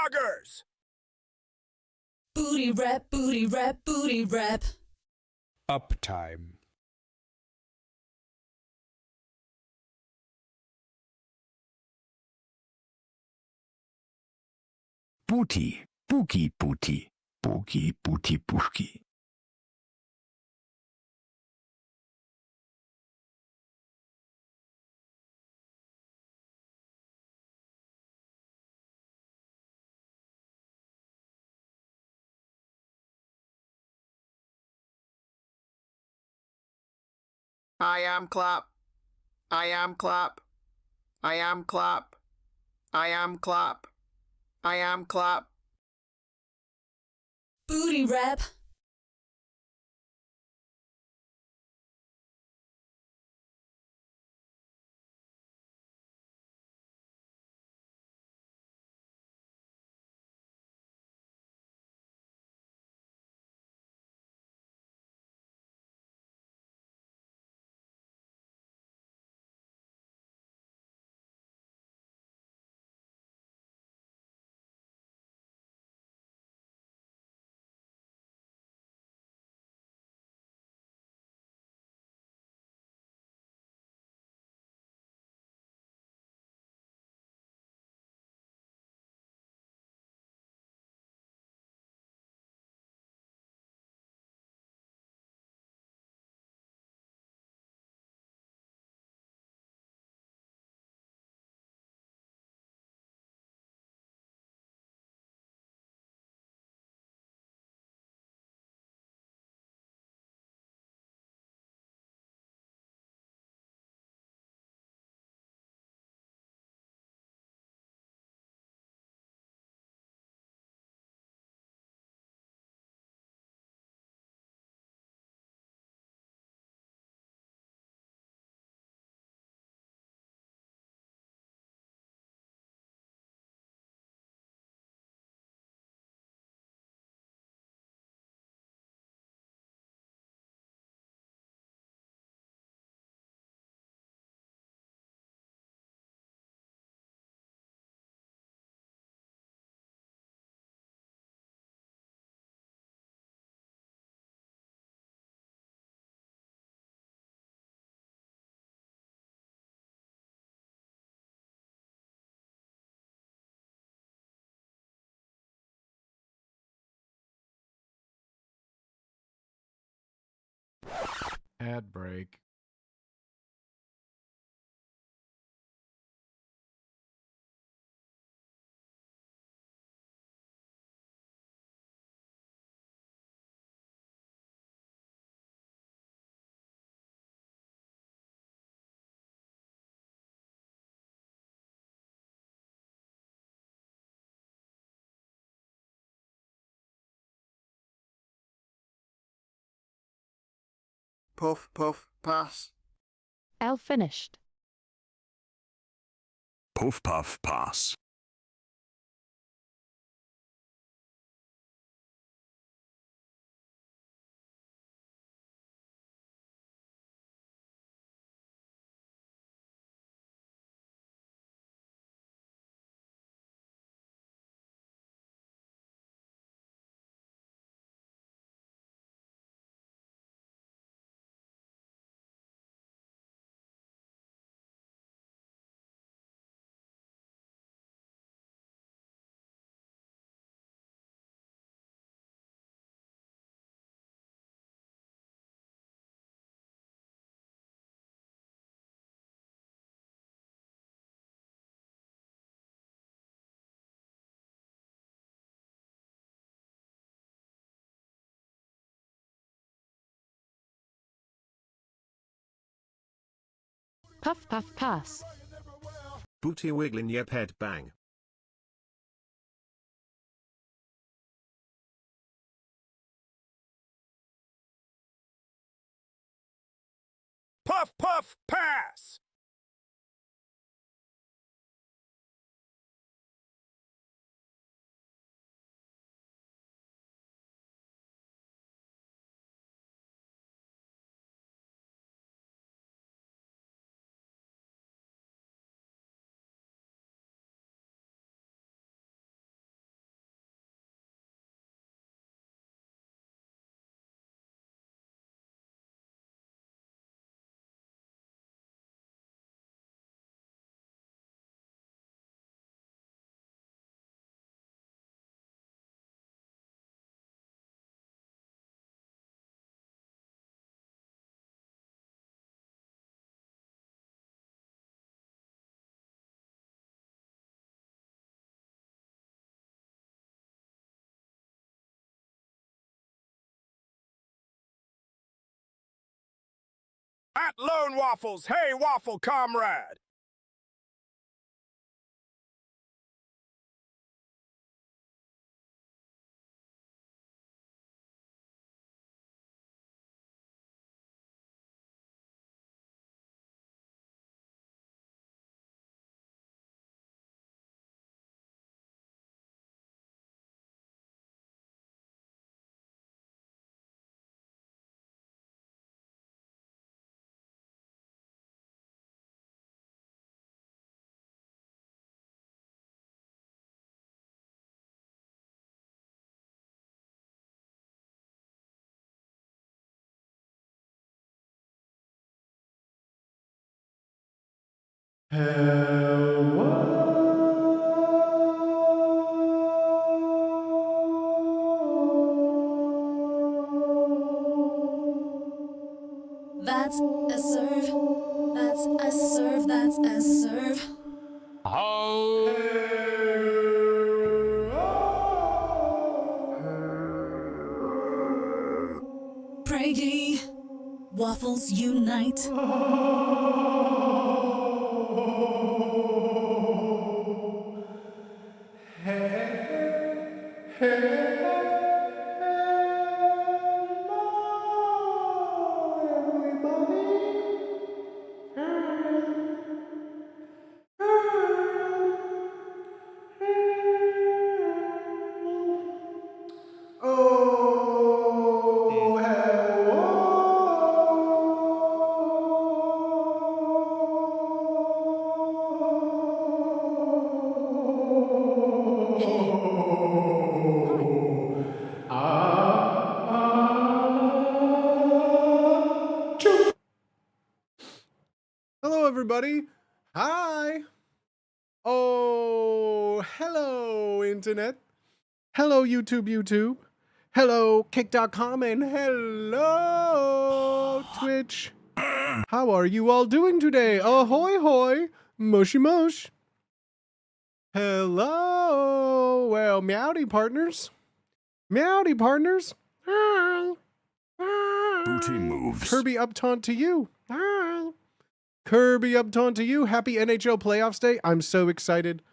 joggers. Booty rap, booty rap, booty rap. Uptime. Booty, boogie booty, boogie booty boogie. I am clap. I am clap. I am clap. I am clap. I am clap. Booty rap. Ad break. Puff, puff, pass. L finished. Puff puff pass. Puff puff pass. Booty wiggling yep head bang. Puff, puff, pass. At Lone Waffles, hey waffle comrade. That's a serve. That's a serve. That's a serve. Brady. Waffles unite. Hello, everybody. Hi. Oh, hello, Internet. Hello, YouTube. Hello, Kick.com, and hello, Twitch. How are you all doing today? Ahoy, hoy. Moshy mosh. Hello. Well, meowdy partners. Meowdy partners. Hi. Hi. Booty moves. Kirby Uptaunt to you. Hi. Kirby Uptaunt to you. Happy NHL Playoffs Day. I'm so excited.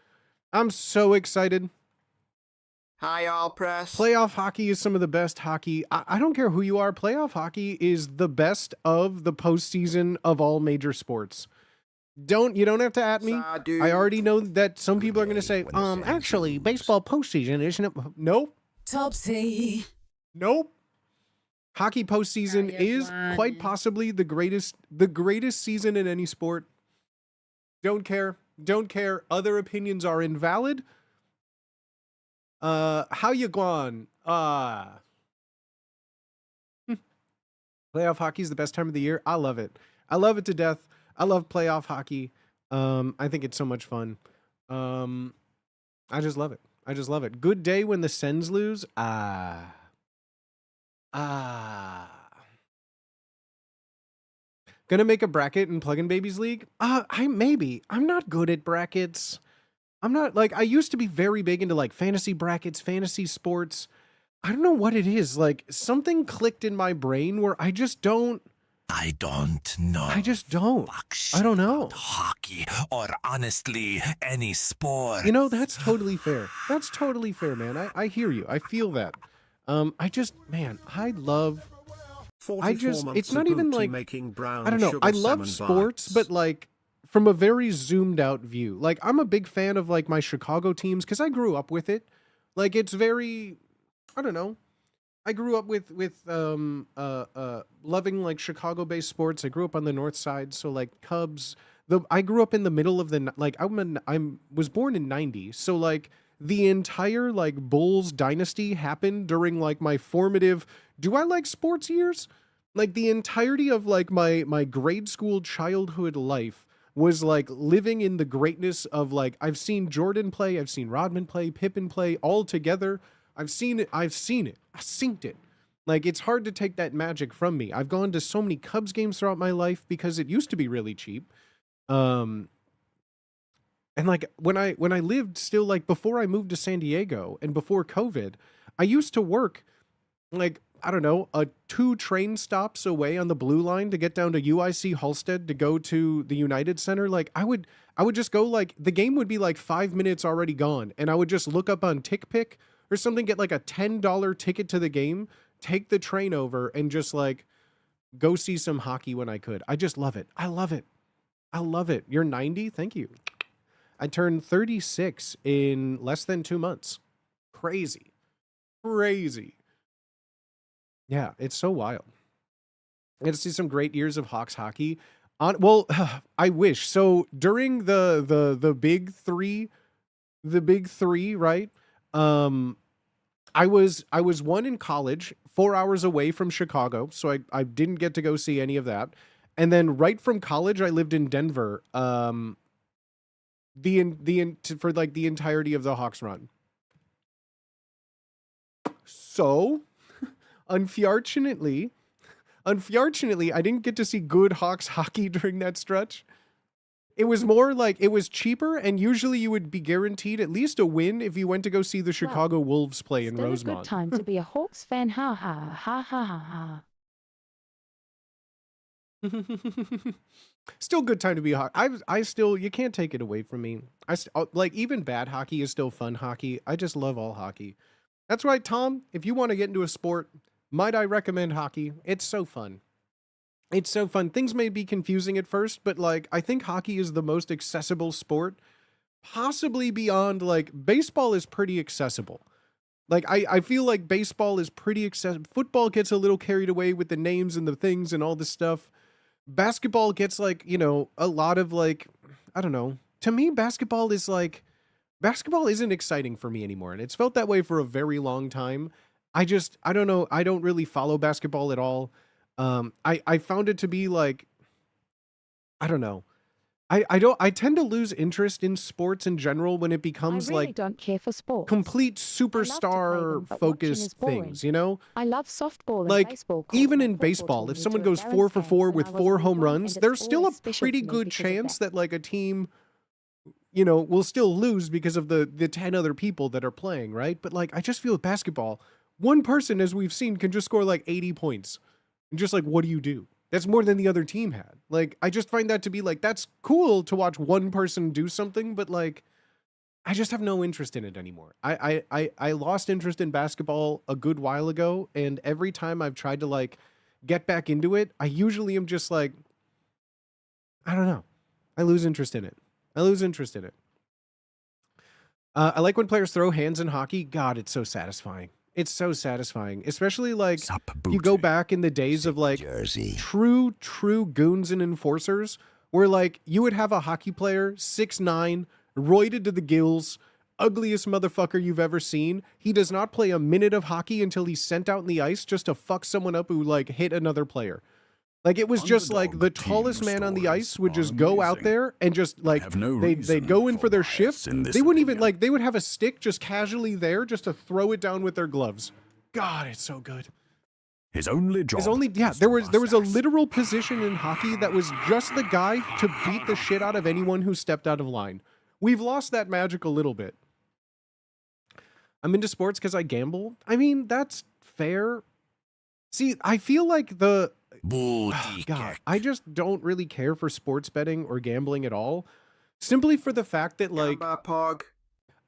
I'm so excited. Hi, all press. Playoff hockey is some of the best hockey. I don't care who you are. Playoff hockey is the best of the postseason of all major sports. You don't have to at me. I already know that some people are going to say, actually, baseball postseason, isn't it? Nope. Topsy. Nope. Hockey postseason is quite possibly the greatest season in any sport. Don't care. Other opinions are invalid. How you going? Playoff hockey is the best time of the year. I love it. I love it to death. I love playoff hockey. I think it's so much fun. I just love it. Good day when the Sens lose. Gonna make a bracket in Plug-in Babies League? I'm not good at brackets. I'm not, like, I used to be very big into, like, fantasy brackets, fantasy sports. I don't know what it is. Like, something clicked in my brain where I just don't. I don't know. I don't know. Hockey or honestly any sport. You know, that's totally fair. That's totally fair, man. I hear you. I feel that. I love. It's not even like, making brown I don't know. sugar I love salmon sports, vibes. but like from a very zoomed out view. Like I'm a big fan of like my Chicago teams because I grew up with it. Like it's very, I don't know. I grew up with loving like Chicago-based sports. I grew up on the north side, so like Cubs. I grew up in the middle of the like I was born in '90, so like the entire like Bulls dynasty happened during like my formative. Do I like sports years? Like the entirety of like my grade school childhood life was like living in the greatness of like I've seen Jordan play, I've seen Rodman play, Pippen play all together. I've seen it. I've synced it. Like it's hard to take that magic from me. I've gone to so many Cubs games throughout my life because it used to be really cheap. And like when I lived still like before I moved to San Diego and before COVID, I used to work like I don't know, 2 train stops away on the blue line to get down to UIC Halstead to go to the United Center, like I would just go, like the game would be like 5 minutes already gone, and I would just look up on TickPick or something, get like a $10 ticket to the game, take the train over, and just like go see some hockey when I could. I just love it. I love it. I love it. You're 90? Thank you. I turned 36 in less than 2 months. Crazy. Crazy. Yeah, it's so wild. I get to see some great years of Hawks hockey. Well, I wish. So during the big three, right? I was one in college, 4 hours away from Chicago, so I didn't get to go see any of that. And then right from college, I lived in Denver. For like the entirety of the Hawks run. So, unfortunately, I didn't get to see good Hawks hockey during that stretch. It was more like it was cheaper, and usually you would be guaranteed at least a win if you went to go see the Chicago Wolves play in Still Rosemont. a good time to be a Hawks fan. Ha ha ha ha ha ha. Still good time to be I still, you can't take it away from me. Like even bad hockey is still fun hockey. I just love all hockey. That's right, Tom. If you want to get into a sport, might I recommend hockey? It's so fun. It's so fun. Things may be confusing at first, but like I think hockey is the most accessible sport, possibly beyond like baseball is pretty accessible. Like I feel like baseball is pretty accessible. Football gets a little carried away with the names and the things and all this stuff. Basketball gets like, you know, a lot of like, I don't know. To me, basketball isn't exciting for me anymore. And it's felt that way for a very long time. I don't know. I don't really follow basketball at all. I found it to be like, I don't know. I tend to lose interest in sports in general when it becomes I really like don't care for sports. complete I love to play them, superstar but watching is focused boring. things, you know? I love softball and Like, baseball. even in baseball, if someone goes 4 for 4 with 4 home runs, there's still a pretty good chance that like a team, you know, will still lose because of the 10 other people that are playing, right? But like, I just feel with basketball, one person, as we've seen, can just score like 80 points. And just like, what do you do? That's more than the other team had. Like, I just find that to be like, that's cool to watch one person do something, but like, I just have no interest in it anymore. I lost interest in basketball a good while ago, and every time I've tried to like get back into it, I usually am just like, I don't know. I lose interest in it. I like when players throw hands in hockey. God, it's so satisfying. It's so satisfying, especially like you go back in the days of like true goons and enforcers where like you would have a hockey player, 6'9", roided to the gills, ugliest motherfucker you've ever seen. He does not play a minute of hockey until he's sent out in the ice just to fuck someone up who like hit another player. Like it was just like the tallest man on the ice would just go out there and just like they'd go in for their shift. They wouldn't even like, they would have a stick just casually there just to throw it down with their gloves. God, it's so good. His only job. There was a literal position in hockey that was just the guy to beat the shit out of anyone who stepped out of line. We've lost that magic a little bit. I'm into sports because I gamble. I mean, that's fair. See, I feel like God, I just don't really care for sports betting or gambling at all. Simply for the fact that like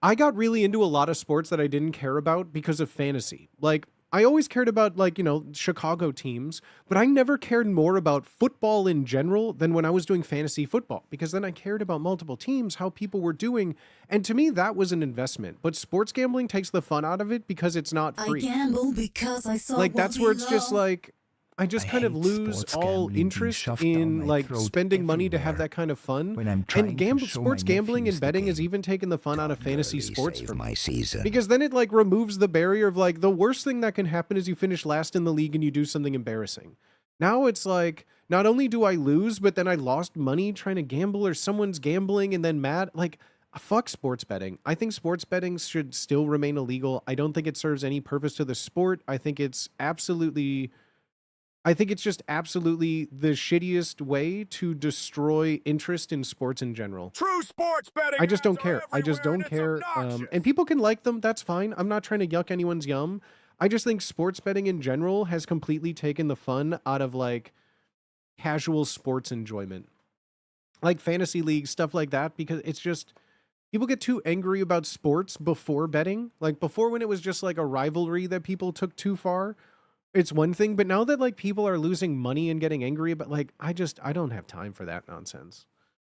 I got really into a lot of sports that I didn't care about because of fantasy. Like I always cared about like, you know, Chicago teams, but I never cared more about football in general than when I was doing fantasy football, because then I cared about multiple teams, how people were doing. And to me, that was an investment. But sports gambling takes the fun out of it because it's not free. I gamble because I saw like that's where it's just like, I just kind of lose all interest in like spending money to have that kind of fun. And sports gambling and betting has even taken the fun out of fantasy sports for me. Because then it like removes the barrier of like the worst thing that can happen is you finish last in the league and you do something embarrassing. Now it's like, not only do I lose, but then I lost money trying to gamble or someone's gambling and then mad. Like, fuck sports betting. I think sports betting should still remain illegal. I don't think it serves any purpose to the sport. I think it's just absolutely the shittiest way to destroy interest in sports in general. True sports betting. I just don't ads care. are I just everywhere, don't and care. it's obnoxious. And people can like them. That's fine. I'm not trying to yuck anyone's yum. I just think sports betting in general has completely taken the fun out of like casual sports enjoyment. Like fantasy leagues, stuff like that, because it's just people get too angry about sports before betting. Like before, when it was just like a rivalry that people took too far, it's one thing. But now that like people are losing money and getting angry about, like, I don't have time for that nonsense.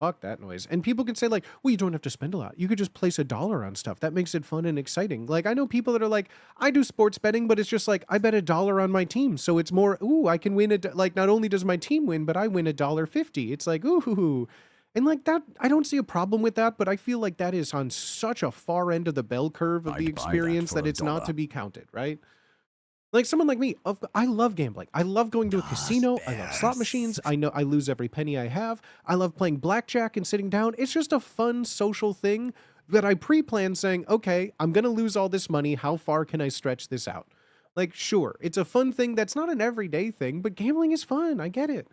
Fuck that noise. And people can say like, well, you don't have to spend a lot. You could just place $1 on stuff. That makes it fun and exciting. Like I know people that are like, I do sports betting, but it's just like, I bet $1 on my team. So it's more, ooh, I can win it. Like not only does my team win, but I win $1.50. It's like, ooh. And like that, I don't see a problem with that, but I feel like that is on such a far end of the bell curve of the I'd buy that experience for that it's not $1. to be counted, right? Like someone like me, I love gambling. I love going to a casino. I love slot machines. I know I lose every penny I have. I love playing blackjack and sitting down. It's just a fun social thing that I pre-plan saying, okay, I'm going to lose all this money. How far can I stretch this out? Like, sure, it's a fun thing that's not an everyday thing, but gambling is fun. I get it.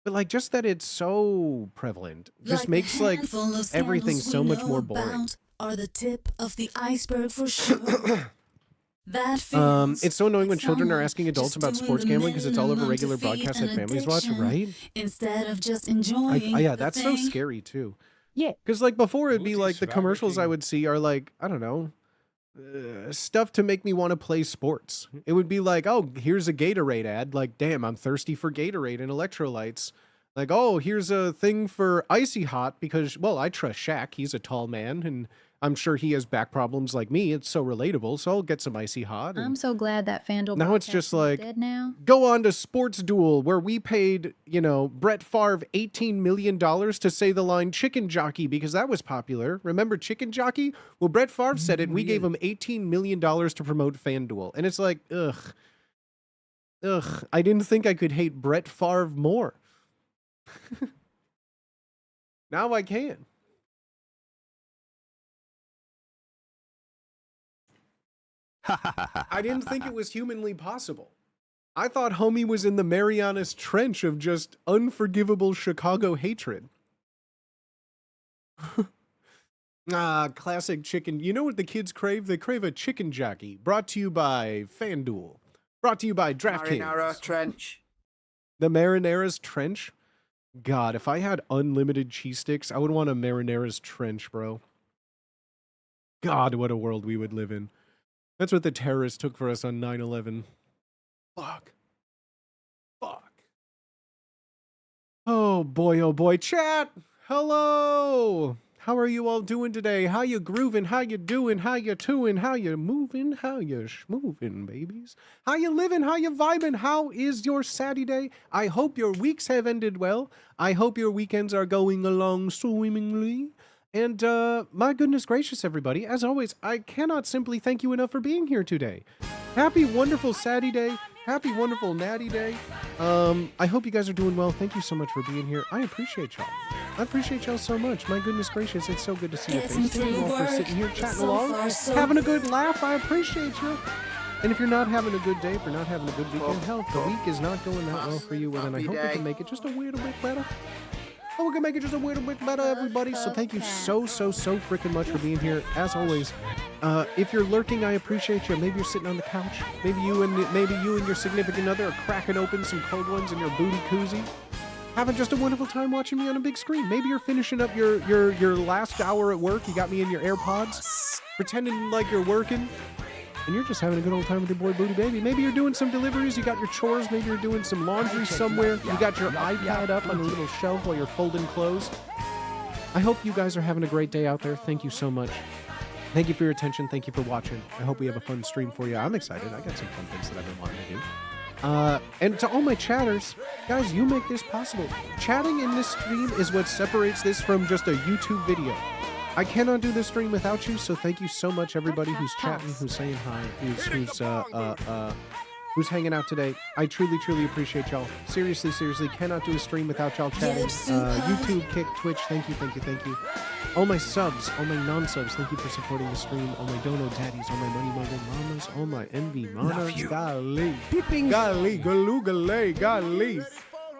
But like just that it's so prevalent just makes like everything so much more boring. Are the tip of the iceberg for sure. That It's so annoying when children are someone asking adults just about doing sports the gambling because it's all over minimum regular to feed broadcasts an that families watch, addiction, right? Instead of just enjoying Yeah, the that's so thing. scary too. Yeah. Because like before it'd be like the Multi-strategy. commercials I would see are like, I don't know, stuff to make me want to play sports. It would be like, oh, here's a Gatorade ad. Like, damn, I'm thirsty for Gatorade and electrolytes. Like, oh, here's a thing for Icy Hot because, well, I trust Shaq. He's a tall man and I'm sure he has back problems like me. It's so relatable. So I'll get some Icy Hot. I'm And so glad that FanDuel now it's broadcast just is like, dead now. go on to Sports Duel, where we paid, Brett Favre $18 million to say the line chicken jockey because that was popular. Remember chicken jockey? Well, Brett Favre said it and we gave him $18 million to promote FanDuel. And it's like, ugh. I didn't think I could hate Brett Favre more. Now I can. I didn't think it was humanly possible. I thought homie was in the Marianas Trench of just unforgivable Chicago hatred. Classic chicken. You know what the kids crave? They crave a chicken jockey. Brought to you by FanDuel. Brought to you by Marinara DraftKings. Trench. The Marinara's Trench? God, if I had unlimited cheese sticks, I would want a Marinara's Trench, bro. God, what a world we would live in. That's what the terrorists took for us on 9/11. Fuck. Oh boy. Chat! Hello! How are you all doing today? How you grooving? How you doing? How you doing? How you moving? How you schmoving, babies? How you living? How you vibing? How is your Saturday? I hope your weeks have ended well. I hope your weekends are going along swimmingly. And my goodness gracious, everybody, as always, I cannot simply thank you enough for being here today. Happy wonderful Saturday. Happy wonderful Natty Day. I hope you guys are doing well. Thank you so much for being here. I appreciate y'all. I appreciate y'all so much. My goodness gracious, it's so good to see your Getting faces. Thank you through all for work, sitting here but chatting so along, far, so having a good laugh. I appreciate you. And if you're not having a good day, if you're not having a good weekend, hell, if the week is not going that well for you, well, then I Happy hope we day. can make it just a little bit better. Oh, we can make it just a little bit better, everybody. So thank you so freaking much for being here. As always, if you're lurking, I appreciate you. Maybe you're sitting on the couch. Maybe you and your significant other are cracking open some cold ones in your booty koozie, having just a wonderful time watching me on a big screen. Maybe you're finishing up your last hour at work. You got me in your AirPods, pretending like you're working. And you're just having a good old time with your boy Booty Baby. Maybe you're doing some deliveries, you got your chores, maybe you're doing some laundry somewhere, you got your iPad up on a little shelf while you're folding clothes. I hope you guys are having a great day out there. Thank you so much. Thank you for your attention. Thank you for watching. I hope we have a fun stream for you. I'm excited. I got some fun things that I've been wanting to do. And to all my chatters, guys, you make this possible. Chatting in this stream is what separates this from just a YouTube video. I cannot do this stream without you, so thank you so much, everybody who's chatting, who's saying hi, who's hanging out today. I truly appreciate y'all. Seriously, cannot do a stream without y'all chatting. YouTube, Kick, Twitch, thank you. All my subs, all my non-subs, thank you for supporting the stream. All my dono daddies, all my money mogul mamas, all my envy mamas. Golly. Golly.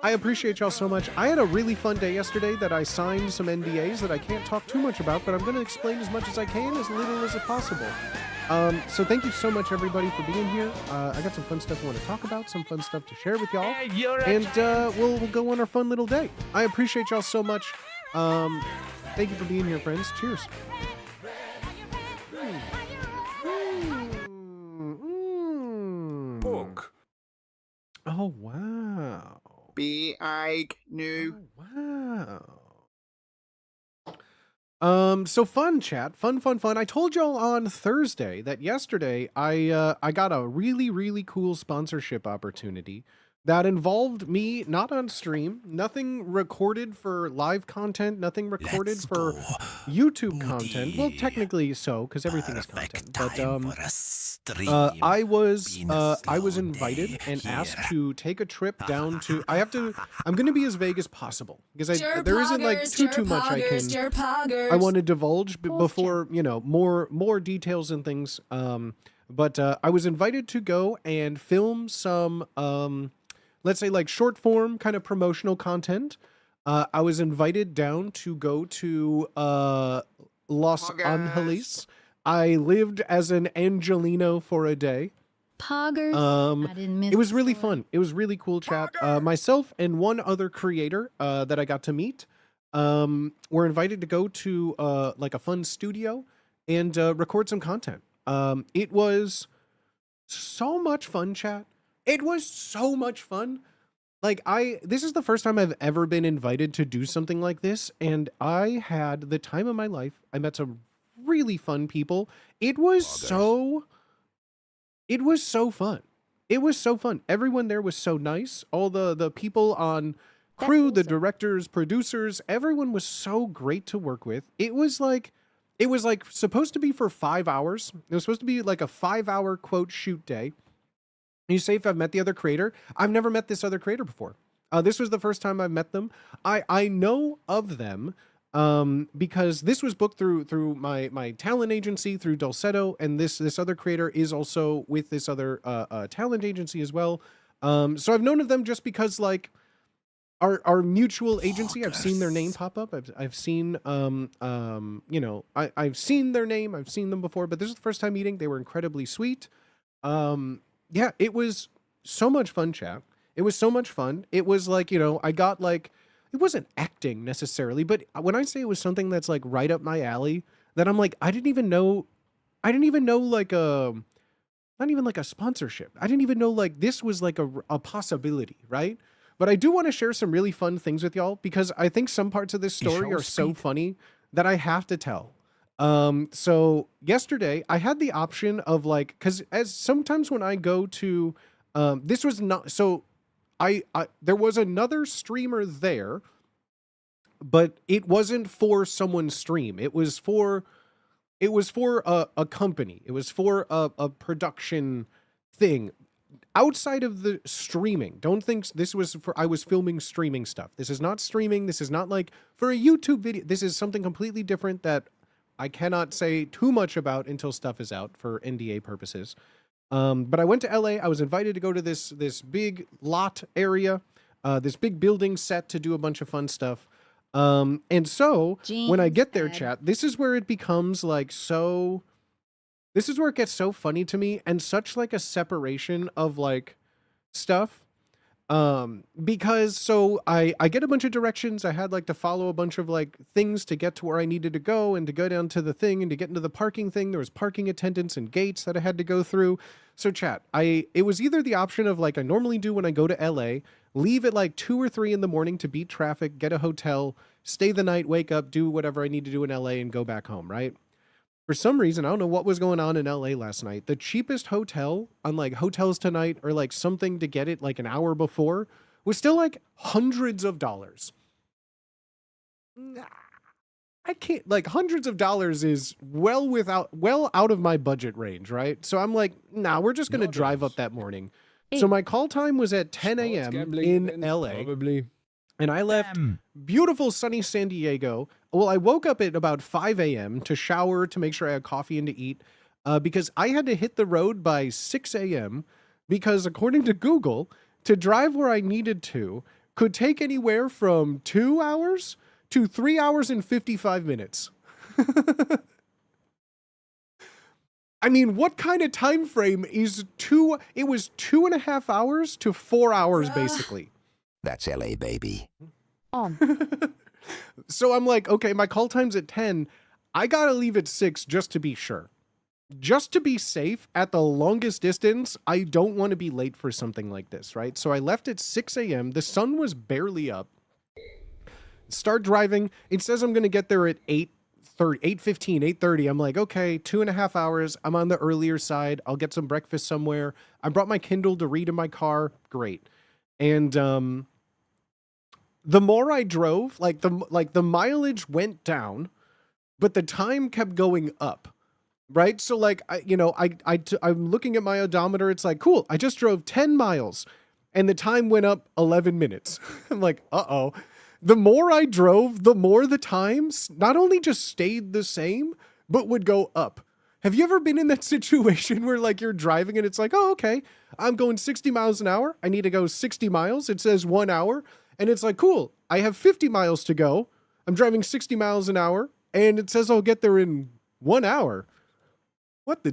I appreciate y'all so much. I had a really fun day yesterday that I signed some NDAs that I can't talk too much about, but I'm going to explain as much as I can, as little as possible. So thank you so much, everybody, for being here. I got some fun stuff I want to talk about, some fun stuff to share with y'all, and we'll go on our fun little day. I appreciate y'all so much. Thank you for being here, friends. Cheers. Book. Oh, wow. Big new. Oh, wow. So fun, chat. Fun. I told y'all on Thursday that yesterday I got a really, really cool sponsorship opportunity that involved me not on stream, nothing recorded for live content, nothing recorded Let's for go. YouTube content. Well, Booty. technically so, because everything is Perfect content. But time for a stream. I was Been a slow invited day and asked here. to take a trip down to. I'm going to be as vague as possible because there isn't like too much I can. I want to divulge before more details and things. But I was invited to go and film some let's say like short form kind of promotional content. I was invited down to go to Los Poggers. Angeles. I lived as an Angelino for a day. Poggers. I didn't miss It was the really story. fun. It was really cool, chat. Myself and one other creator that I got to meet were invited to go to like a fun studio and record some content. It was so much fun, chat. It was so much fun. Like this is the first time I've ever been invited to do something like this, and I had the time of my life. I met some really fun people. It was so fun. It was so fun. Everyone there was so nice. All the people on crew, the directors, producers, everyone was so great to work with. It was like supposed to be for 5 hours. It was supposed to be like a 5-hour quote shoot day. You say if I've met the other creator, I've never met this other creator before. This was the first time I've met them. I know of them because this was booked through my talent agency, through Dulcetto, and this other creator is also with this other talent agency as well. So I've known of them just because like our mutual agency. I've seen their name pop up. I've seen I've seen their name. I've seen them before, but this is the first time meeting. They were incredibly sweet. Yeah, it was so much fun, chat. It was so much fun. It was like, I got like, it wasn't acting necessarily, but when I say it was something that's like right up my alley, that I'm like, I didn't even know like not even like a sponsorship. I didn't even know like this was like a possibility, right? But I do want to share some really fun things with y'all because I think some parts of this story are so funny that I have to tell. So yesterday I had the option of like, cause as sometimes when I go to, this was not, so there was another streamer there, but it wasn't for someone's stream. It was for a company. It was for a production thing outside of the streaming. Don't think this was for, I was filming streaming stuff. This is not streaming. This is not like for a YouTube video. This is something completely different that I cannot say too much about until stuff is out for NDA purposes. But I went to LA. I was invited to go to this big lot area, this big building set to do a bunch of fun stuff. And so when I get there, chat, this is where it becomes like this is where it gets so funny to me and such like a separation of like stuff. Because so I get a bunch of directions. I had like to follow a bunch of like things to get to where I needed to go and to go down to the thing and to get into the parking thing. There was parking attendants and gates that I had to go through. So chat, it was either the option of like I normally do when I go to LA, leave at like 2 or 3 in the morning to beat traffic, get a hotel, stay the night, wake up, do whatever I need to do in LA and go back home, right? For some reason, I don't know what was going on in LA last night. The cheapest hotel on like Hotels Tonight or like something to get it like an hour before was still like hundreds of dollars. I can't, like hundreds of dollars is well out of my budget range, right? So I'm like, nah, we're just going to drive up that morning. So my call time was at 10 a.m. in LA. Probably. And I left beautiful sunny San Diego. Well, I woke up at about 5 a.m. to shower, to make sure I had coffee and to eat, because I had to hit the road by 6 a.m. because according to Google, to drive where I needed to could take anywhere from 2 hours to 3 hours and 55 minutes. I mean, what kind of time frame is two? It was 2.5 hours to 4 hours, basically. That's LA, baby. So I'm like, okay, my call time's at 10. I gotta leave at 6 just to be sure. Just to be safe at the longest distance, I don't want to be late for something like this, right? So I left at 6 a.m. The sun was barely up. Start driving. It says I'm going to get there at 8:15, 8:30. I'm like, okay, 2.5 hours. I'm on the earlier side. I'll get some breakfast somewhere. I brought my Kindle to read in my car. Great. And the more I drove, the mileage went down, but the time kept going up. Right. So like, I'm looking at my odometer. It's like, cool. I just drove 10 miles and the time went up 11 minutes. I'm like, uh-oh. The more I drove, the more the times not only just stayed the same, but would go up. Have you ever been in that situation where like you're driving and it's like, oh, okay, I'm going 60 miles an hour. I need to go 60 miles. It says 1 hour. And it's like, cool. I have 50 miles to go. I'm driving 60 miles an hour and it says I'll get there in 1 hour. What the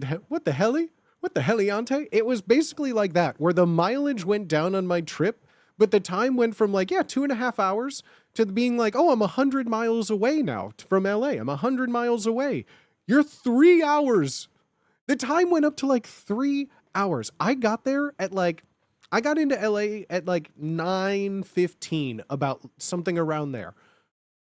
heliante? It was basically like that, where the mileage went down on my trip, but the time went from like, 2.5 hours to being like, oh, I'm 100 miles away now from LA. I'm 100 miles away. You're 3 hours. The time went up to like 3 hours. I got there at I got into LA at like 9:15, about something around there.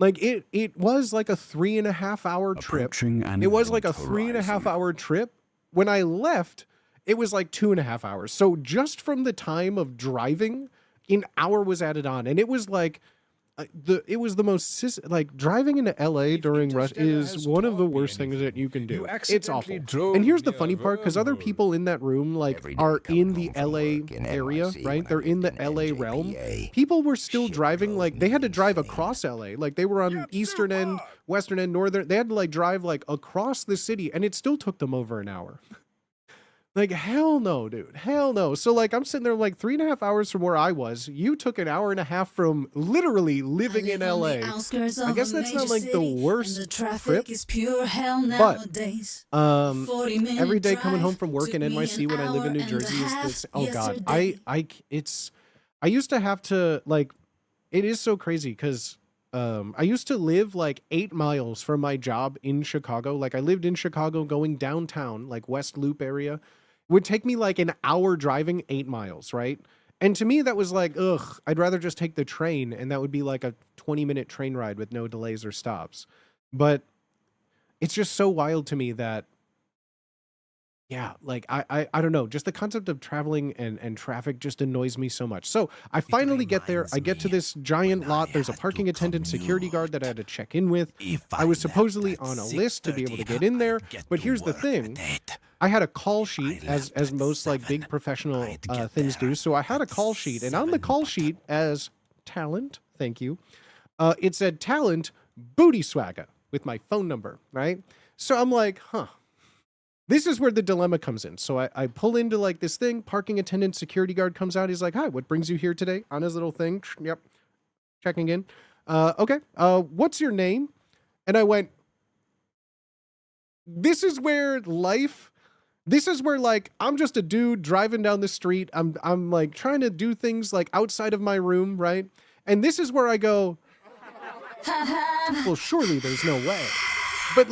Like it was like a 3.5 hour trip. It was like a 3.5 hour trip. When I left, it was like 2.5 hours. So just from the time of driving, an hour was added on. And it was like, it was the most, driving into LA during rush is one of the worst things that you can do. It's awful. And here's the funny part, because other people in that room are in the LA area, right? They're in the LA realm. People were still driving, they had to drive across LA. Like they were on eastern end, western end, northern. They had to drive across the city, and it still took them over an hour. Like, hell no, dude. Hell no. So, I'm sitting there 3.5 hours from where I was. You took an hour and a half from literally living in LA. I guess that's not the worst trip. Is pure hell but every day drive coming home from work in took me NYC an when I live in New hour and Jersey a is half this. Oh God, yesterday. I used to have to it is so crazy because I used to live 8 miles from my job in Chicago. I lived in Chicago going downtown, West Loop area. Would take me an hour driving 8 miles, right? And to me, that was ugh, I'd rather just take the train, and that would be a 20-minute train ride with no delays or stops. But it's just so wild to me that, yeah, I don't know, just the concept of traveling and traffic just annoys me so much. So I finally get there. I get to this giant lot. There's a parking attendant security guard that I had to check in with. I was supposedly on a list to be able to get in there. But here's the thing. I had a call sheet, as most big professional things do. So I had a call sheet, and on the call sheet as talent, thank you, it said talent booty swagger with my phone number, right? So I'm like, huh. This is where the dilemma comes in. So I pull into this thing, parking attendant, security guard comes out. He's like, hi, what brings you here today? On his little thing. Yep. Checking in. Okay. What's your name? And I went, this is where I'm just a dude driving down the street. I'm trying to do things outside of my room, right? And this is where I go, well, surely there's no way. But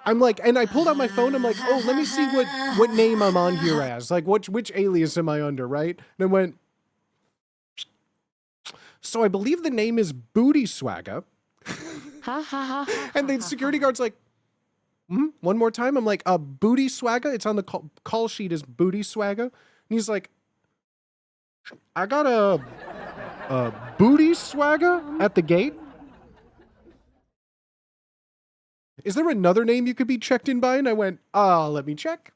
and I pulled out my phone. I'm like, oh, let me see what name I'm on here as. Which alias am I under, right? And I went, so I believe the name is Booty Swagger. And the security guard's like, one more time. I'm like, Booty Swagger. It's on the call sheet as Booty Swagger. And he's like, I got a Booty Swagger at the gate. Is there another name you could be checked in by? And I went, let me check.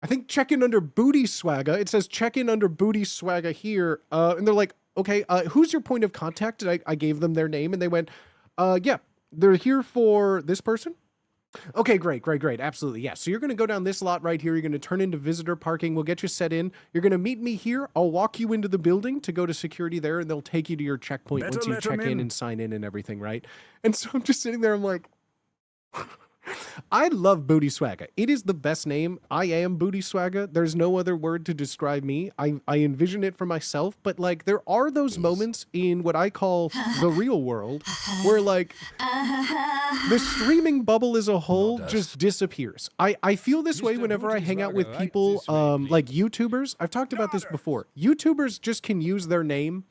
I think check in under Booty Swagger. It says check in under Booty Swagger here. And they're like, okay, who's your point of contact? And I gave them their name and they went, yeah, they're here for this person. Okay, great. Absolutely. Yeah. So you're going to go down this lot right here. You're going to turn into visitor parking. We'll get you set in. You're going to meet me here. I'll walk you into the building to go to security there, and they'll take you to your checkpoint once you check in and sign in and everything, right? And so I'm just sitting there. I'm like, I love Booty Swagger. It is the best name. I am Booty Swagger. There's no other word to describe me. I envision it for myself, but like there are those moments in what I call the real world where like the streaming bubble as a whole just disappears. I feel this way whenever I hang out with people like YouTubers. I've talked about this before. YouTubers just can use their name.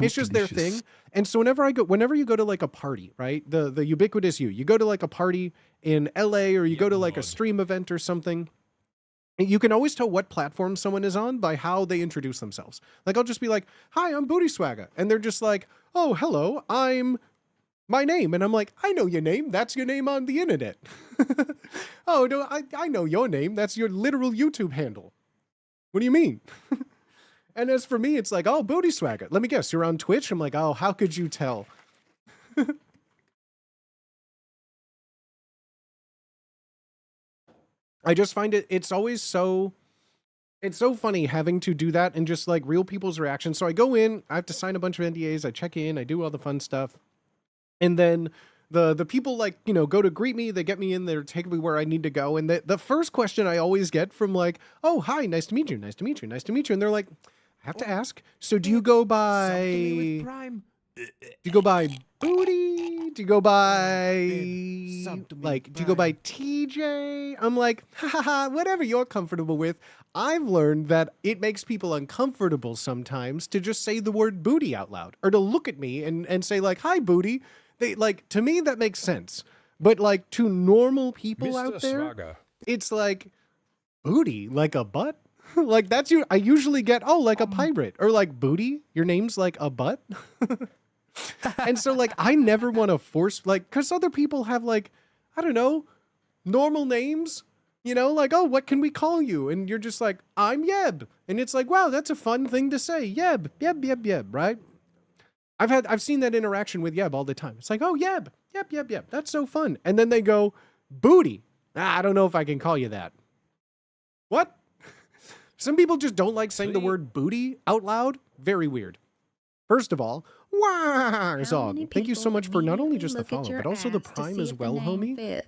It's just their thing. And so whenever you go to like a party, right? The ubiquitous you go to like a party in LA or you go to like a stream event or something, you can always tell what platform someone is on by how they introduce themselves. Like I'll just be like, "Hi, I'm Booty Swagger." And they're just like, "Oh, hello, I'm my name." And I'm like, "I know your name. That's your name on the internet." "Oh, no, I know your name. That's your literal YouTube handle." "What do you mean?" And as for me, it's like, "Oh, Booty Swagger. Let me guess, you're on Twitch?" I'm like, "Oh, how could you tell?" I just find it's so funny having to do that and just like real people's reactions. So I go in, I have to sign a bunch of NDAs, I check in, I do all the fun stuff. And then the people like, you know, go to greet me, they get me in there, take me where I need to go. And the first question I always get from like, "Oh, hi, nice to meet you, nice to meet you, nice to meet you." And they're like, "I have to ask, so do you go by Booty? Do you go by like, do you go by TJ?" I'm like, "Ha, whatever you're comfortable with." I've learned that it makes people uncomfortable sometimes to just say the word booty out loud or to look at me and say like, "Hi, Booty." They like, to me that makes sense. But like to normal people out there, it's like booty, like a butt. Like that's I usually get, "Oh, like a pirate," or like, "Booty, your name's like a butt." And so like I never want to force like, because other people have like, I don't know, normal names, you know, like, "Oh, what can we call you?" And you're just like, "I'm Yeb." And it's like, wow, that's a fun thing to say. Yeb, Yeb, Yeb, Yeb, right? I've seen that interaction with Yeb all the time. It's like, "Oh, Yeb, Yeb, Yeb, Yeb. That's so fun." And then they go, "Booty. I don't know if I can call you that." What? Some people just don't like saying the word booty out loud. Very weird. First of all, Warzog, thank you so much for not only just the follow, but also the Prime as well, homie.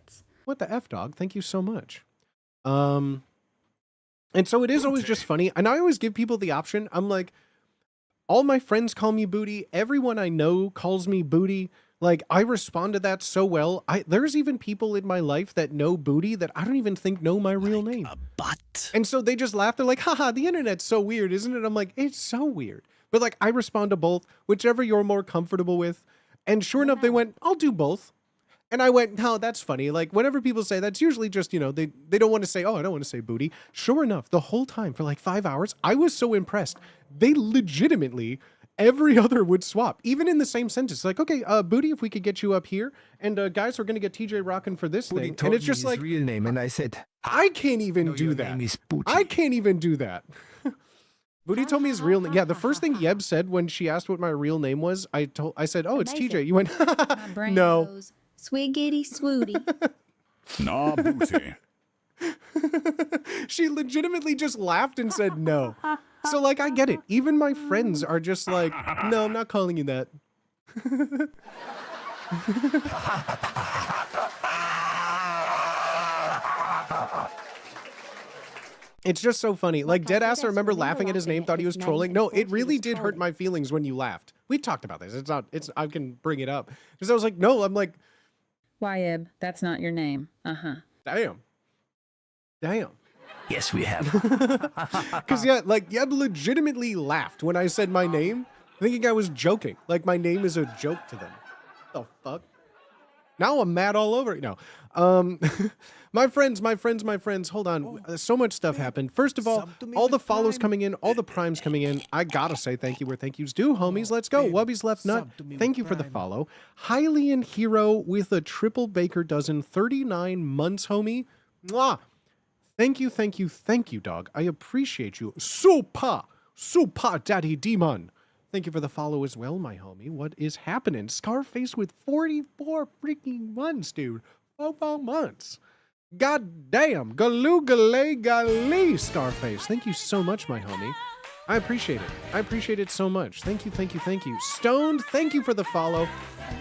What the F, dog? Thank you so much. And so it is always just funny. And I always give people the option. I'm like, all my friends call me Booty. Everyone I know calls me Booty. Like, I respond to that so well. There's even people in my life that know Booty that I don't even think know my real name. A butt. And so they just laugh. They're like, "Haha, the internet's so weird, isn't it?" I'm like, "It's so weird." But like, I respond to both, whichever you're more comfortable with. And sure enough, they went, "I'll do both." And I went, "No, that's funny." Like, whenever people say that's usually just, you know, they don't want to say, "Oh, I don't want to say booty." Sure enough, the whole time for like 5 hours, I was so impressed. They legitimately, every other would swap, even in the same sentence. Like, "Okay, Booty, if we could get you up here. And guys, we're going to get TJ rocking for this thing." And it's just like, real name, and I said, I can't even do that. I can't even do that. Booty told me his real name. Yeah, the first thing Yeb said when she asked what my real name was, I said, "Oh, it's TJ." You went, "No." Swiggity swooty. Nah, Booty. She legitimately just laughed and said no. So like, I get it. Even my friends are just like, "No, I'm not calling you that." It's just so funny. Like, deadass, I remember laughing at his name, thought he was trolling. No, it really did hurt my feelings when you laughed. We talked about this. I can bring it up. Because I was like, no, I'm like, Yeb, that's not your name. damn. Yes, we have. Because, yeah, like, Yeb legitimately laughed when I said my name, thinking I was joking. Like, my name is a joke to them. What the fuck? Now I'm mad all over it. No. My friends, hold on. So much stuff happened. First of all the follows coming in, all the primes coming in. I gotta say thank you where thank yous due, homies. Let's go. Wubby's Left Nut, thank you for the follow. Hylian Hero with a triple baker dozen, 39 months, homie. Mwah. Thank you, dog. I appreciate you. Super Daddy Demon. Thank you for the follow as well, my homie. What is happening? Scarface with 44 freaking months, dude. 4 months. God damn. Galoo Galee Galee, Scarface. Thank you so much, my homie. I appreciate it. I appreciate it so much. Thank you, thank you, thank you. Stoned, thank you for the follow.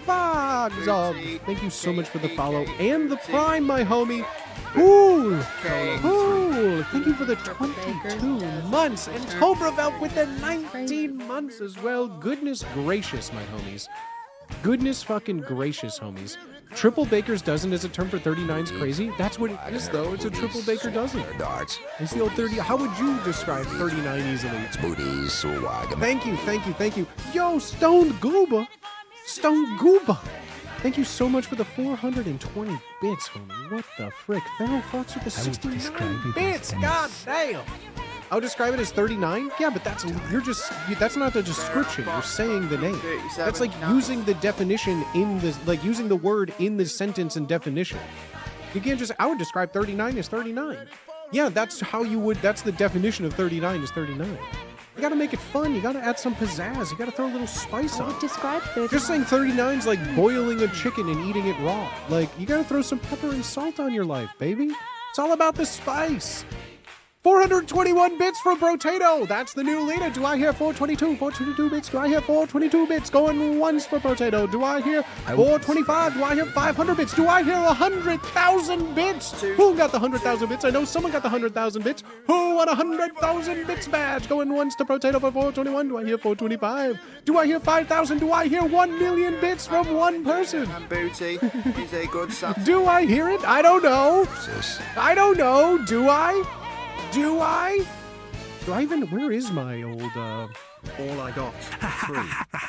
Vogzog, thank you so much for the follow. And the Prime, my homie. Ooh, cool. Thank you for the 22 months. And Cobravelt with the 19 months as well. Goodness gracious, my homies. Goodness fucking gracious, homies. Triple Baker's dozen is a term for 39's crazy? That's what it is, though. It's a triple Baker dozen. Darts. It's the old 30. How would you describe 39 easily? Booties. Swag. Thank you, thank you, thank you. Yo, Stone Gooba. Stone Gooba. Thank you so much for the 420 bits, homie. What the frick? Feral Fox with the 69 bits. God damn. I'll describe it as 39. Yeah, but that's not the description. You're saying the name. That's like using the definition in the using the word in the sentence and definition. You can't just. I would describe 39 as 39. Yeah, that's how you would. That's the definition of 39 is 39. You gotta make it fun. You gotta add some pizzazz. You gotta throw a little spice on. Describe 39. Just saying 39 is like boiling a chicken and eating it raw. Like, you gotta throw some pepper and salt on your life, baby. It's all about the spice. 421 bits from Potato. That's the new leader. Do I hear 422? 422 bits. Do I hear 422 bits? Going once for Potato. Do I hear 425? Do I hear 500 bits? Do I hear 100,000 bits? Who got the 100,000 bits? I know someone got the 100,000 bits. Who won a 100,000 bits badge? Going once to Potato for 421. Do I hear 425? Do I hear 5,000? Do I hear 1 million bits from one person? And Booty is a good sub. Do I hear it? I don't know. I don't know. Do I? Do I even, where is my old, All I got.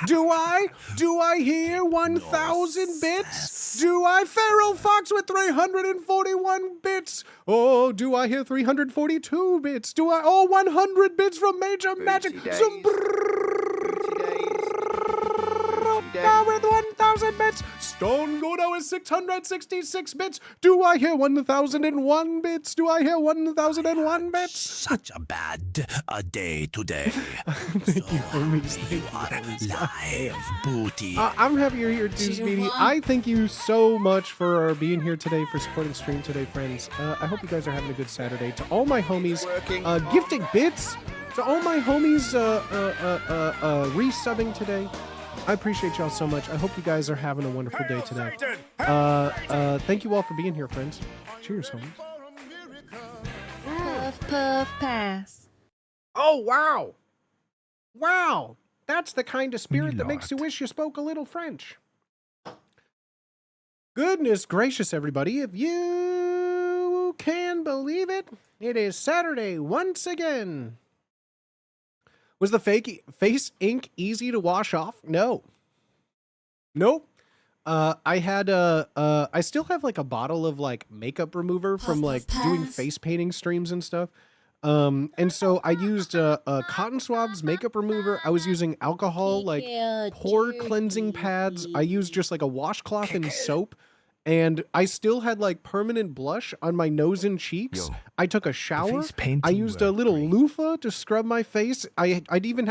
3. do I hear 1,000 bits? Do I, Feral Fox with 341 bits? Oh, do I hear 342 bits? Do I, 100 bits from Major Magic? With 1,000 bits. Stone Godo is 666 bits. Do I hear 1,001 bits? Do I hear 1,001 bits? Such a bad day today. Thank you, homies. Thank you, homies. Live, Booty. I'm happy you're here too, Speedy. I thank you so much for being here today, for supporting the stream today, friends. I hope you guys are having a good Saturday. To all my homies gifting bits, to all my homies resubbing today, I appreciate y'all so much. I hope you guys are having a wonderful day today. Thank you all for being here, friends. Cheers, homies. Puff, puff, pass. Oh, wow. Wow. That's the kind of spirit that Milord. makes you wish you spoke a little French. Goodness gracious, everybody. If you can believe it, it is Saturday once again. Was the face ink easy to wash off? No. Nope. I had I still have like a bottle of like makeup remover from like doing face painting streams and stuff. And so I used cotton swabs, makeup remover. I was using alcohol, like pore cleansing pads. I used just like a washcloth and soap. And I still had like permanent blush on my nose and cheeks. I took a shower. I used a little loofah to scrub my face. I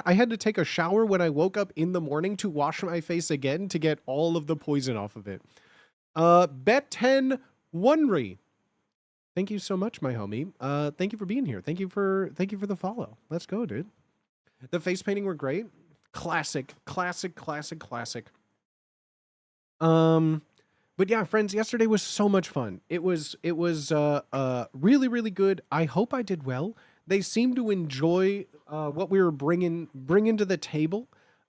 had to take a shower when I woke up in the morning to wash my face again to get all of the poison off of it. Bet10 Wonry. Thank you so much, my homie. Thank you for being here. Thank you for the follow. Let's go, dude. The face painting were great. Classic. But yeah, friends, yesterday was so much fun. It was really, really good. I hope I did well. They seem to enjoy what we were bringing to the table.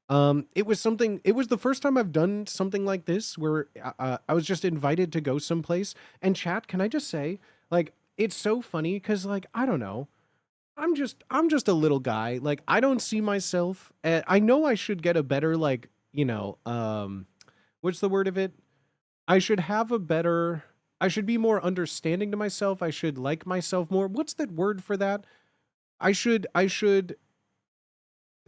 It was the first time I've done something like this where I was just invited to go someplace. And chat, can I just say, like, it's so funny because, like, I don't know. I'm just a little guy. Like, I don't see myself. I know I should get a better, like, you know, what's the word of it? I should be more understanding to myself. I should like myself more. What's that word for that? I should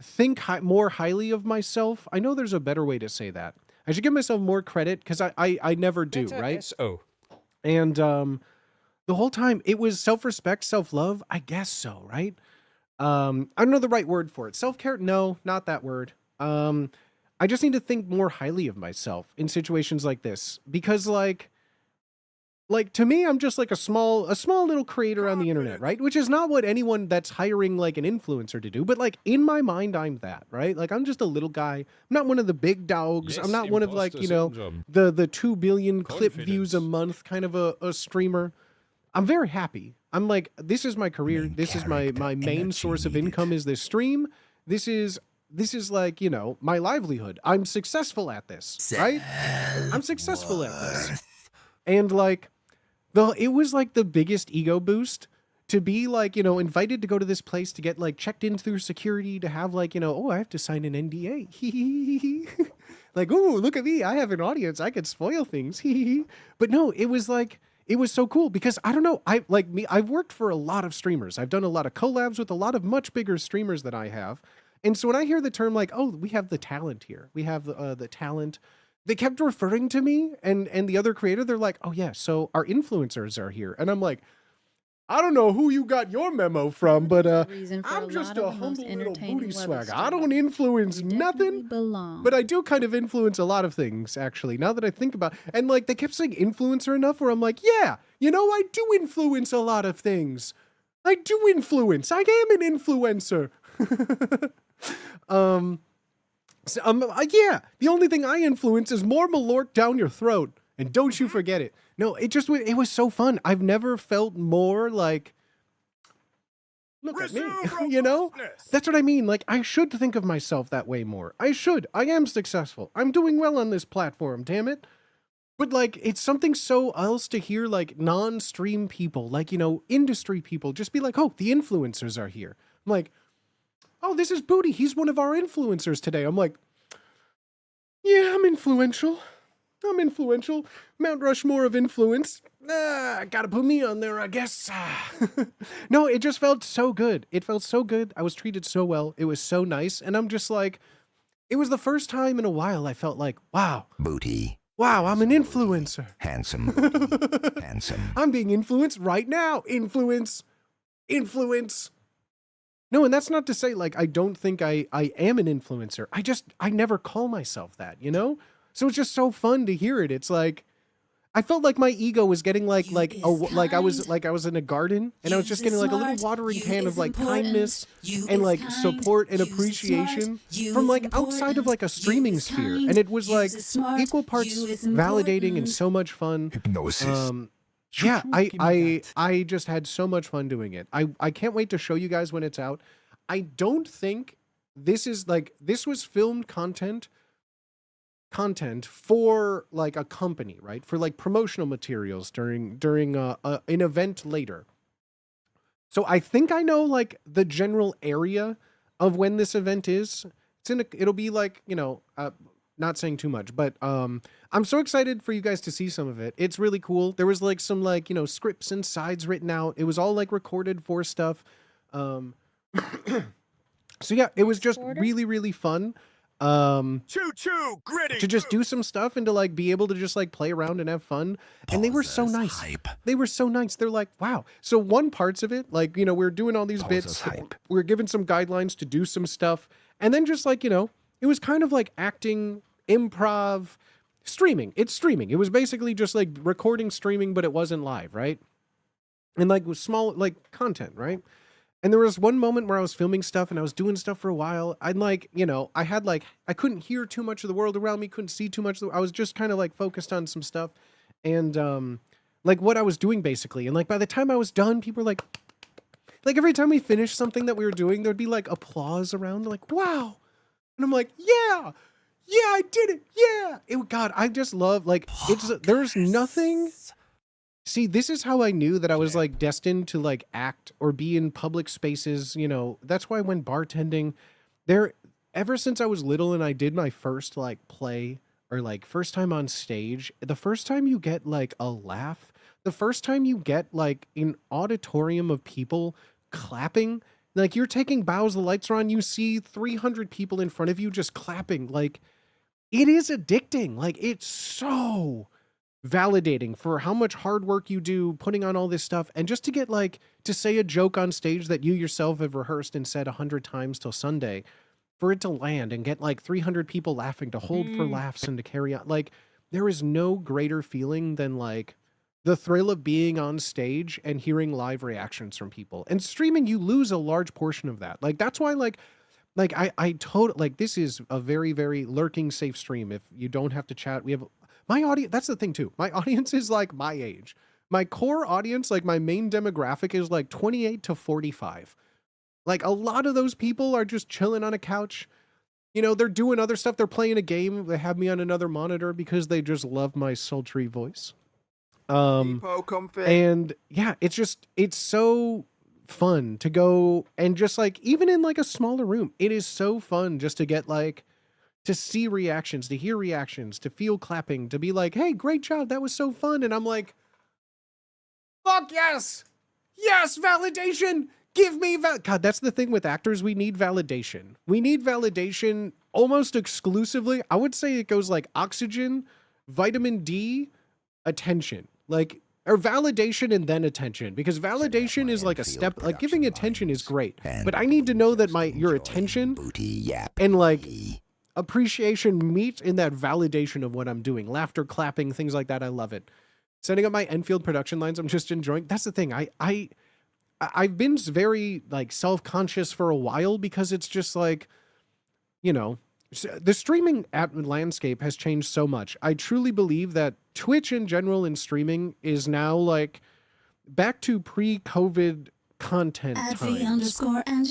think more highly of myself. I know there's a better way to say that. I should give myself more credit because I never do, right? S-O. And the whole time it was self-respect, self-love. I guess so, right? I don't know the right word for it. Self-care? No, not that word. I just need to think more highly of myself in situations like this because, like Like, to me, I'm just like a small little creator on the internet, right? Which is not what anyone that's hiring like an influencer to do, but like in my mind, I'm that, right? Like, I'm just a little guy. I'm not one of the big dogs. I'm not one of like, you know, the 2 billion clip views a month kind of a streamer. I'm very happy. I'm like, this is my career. This is my main source of income is this stream. This is like, you know, my livelihood. I'm successful at this, right? I'm successful at this. And like, it was like the biggest ego boost to be like, you know, invited to go to this place to get like checked in through security, to have like, you know, oh, I have to sign an NDA. Like, oh, look at me. I have an audience. I can spoil things. But no, it was like, it was so cool because I don't know. I've worked for a lot of streamers. I've done a lot of collabs with a lot of much bigger streamers than I have. And so when I hear the term like, oh, we have the talent here, we have the talent, they kept referring to me and the other creator. They're like, oh yeah, so our influencers are here. And I'm like, I don't know who you got your memo from, but I'm just a humble little booty swag. I don't influence nothing, but I do kind of influence a lot of things, actually, now that I think about it. And like, they kept saying influencer enough where I'm like, yeah, you know, I do influence a lot of things. I do influence. I am an influencer. So, yeah, the only thing I influence is more Malort down your throat. And don't you forget it. No, it was so fun. I've never felt more like, look at me, you know? That's what I mean. Like, I should think of myself that way more. I should. I am successful. I'm doing well on this platform, damn it. But like, it's something so else to hear like non-stream people, like, you know, industry people just be like, oh, the influencers are here. I'm like, oh, this is Booty. He's one of our influencers today. I'm like, yeah, I'm influential. Mount Rushmore of influence. Gotta put me on there, I guess. No, it just felt so good. It felt so good. I was treated so well. It was so nice. And I'm just like, it was the first time in a while I felt like, wow. Booty. Wow, I'm an influencer. Handsome booty. Handsome. I'm being influenced right now. Influence. No, and that's not to say, like, I don't think I am an influencer. I never call myself that, you know? So it's just so fun to hear it. It's like, I felt like my ego was getting like I was in a garden and I was just getting like a little watering can of like kindness and like support and appreciation from like outside of like a streaming sphere. And it was like equal parts validating and so much fun. Hypnosis. Yeah, I just had so much fun doing it. I can't wait to show you guys when it's out. I don't think this was filmed content for like a company, right? For like promotional materials during an event later. So I think I know like the general area of when this event is. It'll be like, you know, not saying too much, but I'm so excited for you guys to see some of it. It's really cool. There was like some like, you know, scripts and sides written out. It was all like recorded for stuff. So yeah, it was just really, really fun. Choo-choo, gritty. To just do some stuff and to like be able to just like play around and have fun. And they were so nice. They were so nice. They're like, wow. So one parts of it, like, you know, we're doing all these bits. We're given some guidelines to do some stuff. And then just like, you know, it was kind of like acting, improv, streaming. It's streaming. It was basically just like recording, streaming, but it wasn't live, right? And like with small like content, right? And there was one moment where I was filming stuff and I was doing stuff for a while. I'd like, you know, I couldn't hear too much of the world around me, couldn't see too much. I was just kind of like focused on some stuff and like what I was doing basically. And like by the time I was done, people were like every time we finished something that we were doing, there'd be like applause around. They're like, wow. And I'm like, yeah, I did it. Yeah. God, I just love like, there's nothing. See, this is how I knew that I was like destined to like act or be in public spaces. You know, that's why when bartending ever since I was little and I did my first like play or like first time on stage, the first time you get like a laugh, the first time you get like an auditorium of people clapping, like you're taking bows, the lights are on, you see 300 people in front of you just clapping. Like it is addicting. Like it's so validating for how much hard work you do putting on all this stuff. And just to get like to say a joke on stage that you yourself have rehearsed and said 100 times till Sunday, for it to land and get like 300 people laughing, to hold for laughs and to carry on. Like there is no greater feeling than like the thrill of being on stage and hearing live reactions from people. And streaming, you lose a large portion of that. Like that's why I totally like this is a very, very lurking safe stream. If you don't have to chat, we have my audience. That's the thing too. My audience is like my age. My core audience, like my main demographic is like 28 to 45. Like a lot of those people are just chilling on a couch. You know, they're doing other stuff. They're playing a game. They have me on another monitor because they just love my sultry voice. Depot comfy. And yeah, it's so fun to go and just like, even in like a smaller room, it is so fun just to get like, to see reactions, to hear reactions, to feel clapping, to be like, hey, great job. That was so fun. And I'm like, fuck yes. Yes, validation. Give me God, that's the thing with actors. We need validation. We need validation almost exclusively. I would say it goes like oxygen, vitamin D, attention. Like, or validation and then attention. Because validation is like a step, like giving attention is great. But I need to know that your attention and like appreciation meet in that validation of what I'm doing. Laughter, clapping, things like that. I love it. Setting up my Enfield production lines, I'm just enjoying. That's the thing. I've been very like self-conscious for a while because it's just like, you know, the streaming landscape has changed so much. I truly believe that Twitch in general and streaming is now like back to pre-COVID content times.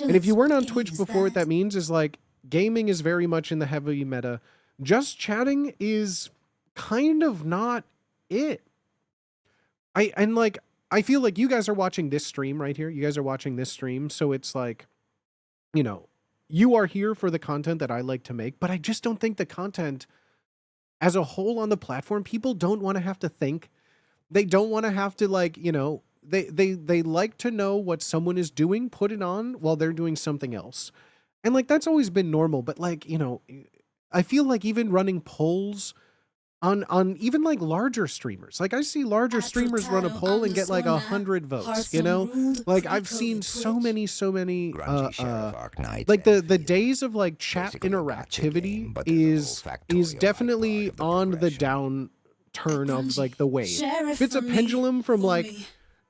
And if you weren't on Twitch before, what that means is like gaming is very much in the heavy meta. Just chatting is kind of not it. I feel like you guys are watching this stream right here. You guys are watching this stream. So it's like, you know, you are here for the content that I like to make, but I just don't think the content as a whole on the platform, people don't want to have to think. They don't want to have to like, you know, they like to know what someone is doing, put it on while they're doing something else. And like, that's always been normal, but like, you know, I feel like even running polls on even like larger streamers, like I see larger streamers run a poll and get like 100 votes, you know, like I've seen so many like the days of like chat interactivity is definitely on the downturn of like the wave. If it's a pendulum from like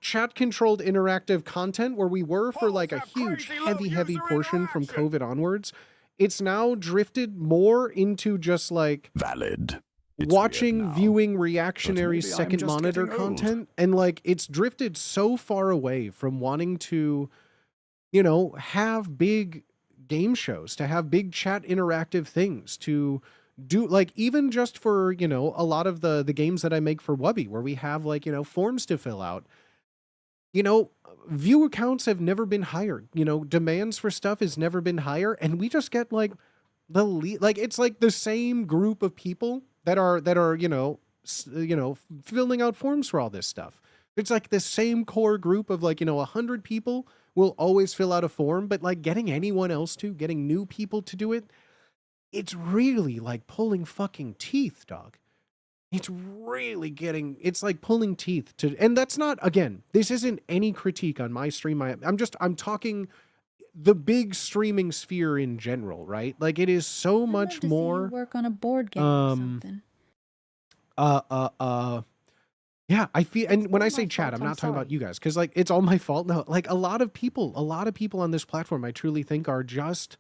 chat controlled interactive content where we were for like a huge heavy portion from COVID onwards, it's now drifted more into just like Valid. Watching, viewing reactionary second monitor content, and like it's drifted so far away from wanting to, you know, have big game shows, to have big chat interactive things, to do like even just for, you know, a lot of the games that I make for Wubby where we have like, you know, forms to fill out. You know, view counts have never been higher. You know, demands for stuff has never been higher, and we just get like like it's like the same group of people that are you know filling out forms for all this stuff. It's like the same core group of like, you know, 100 people will always fill out a form, but like getting anyone else to, getting new people to do it, it's really like pulling fucking teeth, dog. It's really it's like pulling teeth to, and that's not, again, this isn't any critique on my stream. I'm talking the big streaming sphere in general, right? Like it is so much more work on a board game or something. Yeah, I feel, and when I say chat, I'm not talking about you guys, because like it's all my fault. No, like a lot of people on this platform, I truly think are just,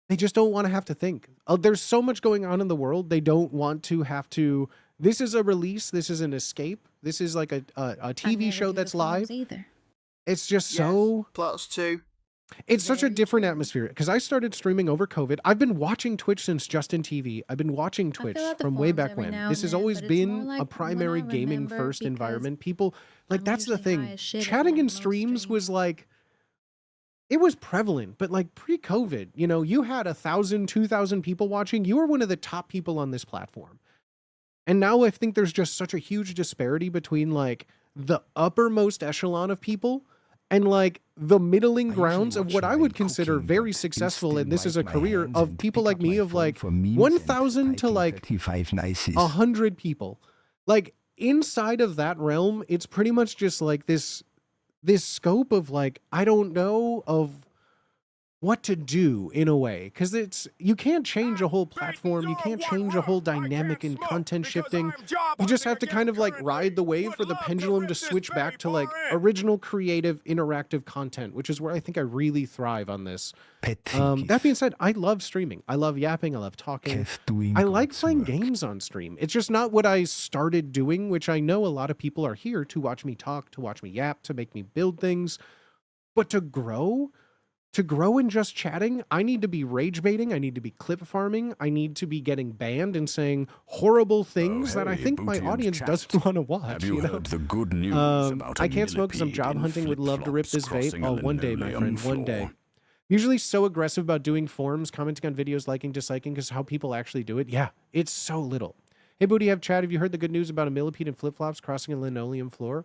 they just don't want to have to think. There's so much going on in the world. They don't want to have to, this is a release. This is an escape. This is like a TV show that's live. Either. It's just so, Plots too. it's such a different atmosphere because I started streaming over COVID. I've been watching Twitch since Justin TV. I've been watching Twitch out the from way forums back every when. now This and has then, always but it's more been like a when primary I gaming remember, first because environment. People, like I'm that's the usually high thing. as shit at Chatting home in most streams streams. was like, it was prevalent, but like pre-COVID, you know, you had 1,000, 2,000 people watching. You were one of the top people on this platform. And now I think there's just such a huge disparity between like the uppermost echelon of people and like the middling grounds of what I would consider very successful, and this is a career of people like me, of like 1,000 to like 100 people. Like inside of that realm, it's pretty much just like this scope of like, I don't know, of what to do in a way, because you can't change a whole platform, you can't change a whole dynamic in content shifting. You just have to kind of like ride the wave for the pendulum to switch back to like original, creative, interactive content, which is where I think I really thrive on this. That being said, I love streaming. I love yapping. I love talking. I like playing games on stream. It's just not what I started doing, which I know a lot of people are here to watch me talk, to watch me yap, to make me build things. But to grow in just chatting, I need to be rage baiting. I need to be clip farming. I need to be getting banned and saying horrible things that I think my audience doesn't want to watch. Have you know? heard the good news about I can't smoke because I'm job hunting. Would love to rip this vape. Oh, one day, my friend, one day. Usually so aggressive about doing forums, commenting on videos, liking, disliking, because how people actually do it. Yeah, it's so little. Hey, Booty, have chat. Have you heard the good news about a millipede and flip-flops crossing a linoleum floor?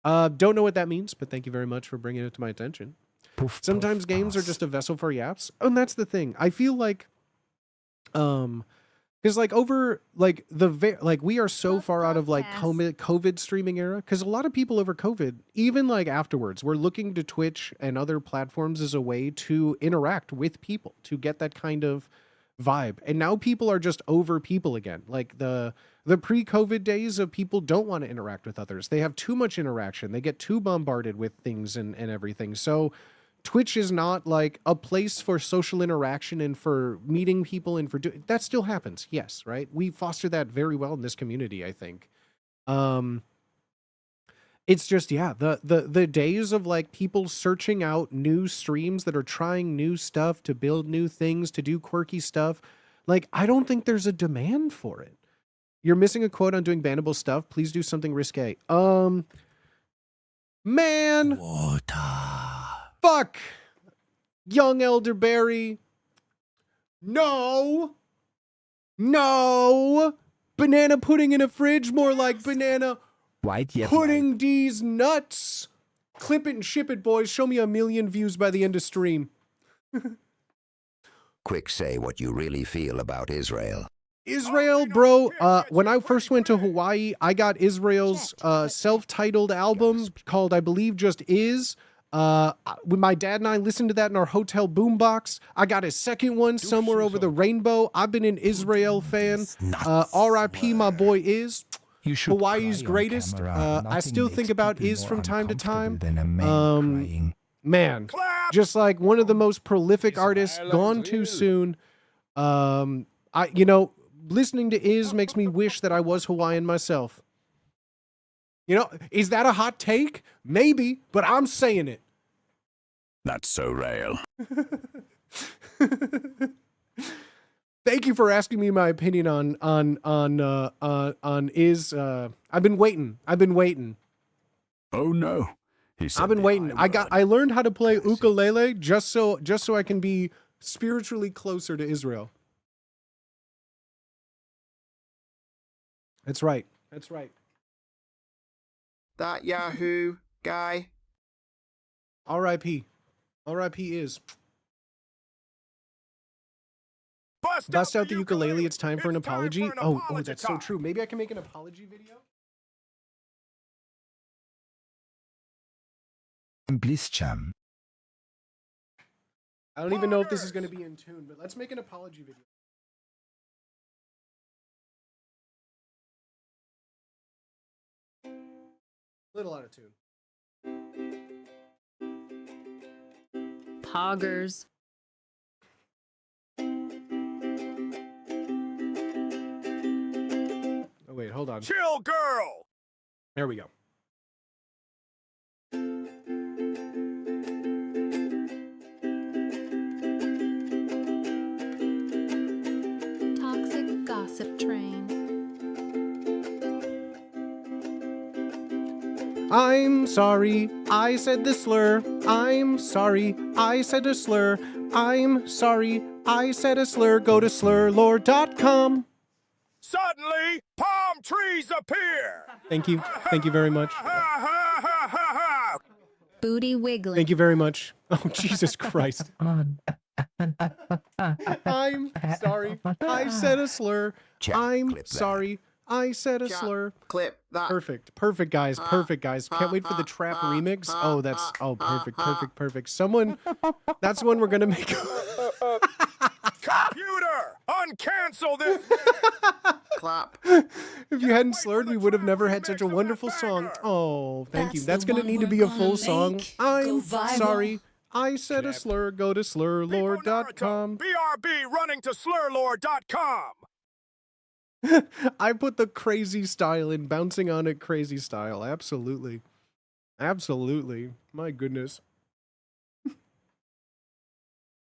Don't know what that means, but thank you very much for bringing it to my attention. Sometimes games are just a vessel for yaps. Oh, and that's the thing. I feel like, because like over like we are so far out of like COVID streaming era, because a lot of people over COVID, even like afterwards, were looking to Twitch and other platforms as a way to interact with people, to get that kind of vibe. And now people are just over people again. Like the pre-COVID days of people don't want to interact with others. They have too much interaction. They get too bombarded with things and everything. So Twitch is not like a place for social interaction and for meeting people and for that still happens. Yes. Right. We foster that very well in this community, I think. It's just, yeah, the days of like people searching out new streams that are trying new stuff to build new things, to do quirky stuff. Like, I don't think there's a demand for it. You're missing a quote on doing bannable stuff. Please do something risque. Man. Fuck. Young elderberry. No. Banana pudding in a fridge, more like banana pudding these nuts. Clip it and ship it, boys. Show me 1 million views by the end of stream. Quick, say what you really feel about Israel. Israel, bro. When I first went to Hawaii, I got Israel's self-titled album called, I believe, just Is. When my dad and I listened to that in our hotel boombox, I got a second one, Somewhere Over the Rainbow. I've been an Israel fan. R.I.P. my boy Is. Hawaii's greatest. I still think about Is from time to time. Man, just like one of the most prolific artists, gone too soon. Listening to Is makes me wish that I was Hawaiian myself. You know, is that a hot take? Maybe, but I'm saying it. That's so real. Thank you for asking me my opinion on Is. I've been waiting. Oh no. I've been waiting. I learned how to play ukulele just so I can be spiritually closer to Israel. That's right. That Yahoo guy. R.I.P. Is. Bust out the ukulele. It's time for an apology. Oh, that's so true. Maybe I can make an apology video. Blischam. I don't even know if this is going to be in tune, but let's make an apology video. Little out of tune. Poggers. Oh, wait, hold on. Chill, girl. There we go. Toxic gossip train. I'm sorry, I said the slur. I'm sorry, I said a slur. I'm sorry, I said a slur. Go to slurlord.com. Suddenly, palm trees appear. Thank you. Thank you very much. Booty wiggling. Thank you very much. Oh, Jesus Christ. I'm sorry, I said a slur. Chat, I'm clip that. sorry, I said a Cut. slur. Clip that. Perfect. Perfect, guys. Perfect, guys. Can't wait for the trap remix. Oh, that's... Oh, perfect, perfect, perfect. Someone... That's one we're going to make... Computer, uncancel this. Clap. If you hadn't slurred, we would have never had such a wonderful song. Oh, thank you. That's going to need to be a full song. I'm sorry. I said a slur. Go to slurlord.com. BRB running to slurlord.com. I put the crazy style in, bouncing on it crazy style. Absolutely. Absolutely. My goodness.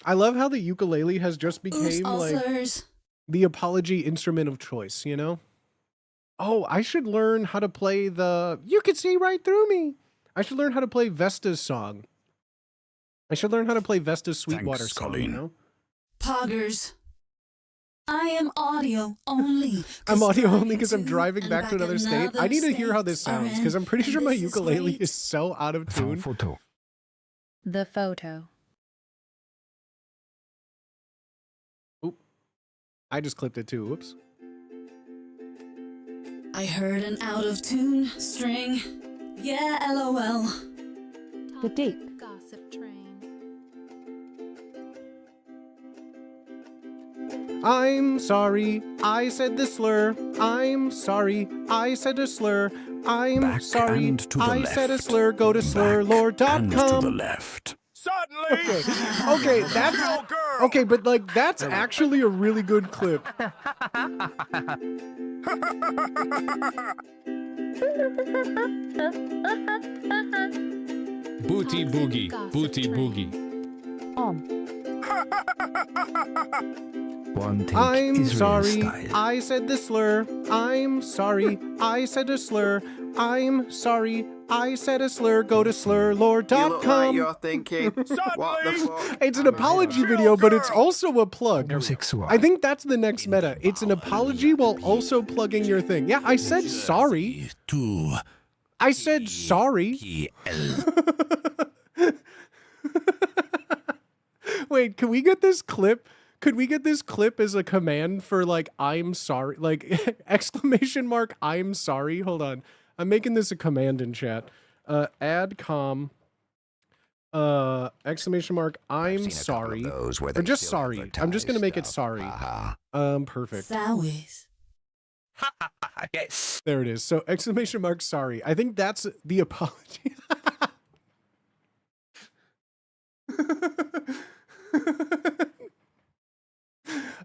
I love how the ukulele has just became like the apology instrument of choice, you know? Oh, I should learn how to play the You Can See Right Through Me. I should learn how to play Vesta's song. I should learn how to play Vesta's Sweetwater Thanks, song, Colleen. you know? Poggers. I am audio only. I'm audio only because I'm driving back to another state. I need to hear how this sounds because I'm pretty sure my ukulele is so out of tune. Photo. The photo. Oop. I just clipped it too. Whoops. I heard an out of tune string. Yeah, LOL. The dick. Gossip train. I'm sorry, I said the slur. I'm sorry, I said a slur. I'm Back sorry, and to the I said a left. slur. Go to And to the slurlord.com. left. Suddenly, Okay, that's little girl. okay, but like that's actually a really good clip. Booty boogie. Booty boogie. One take I'm Israel sorry, style. I said the slur. I'm sorry, I said a slur. I'm sorry, I said a slur. Go to You look like slurlord.com. you're thinking, what the fuck? It's an apology video, but it's also a plug. Homosexual. I think that's the next meta. It's an apology while also plugging your thing. Yeah, I said sorry. To I said sorry. PL. Wait, can we get this clip? Could we get this clip as a command for like I'm sorry, like exclamation mark I'm sorry? Hold on. I'm making this a command in chat. Add com exclamation mark I've I'm seen a couple of sorry. those where Or they just still sorry. I'm just gonna advertise make it stuff. sorry. Haha. Perfect. Sowies. Yes. There it is. So exclamation mark sorry. I think that's the apology.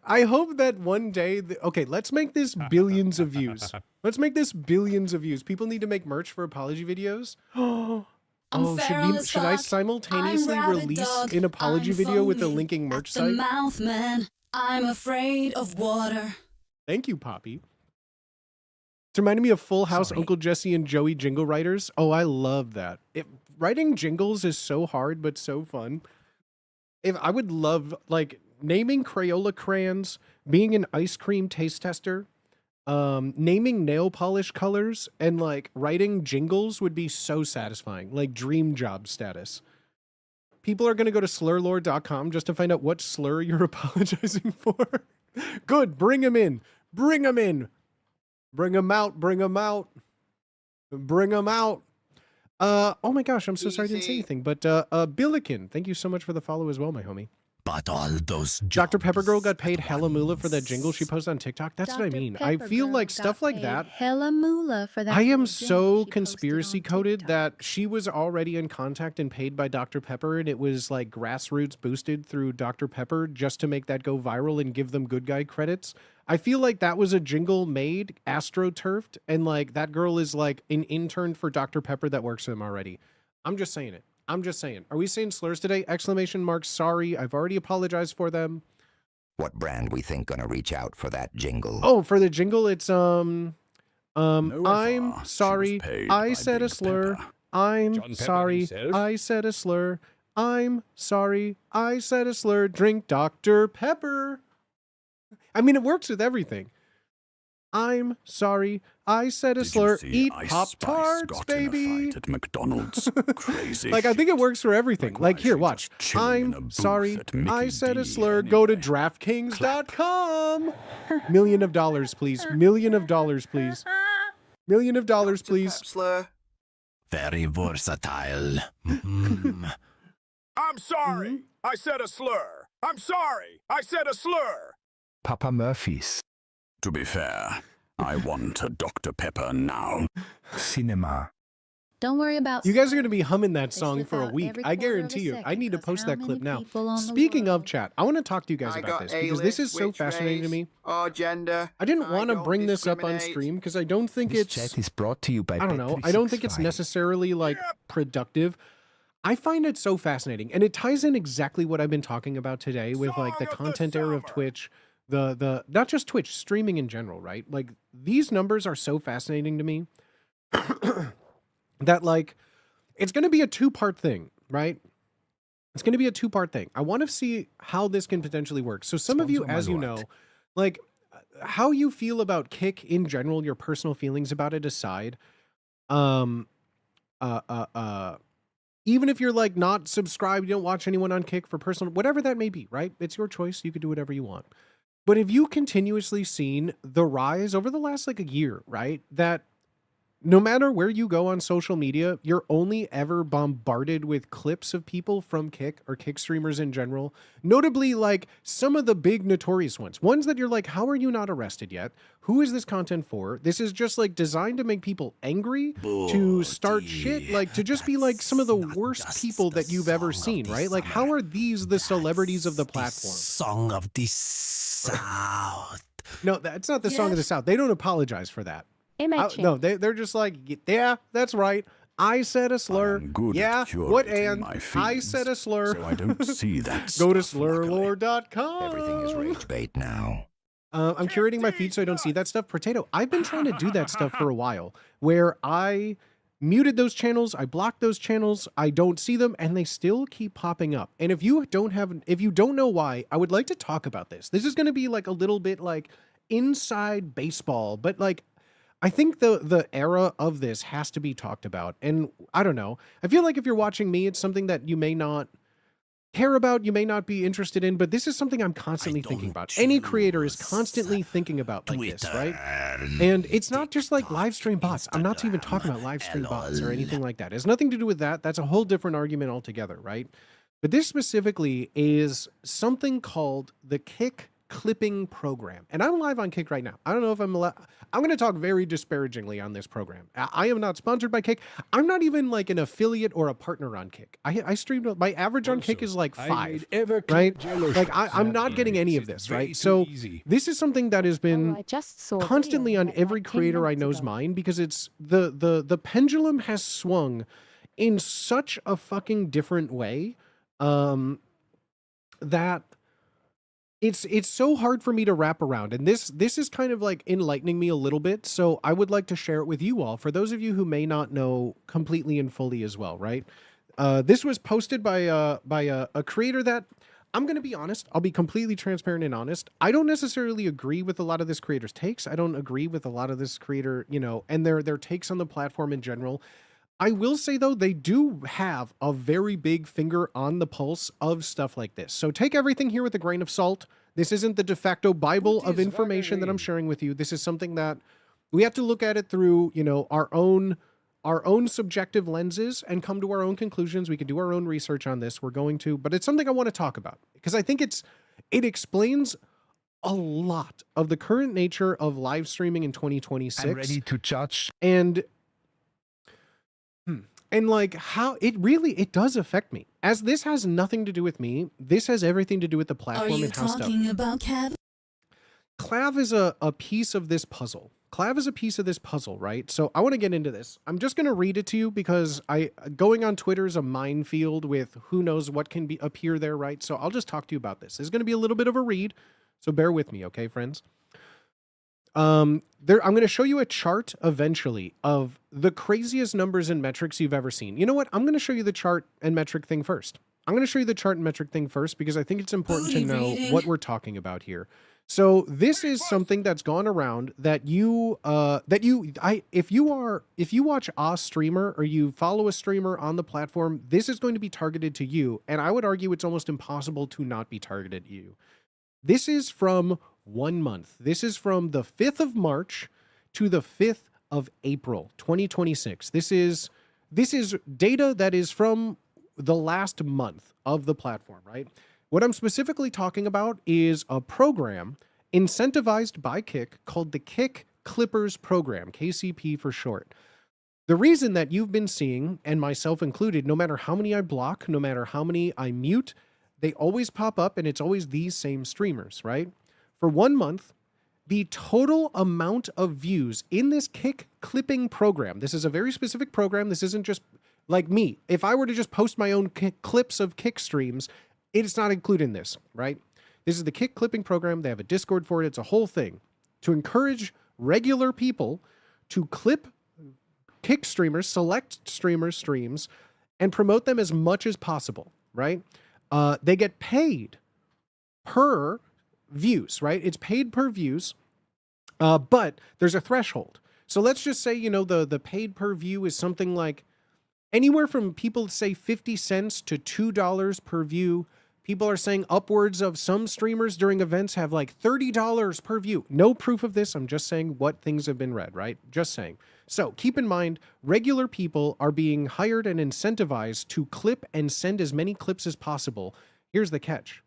I hope that one day, okay, let's make this billions of views. Let's make this billions of views. People need to make merch for apology videos. Oh, feral as should I fuck. simultaneously I'm rabid release dog. an apology I'm video with a foaming linking merch at the site? mouth, man. I'm afraid of water. Thank you, Poppy. It's reminding me of Full House, Sorry. Uncle Jesse and Joey jingle writers. Oh, I love that. Writing jingles is so hard, but so fun. I would love, like, naming Crayola crayons, being an ice cream taste tester, naming nail polish colors, and, like, writing jingles would be so satisfying. Like, dream job status. People are going to go to slurlord.com just to find out what slur you're apologizing for. Good. Bring him in. Bring him in. Bring him out. Bring him out. Bring him out. Oh my gosh, I'm so sorry I didn't say Easy. anything. But Billiken, thank you so much for the follow as well, my homie. But all those Dr. Pepper Girl got paid jobs hella moolah for that at jingle she posted on TikTok. That's what I Dr. mean. I Pepper feel Girl like got stuff like paid that. Hella moolah for that. I am little jingle so she posted conspiracy on coded TikTok. that she was already in contact and paid by Dr. Pepper, and it was like grassroots boosted through Dr. Pepper just to make that go viral and give them good guy credits. I feel like that was a jingle made, astroturfed, and like that girl is like an intern for Dr. Pepper that works for them already. I'm just saying it. I'm just saying. Are we saying slurs today? Exclamation mark, sorry. I've already apologized for them. What brand we think gonna reach out for that jingle? Oh, for the jingle, it's I'm she sorry. was paid I by said a Big slur. Pepper. I'm John Pepper sorry. himself? I said a slur. I'm sorry. I said a slur. Drink Dr. Pepper. I mean, it works with everything. I'm sorry. I said a slur. Eat Pop-Tarts, baby. At McDonald's. Crazy. Like, I think it works for everything. Like, here, watch. I'm sorry. I said a slur. Go to DraftKings.com. $1 million, please. $1 million, please. $1 million, please. Slur. Very versatile. Mhm. I'm sorry. I said a slur. I'm sorry. I said a slur. Papa Murphy's. To be fair, I want a Dr. Pepper now. Cinema. Don't worry about. You guys are going to be humming that They song slip for a out week. every I quarter of a guarantee you. I second, need to 'cause post how that many clip now. people on the Speaking of world? chat, I want to talk to you guys I about got this A-list, because this is so which fascinating to race me. or gender. I didn't want to don't bring this up on discriminate. stream because I don't think This it's... chat is brought to you by I don't know. I don't think it's Bet365. necessarily like productive. I find it so fascinating, and it ties in exactly what I've been talking about today with like the Song of the content era of summer. Twitch, the not just Twitch, streaming in general, right? Like these numbers are so fascinating to me that like it's going to be a two-part thing, right? It's going to be a two-part thing. I want to see how this can potentially work. So some of you, Sponsor my as you lord. know, like how you feel about Kick in general, your personal feelings about it aside, even if you're like not subscribed, you don't watch anyone on Kick for personal, whatever that may be, right? It's your choice. You could do whatever you want. But have you continuously seen the rise over the last like a year, right? That no matter where you go on social media, you're only ever bombarded with clips of people from Kick or Kick streamers in general. Notably, like some of the big notorious ones that you're like, how are you not arrested yet? Who is this content for? This is just like designed to make people angry, to start shit, like to just be like some of the worst people that you've ever seen, right? Like, how are these the celebrities of the platform? Song of the South. No, that's not the song of the South. They don't apologize for that. Imagine. No, they're just like, yeah, that's right. I said a slur. I'm good Yeah, at what curating and my I feeds, said a slur. So I don't see that. Go to stuff, luckily. slurlord.com. Everything is rage bait now. I'm curating my feed so I don't see that stuff. Potato, I've been trying to do that stuff for a while, where I muted those channels, I blocked those channels, I don't see them, and they still keep popping up. And if you don't know why, I would like to talk about this. This is going to be like a little bit like inside baseball, but like I think the era of this has to be talked about. And I don't know. I feel like if you're watching me, it's something that you may not care about, you may not be interested in, but this is something I'm constantly thinking about. Any creator is constantly thinking about like this, right? And it's not just like live stream bots. I'm not even talking about live stream bots or anything like that. It has nothing to do with that. That's a whole different argument altogether, right? But this specifically is something called the Kick Clipping Program. And I'm live on Kick right now. I don't know if I'm allowed. I'm going to talk very disparagingly on this program. I am not sponsored by Kick. I'm not even like an affiliate or a partner on Kick. I streamed, my average on Kick is like 5, right? Like I'm not getting any of this, right? So this is something that has been I just saw a constantly video on that, every like, 10 creator I minutes know's ago. mind, because it's the pendulum has swung in such a fucking different way that it's so hard for me to wrap around. And this is kind of like enlightening me a little bit, so I would like to share it with you all, for those of you who may not know completely and fully as well, right? This was posted by a creator that, I'm going to be honest, I'll be completely transparent and honest. I don't necessarily agree with a lot of this creator's takes. I don't agree with a lot of this creator, and their takes on the platform in general. I will say, though, they do have a very big finger on the pulse of stuff like this. So take everything here with a grain of salt. This isn't the de facto Bible of information that I'm sharing with you. This is something that we have to look at it through, our own subjective lenses and come to our own conclusions. We can do our own research on this. We're going to, but it's something I want to talk about because I think it explains a lot of the current nature of live streaming in 2026. I'm ready to judge. And like how it does affect me, as this has nothing to do with me. This has everything to do with the Are platform you and how stuff. talking about Cav? Clav is a piece of this puzzle. Clav is a piece of this puzzle, right? So I want to get into this. I'm just going to read it to you because going on Twitter is a minefield with who knows what can appear there, right? So I'll just talk to you about this. This is going to be a little bit of a read, so bear with me, okay, friends? I'm going to show you a chart eventually of the craziest numbers and metrics you've ever seen. You know what? I'm going to show you the chart and metric thing first. I'm going to show you the chart and metric thing first because I think it's important to know what we're talking about here. So this is something that's gone around that if you watch a streamer or you follow a streamer on the platform, this is going to be targeted to you. And I would argue it's almost impossible to not be targeted at you. This is from 1 month. This is from the 5th of March to the 5th of April, 2026. This is data that is from the last month of the platform, right? What I'm specifically talking about is a program incentivized by Kick called the Kick Clippers Program, KCP for short. The reason that you've been seeing, and myself included, no matter how many I block, no matter how many I mute, they always pop up and it's always these same streamers, right? For 1 month, the total amount of views in this Kick clipping program, this is a very specific program. This isn't just like me. If I were to just post my own clips of Kick streams, it's not included in this, right? This is the Kick clipping program. They have a Discord for it. It's a whole thing to encourage regular people to clip Kick streamers, select streamers' streams, and promote them as much as possible, right? They get paid per views, right? It's paid per views, but there's a threshold. So let's just say, the paid per view is something like anywhere from people say 50 cents to $2 per view. People are saying upwards of some streamers during events have like $30 per view. No proof of this. I'm just saying what things have been read, right? Just saying. So keep in mind, regular people are being hired and incentivized to clip and send as many clips as possible. Here's the catch.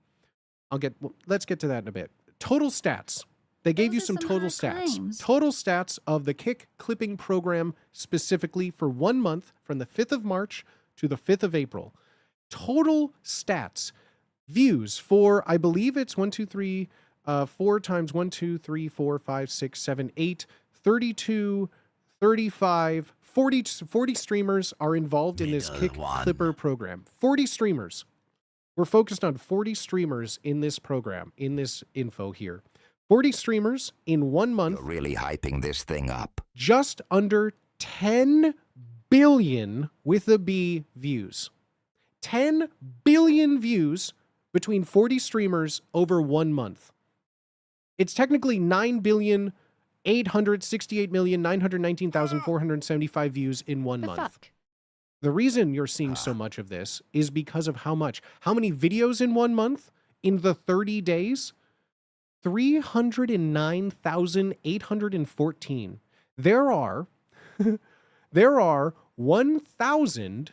Let's get to that in a bit. Total stats. They gave you some total stats. Total stats of the Kick clipping program specifically for 1 month from the 5th of March to the 5th of April. Total stats. Views for, I believe it's 4 times 1, 2, 3, 4, 5, 6, 7, 8, 32, 35, 40 streamers are involved in this Kick Clipper program. 40 streamers. We're focused on 40 streamers in this program, in this info here. 40 streamers in 1 month. You're really hyping this thing up. Just under 10 billion with a B views. 10 billion views between 40 streamers over 1 month. It's technically 9,868,919,475 views in 1 month. Fuck. The reason you're seeing so much of this is because of how much. How many videos in 1 month? In the 30 days? 309,814. There are 1,000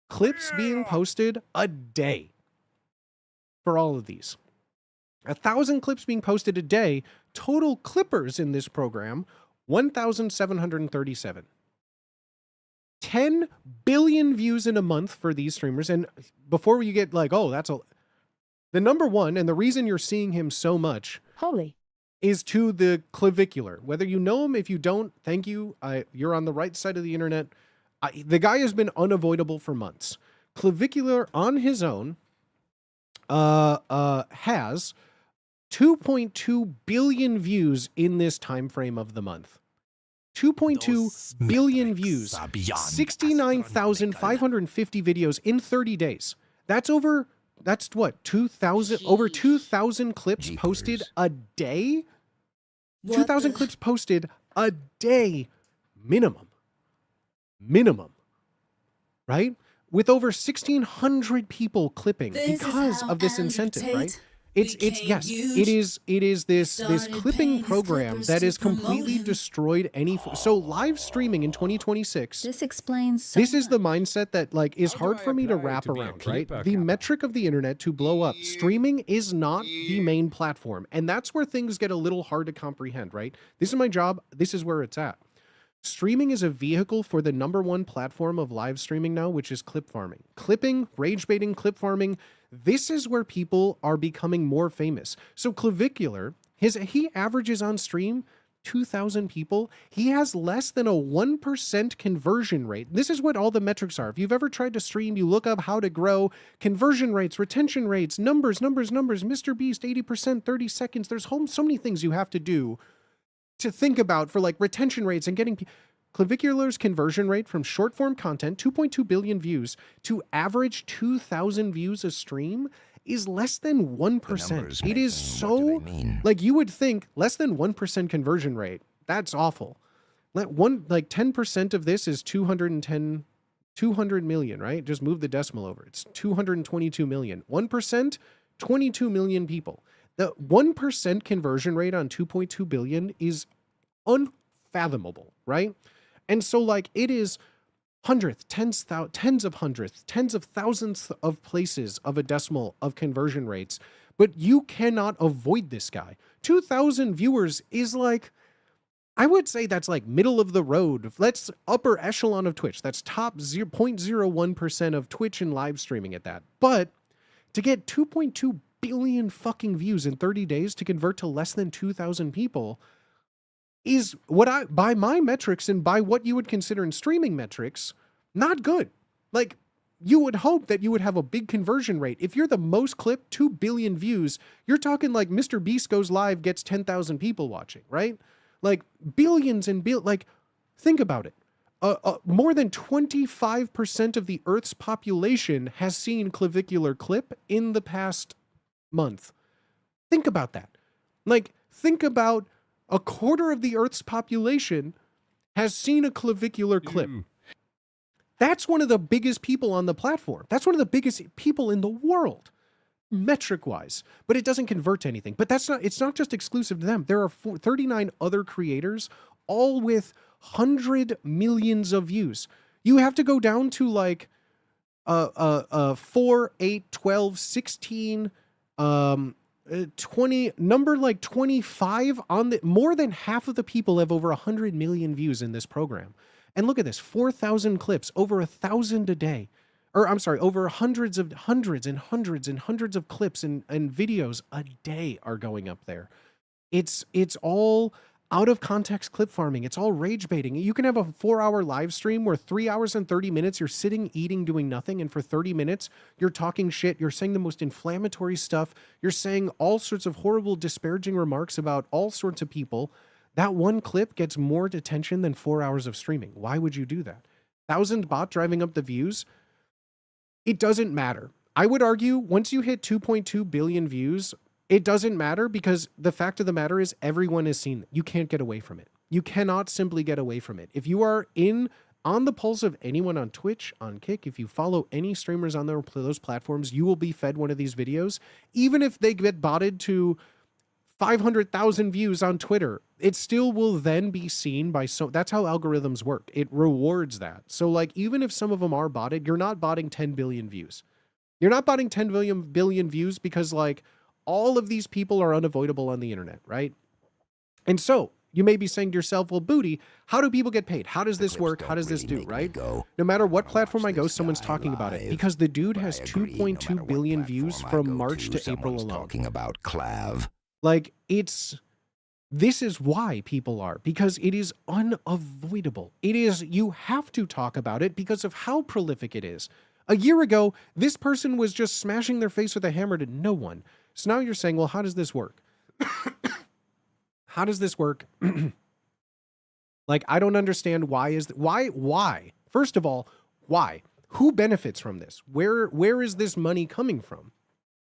clips being posted a day for all of these. 1,000 clips being posted a day. Total clippers in this program, 1,737. 10 billion views in a month for these streamers. And before you get like, oh, that's the number one, and the reason you're seeing him so much is to the clavicular. Whether you know him, if you don't, thank you. You're on the right side of the internet. The guy has been unavoidable for months. Clavicular on his own has 2.2 billion views in this time frame of the month. 2.2 billion views, 69,550 videos in 30 days. That's what, 2,000, over 2,000 clips posted a day? 2,000 clips posted a day minimum. Right? With over 1,600 people clipping because of this incentive, right? It is this clipping program that has completely destroyed any. So live streaming in 2026. This explains. This is the mindset that is hard for me to wrap around, right? The metric of the internet to blow up. Streaming is not the main platform, and that's where things get a little hard to comprehend, right? This is my job. This is where it's at. Streaming is a vehicle for the #1 platform of live streaming now, which is clip farming. Clipping, rage baiting, clip farming. This is where people are becoming more famous. So Clavicular, he averages on stream 2,000 people. He has less than a 1% conversion rate. This is what all the metrics are. If you've ever tried to stream, you look up how to grow, conversion rates, retention rates, numbers. Mr. Beast, 80%, 30 seconds. There's so many things you have to do to think about for retention rates and getting Clavicular's conversion rate from short form content, 2.2 billion views, to average 2,000 views a stream is less than 1%. numbers It make is them. What do so, they mean? like, you would think less than 1% conversion rate. That's awful. Like 10% of this is 200 million, right? Just move the decimal over. It's 222 million. 1%, 22 million people. The 1% conversion rate on 2.2 billion is unfathomable, right? And so like it is hundredths, tens of hundredths, tens of thousands of places of a decimal of conversion rates, but you cannot avoid this guy. 2,000 viewers is like, I would say that's like middle of the road. That's upper echelon of Twitch. That's top 0.01% of Twitch and live streaming at that. But to get 2.2 billion fucking views in 30 days to convert to less than 2,000 people is by my metrics and by what you would consider in streaming metrics, not good. Like, you would hope that you would have a big conversion rate. If you're the most clipped, 2 billion views, you're talking like Mr. Beast Goes Live gets 10,000 people watching, right? Like billions and like, think about it. More than 25% of the Earth's population has seen Clavicular Clip in the past month. Think about that. Like, think about a quarter of the Earth's population has seen a Clavicular Clip. That's one of the biggest people on the platform. That's one of the biggest people in the world, metric-wise. But it doesn't convert to anything. But it's not just exclusive to them. There are 39 other creators, all with 100 millions of views. You have to go down to like 4, 8, 12, 16, 20, number like 25 on the, more than half of the people have over 100 million views in this program. And look at this, 4,000 clips, over 1,000 a day. Or I'm sorry, over hundreds and hundreds of clips and videos a day are going up there. It's all out of context clip farming. It's all rage baiting. You can have a 4-hour live stream where 3 hours and 30 minutes you're sitting, eating, doing nothing. And for 30 minutes, you're talking shit. You're saying the most inflammatory stuff. You're saying all sorts of horrible, disparaging remarks about all sorts of people. That one clip gets more attention than 4 hours of streaming. Why would you do that? 1,000 bot driving up the views. It doesn't matter. I would argue once you hit 2.2 billion views, it doesn't matter because the fact of the matter is everyone has seen it. You can't get away from it. You cannot simply get away from it. If you are on the pulse of anyone on Twitch, on Kick, if you follow any streamers on those platforms, you will be fed one of these videos. Even if they get botted to 500,000 views on Twitter, it still will then be seen by that's how algorithms work. It rewards that. So like, even if some of them are botted, you're not botting 10 billion views. You're not botting 10 billion views because like all of these people are unavoidable on the internet, right? And so you may be saying to yourself, well, Booty, how do people get paid? How does this work? How does this do, right? No matter what platform I go, someone's talking about it because the dude has 2.2 billion views from March to April alone. Talking about Clav. Like, this is why people are, because it is unavoidable. It is, you have to talk about it because of how prolific it is. A year ago, this person was just smashing their face with a hammer to no one. So now you're saying, well, how does this work? How does this work? Like, I don't understand why? First of all, why? Who benefits from this? Where is this money coming from?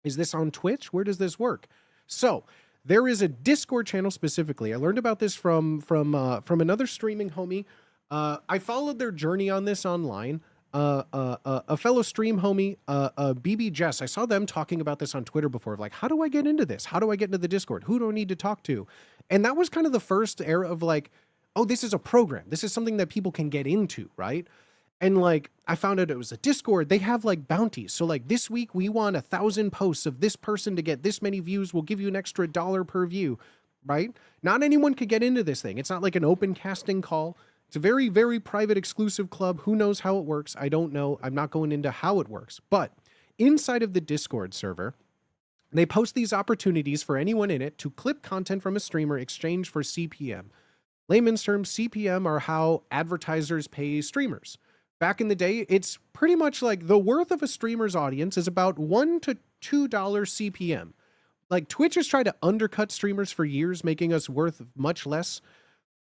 Is this on Twitch? Where does this work? So there is a Discord channel specifically. I learned about this from another streaming homie. I followed their journey on this online. A fellow stream homie, BB Jess. I saw them talking about this on Twitter before. Like, how do I get into this? How do I get into the Discord? Who do I need to talk to? And that was kind of the first era of like, oh, this is a program. This is something that people can get into, right? And like, I found out it was a Discord. They have like bounties. So like this week we want 1,000 posts of this person to get this many views. We'll give you an extra $1 per view, right? Not anyone could get into this thing. It's not like an open casting call. It's a very, very private, exclusive club. Who knows how it works? I don't know. I'm not going into how it works. But inside of the Discord server, they post these opportunities for anyone in it to clip content from a streamer exchange for CPM. Layman's terms, CPM are how advertisers pay streamers. Back in the day, it's pretty much like the worth of a streamer's audience is about $1 to $2 CPM. Like Twitch has tried to undercut streamers for years, making us worth much less.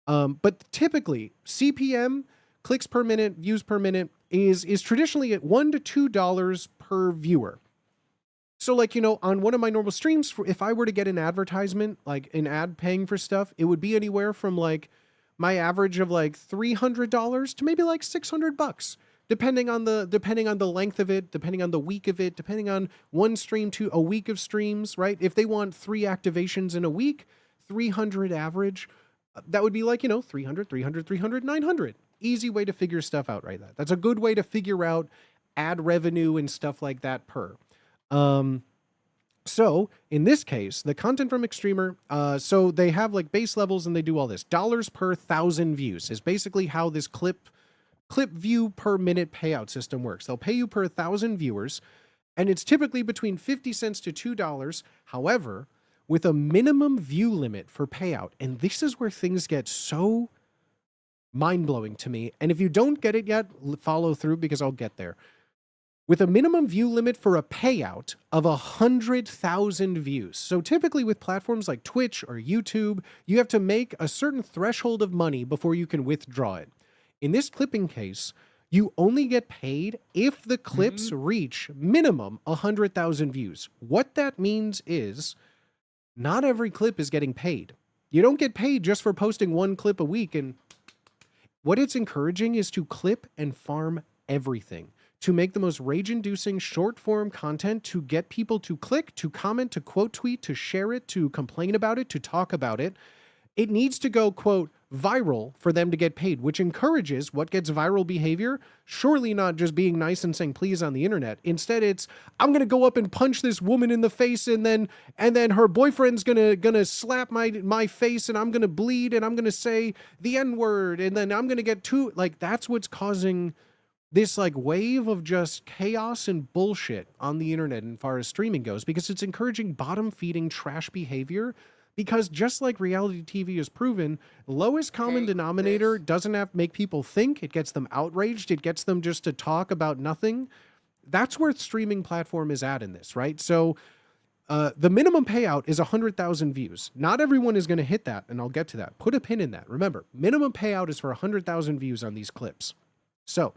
But typically, CPM, clicks per minute, views per minute, is traditionally at $1 to $2 per viewer. So like, you know, on one of my normal streams, if I were to get an advertisement, like an ad paying for stuff, it would be anywhere from like my average of like $300 to maybe like $600, depending on the length of it, depending on the week of it, depending on one stream to a week of streams, right? If they want 3 activations in a week, 300 average, that would be like, you know, 300, 900. Easy way to figure stuff out, right? That's a good way to figure out ad revenue and stuff like that per. So in this case, the content from Extremer, so they have like base levels and they do all this. Dollars per 1,000 views is basically how this clip view per minute payout system works. They'll pay you per 1,000 viewers, and it's typically between 50 cents to $2. However, with a minimum view limit for payout, and this is where things get so mind-blowing to me. And if you don't get it yet, follow through because I'll get there. With a minimum view limit for a payout of 100,000 views. So typically with platforms like Twitch or YouTube, you have to make a certain threshold of money before you can withdraw it. In this clipping case, you only get paid if the clips reach minimum 100,000 views. What that means is not every clip is getting paid. You don't get paid just for posting one clip a week. And what it's encouraging is to clip and farm everything, to make the most rage-inducing short-form content, to get people to click, to comment, to quote tweet, to share it, to complain about it, to talk about it. It needs to go, quote, viral for them to get paid, which encourages what gets viral behavior. Surely not just being nice and saying please on the internet. Instead, it's, I'm going to go up and punch this woman in the face, and then her boyfriend's going to slap my face, and I'm going to bleed, and I'm going to say the N-word, and then I'm going to get too, like, that's what's causing this like wave of just chaos and bullshit on the internet as far as streaming goes, because it's encouraging bottom feeding trash behavior. Because just like reality TV has proven, lowest common denominator doesn't have to make people think. It gets them outraged. It gets them just to talk about nothing. That's where the streaming platform is at in this, right? So the minimum payout is 100,000 views. Not everyone is going to hit that, and I'll get to that. Put a pin in that. Remember, minimum payout is for 100,000 views on these clips. So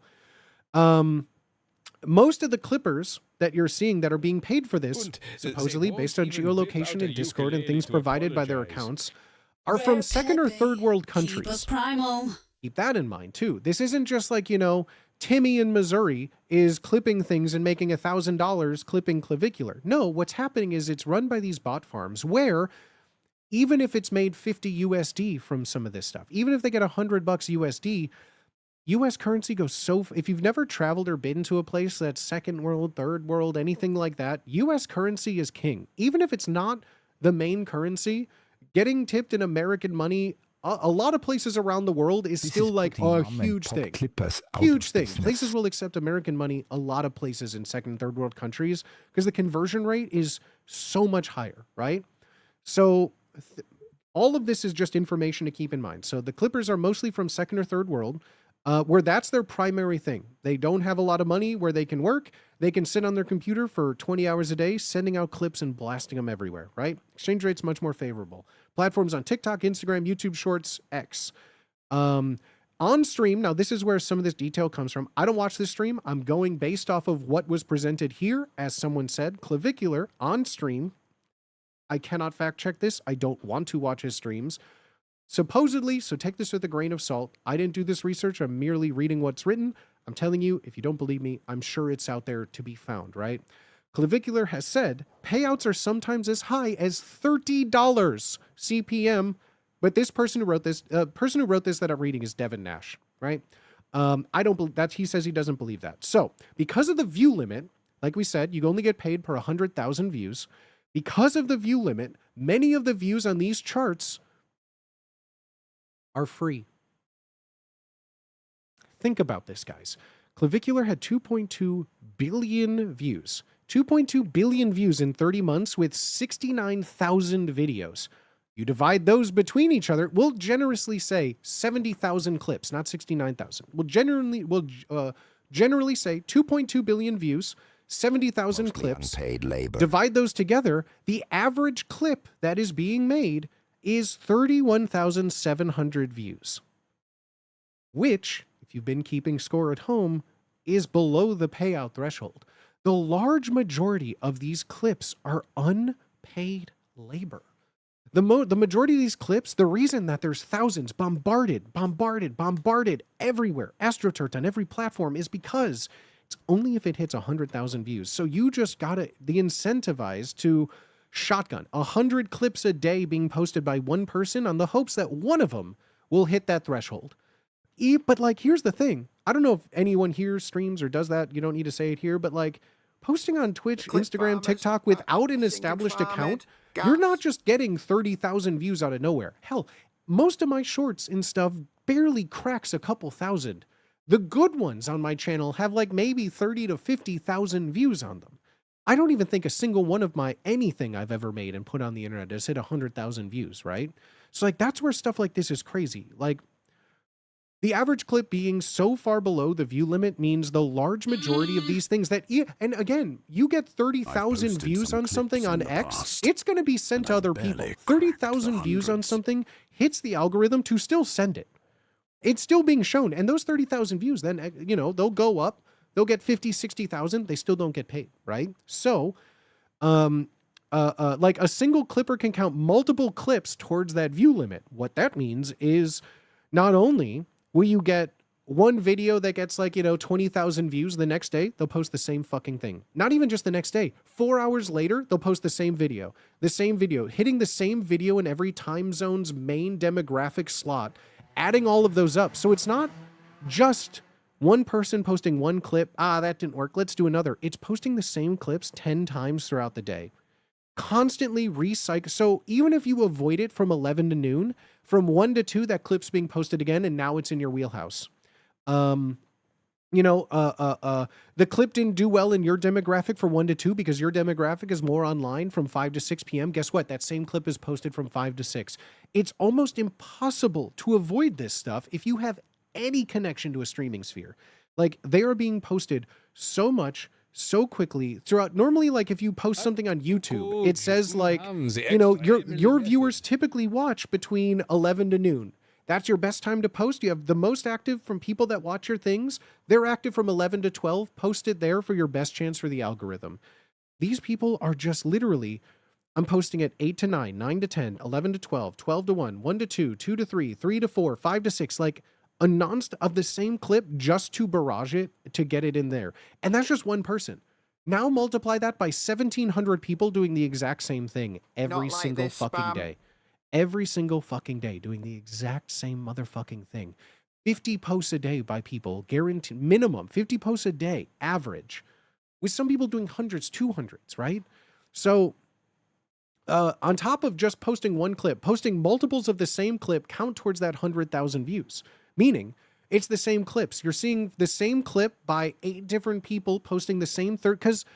most of the clippers that you're seeing that are being paid for this, supposedly based on geolocation and Discord and things provided by their accounts, are from second or third world countries. Keep that in mind too. This isn't just like, you know, Timmy in Missouri is clipping things and making $1,000 clipping clavicular. No, what's happening is it's run by these bot farms where even if it's made 50 USD from some of this stuff, even if they get $100 USD, US currency goes so, if you've never traveled or been to a place that's second world, third world, anything like that, US currency is king. Even if it's not the main currency, getting tipped in American money, a lot of places around the world is still like a huge thing. Huge thing. Places will accept American money, a lot of places in second and third world countries, because the conversion rate is so much higher, right? So all of this is just information to keep in mind. So the clippers are mostly from second or third world, where that's their primary thing. They don't have a lot of money where they can work. They can sit on their computer for 20 hours a day, sending out clips and blasting them everywhere, right? Exchange rate's much more favorable. Platforms on TikTok, Instagram, YouTube Shorts, X. On stream, now this is where some of this detail comes from. I don't watch this stream. I'm going based off of what was presented here. As someone said, Clavicular on stream. I cannot fact check this. I don't want to watch his streams. Supposedly, so take this with a grain of salt. I didn't do this research. I'm merely reading what's written. I'm telling you, if you don't believe me, I'm sure it's out there to be found, right? Clavicular has said payouts are sometimes as high as $30 CPM, but this person who wrote this, that I'm reading is Devin Nash, right? I don't believe that. He says he doesn't believe that. So because of the view limit, like we said, you only get paid per 100,000 views. Because of the view limit, many of the views on these charts are free. Think about this, guys. Clavicular had 2.2 billion views. 2.2 billion views in 30 months with 69,000 videos. You divide those between each other, we'll generously say 70,000 clips, not 69,000. We'll generally say 2.2 billion views, 70,000 clips. Unpaid labor. Divide those together, the average clip that is being made is 31,700 views, which, if you've been keeping score at home, is below the payout threshold. the large majority of these clips are unpaid labor. The majority of these clips, the reason that there's thousands bombarded everywhere, AstroTurf on every platform, is because it's only if it hits 100,000 views. So you just gotta the incentivized to shotgun 100 clips a day being posted by one person on the hopes that one of them will hit that threshold. But like, here's the thing. I don't know if anyone here streams or does that. You don't need to say it here, but like posting on Twitch, Instagram, TikTok without an established account, you're not just getting 30,000 views out of nowhere. Hell, most of my shorts and stuff barely cracks a couple thousand. The good ones on my channel have like maybe 30 to 50,000 views on them. I don't even think a single one of my anything I've ever made and put on the internet has hit 100,000 views, right? So like, that's where stuff like this is crazy. Like, the average clip being so far below the view limit means the large majority of these things that, and again, you get 30,000 views on something on X, it's going to be sent to other people. 30,000 views on something hits the algorithm to still send it. It's still being shown. And those 30,000 views, then, you know, they'll go up, they'll get 50, 60,000, they still don't get paid, right? So, like a single clipper can count multiple clips towards that view limit. What that means is not only will you get one video that gets like, you know, 20,000 views the next day, they'll post the same fucking thing. Not even just the next day. 4 hours later, they'll post the same video, hitting the same video in every time zone's main demographic slot, adding all of those up. So it's not just one person posting one clip. That didn't work. Let's do another. It's posting the same clips 10 times throughout the day. Constantly recycle. So even if you avoid it from 11 to noon, from 1 to 2, that clip's being posted again, and now it's in your wheelhouse. The clip didn't do well in your demographic for 1 to 2 because your demographic is more online from 5 to 6 p.m. Guess what? That same clip is posted from 5 to 6. It's almost impossible to avoid this stuff if you have any connection to a streaming sphere. Like, they are being posted so much, so quickly throughout. Normally, like if you post something on YouTube, it says like, you know, your viewers typically watch between 11 to noon. That's your best time to post. You have the most active from people that watch your things. They're active from 11 to 12. Post it there for your best chance for the algorithm. These people are just literally, I'm posting at 8 to 9, 9 to 10, 11 to 12, 12 to 1, 1 to 2, 2 to 3, 3 to 4, 5 to 6, like a nonstop of the same clip just to barrage it to get it in there. And that's just one person. Now multiply that by 1,700 people doing the exact same thing every single fucking day. Every single fucking day doing the exact same motherfucking thing. 50 posts a day by people, guaranteed minimum 50 posts a day, average. With some people doing hundreds, 200s, right? So on top of just posting one clip, posting multiples of the same clip count towards that 100,000 views. Meaning, it's the same clips. You're seeing the same clip by 8 different people posting the same because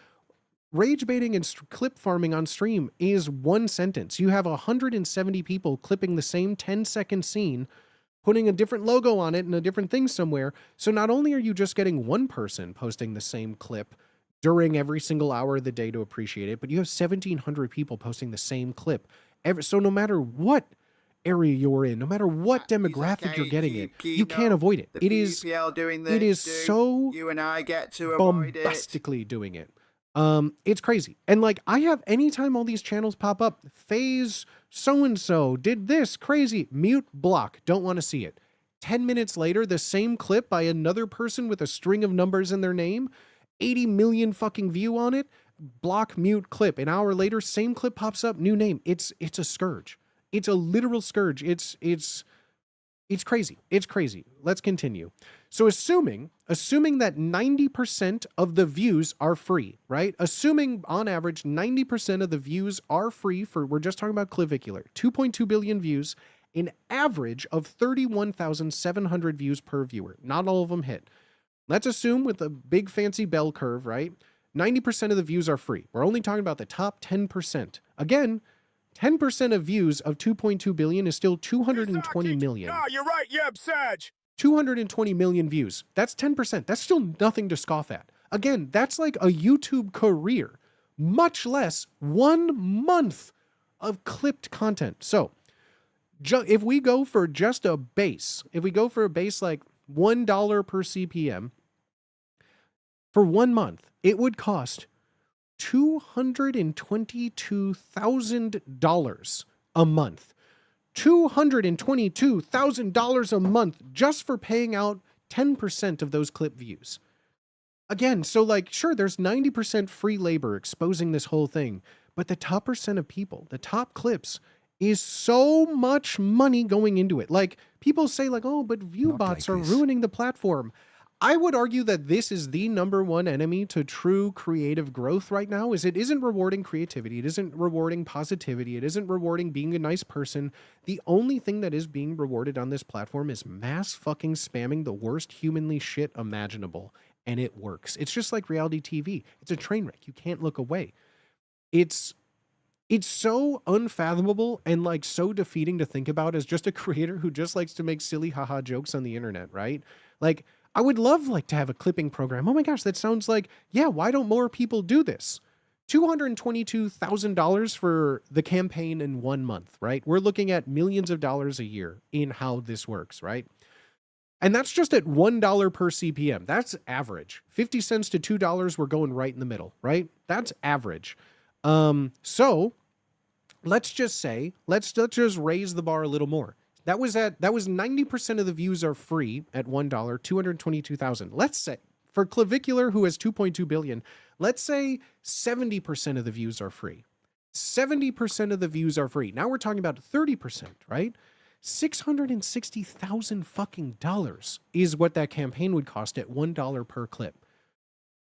rage baiting and clip farming on stream is one sentence. You have 170 people clipping the same 10-second scene, putting a different logo on it and a different thing somewhere. So not only are you just getting one person posting the same clip during every single hour of the day to appreciate it, but you have 1,700 people posting the same clip. So no matter what area you're in, no matter what demographic you're getting it, you can't avoid it. It is so you and I get to avoid bombastically doing it. It's crazy. And like, I have, anytime all these channels pop up, phase so-and-so did this crazy, mute, block, don't want to see it. 10 minutes later, the same clip by another person with a string of numbers in their name, 80 million fucking view on it, block, mute, clip. An hour later, same clip pops up, new name. It's a scourge. It's a literal scourge. It's crazy. It's crazy. Let's continue. So assuming that 90% of the views are free, right? Assuming on average 90% of the views are free for, we're just talking about Clavicular, 2.2 billion views, an average of 31,700 views per viewer. Not all of them hit. Let's assume with a big fancy bell curve, right? 90% of the views are free. We're only talking about the top 10%. Again, 10% of views of 2.2 billion is still 220 million. Ah, you're right, Yeb Sag. 220 million views. That's 10%. That's still nothing to scoff at. Again, that's like a YouTube career, much less 1 month of clipped content. So if we go for just a base, like $1 per CPM for 1 month, it would cost $222,000 a month. $222,000 a month just for paying out 10% of those clip views. Again, so like, sure, there's 90% free labor exposing this whole thing, but the top percent of people, the top clips, is so much money going into it. Like, people say like, oh, but view bots are ruining the platform. I would argue that this is the number one enemy to true creative growth right now, is it isn't rewarding creativity. It isn't rewarding positivity. It isn't rewarding being a nice person. The only thing that is being rewarded on this platform is mass fucking spamming the worst humanly shit imaginable. And it works. It's just like reality TV. It's a train wreck. You can't look away. It's so unfathomable and like so defeating to think about as just a creator who just likes to make silly haha jokes on the internet, right? Like, I would love like to have a clipping program. Oh my gosh, that sounds like, yeah, why don't more people do this? $222,000 for the campaign in 1 month, right? We're looking at millions of dollars a year in how this works, right? And that's just at $1 per CPM. That's average. 50 cents to $2, we're going right in the middle, right? That's average. So let's just say, let's just raise the bar a little more. That was 90% of the views are free at $1, 222,000. Let's say for Clavicular, who has 2.2 billion, let's say 70% of the views are free. 70% of the views are free. Now we're talking about 30%, right? $660,000 fucking dollars is what that campaign would cost at $1 per clip.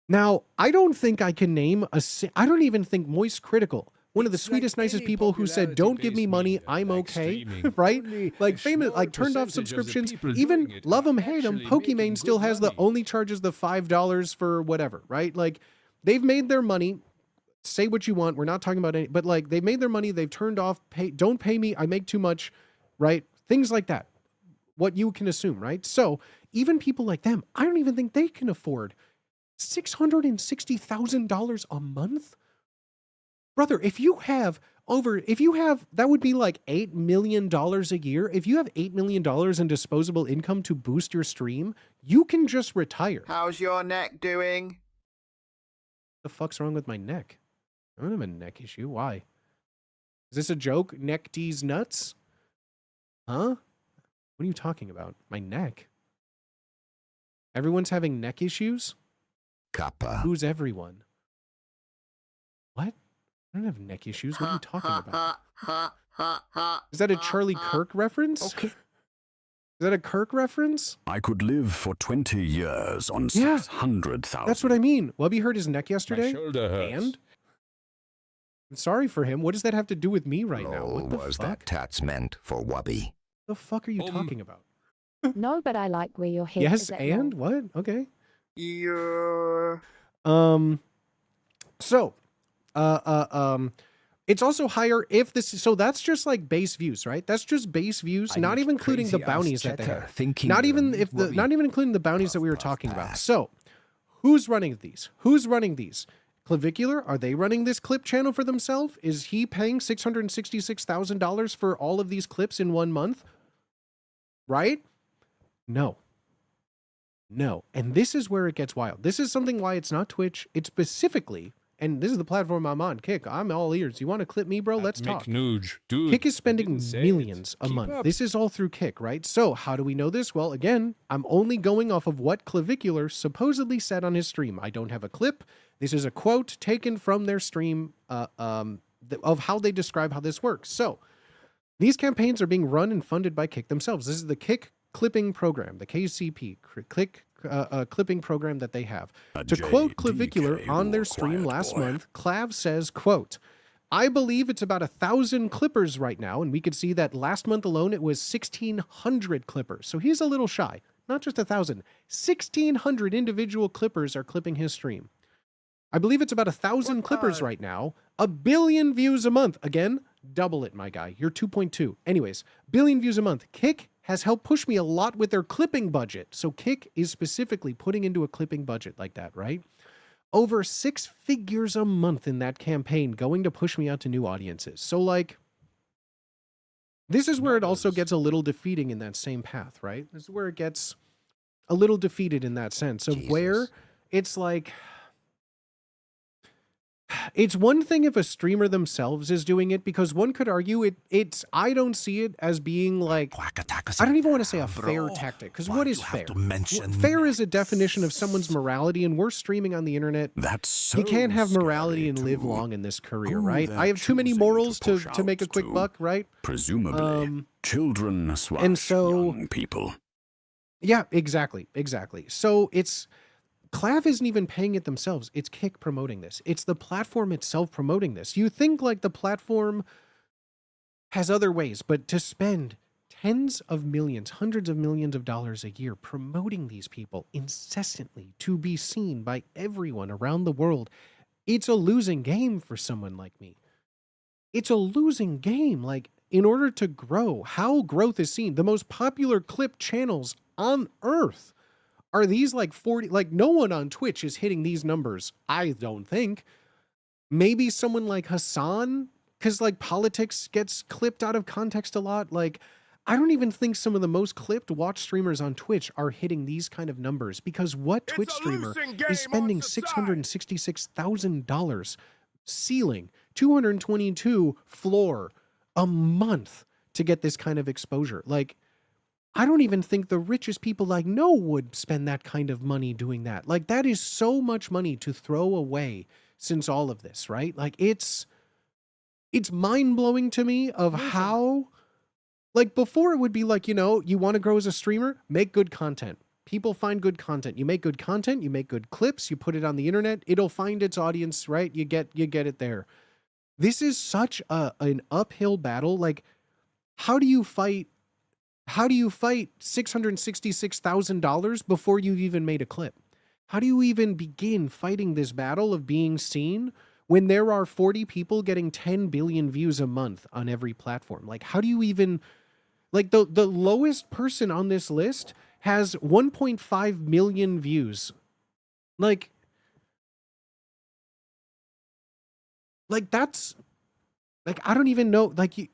Now, I don't think I can name I don't even think Moist Critical, one of the sweetest, nicest people who said, don't give me money, I'm okay, right? Like famous, like turned off subscriptions, even love them, hate them, Pokimane still has only charges the $5 for whatever, right? Like they've made their money, say what you want, we're not talking about any, but like they've made their money, they've turned off, don't pay me, I make too much, right? Things like that, what you can assume, right? So even people like them, I don't even think they can afford $660,000 a month. Brother, if you have, that would be like $8 million a year. If you have $8 million in disposable income to boost your stream, you can just retire. How's your neck doing? The fuck's wrong with my neck? I don't have a neck issue. Why? Is this a joke? Neck D's nuts? Huh? What are you talking about? My neck? Everyone's having neck issues? Kappa. Who's everyone? What? I don't have neck issues. What are you talking about? Is that a Charlie Kirk reference? Okay. Is that a Kirk reference? I could live for 20 years on 600,000. That's what I mean. Wubby hurt his neck yesterday. My shoulder hurts. And? I'm sorry for him. What does that have to do with me right now? Lol, What the was fuck? that tats meant for Wubby? The fuck are you talking about? No, but I like where your head Yes, is at. and? What? Okay. Yeah. So, it's also higher if this is, so that's just like base views, right? That's just base views, I not need even including the crazy-ass bounties that they chatter, have. thinking Not you're even a if the, Wubby. not even including the bounties that we were Puff, talking puff, about. pass. So, who's running these? Who's running these? Clavicular, are they running this clip channel for themselves? Is he paying $666,000 for all of these clips in 1 month? Right? No. No. And this is where it gets wild. This is something why it's not Twitch. It's specifically, and this is the platform I'm on, Kick. I'm all ears. You want to clip me, bro? Let's talk. Dude, Kick is spending didn't say millions it. a Keep month. up. This is all through Kick, right? So how do we know this? Well, again, I'm only going off of what Clavicular supposedly said on his stream. I don't have a clip. This is a quote taken from their stream of how they describe how this works. So these campaigns are being run and funded by Kick themselves. This is the Kick clipping program, the KCP, Kick clipping program that they have. To quote Clavicular on their stream last month, Clav says, quote, I believe it's about 1,000 clippers right now, and we could see that last month alone it was 1,600 clippers. So he's a little shy. Not just 1,000. 1,600 individual clippers are clipping his stream. I believe it's about 1,000 clippers right now. 1 billion views a month. Again, double it, my guy. You're 2.2. Anyways, 1 billion views a month. Kick has helped push me a lot with their clipping budget. So Kick is specifically putting into a clipping budget like that, right? Over 6 figures a month in that campaign going to push me out to new audiences. So like, this is where it also gets a little defeating in that same path, right? This is where it gets a little defeated in that sense of where it's like, It's one thing if a streamer themselves is doing it, because one could argue it's I don't see it as being like, I don't even want to say a fair tactic, because what is fair? Fair is a definition of someone's morality, and we're streaming on the internet. That's so You can't have morality and scary live to long in this career, go right? there I have too many choosing to morals to push make a out quick to. buck, right? Presumably, children slash and so- young people. Yeah, exactly. So Clav isn't even paying it themselves. It's Kick promoting this. It's the platform itself promoting this. You think like the platform has other ways, but to spend tens of millions, hundreds of millions of dollars a year promoting these people incessantly to be seen by everyone around the world, it's a losing game for someone like me. It's a losing game. Like, in order to grow, how growth is seen, the most popular clip channels on earth are these like 40, like no one on Twitch is hitting these numbers, I don't think. Maybe someone like Hassan, because like politics gets clipped out of context a lot. Like, I don't even think some of the most clipped watch streamers on Twitch are hitting these kind of numbers, because what Twitch streamer is spending $666,000 ceiling, 222 floor a month to get this kind of exposure? Like, I don't even think the richest people I know would spend that kind of money doing that. Like, that is so much money to throw away since all of this, right? Like, it's mind-blowing to me of how, like, before it would be like, you know, you want to grow as a streamer, make good content. People find good content. You make good content, you make good clips, you put it on the internet, it'll find its audience, right? You get it there. This is such an uphill battle. Like, how do you fight $666,000 before you've even made a clip? How do you even begin fighting this battle of being seen when there are 40 people getting 10 billion views a month on every platform? Like, how do you even, like, the lowest person on this list has 1.5 million views. Like that's, like, I don't even know, like,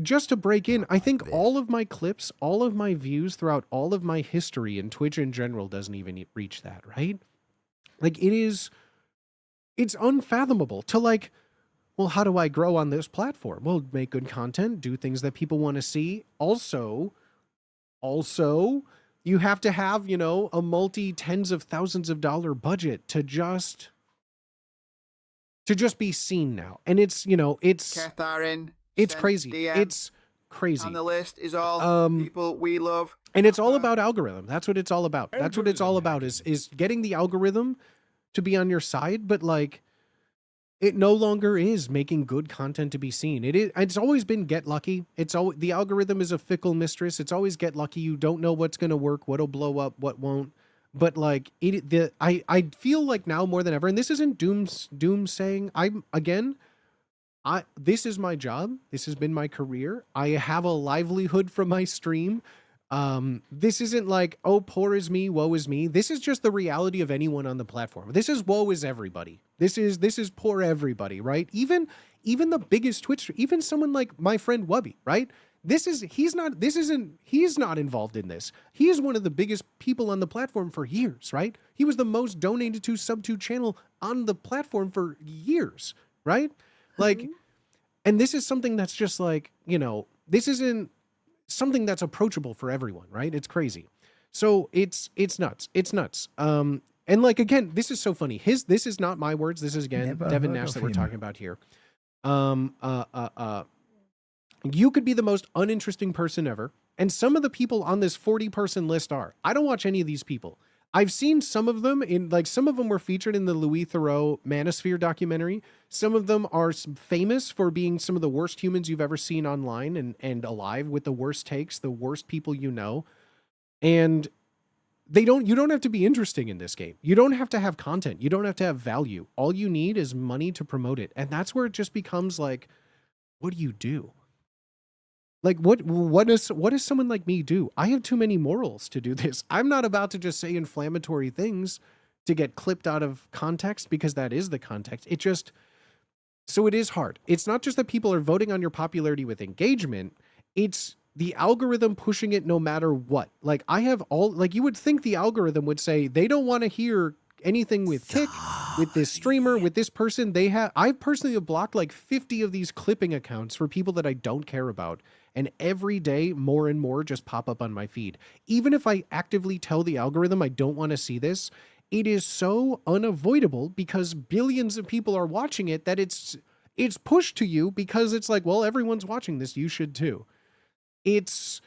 just to break in, I think all of my clips, all of my views throughout all of my history in Twitch in general doesn't even reach that, right? Like, it's unfathomable to, like, well, how do I grow on this platform? Well, make good content, do things that people want to see. Also, you have to have, you know, a multi-tens of thousands of dollar budget to just be seen now. And it's, you know, it's Catharin, it's crazy. DM. It's crazy. On the list is all people we love. And it's all about algorithm. That's what it's all about. That's what it's all about, is getting the algorithm to be on your side. But, like, it no longer is making good content to be seen. It's always been get lucky. The algorithm is a fickle mistress. It's always get lucky. You don't know what's going to work, what'll blow up, what won't. But, like, I feel like now more than ever, and this isn't doom saying, this is my job. This has been my career. I have a livelihood from my stream. This isn't like, oh, poor is me, woe is me. This is just the reality of anyone on the platform. This is woe is everybody. This is poor everybody, right? Even the biggest Twitch, even someone like my friend Wubby, right? He's not involved in this. He is one of the biggest people on the platform for years, right? He was the most donated to sub-2 channel on the platform for years, right? Like, and this is something that's just like, you know, this isn't something that's approachable for everyone, right? It's crazy. So it's nuts. It's nuts. And, like, again, this is so funny. This is not my words. This is, again, Devin Nash that we're talking about here. You could be the most uninteresting person ever, and some of the people on this 40-person list are. I don't watch any of these people. I've seen some of them some of them were featured in the Louis Theroux Manosphere documentary. Some of them are famous for being some of the worst humans you've ever seen online and alive, with the worst takes, the worst people you know. And you don't have to be interesting in this game. You don't have to have content. You don't have to have value. All you need is money to promote it. And that's where it just becomes like, what do you do? Like, what does someone like me do? I have too many morals to do this. I'm not about to just say inflammatory things to get clipped out of context, because that is the context. So it is hard. It's not just that people are voting on your popularity with engagement. It's the algorithm pushing it no matter what. Like, you would think the algorithm would say they don't want to hear anything with Kick, with this streamer, with this person. I personally have blocked like 50 of these clipping accounts for people that I don't care about. And every day, more and more just pop up on my feed. Even if I actively tell the algorithm I don't want to see this, it is so unavoidable because billions of people are watching it that it's pushed to you because it's like, well, everyone's watching this. You should too. It's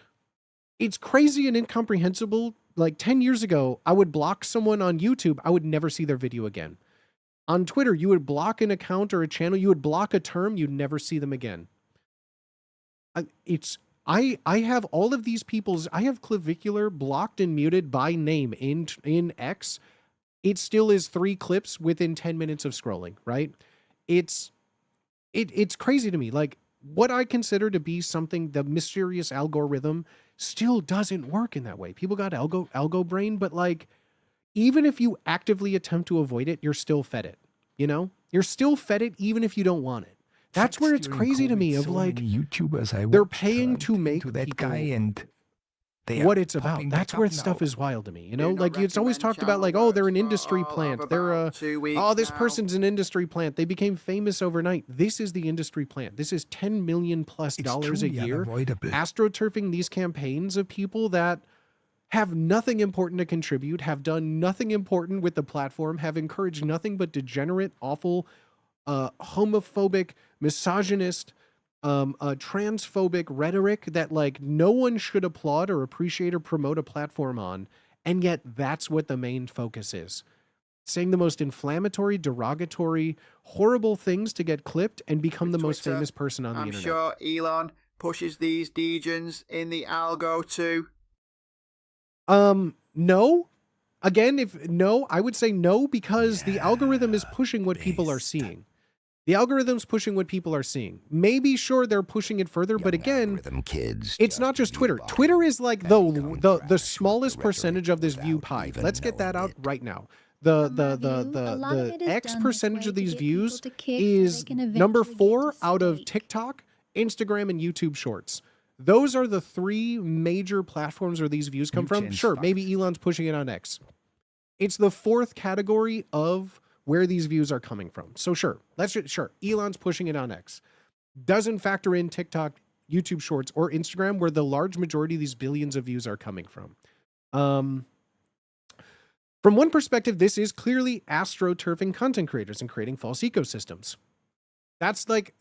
crazy and incomprehensible. Like 10 years ago, I would block someone on YouTube. I would never see their video again. On Twitter, you would block an account or a channel. You would block a term. You'd never see them again. I have all of these people's, I have Clavicular blocked and muted by name in X. It still is 3 clips within 10 minutes of scrolling, right? It's crazy to me. Like what I consider to be something, the mysterious algorithm still doesn't work in that way. People got algo brain, but like, even if you actively attempt to avoid it, you're still fed it, you know? You're still fed it even if you don't want it. That's where it's crazy to me of like, YouTubers they're paying to make to that people guy and what it's about. That's where stuff is wild to me, you know? Like it's always talked about like, oh, they're an industry plant. They're this person's an industry plant. They became famous overnight. This is the industry plant. This is $10 million plus a year. Astroturfing these campaigns of people that have nothing important to contribute, have done nothing important with the platform, have encouraged nothing but degenerate, awful, homophobic, misogynist, transphobic rhetoric that like no one should applaud or appreciate or promote a platform on. And yet that's what the main focus is. Saying the most inflammatory, derogatory, horrible things to get clipped and become the most famous person on the internet. I'm sure Elon pushes these degens in the algo too. No. Again, I would say no, because the algorithm is pushing what people are seeing. The algorithm's pushing what people are seeing. Maybe, sure, they're pushing it further, but again, it's not just Twitter. Twitter is like the smallest percentage of this view pie. Let's get that out right now. The X percentage of these views is number 4 out of TikTok, Instagram, and YouTube Shorts. Those are the 3 major platforms where these views come from. Sure, maybe Elon's pushing it on X. It's the 4th category of where these views are coming from. So sure, Elon's pushing it on X. Doesn't factor in TikTok, YouTube Shorts, or Instagram, where the large majority of these billions of views are coming from. From one perspective, this is clearly astroturfing content creators and creating false ecosystems. That's like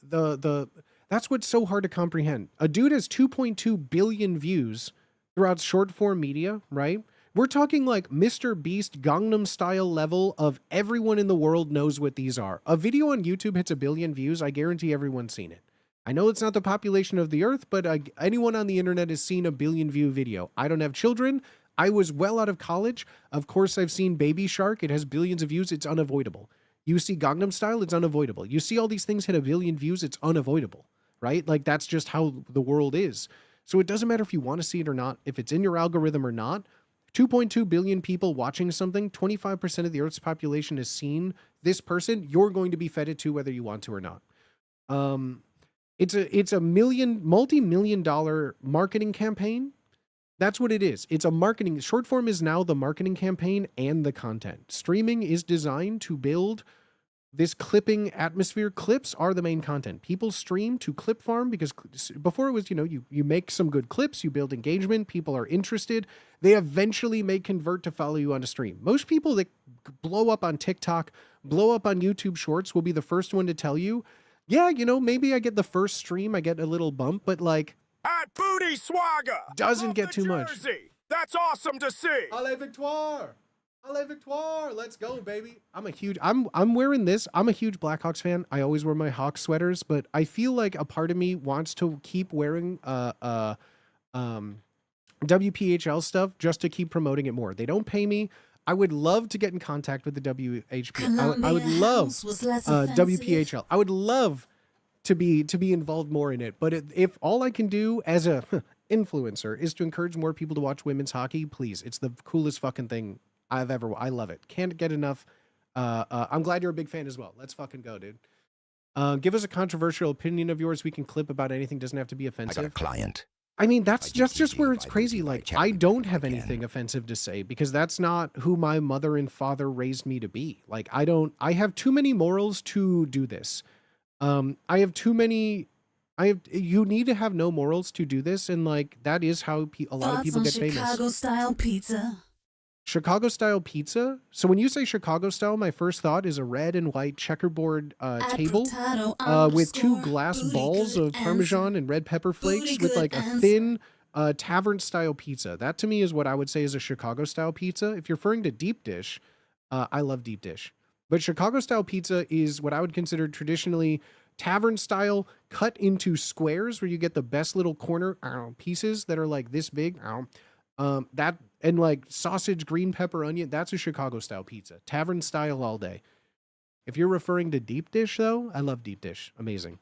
that's what's so hard to comprehend. A dude has 2.2 billion views throughout short form media, right? We're talking like Mr. Beast Gangnam Style level of everyone in the world knows what these are. A video on YouTube hits 1 billion views. I guarantee everyone's seen it. I know it's not the population of the earth, but anyone on the internet has seen a 1 billion view video. I don't have children. I was well out of college. Of course, I've seen Baby Shark. It has billions of views. It's unavoidable. You see Gangnam Style, it's unavoidable. You see all these things hit 1 billion views. It's unavoidable, right? Like that's just how the world is. So it doesn't matter if you want to see it or not, if it's in your algorithm or not. 2.2 billion people watching something, 25% of the Earth's population has seen this person. You're going to be fed it to whether you want to or not. It's a multi-million dollar marketing campaign. That's what it is. It's a marketing. Short form is now the marketing campaign and the content. Streaming is designed to build this clipping atmosphere. Clips are the main content. People stream to clip farm because before it was, you make some good clips, you build engagement, people are interested. They eventually may convert to follow you on a stream. Most people that blow up on TikTok, blow up on YouTube Shorts will be the first one to tell you, yeah, maybe I get the first stream, I get a little bump, but like at Booty Swagger doesn't get too much. That's awesome to see. Allez Victoire! Allez Victoire! Let's go, baby. I'm wearing this. I'm a huge Blackhawks fan. I always wear my Hawks sweaters, but I feel like a part of me wants to keep wearing WPHL stuff just to keep promoting it more. They don't pay me. I would love to get in contact with the WHP. I would love WPHL. I would love to be involved more in it. But if all I can do as a influencer is to encourage more people to watch women's hockey, please. It's the coolest fucking thing I love it. Can't get enough. I'm glad you're a big fan as well. Let's fucking go, dude. Give us a controversial opinion of yours. We can clip about anything. Doesn't have to be offensive. I got a client. I mean, that's just where it's I crazy. think I Like, check I with don't them have again. anything offensive to say because that's not who my mother and father raised me to be. Like, I have too many morals to do this. I have too many, you need to have no morals to do this. And like, that is how a lot of people get famous. Chicago-style pizza. Chicago style pizza. So when you say Chicago style, my first thought is a red and white checkerboard table with two glass balls of Parmesan and red pepper flakes with like a thin tavern style pizza. That to me is what I would say is a Chicago style pizza. If you're referring to deep dish, I love deep dish. But Chicago style pizza is what I would consider traditionally tavern style, cut into squares where you get the best little corner pieces that are like this big. That and like sausage, green pepper, onion, that's a Chicago style pizza. Tavern style all day. If you're referring to deep dish though, I love deep dish. Amazing.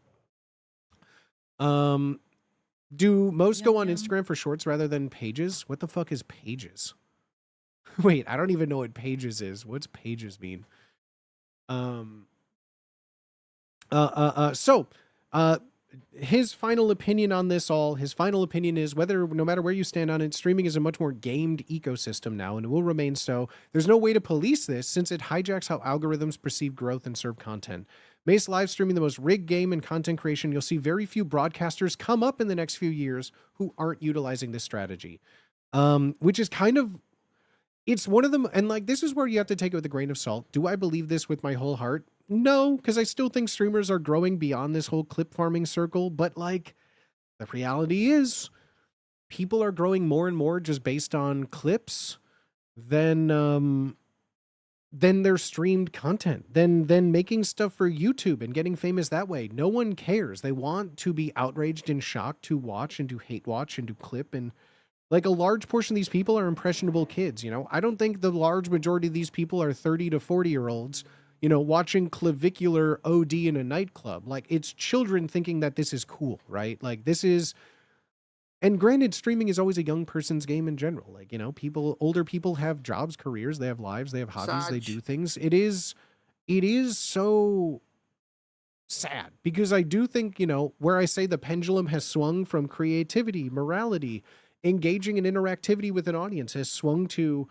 Do most go on Instagram for shorts rather than pages? What the fuck is pages? Wait, I don't even know what pages is. What's pages mean? His final opinion on this all, his final opinion is whether, no matter where you stand on it, streaming is a much more gamed ecosystem now and it will remain so. There's no way to police this since it hijacks how algorithms perceive growth and serve content. Makes live streaming the most rigged game in content creation. You'll see very few broadcasters come up in the next few years who aren't utilizing this strategy. Which is kind of, it's one of them, and like this is where you have to take it with a grain of salt. Do I believe this with my whole heart? No, because I still think streamers are growing beyond this whole clip farming circle, but like the reality is people are growing more and more just based on clips than their streamed content, than making stuff for YouTube and getting famous that way. No one cares. They want to be outraged and shocked to watch and to hate watch and to clip, and like a large portion of these people are impressionable kids, you know? I don't think the large majority of these people are 30 to 40-year-olds, you know, watching clavicular OD in a nightclub. Like, it's children thinking that this is cool, right? Like, this is, and granted, streaming is always a young person's game in general. Like, you know, older people have jobs, careers, they have lives, they have hobbies, they do things. It is so sad because I do think, you know, where I say the pendulum has swung from creativity, morality, engaging in interactivity with an audience has swung to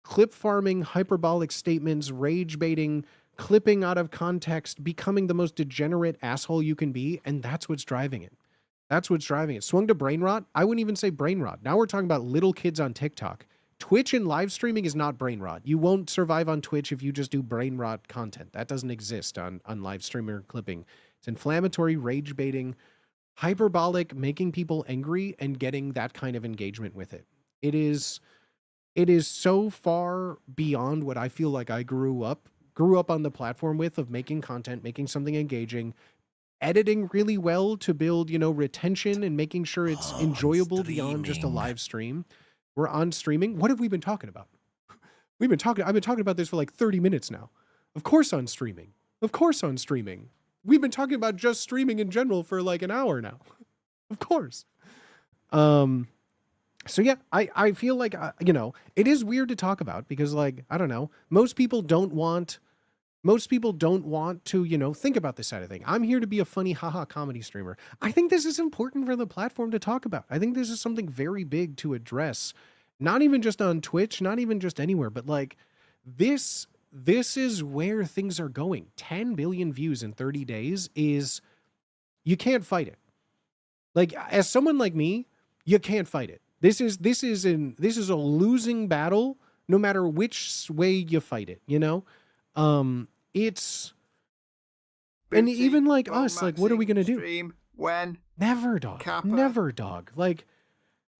clip farming, hyperbolic statements, rage baiting, clipping out of context, becoming the most degenerate asshole you can be. And that's what's driving it. That's what's driving it. Swung to brain rot. I wouldn't even say brain rot. Now we're talking about little kids on TikTok. Twitch and live streaming is not brain rot. You won't survive on Twitch if you just do brain rot content. That doesn't exist on live streamer clipping. It's inflammatory, rage baiting, hyperbolic, making people angry and getting that kind of engagement with it. It is so far beyond what I feel like I grew up on the platform with, of making content, making something engaging, editing really well to build, you know, retention and making sure it's enjoyable beyond just a live stream. We're on streaming. What have we been talking about? I've been talking about this for like 30 minutes now. Of course on streaming. We've been talking about just streaming in general for like an hour now. Of course. So yeah, I feel like, you know, it is weird to talk about because, like, I don't know, most people don't want to, you know, think about this side of thing. I'm here to be a funny haha comedy streamer. I think this is important for the platform to talk about. I think this is something very big to address, not even just on Twitch, not even just anywhere, but like this is where things are going. 10 billion views in 30 days is, you can't fight it. Like, as someone like me, you can't fight it. This is a losing battle no matter which way you fight it, you know? It's, and even like us, like, what are we going to do? Stream when? Never, dog. Kappa. Never, dog. Like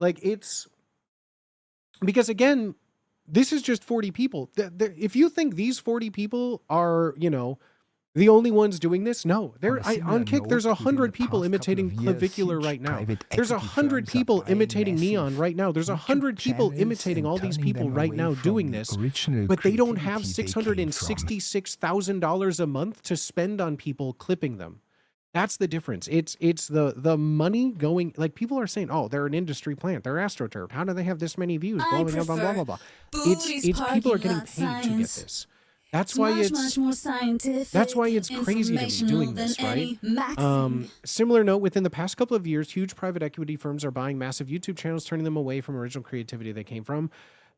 it's, because again, this is just 40 people. If you think these 40 people are, you know, the only ones doing this, no. On Kick, there's 100 people imitating Clavicular right now. There's 100 people imitating Neon right now. There's 100 people imitating all these people right now doing this, but they don't have $666,000 a month to spend on people clipping them. That's the difference. It's the money going, like, people are saying, oh, they're an industry plant, they're AstroTurf. How do they have this many views? Blah, blah, blah, blah, blah, blah. It's people are getting paid to get this. That's why much, it's much more scientific. that's why it's crazy to me doing this, right? Similar note, within the past couple of years, huge private equity firms are buying massive YouTube channels, turning them away from original creativity they came from.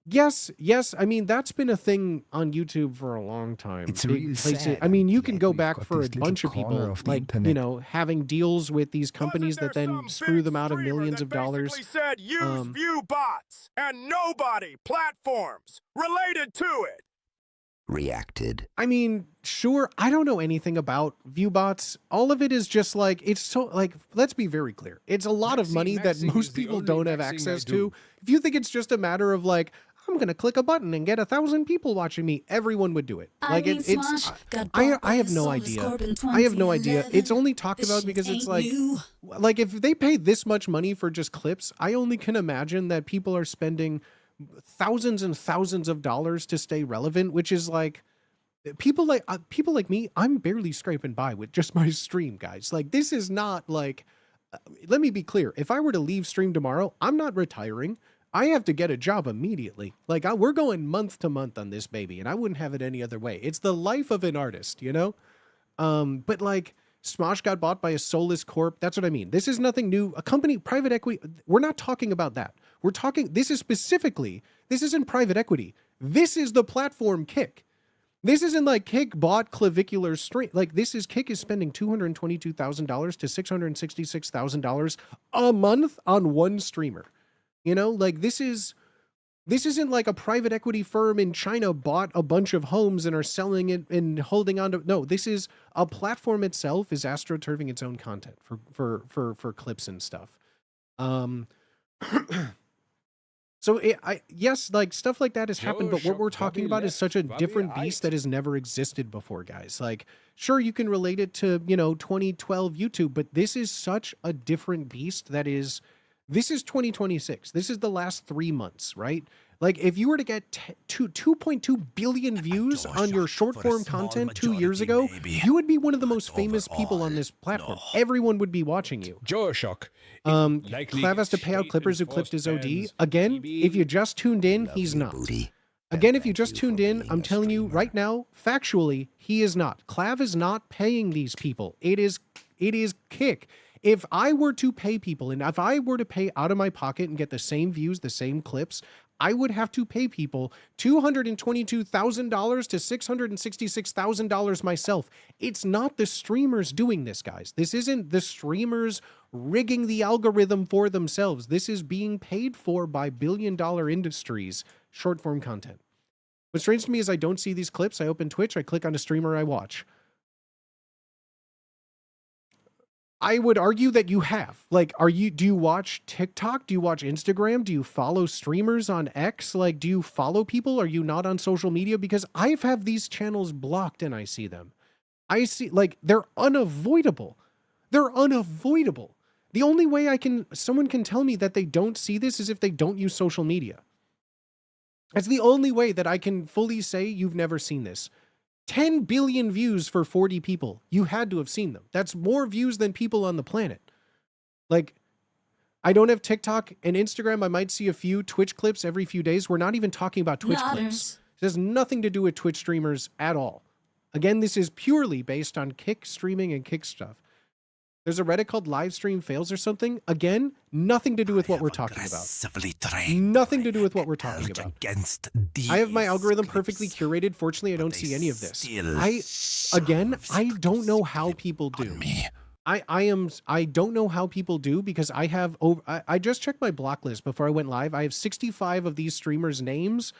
Yes. I mean, that's been a thing on YouTube for a long time. It's Big real places- sad. I mean, you can Yet go we've back got for a this little bunch of corner people, of the like, internet. having deals with these companies Wasn't that there then some screw big them out of streamer millions that of dollars. basically said use Um, view bots and nobody platforms related to it. Reacted. I mean, sure, I don't know anything about ViewBots. All of it is just like, it's so, like, let's be very clear. It's a lot of money that most people don't have access to. If you think it's just a matter of like, I'm going to click a button and get 1,000 people watching me, everyone would do it. Like, I have no idea. I have no idea. It's only talked about because it's like if they pay this much money for just clips, I only can imagine that people are spending thousands and thousands of dollars to stay relevant, which is like people like me. I'm barely scraping by with just my stream, guys. Like, this is not like, let me be clear. If I were to leave stream tomorrow, I'm not retiring. I have to get a job immediately. Like, we're going month to month on this baby, and I wouldn't have it any other way. It's the life of an artist, you know? But like, Smosh got bought by a soulless corp. That's what I mean. This is nothing new. A company, private equity, we're not talking about that. We're talking, this isn't private equity. This is the platform Kick. This isn't like Kick bought Clavicular Stream. Like, this is Kick is spending $222,000 to $666,000 a month on one streamer. You know, like, this isn't like a private equity firm in China bought a bunch of homes and are selling it and holding on to. No, this is a platform itself is astroturfing its own content for clips and stuff. So yes, like, stuff like that has happened, but what we're talking about is such a different beast that has never existed before, guys. Like, sure, you can relate it to, 2012 YouTube, but this is such a different beast that is. This is 2026. This is the last 3 months, right? Like, if you were to get 2.2 billion views on your short form content 2 years ago, you would be one of the most famous people on this platform. Everyone would be watching you. DualShock. Clav has to pay out clippers who clipped his OD. Again, if you just tuned in, he's not. Again, if you just tuned in, I'm telling you right now, factually, he is not. Clav is not paying these people. It is Kick. If I were to pay people, and if I were to pay out of my pocket and get the same views, the same clips, I would have to pay people $222,000 to $666,000 myself. It's not the streamers doing this, guys. This isn't the streamers rigging the algorithm for themselves. This is being paid for by billion-dollar industries, short-form content. What's strange to me is I don't see these clips. I open Twitch, I click on a streamer, I watch. I would argue that you have. Like, do you watch TikTok? Do you watch Instagram? Do you follow streamers on X? Like, do you follow people? Are you not on social media? Because I've had these channels blocked and I see them. I see, like, they're unavoidable. They're unavoidable. The only way someone can tell me that they don't see this is if they don't use social media. That's the only way that I can fully say you've never seen this. 10 billion views for 40 people. You had to have seen them. That's more views than people on the planet. Like, I don't have TikTok and Instagram. I might see a few Twitch clips every few days. We're not even talking about Twitch clips. It has nothing to do with Twitch streamers at all. Again, this is purely based on Kick streaming and Kick stuff. There's a Reddit called Livestream Fails or something. Again, nothing to do with what we're talking about. Nothing to do with what we're talking about. I have my algorithm perfectly curated. Fortunately, I don't see any of this. I don't know how people do. I don't know how people do because I just checked my block list before I went live. I have 65 of these streamers' names,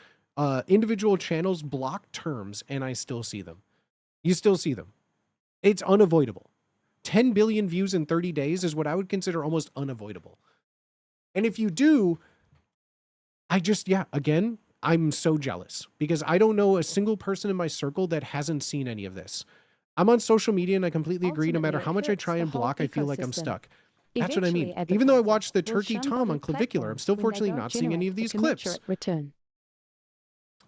individual channels, blocked terms, and I still see them. You still see them. It's unavoidable. 10 billion views in 30 days is what I would consider almost unavoidable. And if you do, again, I'm so jealous because I don't know a single person in my circle that hasn't seen any of this. I'm on social media and I completely agree. No matter how much I try and block, I feel like I'm stuck. That's what I mean. Even though I watched the Turkey Tom on Clavicular, I'm still fortunately not seeing any of these clips.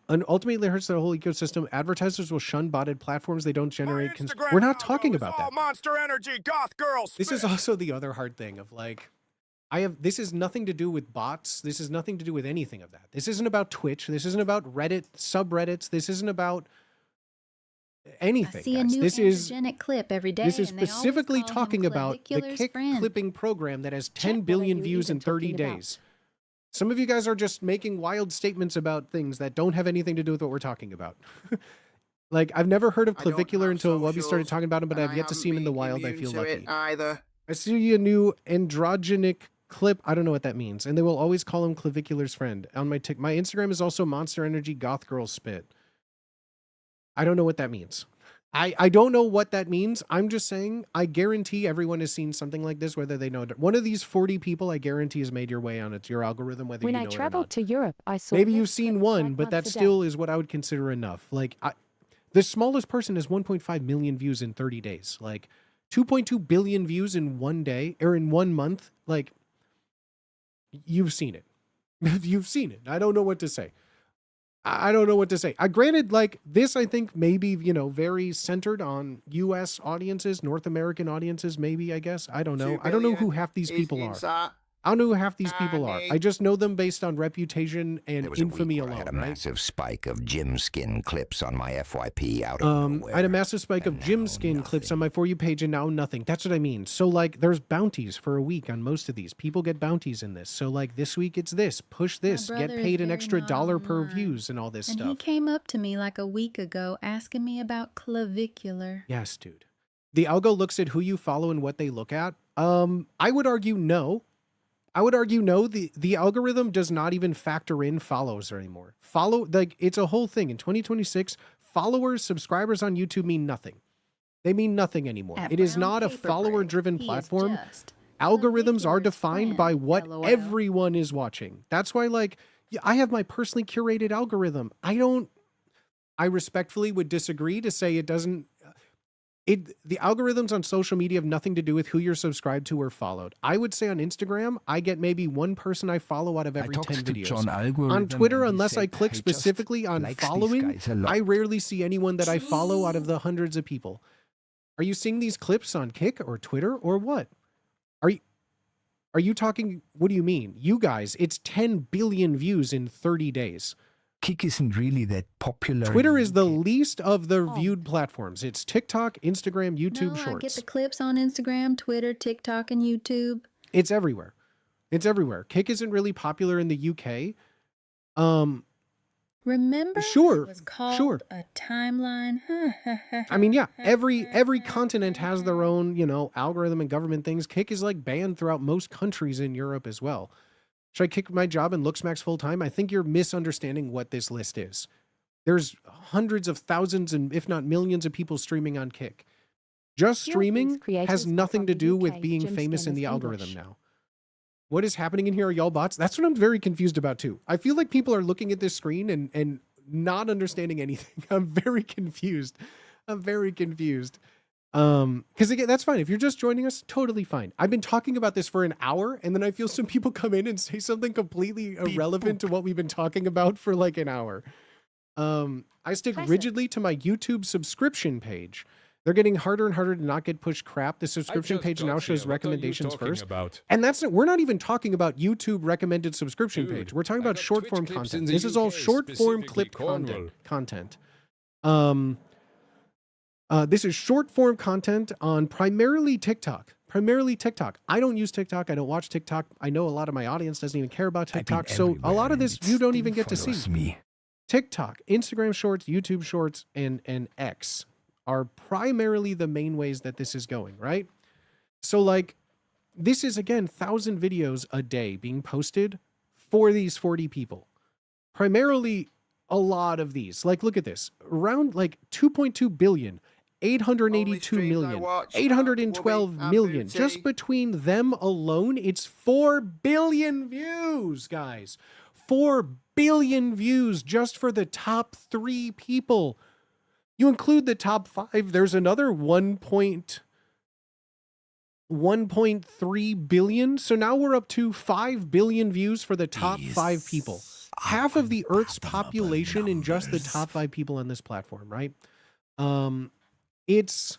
And ultimately, it hurts the whole ecosystem. Advertisers will shun botted platforms. They don't generate. We're not talking about that. Monster Energy Goth Girls. This is also the other hard thing of like, this is nothing to do with bots. This is nothing to do with anything of that. This isn't about Twitch. This isn't about Reddit subreddits. This isn't about anything, I see a guys. new androgenic clip every day. This is and they always specifically call him talking about the Clavicular's Kick friend. clipping program that has 10 Chat, what are billion you views even in 30 talking about? days. Some of you guys are just making wild statements about things that don't have anything to do with what we're talking about. Like, I've never heard of I don't clavicular have until Wubby started socials, talking about him, but and I've I yet to see him in the haven't wild. been I feel immune to lucky. it either. I see a new androgenic clip. I don't know what that means. And they will always call him Clavicular's friend. On my my Instagram is also Monster Energy Goth Girl Spit. I don't know what that means. I don't know what that means. I'm just saying, I guarantee everyone has seen something like this, whether they know it. One of these 40 people, I guarantee, has made your way on it, your algorithm, whether When you I know it or traveled not. to Europe, I saw Maybe this you've seen clip one, 5 but that months a day. still is what I would consider enough. Like, the smallest person has 1.5 million views in 30 days. Like, 2.2 billion views in one day, or in 1 month. Like, you've seen it. You've seen it. I don't know what to say. I don't know what to say. Granted, like, this, I think, maybe, you know, very centered on U.S. audiences, North American audiences, maybe, I guess. I don't know. 2 I don't know who billion half these is people are. inside. I don't know who half these people are. Honey. I just know them based on reputation and There was a infamy week where I alone, had a right? massive spike of Jim Skin clips on my FYP out of nowhere. I had a massive spike of And Jim now Skin clips on nothing. my For You page, and now nothing. That's what I mean. So, like, there's bounties for a week on most of these. People get bounties in this. So, like, this week it's this. Push this. Get brother is paid an very extra not $1 per online. views and all this And he stuff. came up to me like a week ago asking me about clavicular. Yes, dude. The algo looks at who you follow and what they look at. I would argue no. The algorithm does not even factor in follows anymore. It's a whole thing. In 2026, followers, subscribers on YouTube mean nothing. They mean nothing anymore. At It is Brown not a Paper follower-driven Break, he is platform. just Algorithms are Clavicular's defined by friend, what LOL. everyone is watching. That's why, like, yeah, I have my personally curated algorithm. I respectfully would disagree to say it doesn't. The algorithms on social media have nothing to do with who you're subscribed to or followed. I would say on Instagram, I get maybe one person I follow out of every 10 videos. On Twitter, unless I click specifically on following, I rarely see anyone that I follow out of the hundreds of people. Are you seeing these clips on Kick or Twitter or what? Are you talking? What do you mean? You guys, it's 10 billion views in 30 days. Kick isn't really that popular. Twitter in is the UK. least of the viewed platforms. It's TikTok, Instagram, YouTube No, I get Shorts. the clips on Instagram, Twitter, TikTok, and YouTube. It's everywhere. It's everywhere. Kick isn't really popular in the UK. Remember? Sure, It was called sure. a timeline. I mean, yeah, every continent has their own, you know, algorithm and government things. Kick is like banned throughout most countries in Europe as well. Should I kick my job and look smacks full time? I think you're misunderstanding what this list is. There's hundreds of thousands and if not millions of people streaming on Kick. Just Few of these streaming creators has are nothing from to the do with UK. being Jim famous Skin in the is algorithm English. now. What is happening in here? Are y'all bots? That's what I'm very confused about too. I feel like people are looking at this screen and not understanding anything. I'm very confused. Because again, that's fine. If you're just joining us, totally fine. I've been talking about this for an hour, and then I feel some people come in and say something completely irrelevant to what we've been talking about for like an hour. I stick Hi, sir. rigidly to my YouTube subscription page. They're getting harder and harder to not get pushed crap. The subscription page now shows recommendations first. And we're not even talking about YouTube recommended subscription page. We're talking about short form content. This is all short form clip content. This is short form content on primarily TikTok. I don't use TikTok. I don't watch TikTok. I know a lot of my audience doesn't even care about I've been TikTok. So a everywhere lot of and this it you don't still even get to see. follows me. TikTok, Instagram Shorts, YouTube Shorts, and X are primarily the main ways that this is going, right? So like, this is again 1,000 videos a day being posted for these 40 people. Primarily a lot of these. Like, look at this. Around like 2.2 billion, 882 Only streams I million, watch, 812 Wubby and million. Booty. Just between them alone, it's 4 billion views, guys. 4 billion views just for the top 3 people. You include the top 5, there's another 1.3 billion. So now we're up to 5 billion views for the top 5 people. Half of the Earth's population in just the top 5 people on this platform, right? It's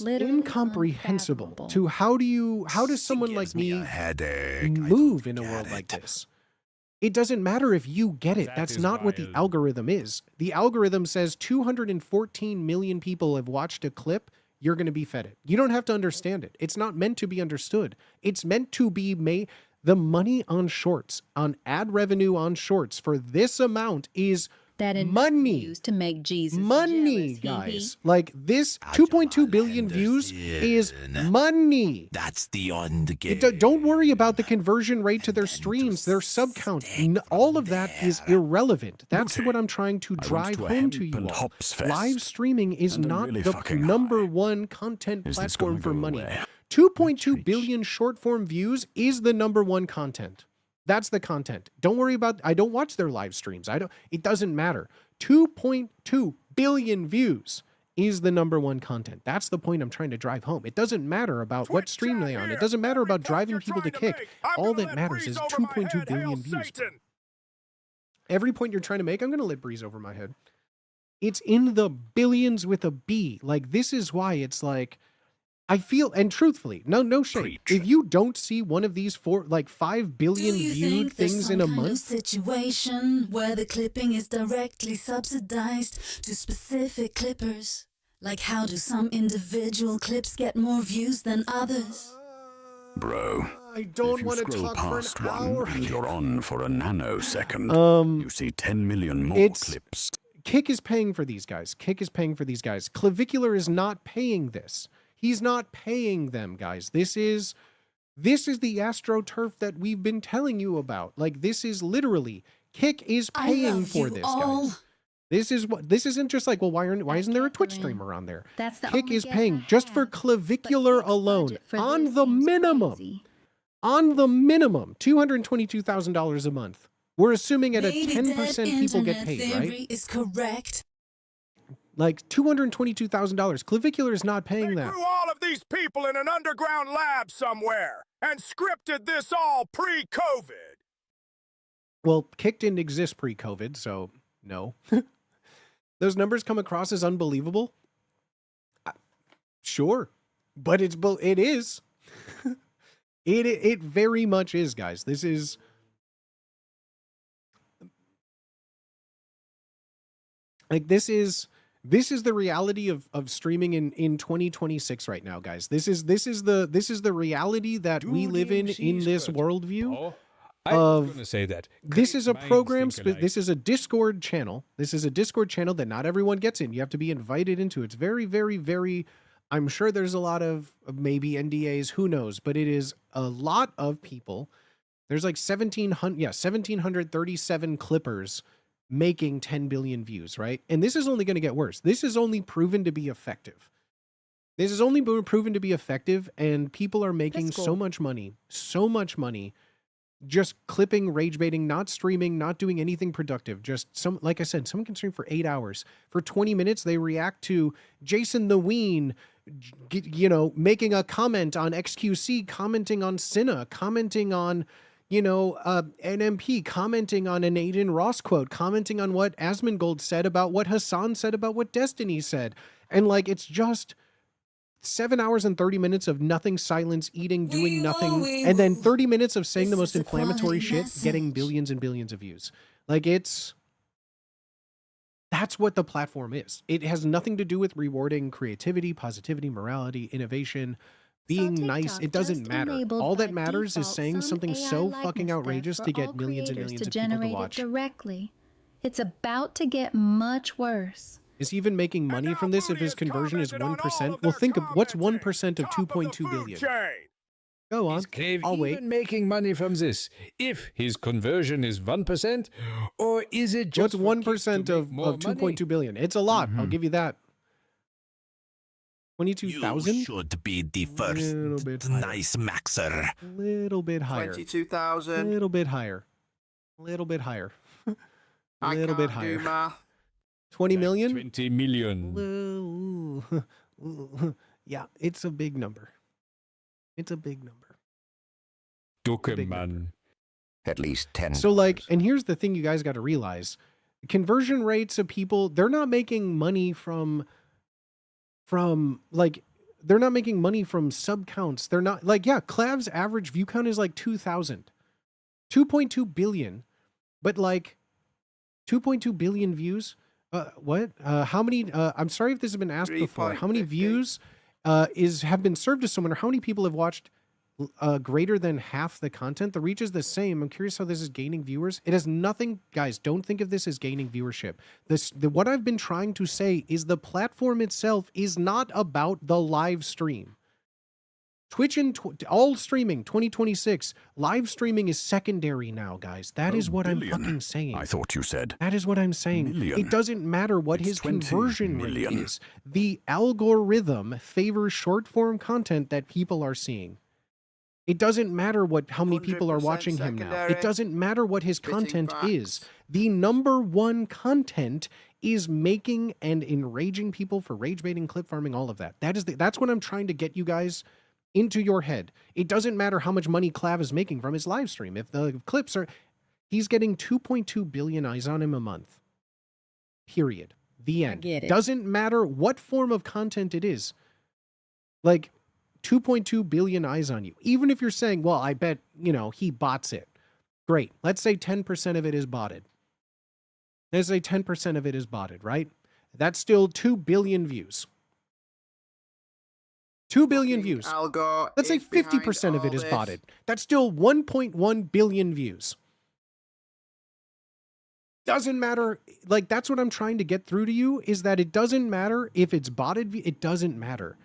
Literally incomprehensible unfathomable. to how does someone like me headache. move in a world like this? It doesn't matter if you get it. That's not what the algorithm is. The algorithm says 214 million people have watched a clip. You're going to be fed it. You don't have to understand it. It's not meant to be understood. It's meant to be made. The money on shorts, on ad revenue on shorts for this amount is that money. Used to make Jesus money, jealous, guys. Like this 2.2 billion views is money. That's the end game. Don't worry about the conversion rate to their streams, their sub count. All of that is irrelevant. That's what I'm trying to drive home to you all. Live streaming is not the number one content platform for money. 2.2 billion short form views is the number one content. That's the content. Don't worry about, I don't watch their live streams. It doesn't matter. 2.2 billion views is the number one content. That's the point I'm trying to drive home. It doesn't matter about what stream they're on. It doesn't matter about driving people to kick. All that matters is 2.2 billion views. Every point you're trying to make, I'm going to let Breeze over my head. It's in the billions with a B. Like, this is why it's like, I feel, and truthfully, no shade. If you don't see one of these 5 billion viewed things in a month, situation where the clipping is directly subsidized to specific clippers, like how do some individual clips get more views than others? Bro, I don't if want you to scroll talk for past an hour. one and you're on for a nanosecond, you see 10 million more clips. Kick is paying for these guys. Kick is paying for these guys. Clavicular is not paying this. He's not paying them, guys. This is the AstroTurf that we've been telling you about. Like, this is literally, Kick is paying for this, guys. This isn't just like, well, why isn't there a Twitch streamer on there? That's the Kick only is guess paying I just have, for Clavicular alone, on the seems minimum, crazy. $222,000 a month. We're assuming at a 10% people get paid, right? Is correct. Like $222,000. Clavicular is not paying that. Threw all of these people in an underground lab somewhere and scripted this all pre-COVID. Well, Kick didn't exist pre-COVID, so no. Those numbers come across as unbelievable. Sure, but it is. It very much is, guys. This is. Like, this is the reality of streaming in 2026 right now, guys. This is the reality that we live in this worldview. I was going to say that. This is a program, this is a Discord channel. This is a Discord channel that not everyone gets in. You have to be invited into. It's very, very, very, I'm sure there's a lot of maybe NDAs, who knows, but it is a lot of people. There's like 1,737 clippers making 10 billion views, right? And this is only going to get worse. This is only proven to be effective. This is only proven to be effective, and people are making so much money, just clipping, rage baiting, not streaming, not doing anything productive. Just like I said, someone can stream for 8 hours. For 20 minutes, they react to Jason the Ween, making a comment on XQC, commenting on Cinna, commenting on NMP, commenting on an Aiden Ross quote, commenting on what Asmongold said about what Hassan said about what Destiny said. And like, it's just 7 hours and 30 minutes of nothing, silence, eating, doing nothing. And then 30 minutes of saying the most inflammatory shit, getting billions and billions of views. Like, that's what the platform is. It has nothing to do with rewarding creativity, positivity, morality, innovation, being nice. It doesn't matter. All that matters is saying something so fucking outrageous to get millions and millions of people to watch. Directly. It's about to get much worse. Is he even making money from this if his conversion is 1%? Well, think of what's 1% of 2.2 billion. Go on. Is Crave I'll wait. even making money from this? If his conversion is 1%, or is it just what's 1% of 2.2 billion? It's a lot. I'll give you that. 22,000? You should be the first nice maxer. A little bit higher. 22,000. A little bit higher. A little bit higher. A I little can't bit higher. do math. 20 million? 20 million. Yeah, it's a big number. It's a big number. Duckerman. At least 10. So like, and here's the thing you guys got to realize. Conversion rates of people, they're not making money from like, they're not making money from sub counts. They're not like, yeah, Clav's average view count is like 2,000. 2.2 billion. But like 2.2 billion views. What? How many? I'm sorry if this has been asked before. How many 3.50. views have been served to someone, or how many people have watched greater than half the content? The reach is the same. I'm curious how this is gaining viewers. It has nothing, guys. Don't think of this as gaining viewership. What I've been trying to say is the platform itself is not about the live stream. Twitch and all streaming 2026 live streaming is secondary now, guys. That is what billion. I'm fucking saying. I thought you said. That is what I'm saying. Million. It doesn't matter what It's his 20 conversion rate million. is. The algorithm favors short form content that people are seeing. It doesn't matter how many people are 100% watching him now. secondary. It doesn't matter what his Spitting content facts. is. The number one content is making and enraging people for rage baiting, clip farming, all of that. That's what I'm trying to get you guys into your head. It doesn't matter how much money Clav is making from his live stream. If the clips are, he's getting 2.2 billion eyes on him a month. Period. The end. get it. Doesn't matter what form of content it is. Like 2.2 billion eyes on you. Even if you're saying, well, I bet, he bots it. Great. Let's say 10% of it is botted. Let's say 10% of it is botted, right? That's still 2 billion views. 2 billion views. Algo Let's say is behind 50% of it all is this. botted. That's still 1.1 billion views. Doesn't matter. Like, that's what I'm trying to get through to you, is that it doesn't matter if it's botted. It doesn't matter.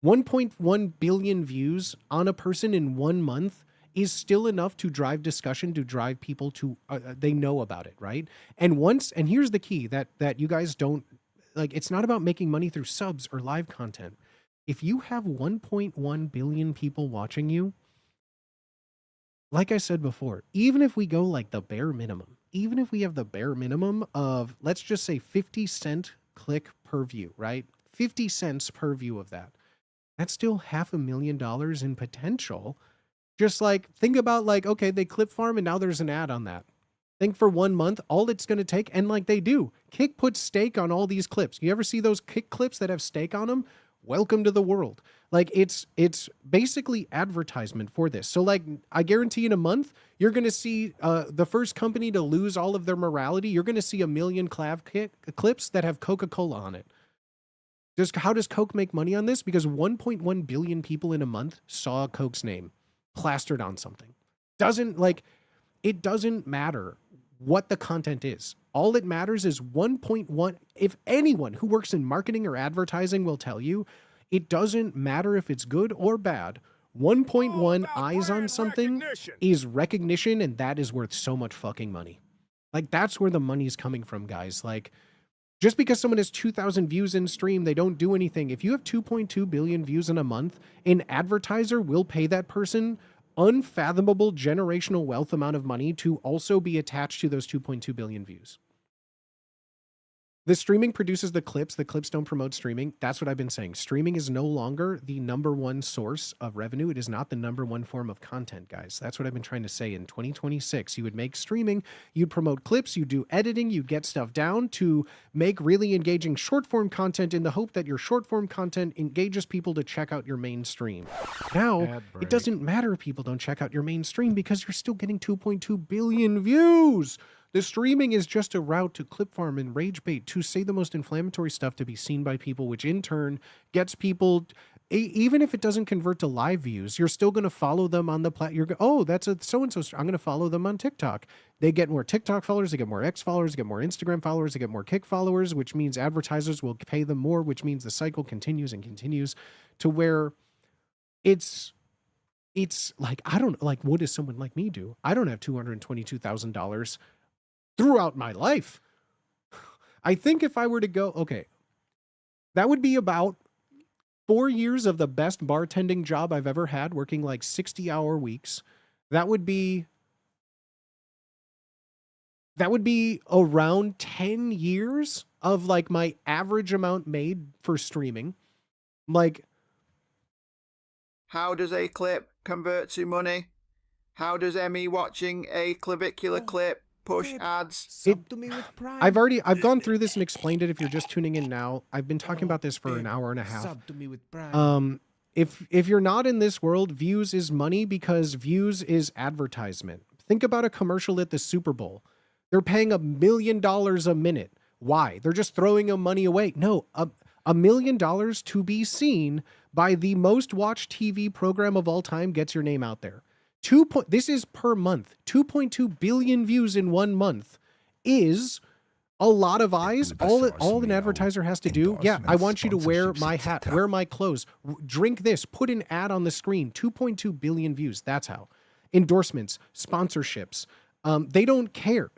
1.1 billion views on a person in 1 month is still enough to drive discussion, to drive people to, they know about it, right? And here's the key that you guys don't, like, it's not about making money through subs or live content. If you have 1.1 billion people watching you, like I said before, even if we go like the bare minimum, even if we have the bare minimum of, let's just say 50-cent click per view, right? 50 cents per view of that. That's still $500,000 in potential. Just like, think about like, okay, they clip farm and now there's an ad on that. Think for 1 month, all it's going to take, and like they do, Kick puts steak on all these clips. You ever see those Kick clips that have steak on them? Welcome to the world. Like it's basically advertisement for this. So like I guarantee in a month, you're going to see the first company to lose all of their morality. You're going to see 1 million Clav clips that have Coca-Cola on it. Just how does Coke make money on this? Because 1.1 billion people in a month saw Coke's name plastered on something. It doesn't matter what the content is. All it matters is 1.1. If anyone who works in marketing or advertising will tell you, it doesn't matter if it's good or bad. 1.1 eyes on something is recognition, and that is worth so much fucking money. Like, that's where the money's coming from, guys. Like, just because someone has 2,000 views in stream, they don't do anything. If you have 2.2 billion views in a month, an advertiser will pay that person unfathomable generational wealth amount of money to also be attached to those 2.2 billion views. The streaming produces the clips don't promote streaming. That's what I've been saying. Streaming is no longer the number one source of revenue. It is not the number one form of content, guys. That's what I've been trying to say. In 2026, you would make streaming, you'd promote clips, you'd do editing, you'd get stuff down to make really engaging short form content in the hope that your short form content engages people to check out your main stream. Now, it doesn't matter if people don't check out your main stream because you're still getting 2.2 billion views. The streaming is just a route to clip farm and rage bait, to say the most inflammatory stuff to be seen by people, which in turn gets people, even if it doesn't convert to live views, you're still going to follow them on the platform. Oh, that's a so-and-so. I'm going to follow them on TikTok. They get more TikTok followers, they get more X followers, they get more Instagram followers, they get more Kick followers, which means advertisers will pay them more, which means the cycle continues and continues to where it's like, I don't, like, what does someone like me do? I don't have $222,000 throughout my life. I think if I were to go, okay, that would be about 4 years of the best bartending job I've ever had, working like 60-hour weeks. That would be around 10 years of like my average amount made for streaming. Like, how does a clip convert to money? How does Emmy watching a clavicular clip push ads? I've gone through this and explained it. If you're just tuning in now, I've been talking about this for an hour and a half. If you're not in this world, views is money because views is advertisement. Think about a commercial at the Super Bowl. They're paying $1 million a minute. Why? They're just throwing your money away. No, $1 million to be seen by the most watched TV program of all time gets your name out there. This is per month. 2.2 billion views in 1 month is a lot of eyes. All an advertiser has to do, yeah, I want you to wear my hat, wear my clothes, drink this, put an ad on the screen. 2.2 billion views. That's how. Endorsements, sponsorships. They don't care.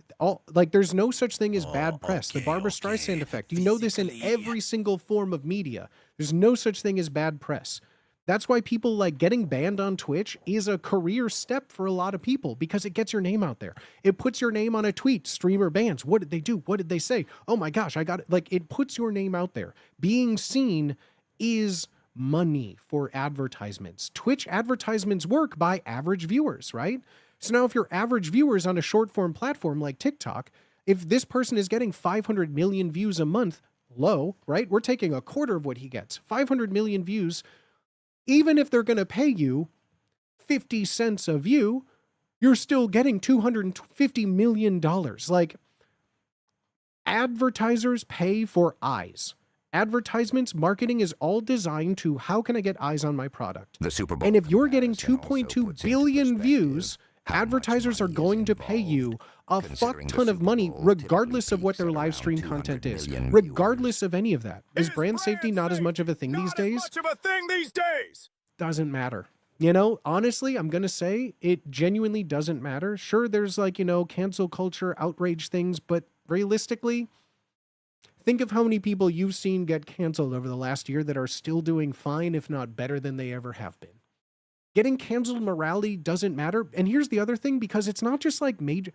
There's no such thing as bad press. The Barbara Streisand effect. You know this in every single form of media. There's no such thing as bad press. That's why people like getting banned on Twitch is a career step for a lot of people because it gets your name out there. It puts your name on a tweet. Streamer bans. What did they do? What did they say? Oh my gosh, I got it. Like, it puts your name out there. Being seen is money for advertisements. Twitch advertisements work by average viewers, right? So now if your average viewers on a short form platform like TikTok, if this person is getting 500 million views a month, low, right? We're taking a quarter of what he gets. 500 million views. Even if they're going to pay you 50 cents a view, you're still getting $250 million. Like, advertisers pay for eyes. Advertisements, marketing is all designed to how can I get eyes on my product? The Super Bowl. And if you're getting 2.2 billion views, advertisers are going to pay you a fuck ton of money regardless of what their live stream content is. Regardless of any of that. Is brand safety not as much of a thing these days? Much of a thing these days. Doesn't matter. You know, honestly, I'm going to say it genuinely doesn't matter. Sure, there's like, cancel culture, outrage things, but realistically, think of how many people you've seen get canceled over the last year that are still doing fine, if not better than they ever have been. Getting canceled morality doesn't matter. And here's the other thing, because it's not just like major.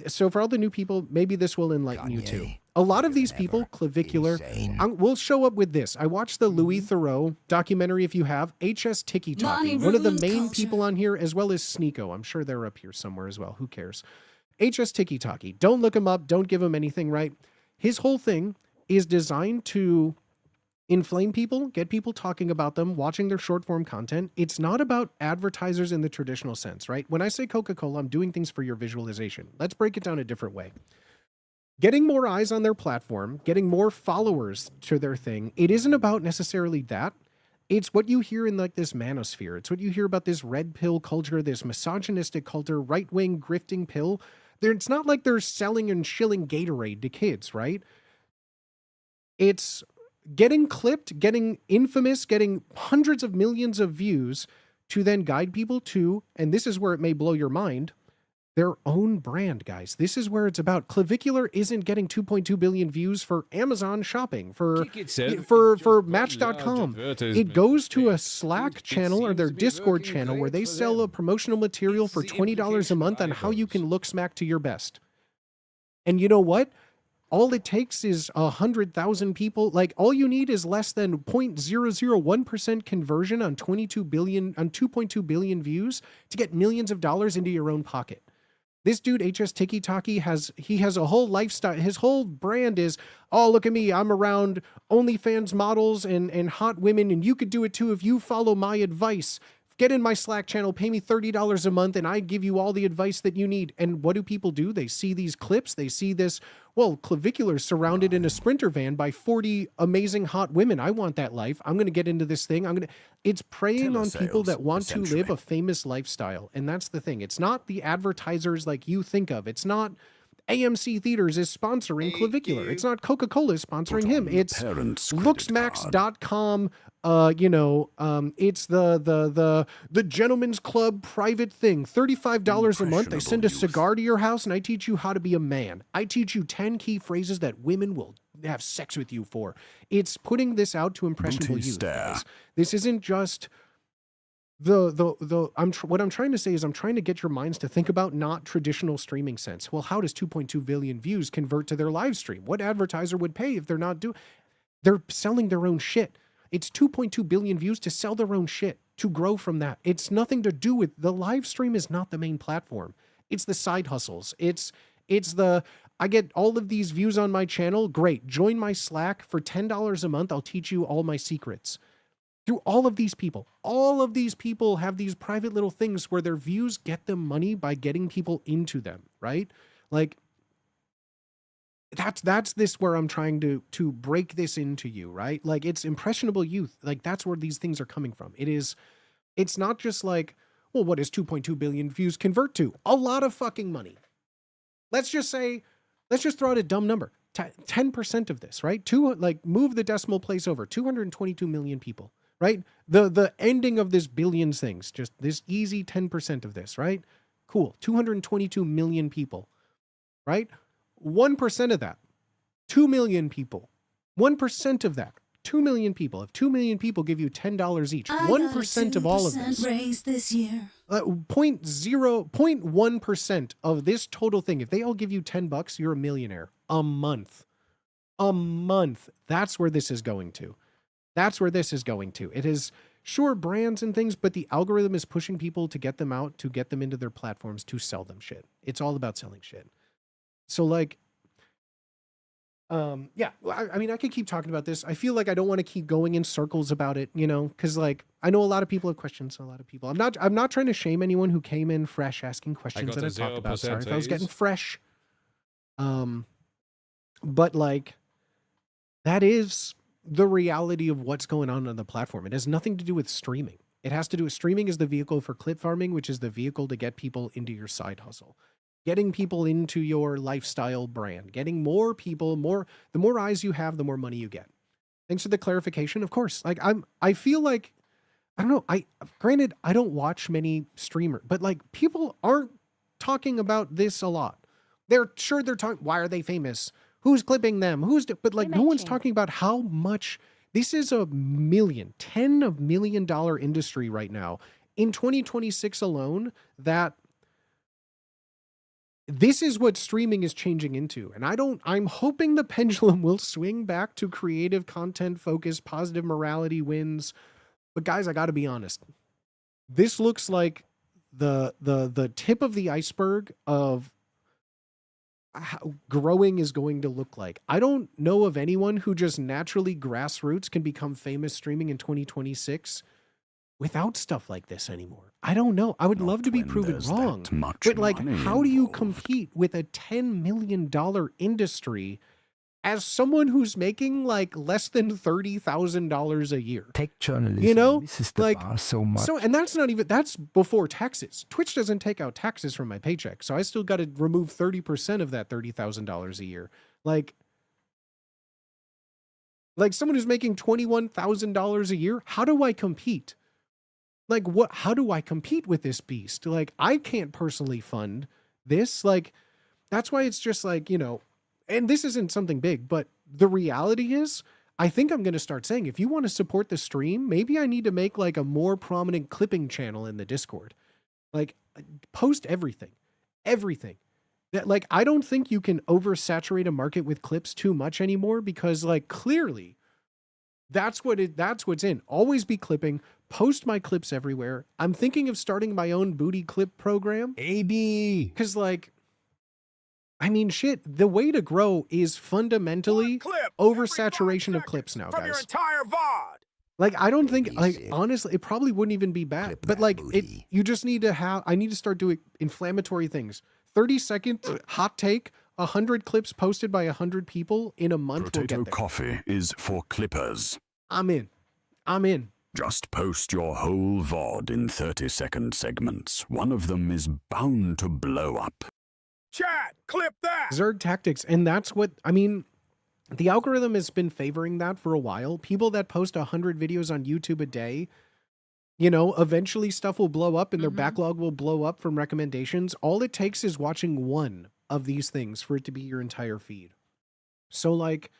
So for all the new people, maybe this will enlighten you too. A lot of these people, Clavicular, will show up with this. I watched the Louis Theroux documentary, if you have, HS Tiki Talkie. One of the main people on here, as well as Sneeko. I'm sure they're up here somewhere as well. Who cares? HS Tiki Talkie. Don't look him up. Don't give him anything, right? His whole thing is designed to inflame people, get people talking about them, watching their short form content. It's not about advertisers in the traditional sense, right? When I say Coca-Cola, I'm doing things for your visualization. Let's break it down a different way. Getting more eyes on their platform, getting more followers to their thing, it isn't about necessarily that. It's what you hear in like this manosphere. It's what you hear about this red pill culture, this misogynistic culture, right-wing grifting pill. It's not like they're selling and shilling Gatorade to kids, right? It's getting clipped, getting infamous, getting hundreds of millions of views to then guide people to, and this is where it may blow your mind, their own brand, guys. This is where it's about. Clavicular isn't getting 2.2 billion views for Amazon shopping, for Match.com. It goes to a Slack channel or their Discord channel where they sell a promotional material for $20 a month on how you can look smack to your best. And you know what? All it takes is 100,000 people. Like, all you need is less than 0.001% conversion on 2.2 billion views to get millions of dollars into your own pocket. This dude, HS Tiki Talkie, has a whole lifestyle. His whole brand is, oh, look at me. I'm around OnlyFans models and hot women, and you could do it too if you follow my advice. Get in my Slack channel, pay me $30 a month, and I give you all the advice that you need. And what do people do? They see these clips. They see this, Clavicular surrounded in a Sprinter van by 40 amazing hot women. I want that life. I'm going to get into this thing. It's preying on people that want to live a famous lifestyle. And that's the thing. It's not the advertisers like you think of. It's not AMC Theaters is sponsoring Clavicular. It's not Coca-Cola is sponsoring him. It's looksmax.com. It's the Gentleman's Club private thing. $35 a month. I send a cigar to your house and I teach you how to be a man. I teach you 10 key phrases that women will have sex with you for. It's putting this out to impressionable youth, guys. This isn't just what I'm trying to say is I'm trying to get your minds to think about not traditional streaming sense. Well, how does 2.2 billion views convert to their live stream? What advertiser would pay if they're not they're selling their own shit. It's 2.2 billion views to sell their own shit, to grow from that. It's nothing to do with the live stream is not the main platform. It's the side hustles. It's I get all of these views on my channel. Great. Join my Slack for $10 a month. I'll teach you all my secrets. through all of these people. All of these people have these private little things where their views get them money by getting people into them, right? Like, that's this where I'm trying to break this into you, right? Like, it's impressionable youth. Like, that's where these things are coming from. It's not just like, well, what does 2.2 billion views convert to? A lot of fucking money. Let's just throw out a dumb number. 10% of this, right? Move the decimal place over. 222 million people, right? The ending of this billions things, just this easy 10% of this, right? Cool. 222 million people, right? 1% of that, 2 million people. 1% of that, 2 million people. If 2 million people give you $10 each, 1% of all of this. Raise this year. 0.1% of this total thing. If they all give you $10, you're a millionaire a month. A month. That's where this is going to. That's where this is going to. It is sure brands and things, but the algorithm is pushing people to get them out, to get them into their platforms, to sell them shit. It's all about selling shit. So like, yeah, I mean, I could keep talking about this. I feel like I don't want to keep going in circles about it, you know, because like I know a lot of people have questions. A lot of people. I'm not trying to shame anyone who came in fresh asking questions that I talked about. Sorry if I was getting fresh. But like, that is the reality of what's going on the platform. It has nothing to do with streaming. It has to do with streaming is the vehicle for clip farming, which is the vehicle to get people into your side hustle. Getting people into your lifestyle brand, getting more people, the more eyes you have, the more money you get. Thanks for the clarification. Of course, like I feel like, I don't know. Granted, I don't watch many streamers, but like people aren't talking about this a lot. They're talking, why are they famous? Who's clipping them? But like no one's talking about how much this is $10 million industry right now in 2026 alone, that this is what streaming is changing into. And I'm hoping the pendulum will swing back to creative content focus, positive morality wins. But guys, I got to be honest. This looks like the tip of the iceberg of how growing is going to look like. I don't know of anyone who just naturally grassroots can become famous streaming in 2026 without stuff like this anymore. I don't know. I would love to be proven wrong. But like, how do you compete with a $10 million industry as someone who's making like less than $30,000 a year? Tech journalism, you know, this is the like bar so much. So, and that's before taxes. Twitch doesn't take out taxes from my paycheck, so I still got to remove 30% of that $30,000 a year. Like someone who's making $21,000 a year, how do I compete? Like how do I compete with this beast? Like I can't personally fund this. Like that's why it's just like, you know, and this isn't something big, but the reality is I think I'm going to start saying, if you want to support the stream, maybe I need to make like a more prominent clipping channel in the Discord. Like post everything. That like, I don't think you can oversaturate a market with clips too much anymore, because like clearly that's what's in. Always be clipping. Post my clips everywhere. I'm thinking of starting my own booty clip program. AB. Because like, I mean, shit, the way to grow is fundamentally oversaturation of clips now, from your guys. entire VOD. Like, I don't think, like, honestly, it probably wouldn't even be bad. But like, you just need to I need to start doing inflammatory things. 30-second hot take, 100 clips posted by 100 people in a month. Potato will get there. coffee is for clippers. I'm in. Just post your whole VOD in 30-second segments. One of them is bound to blow up. Chat, clip that. Zerg tactics. And that's what, I mean, the algorithm has been favoring that for a while. People that post 100 videos on YouTube a day, you know, eventually stuff will blow up and their backlog will blow up from recommendations. All it takes is watching one of these things for it to be your entire feed. So like,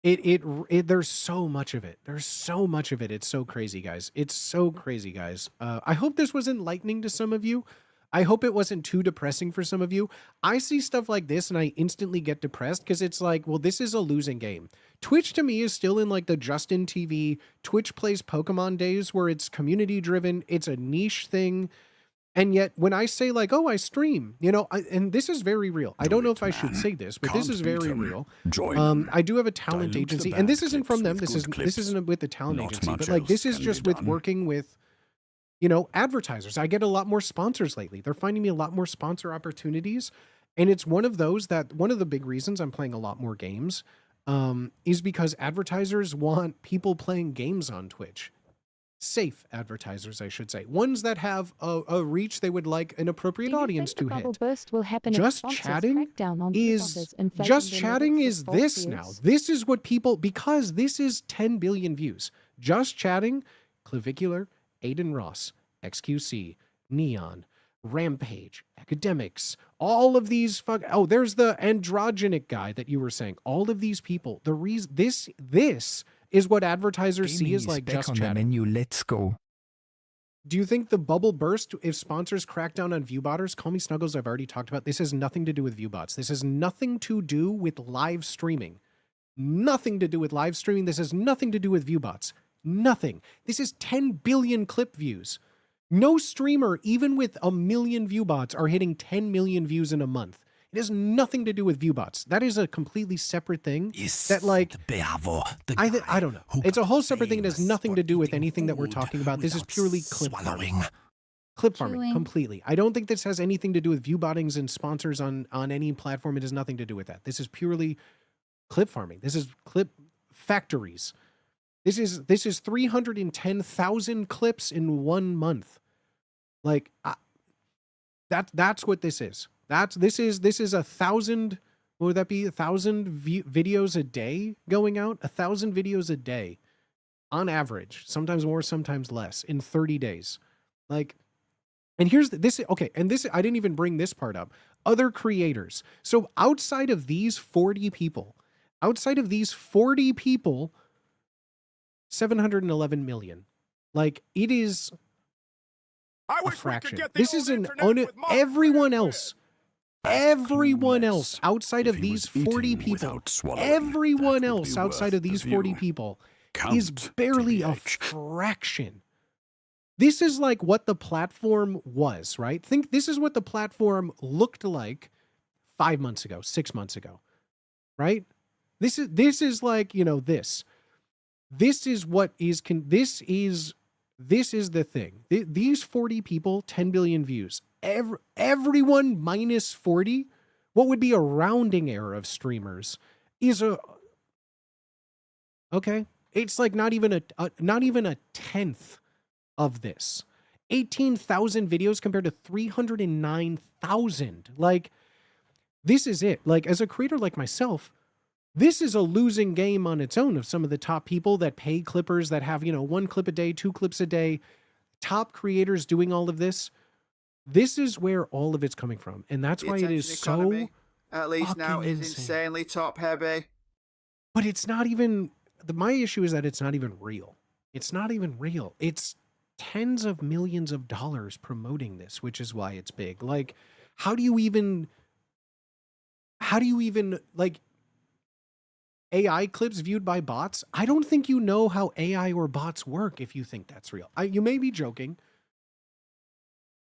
there's so much of it. There's so much of it. It's so crazy, guys. It's so crazy, guys. I hope this was enlightening to some of you. I hope it wasn't too depressing for some of you. I see stuff like this and I instantly get depressed because it's like, well, this is a losing game. Twitch to me is still in like the Justin TV, Twitch plays Pokemon days where it's community driven. It's a niche thing. And yet, when I say like, "Oh, I stream," you know, and this is very real. I don't know if I should say this, but this is very real. I do have a talent agency, and this isn't from them. This isn't with the talent agency, but like this is just with working with, you know, advertisers. I get a lot more sponsors lately. They're finding me a lot more sponsor opportunities, and it's one of those that one of the big reasons I'm playing a lot more games is because advertisers want people playing games on Twitch. Safe advertisers, I should say. Ones that have a reach they would like an appropriate audience to hit. Just chatting is this now. This is what people, because this is 10 billion views. Just chatting, Clavicular, Aiden Ross, XQC, Neon, Rampage, Academics, all of these oh, there's the androgenic guy that you were saying. All of these people, the reason this is what advertisers see as like just chatting. Menu. Let's go. Do you think the bubble burst if sponsors crack down on viewbotters? Call me Snuggles, I've already talked about. This has nothing to do with viewbots. This has nothing to do with live streaming. Nothing to do with live streaming. This has nothing to do with viewbots. Nothing. This is 10 billion clip views. No streamer, even with 1 million viewbots, are hitting 10 million views in a month. It has nothing to do with viewbots. That is a completely separate thing. That like, I don't know. It's a whole separate thing. It has nothing to do with anything that we're talking about. This is purely clip farming. Clip farming, completely. I don't think this has anything to do with viewbottings and sponsors on any platform. It has nothing to do with that. This is purely clip farming. This is clip factories. This is 310,000 clips in 1 month. Like, that's what this is. This is 1,000. What would that be? 1,000 videos a day going out. 1,000 videos a day, on average. Sometimes more, sometimes less. In 30 days. Like, and here's this. Okay, and this I didn't even bring this part up. Other creators. So outside of these 40 people, 711 million. Like, it is a fraction. This is everyone else outside of these 40 people, everyone else outside of these 40 people is barely a fraction. This is like what the platform was, right? Think this is what the platform looked like 5 months ago, 6 months ago, right? This is like, you know, this is what is, this is the thing. These 40 people, 10 billion views. Everyone minus 40, what would be a rounding error of streamers, is okay. It's like not even a tenth of this. 18,000 videos compared to 309,000. Like, this is it. Like, as a creator like myself, this is a losing game on its own of some of the top people that pay clippers that have, you know, 1 clip a day, 2 clips a day, top creators doing all of this. This is where all of it's coming from. And that's why it is so at least now is insanely top heavy. But it's not even, my issue is that it's not even real. It's not even real. It's tens of millions of dollars promoting this, which is why it's big. Like, how do you even like, AI clips viewed by bots? I don't think you know how AI or bots work if you think that's real. You may be joking,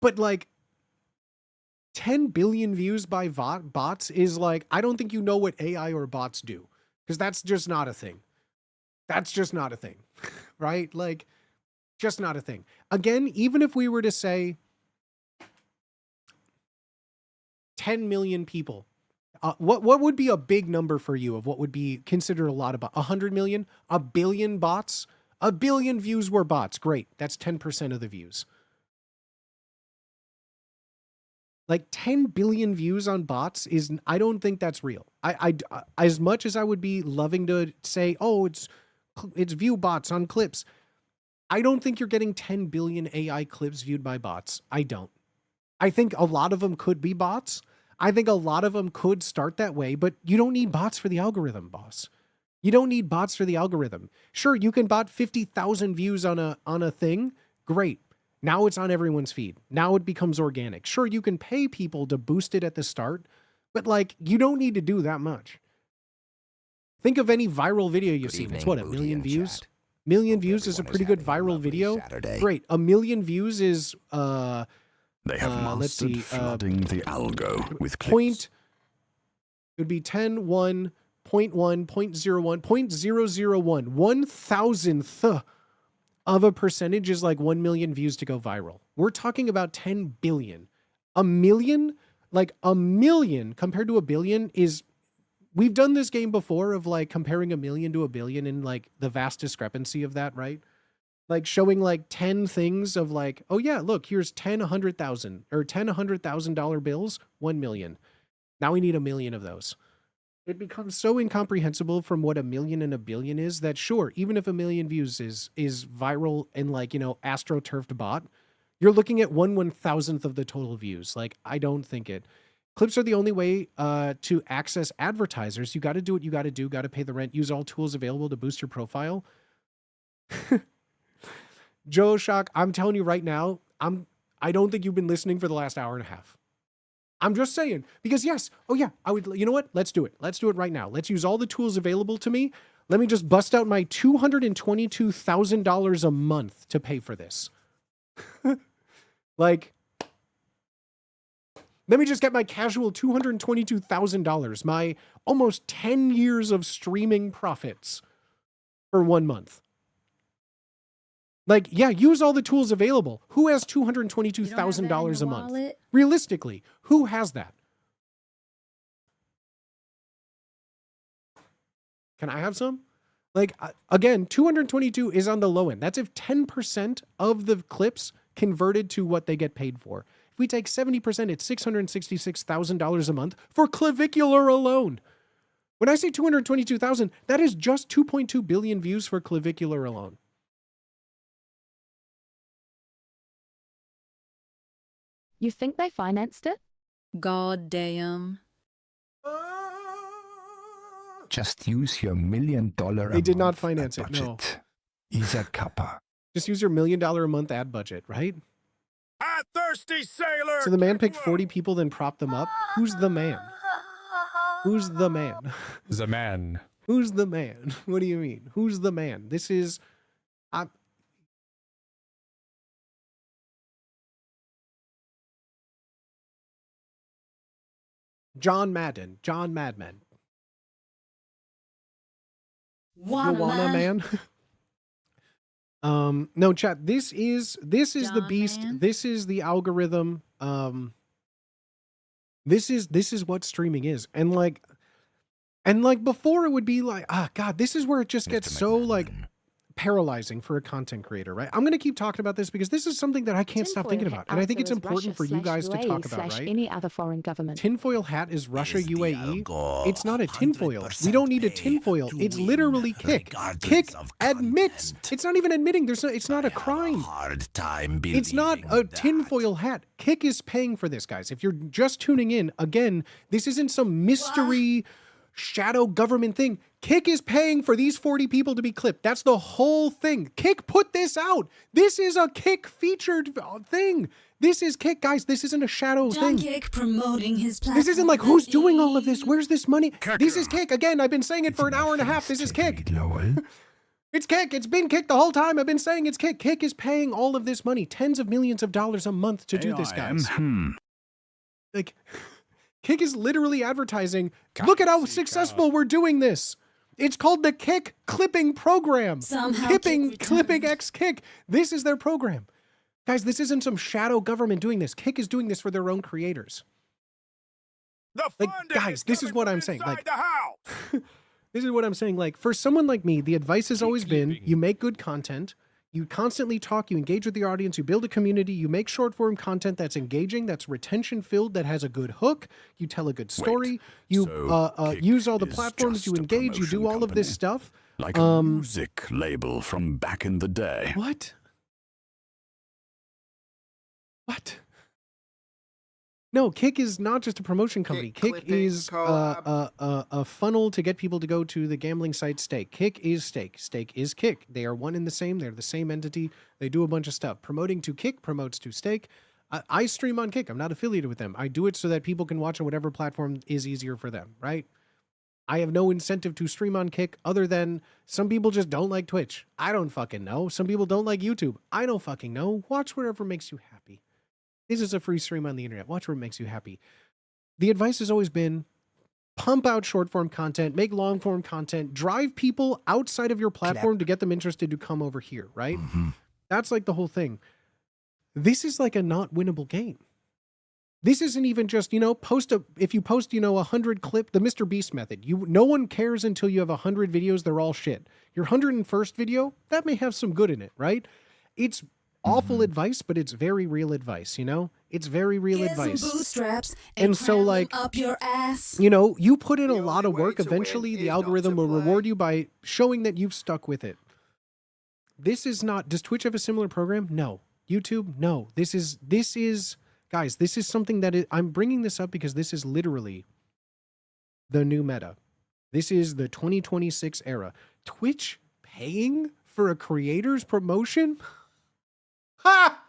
but like 10 billion views by bots is like, I don't think you know what AI or bots do, because that's just not a thing. That's just not a thing, right? Like, just not a thing. Again, even if we were to say 10 million people, what would be a big number for you of what would be considered a lot of bots? 100 million? A billion bots? A billion views were bots. Great. That's 10% of the views. Like 10 billion views on bots is, I don't think that's real. I as much as I would be loving to say, oh, it's view bots on clips, I don't think you're getting 10 billion AI clips viewed by bots. I don't. I think a lot of them could be bots. I think a lot of them could start that way, but you don't need bots for the algorithm, boss. You don't need bots for the algorithm. Sure, you can bot 50,000 views on a thing. Great. Now it's on everyone's feed. Now it becomes organic. Sure, you can pay people to boost it at the start, but like, you don't need to do that much. Think of any viral video you've seen. It's what, 1 million views? 1 million views is a pretty good viral video. Great. 1 million views is They have let's mastered see, flooding the algo with clips. Point, it would be 10, 1, 0.1, 0.01, 0.001. 1,000th of a percentage is like 1 million views to go viral. We're talking about 10 billion. A million, like a million compared to a billion is, we've done this game before of like comparing a million to a billion and like the vast discrepancy of that, right? Like showing like 10 things of like, oh yeah, look, here's 10 100,000 or 10 $100,000 bills, 1 million. Now we need a million of those. It becomes so incomprehensible from what a million and a billion is that sure, even if a million views is viral and like, you know, astroturfed bot, you're looking at 1/1000th of the total views. Like, I don't think it. Clips are the only way to access advertisers. You got to do what you got to do, got to pay the rent, use all tools available to boost your profile. Joe Shock, I'm telling you right now, I don't think you've been listening for the last hour and a half. I'm just saying, because yes, oh yeah, I would, you know what? Let's do it. Let's do it right now. Let's use all the tools available to me. Let me just bust out my $222,000 a month to pay for this. Like, let me just get my casual $222,000, my almost 10 years of streaming profits for 1 month. Like, yeah, use all the tools available. Who has $222,000 a month? Wallet? Realistically, who has that? Can I have some? Like, again, 222 is on the low end. That's if 10% of the clips converted to what they get paid for. If we take 70%, it's $666,000 a month for clavicular alone. When I say 222,000, that is just 2.2 billion views for clavicular alone. You think they financed it? God damn. Just use your $1 million They did not finance it, no. Isa Kappa. Just use your $1 million a month ad budget, right? A thirsty sailor. So the man picked 40 people, then propped them up. Who's the man? Who's the man? The man. Who's the man? What do you mean? Who's the man? This is... John Madden. John Madman. Wanna man? No, chat, this is the John beast. Man? This is the algorithm. This is what streaming is. And like before it would be like, God, this is where it just gets so like paralyzing for a content creator, right? I'm going to keep talking about this because this is something that I can't stop thinking about. And I think it's important for you guys to talk about, right? Any other foreign government. Tinfoil hat is Russia, UAE. It's not a tinfoil. We don't need a tinfoil. It's literally Kick. Kick admits. It's not even admitting. It's not a crime. It's not a tinfoil hat. Kick is paying for this, guys. If you're just tuning in, again, this isn't some mystery shadow government thing. Kick is paying for these 40 people to be clipped. That's the whole thing. Kick put this out. This is a Kick featured thing. This is Kick, guys. This isn't a shadow John thing. Kick promoting his platform. This isn't like, who's doing all of this? Where's this money? This is Kick. Again, I've been saying it for an hour and a half. This is Kick. It's Kick. It's been Kick the whole time. I've been saying it's Kick. Kick is paying all of this money, tens of millions of dollars a month to do this, guys. Like, Kick is literally advertising, look at how successful we're doing this. It's called the Kick Clipping Program. Somehow Clipping Kick X Kick. This is their program. Guys, this isn't some shadow government doing this. Kick is doing this for their own creators. Like, guys, this is what I'm saying. Like, this is what I'm saying. Like, for someone like me, the advice has always been, you make good content, you constantly talk, you engage with your audience, you build a community, you make short form content that's engaging, that's retention filled, that has a good hook, you tell a good story, you use all the platforms, you engage, you do all of this stuff. Like a music label from back in the day. What? What? No, Kick is not just a promotion company. Kick is a funnel to get people to go to the gambling site Stake. Kick is Stake. Stake is Kick. They are one and the same. They're the same entity. They do a bunch of stuff. Promoting to Kick promotes to Stake. I stream on Kick. I'm not affiliated with them. I do it so that people can watch on whatever platform is easier for them, right? I have no incentive to stream on Kick other than some people just don't like Twitch. I don't fucking know. Some people don't like YouTube. I don't fucking know. Watch whatever makes you happy. This is a free stream on the internet. Watch what makes you happy. The advice has always been pump out short form content, make long form content, drive people outside of your platform to get them interested to come over here, right? That's like the whole thing. This is like a not winnable game. This isn't even just, if you post, 100 clip, the Mr. Beast method, no one cares until you have 100 videos, they're all shit. Your 101st video, that may have some good in it, right? It's awful advice, but it's very real advice, It's very real advice. Bootstraps and so like, up your ass. You put in a lot of work, eventually the algorithm will reward you by showing that you've stuck with it. This is not, does Twitch have a similar program? No. YouTube? No. This is, guys, this is something that I'm bringing this up because this is literally the new meta. This is the 2026 era. Twitch paying for a creator's promotion? Ha!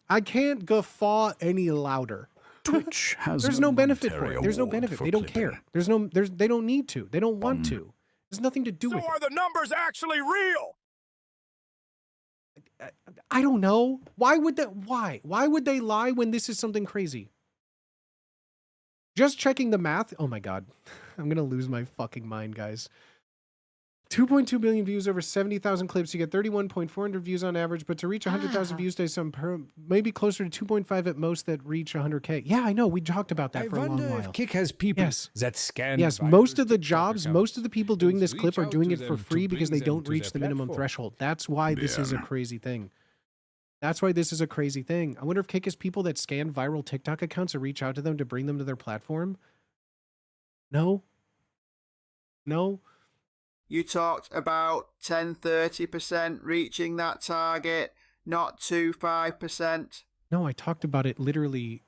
I can't guffaw any louder. Twitch has There's no benefit for it. There's no benefit. They don't care. They don't need to. They don't want to. There's nothing to do with it. So are the numbers actually real? I don't know. Why would they lie when this is something crazy? Just checking the math. Oh my God. I'm going to lose my fucking mind, guys. 2.2 billion views over 70,000 clips. You get 31.400 views on average, but to reach 100,000 views, there's maybe closer to 2.5 at most that reach 100K. Yeah, I know. We talked about that for a long while. I wonder if Kick has people that scan. Yes, most of the jobs, most of the people doing this clip are doing it for free because they don't reach the minimum threshold. That's why this is a crazy thing. That's why this is a crazy thing. I wonder if Kick has people that scan viral TikTok accounts or reach out to them to bring them to their platform. No. No. You talked about 10-30% reaching that target, not 2-5%. No, I talked about it literally.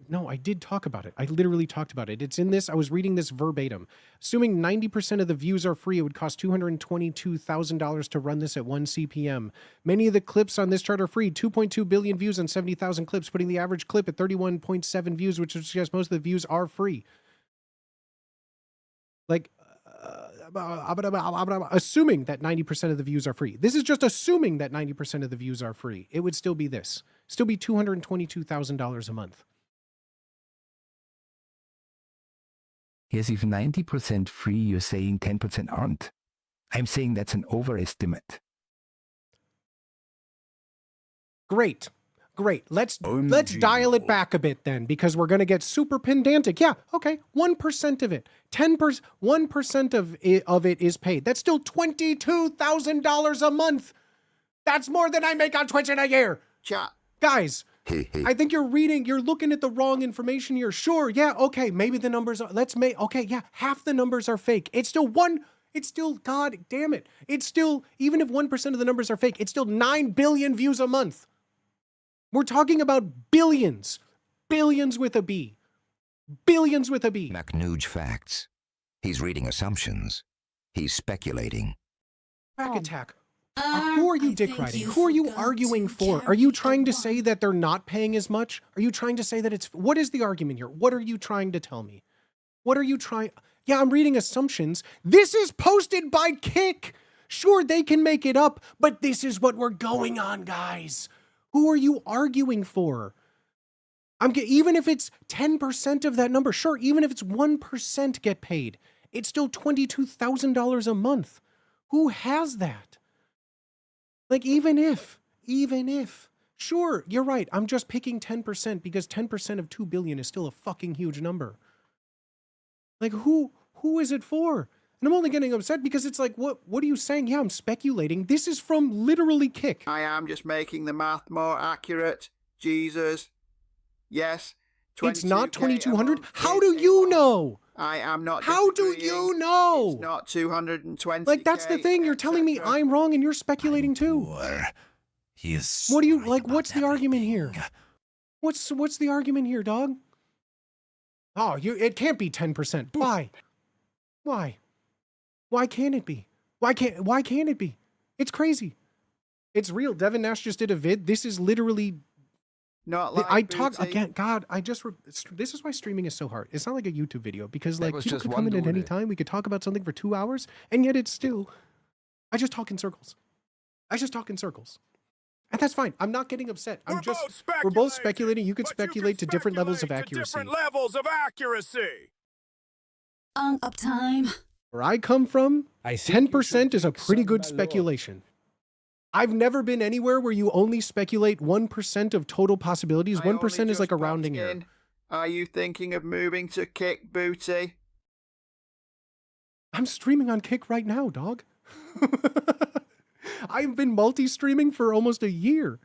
No, I did talk about it. I literally talked about it. It's in this. I was reading this verbatim. Assuming 90% of the views are free, it would cost $222,000 to run this at 1 CPM. Many of the clips on this chart are free. 2.2 billion views on 70,000 clips, putting the average clip at 31.7 views, which suggests most of the views are free. Like, assuming that 90% of the views are free. This is just assuming that 90% of the views are free. It would still be this. Still be $222,000 a month. Yes, if 90% free, you're saying 10% aren't. I'm saying that's an overestimate. Great. Let's dial it back a bit then, because we're going to get super pedantic. Yeah, okay. 1% of it. 1% of it is paid. That's still $22,000 a month. That's more than I make on Twitch in a year. Chat. Guys, I think you're looking at the wrong information here. Sure, yeah, okay, maybe the numbers are, half the numbers are fake. It's still, God damn it. It's still, even if 1% of the numbers are fake, it's still 9 billion views a month. We're talking about billions. Billions with a B. Billions with a B. McNooge facts. He's reading assumptions. He's speculating. Back attack. Who are you dick riding? Who are you arguing for? Are you trying to say that they're not paying as much? Are you trying to say that what is the argument here? What are you trying to tell me? What are you trying? Yeah, I'm reading assumptions. This is posted by Kick. Sure, they can make it up, but this is what we're going on, guys. Who are you arguing for? Even if it's 10% of that number, sure, even if it's 1% get paid, it's still $22,000 a month. Who has that? Like, even if, sure, you're right. I'm just picking 10% because 10% of 2 billion is still a fucking huge number. Like, who is it for? And I'm only getting upset because it's like, what are you saying? Yeah, I'm speculating. This is from literally Kick. I am just making the math more accurate. Jesus. Yes. It's not 2,200? How do you know? I am not. How do you know? It's not 220. Like, that's the thing. You're telling me I'm wrong and you're speculating too. He is. What do you like? What's the argument here? What's the argument here, dog? Oh, it can't be 10%. Why? Why can't it be? Why can't it be? It's crazy. It's real. Devin Nash just did a vid. This is literally not like I talk again. God, this is why streaming is so hard. It's not like a YouTube video because like people could come in at any time. We could talk about something for 2 hours, and yet it's still. I just talk in circles. And that's fine. I'm not getting upset. We're We're both speculating, speculating. You could but speculate to different levels of speculate to accuracy. different levels of accuracy. Uptime. Where I come from, I think you should 10% is a drink pretty some, good my lord. speculation. I've never been anywhere where you only speculate 1% of total possibilities. I only 1% is like a just rounding popped error. in. Are you thinking of moving to Kick Booty? I'm streaming on Kick right now, dog. I've been multi-streaming for almost a year.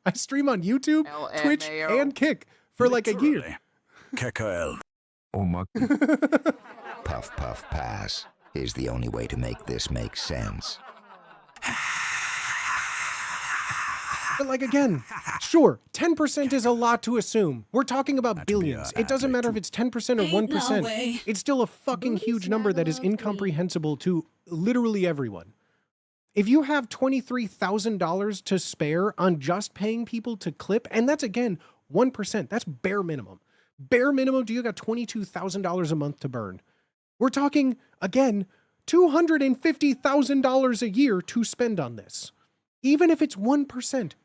I stream on YouTube, Twitch, LMAO. and Kick for like a year. Literally. KKL. Oh my. Puff, puff, pass is the only way to make this make sense. But like again, sure, 10% is a lot to assume. We're talking about That'd be billions. an It doesn't matter if athlete. it's 10% or Ain't no 1%. way. It's still a fucking huge number that is incomprehensible to literally everyone. If you have $23,000 to spare on just paying people to clip, and that's again 1%, that's bare minimum. Bare minimum, do you got $22,000 a month to burn? We're talking, again, $250,000 a year to spend on this. Even if it's 1%,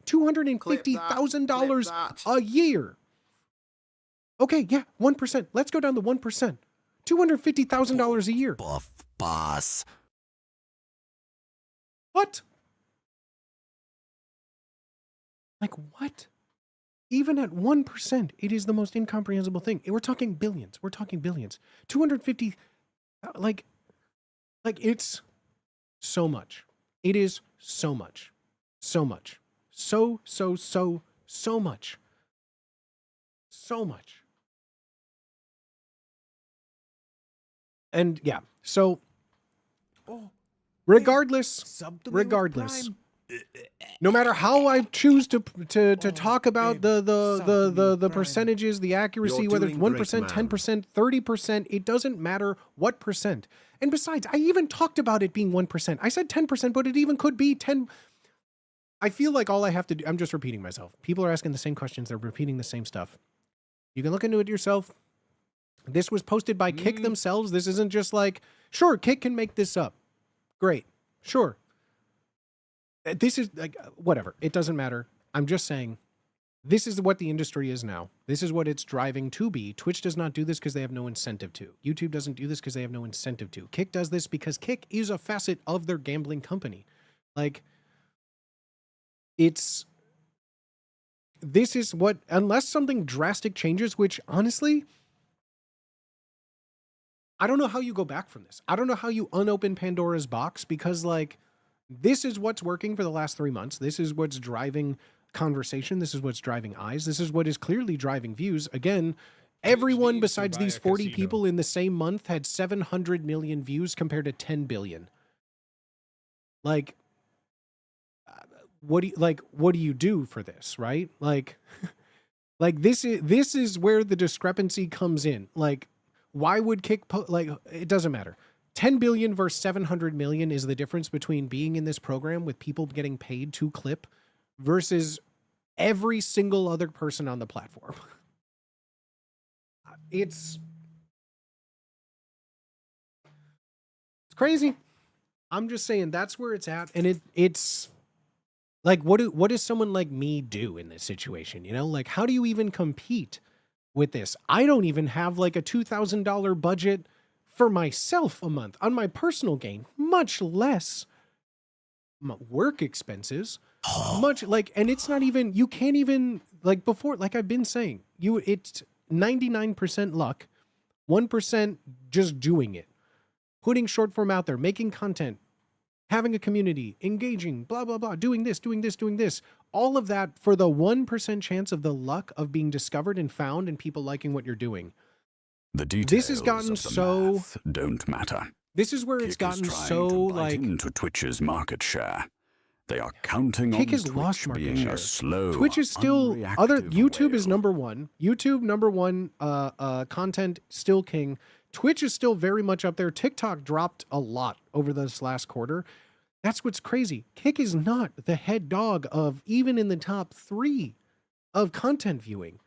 $250,000 Clip that. a year. Okay, yeah, 1%. Let's go down to 1%. $250,000 a year. Buff boss. What? Like what? Even at 1%, it is the most incomprehensible thing. We're talking billions. We're talking billions. 250, like it's so much. It is so much. So much. So much. So much. And yeah, so regardless, no matter how I choose to talk about the percentages, the accuracy, whether it's 1%, 10%, 30%, it doesn't matter what percent. And besides, I even talked about it being 1%. I said 10%, but it even could be 10. I feel like all I have to do, I'm just repeating myself. People are asking the same questions. They're repeating the same stuff. You can look into it yourself. This was posted by Kick themselves. This isn't just like, sure, Kick can make this up. Great. Sure. This is like, whatever. It doesn't matter. I'm just saying, this is what the industry is now. This is what it's driving to be. Twitch does not do this because they have no incentive to. YouTube doesn't do this because they have no incentive to. Kick does this because Kick is a facet of their gambling company. Like, this is what, unless something drastic changes, which honestly, I don't know how you go back from this. I don't know how you unopen Pandora's box, because like, this is what's working for the last 3 months. This is what's driving conversation. This is what's driving eyes. This is what is clearly driving views. Again, everyone besides these 40 people in the same month had 700 million views compared to 10 billion. Like, what do you do for this, right? Like, this is where the discrepancy comes in. Like, why would Kick it doesn't matter. 10 billion versus 700 million is the difference between being in this program with people getting paid to clip versus every single other person on the platform. It's crazy. I'm just saying that's where it's at, and it's like, what does someone like me do in this situation? You know, like, how do you even compete with this? I don't even have like a $2,000 budget for myself a month on my personal gain, much less work expenses. Much like, and it's not even, you can't even, like before, like I've been saying, it's 99% luck, 1% just doing it, putting short form out there, making content, having a community, engaging, blah, blah, blah, doing this, all of that for the 1% chance of the luck of being discovered and found and people liking what you're doing. The details This has gotten of the so math don't matter. This is where it's Kick is gotten trying so to bite like into Twitch's market share. They are counting Kick on has Twitch lost market being share. a slow, Twitch is still YouTube is whale. number one. YouTube number one. Content still king. Twitch is still very much up there. TikTok dropped a lot over this last quarter. That's what's crazy. Kick is not the head dog of even in the top 3 of content viewing.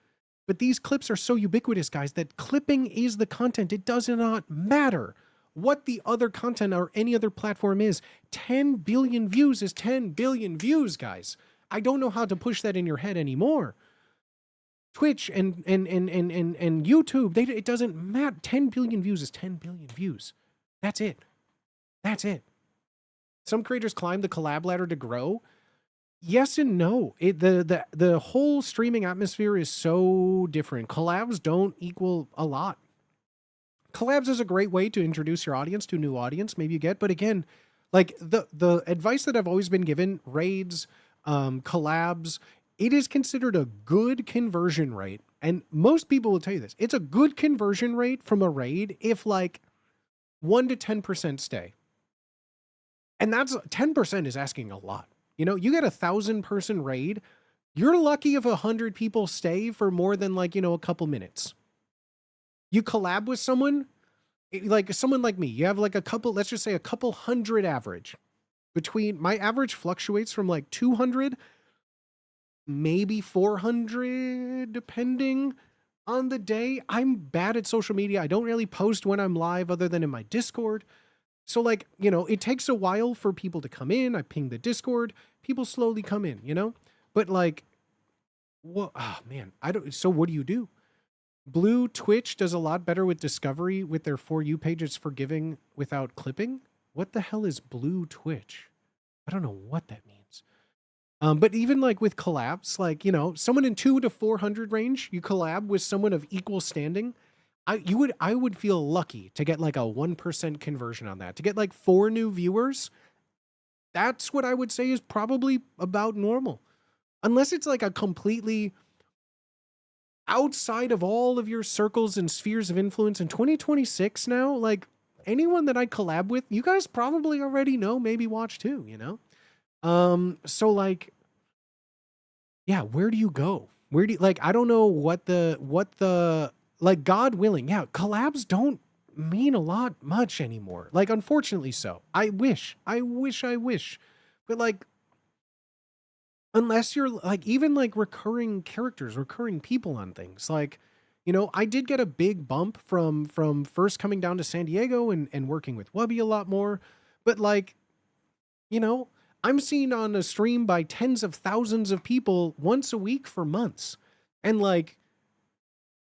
But these clips are so ubiquitous, guys, that clipping is the content. It does not matter what the other content or any other platform is. 10 billion views is 10 billion views, guys. I don't know how to push that in your head anymore. Twitch and YouTube, it doesn't matter. 10 billion views is 10 billion views. That's it. That's it. Some creators climb the collab ladder to grow. Yes and no. The whole streaming atmosphere is so different. Collabs don't equal a lot. Collabs is a great way to introduce your audience to a new audience, maybe you get, but again, like the advice that I've always been given, raids, collabs, it is considered a good conversion rate. And most people will tell you this. It's a good conversion rate from a raid if like 1 to 10% stay. And that's 10% is asking a lot. You know, you get 1,000-person raid, you're lucky if 100 people stay for more than like, you know, a couple minutes. You collab with someone, like someone like me, you have like a couple, let's just say a couple hundred average. My average fluctuates from like 200, maybe 400, depending on the day. I'm bad at social media. I don't really post when I'm live other than in my Discord. So like, you know, it takes a while for people to come in. I ping the Discord. People slowly come in, you know? But like, well, oh man, so what do you do? Blue Twitch does a lot better with discovery with their For You page. It's forgiving without clipping. What the hell is Blue Twitch? I don't know what that means. But even like with collabs, like, you know, someone in 200 to 400 range, you collab with someone of equal standing. I would feel lucky to get like a 1% conversion on that. To get like 4 new viewers, that's what I would say is probably about normal. Unless it's like a completely outside of all of your circles and spheres of influence in 2026 now, like anyone that I collab with, you guys probably already know, maybe watch too, you know? So like, yeah, where do you go? Where do you, like, I don't know what the, like, God willing, yeah, collabs don't mean a lot much anymore. Like, unfortunately so. I wish. But like, unless you're like, even like recurring characters, recurring people on things, like, you know, I did get a big bump from first coming down to San Diego and working with Wubby a lot more. But like, you know, I'm seen on a stream by tens of thousands of people once a week for months. And like,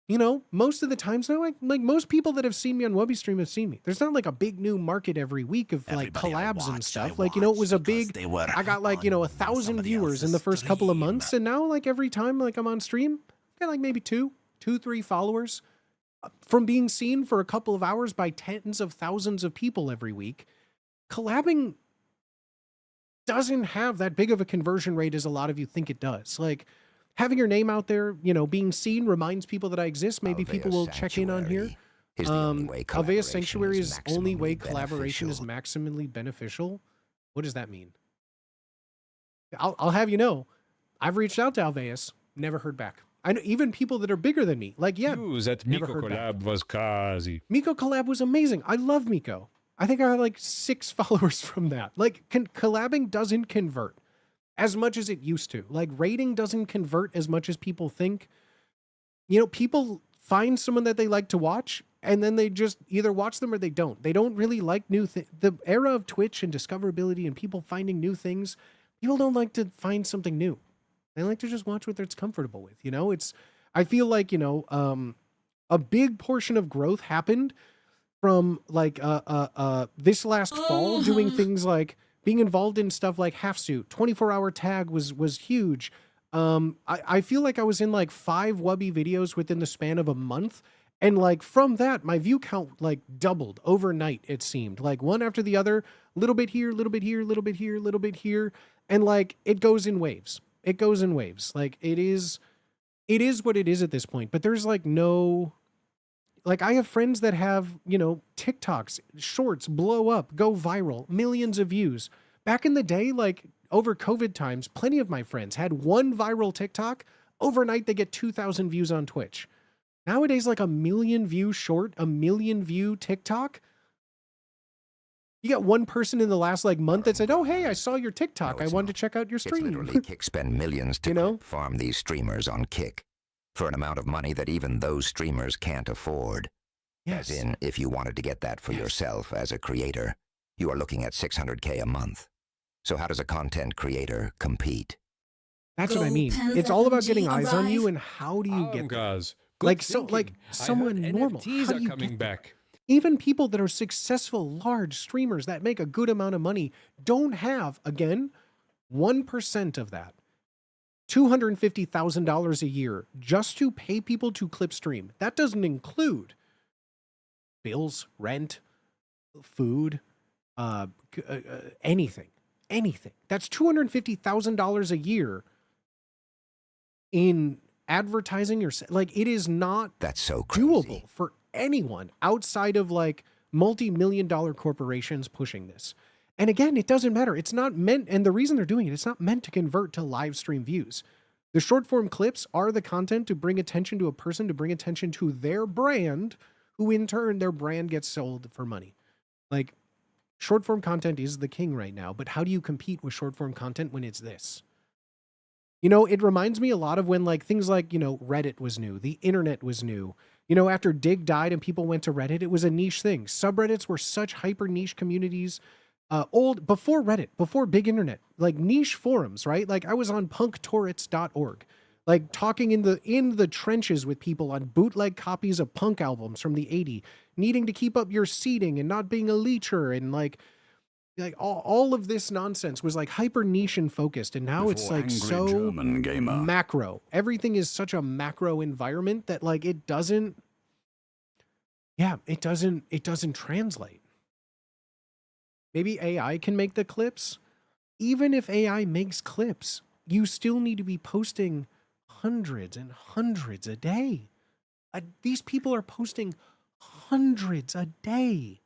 you know, most of the times now, like most people that have seen me on Wubby stream have seen me. There's not like a big new market every week of like collabs and stuff. Like, you know, it was a big, I got like, you know, 1,000 viewers in the first couple of months. And now like every time like I'm on stream, I got like maybe 2, 3 followers from being seen for a couple of hours by tens of thousands of people every week. Collabing doesn't have that big of a conversion rate as a lot of you think it does. Like, having your name out there, you know, being seen reminds people that I exist. Maybe people will check in on here. Alvea Sanctuary's only way collaboration is maximally beneficial. What does that mean? I'll have you know, I've reached out to Alveus, never heard back. I know even people that are bigger than me. Like, yeah, that Miko collab was crazy. Miko collab was amazing. I love Miko. I think I had like 6 followers from that. Like, collabing doesn't convert as much as it used to. Like, rating doesn't convert as much as people think. You know, people find someone that they like to watch, and then they just either watch them or they don't. They don't really like new things. The era of Twitch and discoverability and people finding new things, people don't like to find something new. They like to just watch what they're comfortable with. You know, I feel like, you know, a big portion of growth happened from like this last fall, doing things like being involved in stuff like Halfsuit. 24-hour tag was huge. I feel like I was in like 5 Wubby videos within the span of a month. And like from that, my view count like doubled overnight, it seemed. Like one after the other, a little bit here, a little bit here, a little bit here, a little bit here. And like it goes in waves. It goes in waves. Like it is what it is at this point. But there's like no... Like, I have friends that have, you know, TikToks, shorts, blow up, go viral, millions of views. Back in the day, like, over COVID times, plenty of my friends had one viral TikTok. Overnight, they get 2,000 views on Twitch. Nowadays, like, 1 million view short, 1 million view TikTok. You got one person in the last, like, month that said, oh, hey, I saw your TikTok. I wanted to check out your stream. It's literally Kick spend millions to, you know, farm these streamers on Kick for an amount of money that even those streamers can't afford. As in, if you wanted to get that for yourself as a creator, you are looking at $600K a month. So how does a content creator compete? That's what I Gold mean. pens It's all about getting FMG eyes on you, arrive. and how do you get there? Guys, Like someone normal. NFTs How are do you coming get there? back. Even people that are successful, large streamers that make a good amount of money don't have, again, 1% of that. $250,000 a year just to pay people to clip stream. That doesn't include bills, rent, food, anything. Anything. That's $250,000 a year in advertising your, like, it is not That's so crazy. doable for anyone outside of like multi-million-dollar corporations pushing this. And again, it doesn't matter. It's not meant, and the reason they're doing it, it's not meant to convert to live stream views. The short form clips are the content to bring attention to a person, to bring attention to their brand, who in turn their brand gets sold for money. Like, short form content is the king right now, but how do you compete with short form content when it's this? You know, it reminds me a lot of when like things like, you know, Reddit was new, the internet was new. You know, after Dig died and people went to Reddit, it was a niche thing. Subreddits were such hyper niche communities. Before Reddit, before big internet, like niche forums, right? Like I was on punktorrents.org, like talking in the trenches with people on bootleg copies of punk albums from the 80s, needing to keep up your seating and not being a leecher, and like all of this nonsense was like hyper niche and focused, and now it's like so German gamer. macro. Everything is such a macro environment that like it doesn't translate. Maybe AI can make the clips. Even if AI makes clips, you still need to be posting hundreds and hundreds a day. These people are posting hundreds a day.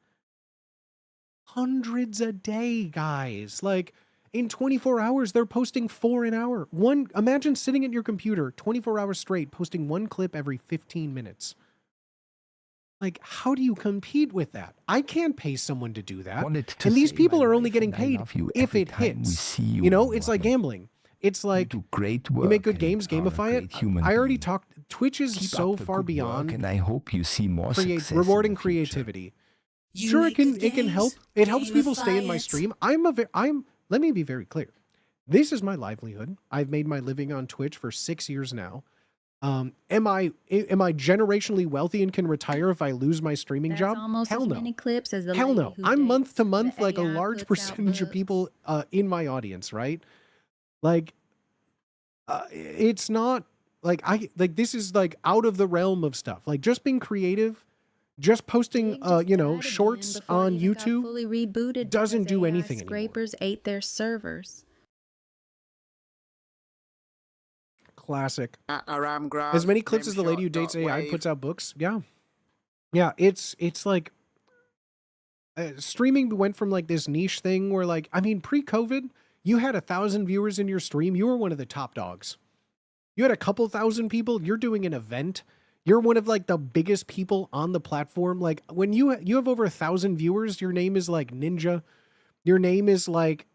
Hundreds a day, guys. Like in 24 hours, they're posting 4 an hour. Imagine sitting at your computer 24 hours straight, posting one clip every 15 minutes. Like, how do you compete with that? I can't pay someone to do that. And these people are only getting paid if it hits. You know, it's like gambling. It's like you make good games, gamify it. I already talked. Twitch is so far beyond. And I hope you see more success rewarding creativity. Sure, it can help. It helps people stay in my stream. Let me be very clear. This is my livelihood. I've made my living on Twitch for 6 years now. Am I generationally wealthy and can retire if I lose my streaming job? Almost Hell as no. many clips as the Hell lady no. who I'm month to dates month the like a AI large puts out percentage of books. people in my audience, right? Like, it's not like this is like out of the realm of stuff. Like just being creative, just posting shorts on YouTube fully rebooted doesn't because do AI anything anymore. Scrapers ate their servers. Classic. Ramgrass, As many clips as the lady who dates AI puts out books. Yeah. Yeah, it's like streaming went from like this niche thing where like, I mean, pre-COVID, you had 1,000 viewers in your stream. You were one of the top dogs. You had a couple thousand people. You're doing an event. You're one of like the biggest people on the platform. Like when you have over 1,000 viewers, your name is like Ninja. Your name is like,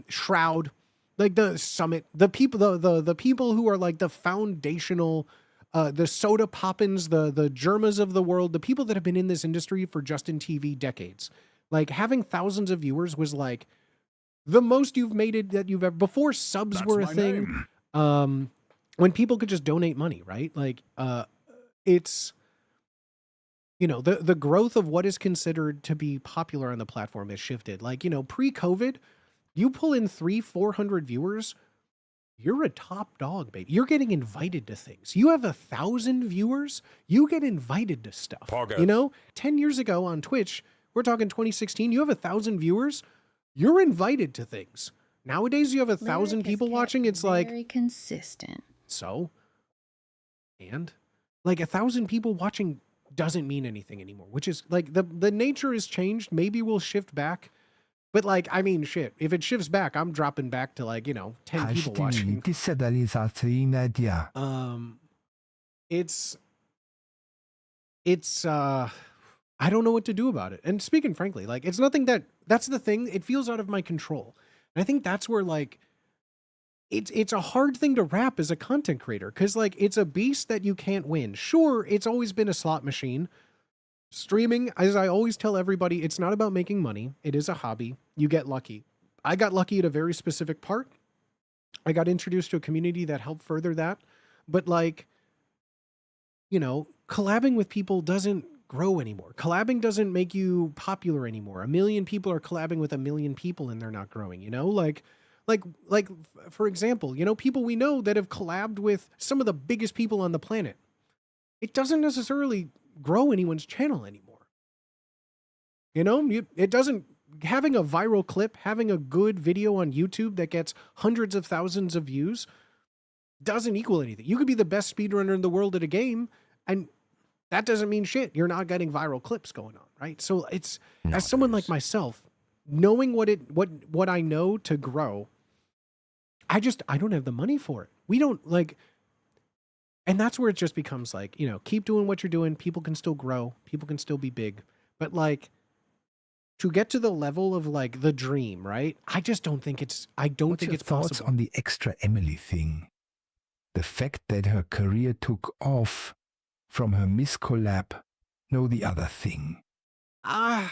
Shroud, like the Summit, the people, the people who are like the foundational, the Soda Poppins, the Germas of the world, the people that have been in this industry for Justin TV decades. Like having thousands of viewers was like the most you've made it that you've ever, before subs were a thing. When people could just donate money, right? Like, it's, the growth of what is considered to be popular on the platform has shifted. Like, pre-COVID, you pull in 300-400 viewers, you're a top dog, baby. You're getting invited to things. You have 1,000 viewers, you get invited to stuff. 10 years ago on Twitch, we're talking 2016, you have 1,000 viewers, you're invited to things. Nowadays, you have 1,000 people watching. It's like very consistent. So, and like 1,000 people watching doesn't mean anything anymore. Which is like the nature has changed. Maybe we'll shift back, but like I mean, shit. If it shifts back, I'm dropping back to like 10 people watching. It's I don't know what to do about it. And speaking frankly, like it's nothing that's the thing. It feels out of my control. And I think that's where like it's a hard thing to wrap as a content creator because like it's a beast that you can't win. Sure, it's always been a slot machine. Streaming, as I always tell everybody, it's not about making money. It is a hobby. You get lucky. I got lucky at a very specific part. I got introduced to a community that helped further that. But like, you know, collabing with people doesn't grow anymore. Collabing doesn't make you popular anymore. 1 million people are collabing with 1 million people and they're not growing, you know? Like for example, you know, people we know that have collabed with some of the biggest people on the planet. It doesn't necessarily grow anyone's channel anymore. You know, it doesn't, having a viral clip, having a good video on YouTube that gets hundreds of thousands of views doesn't equal anything. You could be the best speedrunner in the world at a game, and that doesn't mean shit. You're not getting viral clips going on, right? So it's, as someone like myself, knowing what I know to grow, I don't have the money for it. We don't like, and that's where it just becomes like, you know, keep doing what you're doing. People can still grow. People can still be big. But like, to get to the level of like the dream, right? I just don't think it's, What's your thoughts possible. on the Extra Emily thing? The fact that her career took off from her Miss Collab, no, the other thing. I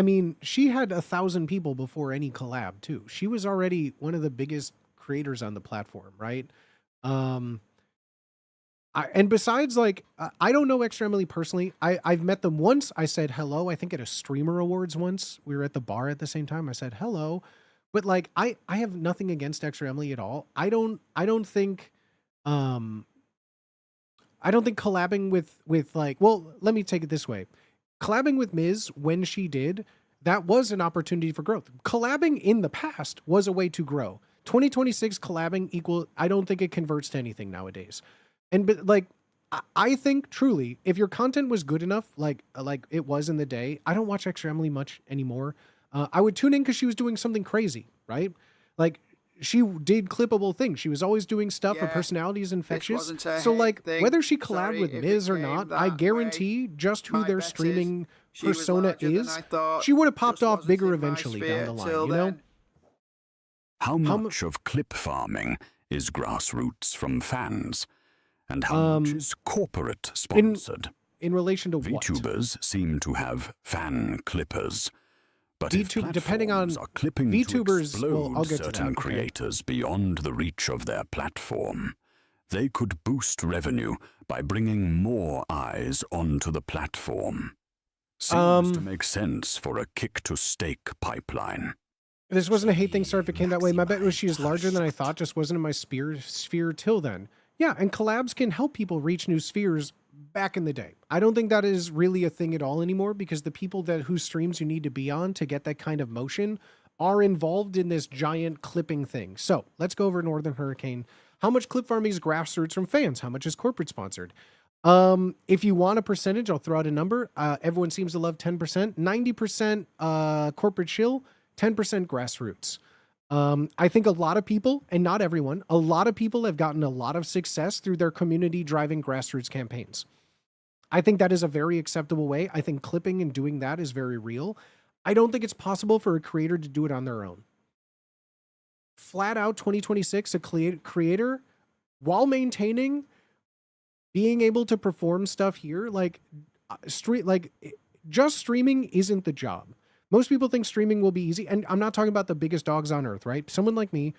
mean, she had 1,000 people before any collab too. She was already one of the biggest creators on the platform, right? And besides, like, I don't know Extra Emily personally. I've met them once. I said hello, I think at a Streamer Awards once. We were at the bar at the same time. I said hello. But like, I have nothing against Extra Emily at all. I don't think collabing with like, well, let me take it this way. Collabing with Miz when she did, that was an opportunity for growth. Collabing in the past was a way to grow. 2026 collabing I don't think it converts to anything nowadays. But like, I think truly, if your content was good enough, like it was in the day, I don't watch Extra Emily much anymore. I would tune in because she was doing something crazy, right? Like, she did clippable things. She was always doing stuff. Her personality is infectious. So like, whether she collabed with Miz or not, I guarantee just who their streaming persona is, she would have popped off bigger eventually down the line, you know? How much of clip farming is grassroots from fans? And how much is corporate sponsored? In relation to what? VTubers seem to have fan clippers. But if depending on platforms are clipping VTubers, to explode I'll get to certain that. creators beyond the reach of their platform, they could boost revenue by bringing more eyes onto the platform. Seems to make sense for a kick-to-stake pipeline. This wasn't a hate thing. Sorry if it came that way. My bet was she is larger than I thought. Just wasn't in my sphere till then. Yeah, and collabs can help people reach new spheres back in the day. I don't think that is really a thing at all anymore because the people whose streams you need to be on to get that kind of motion are involved in this giant clipping thing. So let's go over Northern Hurricane. How much clip farming is grassroots from fans? How much is corporate sponsored? If you want a percentage, I'll throw out a number. Everyone seems to love 10%. 90% corporate shill, 10% grassroots. I think a lot of people, and not everyone, a lot of people have gotten a lot of success through their community driving grassroots campaigns. I think that is a very acceptable way. I think clipping and doing that is very real. I don't think it's possible for a creator to do it on their own. Flat out 2026, a creator, while maintaining being able to perform stuff here, just streaming isn't the job. Most people think streaming will be easy, and I'm not talking about the biggest dogs on earth, right? Someone like me,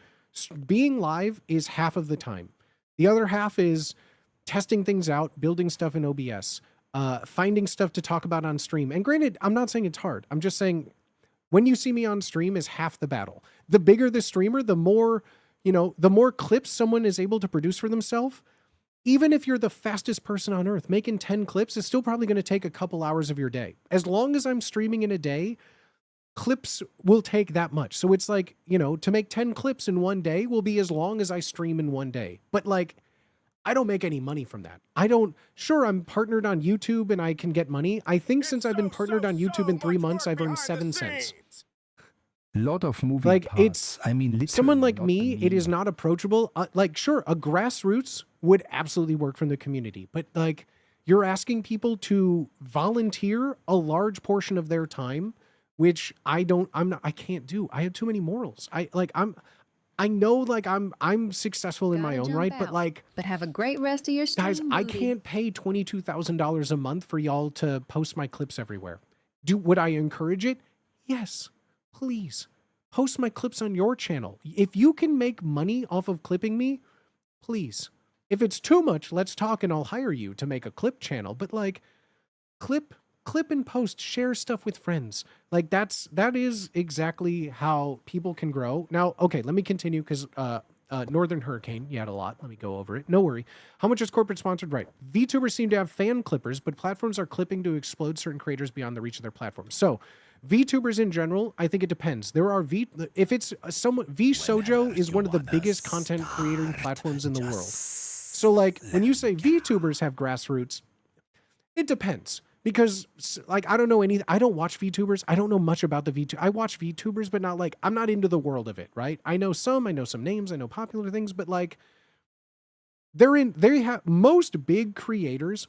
being live is half of the time. The other half is testing things out, building stuff in OBS, finding stuff to talk about on stream. And granted, I'm not saying it's hard. I'm just saying when you see me on stream is half the battle. The bigger the streamer, the more clips someone is able to produce for themselves. Even if you're the fastest person on earth, making 10 clips is still probably going to take a couple hours of your day. As long as I'm streaming in a day, clips will take that much. So it's like, to make 10 clips in one day will be as long as I stream in one day. But like, I don't make any money from that. Sure, I'm partnered on YouTube and I can get money. I think since I've been partnered on YouTube in 3 months, I've earned 7 cents. Lot of moving parts. Someone like me, it is not approachable. Sure, a grassroots would absolutely work from the community, but like, you're asking people to volunteer a large portion of their time, which I can't do. I have too many morals. I know like I'm successful in my Gotta own jump right, but out. like But have a great rest of your stream, guys, I booty. can't pay $22,000 a month for y'all to post my clips everywhere. Would I encourage it? Yes. Please. Post my clips on your channel. If you can make money off of clipping me, please. If it's too much, let's talk and I'll hire you to make a clip channel. But like clip and post, share stuff with friends. Like that is exactly how people can grow. Now, okay, let me continue because Northern Hurricane, you had a lot. Let me go over it. No worry. How much is corporate sponsored? Right. VTubers seem to have fan clippers, but platforms are clipping to explode certain creators beyond the reach of their platform. So VTubers in general, I think it depends. There are if it's someone, VSojo is one of the biggest content creating platforms in the world. So like when you say VTubers have grassroots, it depends. Because like I don't know I don't watch VTubers. I don't know much about the VTubers. I watch VTubers, but not like I'm not into the world of it, right? I know some names, I know popular things, but like they have most big creators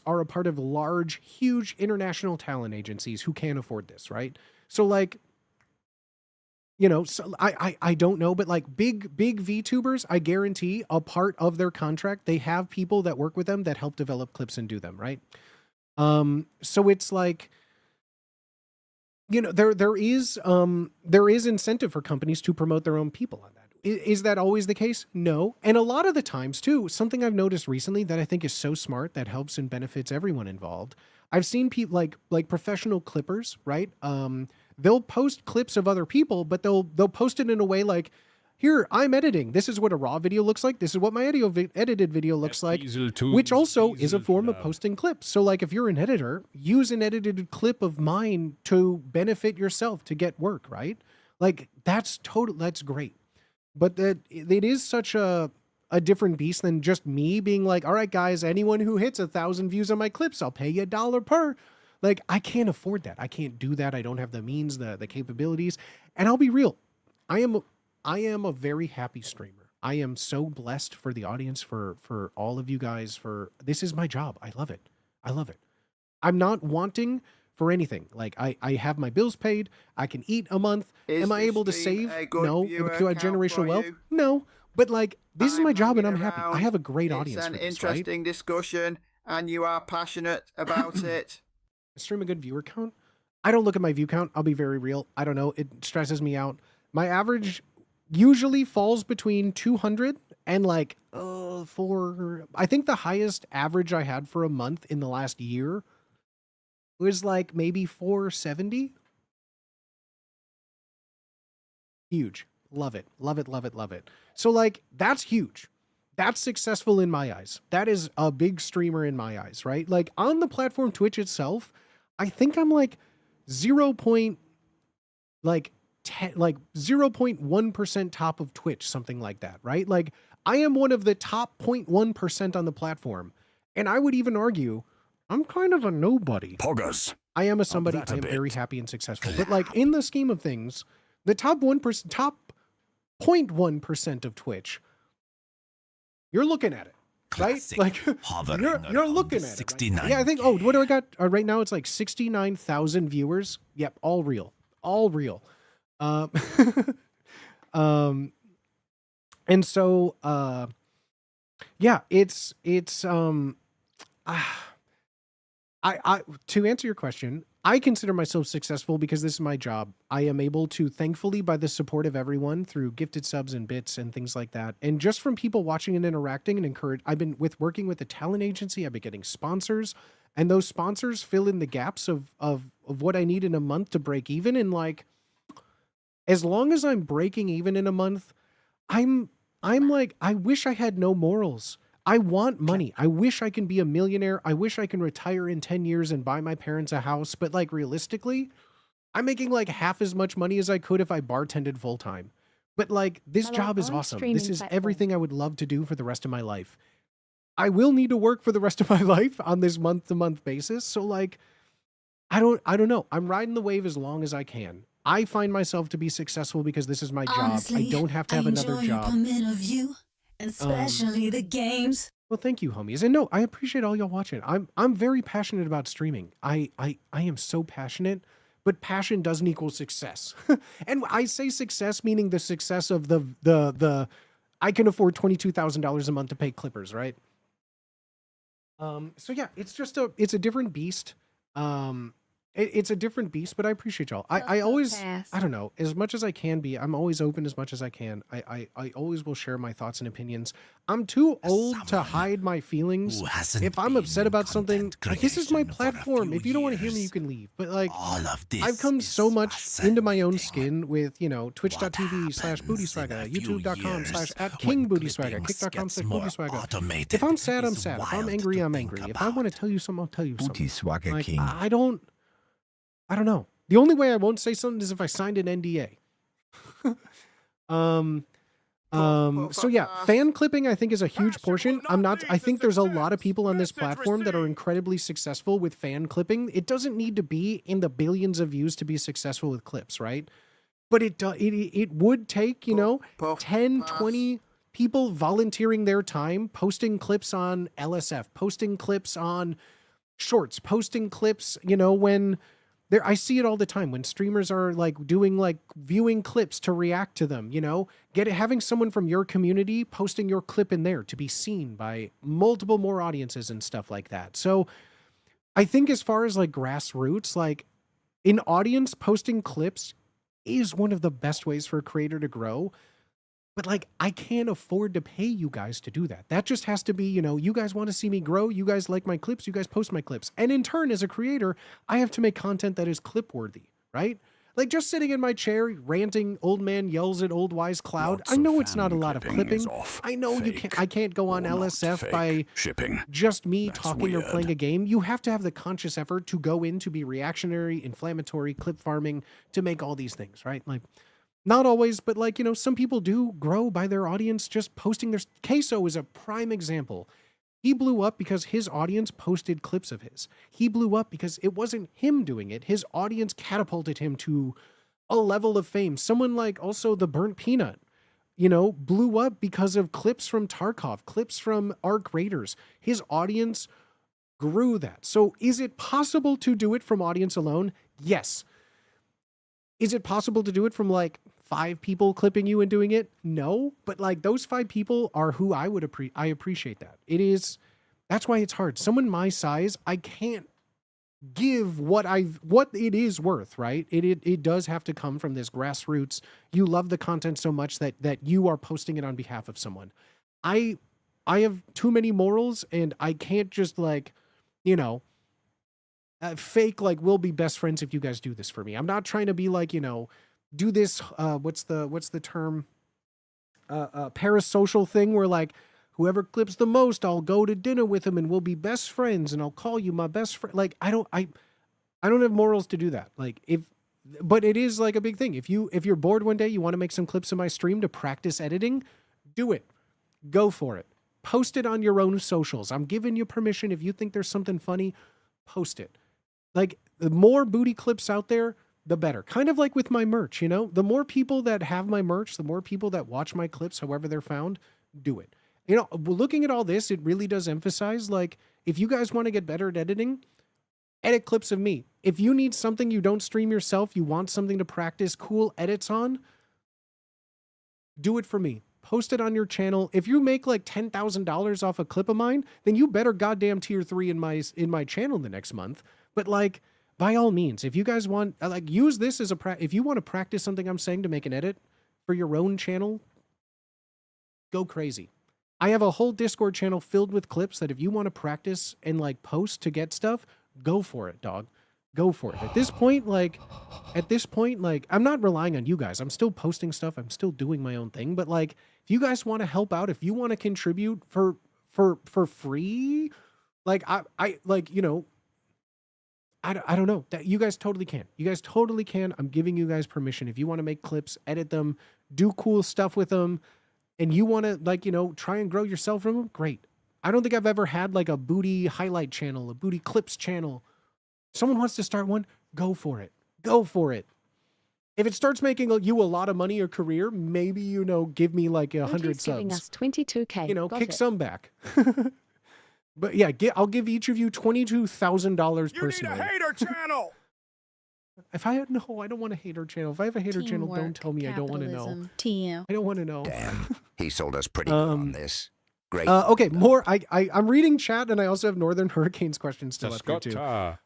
are a part of large, huge international talent agencies who can't afford this, right? So like so I don't know, but like big VTubers, I guarantee a part of their contract, they have people that work with them that help develop clips and do them, right? So it's like, there is incentive for companies to promote their own people on that. Is that always the case? No. And a lot of the times too, something I've noticed recently that I think is so smart that helps and benefits everyone involved. I've seen people like professional clippers, right? They'll post clips of other people, but they'll post it in a way like, here, I'm editing. This is what a raw video looks like. This is what my edited video looks like, which also is a form of posting clips. So like if you're an editor, use an edited clip of mine to benefit yourself to get work, right? Like that's great. But it is such a different beast than just me being like, all right, guys, anyone who hits 1,000 views on my clips, I'll pay you $1 per. Like, I can't afford that. I can't do that. I don't have the means, the capabilities. And I'll be real. I am a very happy streamer. I am so blessed for the audience, for all of you guys, this is my job. I love it. I love it. I'm not wanting for anything. Like I have my bills paid. I can eat a month. Am I able to save? No. Do I generational wealth? No. But like, this is my job and I'm happy. I have a great audience. It's an interesting discussion and you are passionate about it. Stream a good viewer count. I don't look at my view count. I'll be very real. I don't know. It stresses me out. My average usually falls between 200 and like I think the highest average I had for a month in the last year was like maybe 470. Huge. Love it. Love it. Love it. Love it. So like that's huge. That's successful in my eyes. That is a big streamer in my eyes, right? Like on the platform Twitch itself, I think I'm like 0.1% top of Twitch, something like that, right? Like I am one of the top 0.1% on the platform. And I would even argue I'm kind of a nobody. Poggers. I am somebody. I am very happy and successful. But like in the scheme of things, the top 0.1% of Twitch, you're looking at it, Classic. right? Like you're looking at it. Right? Yeah, I think. Oh, what do I got right now? It's like 69,000 viewers. Yep, all real, all real. And so yeah, it's I to answer your question, I consider myself successful because this is my job. I am able to, thankfully, by the support of everyone through gifted subs and bits and things like that. And just from people watching and interacting and encourage, I've been working with a talent agency. I've been getting sponsors, and those sponsors fill in the gaps of what I need in a month to break even. And like, as long as I'm breaking even in a month, I'm like, I wish I had no morals. I want money. I wish I can be a millionaire. I wish I can retire in 10 years and buy my parents a house. But like realistically, I'm making like half as much money as I could if I bartended full time. But like this job is awesome. This is everything I would love to do for the rest of my life. I will need to work for the rest of my life on this month to month basis. So like, I don't know. I'm riding the wave as long as I can. I find myself to be successful because this is my job. Honestly, I don't have to have another job. Your point of view. Especially the games. Well, thank you, homies. And no, I appreciate all y'all watching. I'm very passionate about streaming. I am so passionate, but passion doesn't equal success. And I say success meaning the success of the I can afford $22,000 a month to pay clippers, right? So yeah, it's a different beast. It's a different beast, but I appreciate y'all. I always, I don't know, as much as I can be, I'm always open as much as I can. I always will share my thoughts and opinions. I'm too old to hide my feelings. If I'm upset about something, like, this is my platform. If you don't want to hear me, you can leave. But like, I've come so much into my own skin with, you know, twitch.tv/bootyswagger, youtube.com/@kingbooty_swagger, kick.com/bootyswagger. If I'm sad, I'm sad. If I'm angry, I'm angry. If I want to tell you something, I'll tell you something. Swagger Like, King. I don't know. The only way I won't say something is if I signed an NDA. So yeah, fan clipping I think is a huge portion. I think there's a lot of people on this platform that are incredibly successful with fan clipping. It doesn't need to be in the billions of views to be successful with clips, right? But it would take, you know, 10, 20 people volunteering their time, posting clips on LSF, posting clips on Shorts, posting clips, you know, when I see it all the time when streamers are like doing like viewing clips to react to them, you know, having someone from your community posting your clip in there to be seen by multiple more audiences and stuff like that. So I think as far as like grassroots, like an audience posting clips is one of the best ways for a creator to grow. But like, I can't afford to pay you guys to do that. That just has to be, you know, you guys want to see me grow. You guys like my clips. You guys post my clips. And in turn, as a creator, I have to make content that is clip worthy, right? Like just sitting in my chair, ranting, old man yells at old wise cloud. I know it's not a lot of clipping. I know I can't go on LSF by just me talking or playing a game. You have to have the conscious effort to go in to be reactionary, inflammatory, clip farming, to make all these things, right? Like, not always, but like, you know, some people do grow by their audience just posting their... Queso is a prime example. He blew up because his audience posted clips of his. He blew up because it wasn't him doing it. His audience catapulted him to a level of fame. Someone like also the Burnt Peanut, you know, blew up because of clips from Tarkov, clips from Arc Raiders. His audience grew that. So is it possible to do it from audience alone? Yes. Is it possible to do it from like 5 people clipping you and doing it? No, but like those 5 people are who I would I appreciate that. That's why it's hard. Someone my size, I can't give what it is worth, right? It does have to come from this grassroots. You love the content so much that you are posting it on behalf of someone. I have too many morals and I can't just like, you know, fake like we'll be best friends if you guys do this for me. I'm not trying to be like, you know, do this what's the term, parasocial thing where like whoever clips the most, I'll go to dinner with him and we'll be best friends and I'll call you my best friend. Like I don't have morals to do that. Like but it is like a big thing. If you're bored one day, you want to make some clips of my stream to practice editing, do it. Go for it. Post it on your own socials. I'm giving you permission. If you think there's something funny, post it. Like, the more booty clips out there, the better. Kind of like with my merch, you know? The more people that have my merch, the more people that watch my clips, however they're found, do it. You know, looking at all this, it really does emphasize, like, if you guys want to get better at editing, edit clips of me. If you need something you don't stream yourself, you want something to practice cool edits on, do it for me. Post it on your channel. If you make like $10,000 off a clip of mine, then you better goddamn tier 3 in my channel the next month. But like, by all means, if you guys want, like, use this as if you want to practice something I'm saying to make an edit for your own channel, go crazy. I have a whole Discord channel filled with clips that if you want to practice and like post to get stuff, go for it, dog. Go for it. At this point, like, I'm not relying on you guys. I'm still posting stuff. I'm still doing my own thing. But like, if you guys want to help out, if you want to contribute for free, like I like, you know, I don't know. That you guys totally can. You guys totally can. I'm giving you guys permission. If you want to make clips, edit them, do cool stuff with them, and you want to, like, you know, try and grow yourself from them, great. I don't think I've ever had like a booty highlight channel, a booty clips channel. Someone wants to start one, go for it. Go for it. If it starts making you a lot of money or career, maybe, you know, give me like 100 subs. Giving us 22K. You know, Got kick it. some back. But yeah, I'll give each of you $22,000 personally. You need a hater channel. If I no, I don't want a hater channel. If I have a hater channel, don't tell me. I don't want to know. Capitalism, TM. I don't want to know. Damn, he sold us pretty good on this. Great. Okay, more. I'm reading chat, and I also have Northern Hurricanes questions still up here too.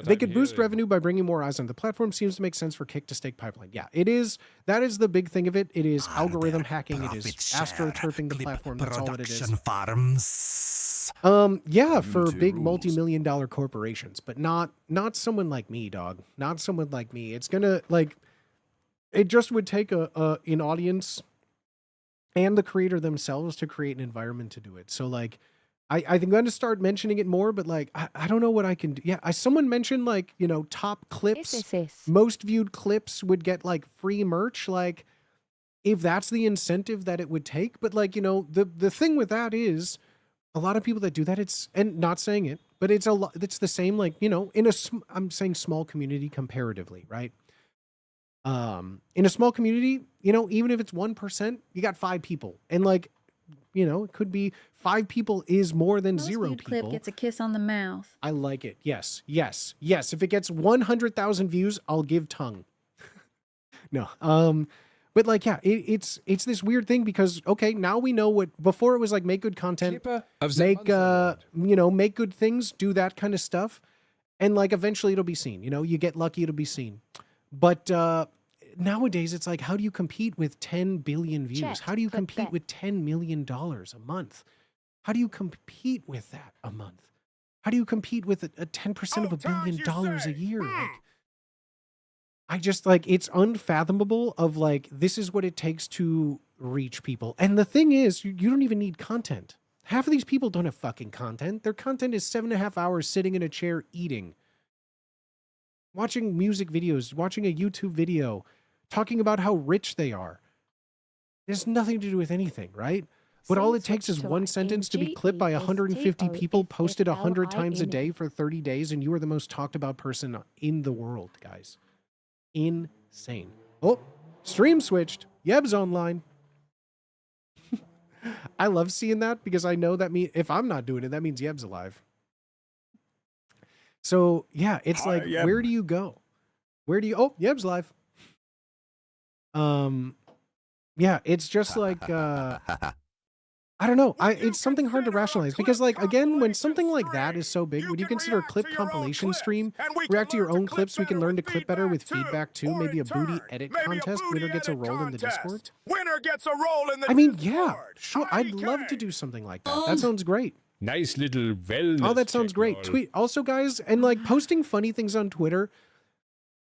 They could boost revenue by bringing more eyes on the platform. Seems to make sense for Kick to Stake pipeline. Yeah, it is. That is the big thing of it. It is algorithm hacking. It is astroturfing the platform. That's all it is. Farms. Yeah, for big multi-million-dollar corporations, but not someone like me, dog. Not someone like me. It's gonna like. It just would take an audience and the creator themselves to create an environment to do it. So like, I think I'm going to start mentioning it more, but like, I don't know what I can do. Yeah. Someone mentioned like, you know, top clips, most viewed clips would get like free merch. Like if that's the incentive that it would take, but like, you know, the thing with that is a lot of people that do that, and not saying it, but it's the same, like, you know, I'm saying small community comparatively, right? In a small community, you know, even if it's 1%, you got 5 people. And like, you know, it could be 5 people is more than Most 0 viewed people. clip gets a kiss on the mouth. I like it. Yes. If it gets 100,000 views, I'll give tongue. No. But like, yeah, it's this weird thing because, okay, now we know what, before it was like make good content, make good things, do that kind of stuff. And like, eventually it'll be seen, you know, you get lucky, it'll be seen. But, nowadays it's like, how do you compete with 10 billion views? How do you compete with $10 million a month? How do you compete with that a month? How do you compete with a 10% of $1 billion a year? Like, I just like, it's unfathomable of like, this is what it takes to reach people. And the thing is, you don't even need content. Half of these people don't have fucking content. Their content is 7.5 hours sitting in a chair eating, watching music videos, watching a YouTube video, talking about how rich they are. There's nothing to do with anything, right? But all it takes is one sentence to be clipped by 150 people, posted 100 times a day for 30 days, and you are the most talked about person in the world, guys. Insane. Oh, stream switched. Yeb's online. I love seeing that because I know that if I'm not doing it, that means Yeb's alive. So yeah, it's like, where do you go? Oh, Yeb's live. Yeah, it's just like, I don't know. It's something hard to rationalize because, like, again, when something like that is so big, would you consider a clip compilation stream? React to your own clips. We can learn to clip better with feedback too. Maybe a booty edit contest. Winner gets a role in the Discord. Winner gets a role in the I mean, yeah, sure. I'd love to do something like that. That sounds great. Nice little wellness. Oh, that sounds great. Tweet also, guys, and like posting funny things on Twitter.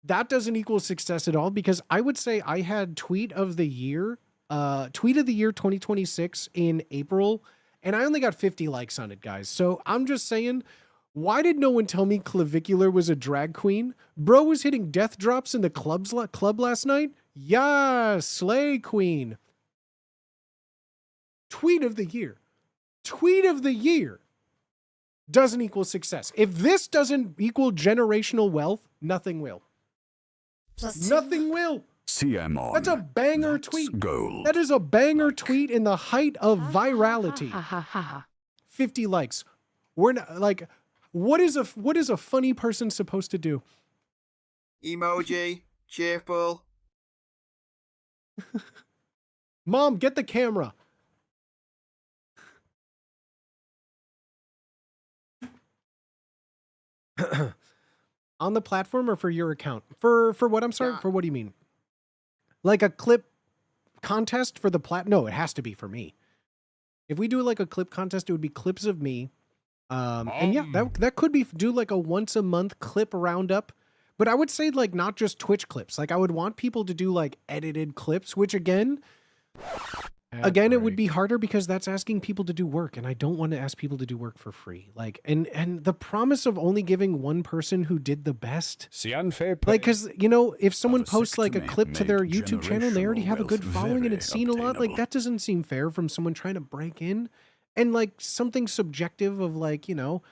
That doesn't equal success at all because I would say I had tweet of the year 2026 in April, and I only got 50 likes on it, guys. So I'm just saying, why did no one tell me Clavicular was a drag queen? Bro was hitting death drops in the club last night. Yeah, slay queen. Tweet of the year. Tweet of the year doesn't equal success. If this doesn't equal generational wealth, nothing will. Nothing will. CM on. That's a banger tweet. Gold. That is a banger tweet in the height of virality. 50 likes. We're not like, what is a funny person supposed to do? Emoji, cheerful. Mom, get the camera. On the platform or for your account? For what? I'm sorry. Yeah. For what do you mean? Like a clip contest for the No, it has to be for me. If we do like a clip contest, it would be clips of me. And yeah, that could be do like a once a month clip roundup. But I would say like not just Twitch clips. Like I would want people to do like edited clips, which again, it would be harder because that's asking people to do work, and I don't want to ask people to do work for free. Like, and the promise of only giving one person who did the best. See, unfair play. Like, because, you know, if someone posts like a clip to their YouTube channel, they already have a good following and it's seen a lot. Like, that doesn't seem fair from someone trying to break in. And like something subjective of like, you know,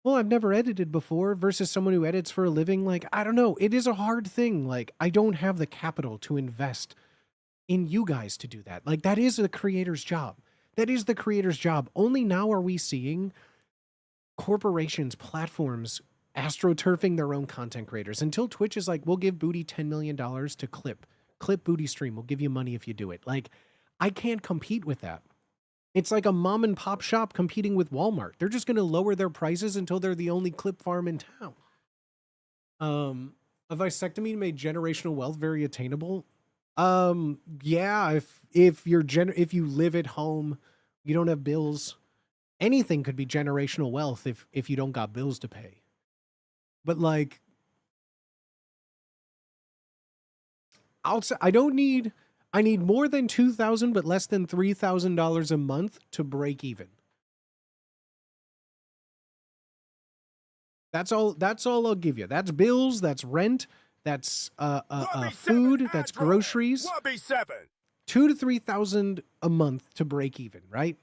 well, I've never edited before versus someone who edits for a living. Like, I don't know. It is a hard thing. Like, I don't have the capital to invest in you guys to do that. Like, that is the creator's job. That is the creator's job. Only now are we seeing corporations, platforms astroturfing their own content creators. Until Twitch is like, we'll give Booty $10 million to clip Booty stream. We'll give you money if you do it. Like, I can't compete with that. It's like a mom and pop shop competing with Walmart. They're just going to lower their prices until they're the only clip farm in town. A vasectomy made generational wealth very attainable. Yeah, if you live at home, you don't have bills, anything could be generational wealth if you don't got bills to pay. But like, I need more than $2,000 but less than $3,000 a month to break even. That's all I'll give you. That's bills, that's rent, that's food, that's groceries. 1B7. $2,000 to $3,000 a month to break even, right?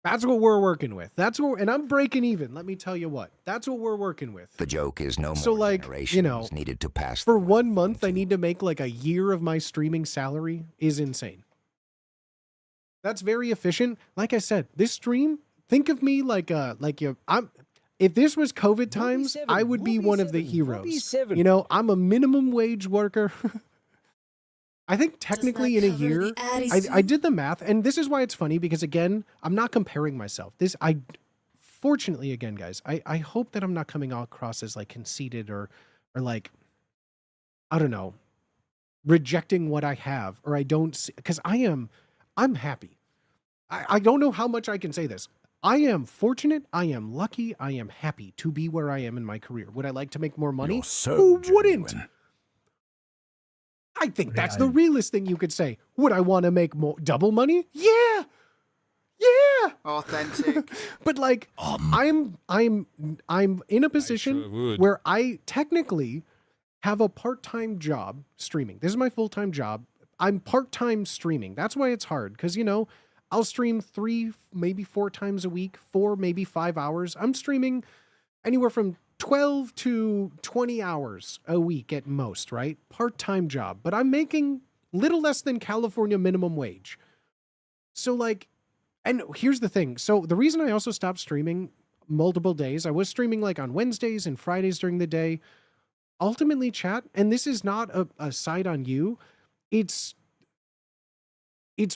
That's what we're working with. And I'm breaking even. Let me tell you what. That's what we're working with. The joke is no So more like, generations needed to pass. For 1 month, I need to make like a year of my streaming salary is insane. That's very efficient. Like I said, this stream, think of me if this was COVID times, I would be one of the heroes. You know, I'm a minimum wage worker. I think technically in a year, I did the math, and this is why it's funny, because again, I'm not comparing myself. Fortunately, again, guys, I hope that I'm not coming across as like conceited or like, I don't know, rejecting what I have, or I don't see, because I'm happy. I don't know how much I can say this. I am fortunate. I am lucky. I am happy to be where I am in my career. Would I like to make more money? Who wouldn't? I think that's the realest thing you could say. Would I want to make double money? Yeah. Yeah. Authentic. But like, I'm in a position where I technically have a part-time job streaming. This is my full-time job. I'm part-time streaming. That's why it's hard. Because, you know, I'll stream 3, maybe 4 times a week, 4, maybe 5 hours. I'm streaming anywhere from 12 to 20 hours a week at most, right? Part-time job. But I'm making little less than California minimum wage. So like, and here's the thing. So the reason I also stopped streaming multiple days, I was streaming like on Wednesdays and Fridays during the day. Ultimately, chat, and this is not a side on you, it's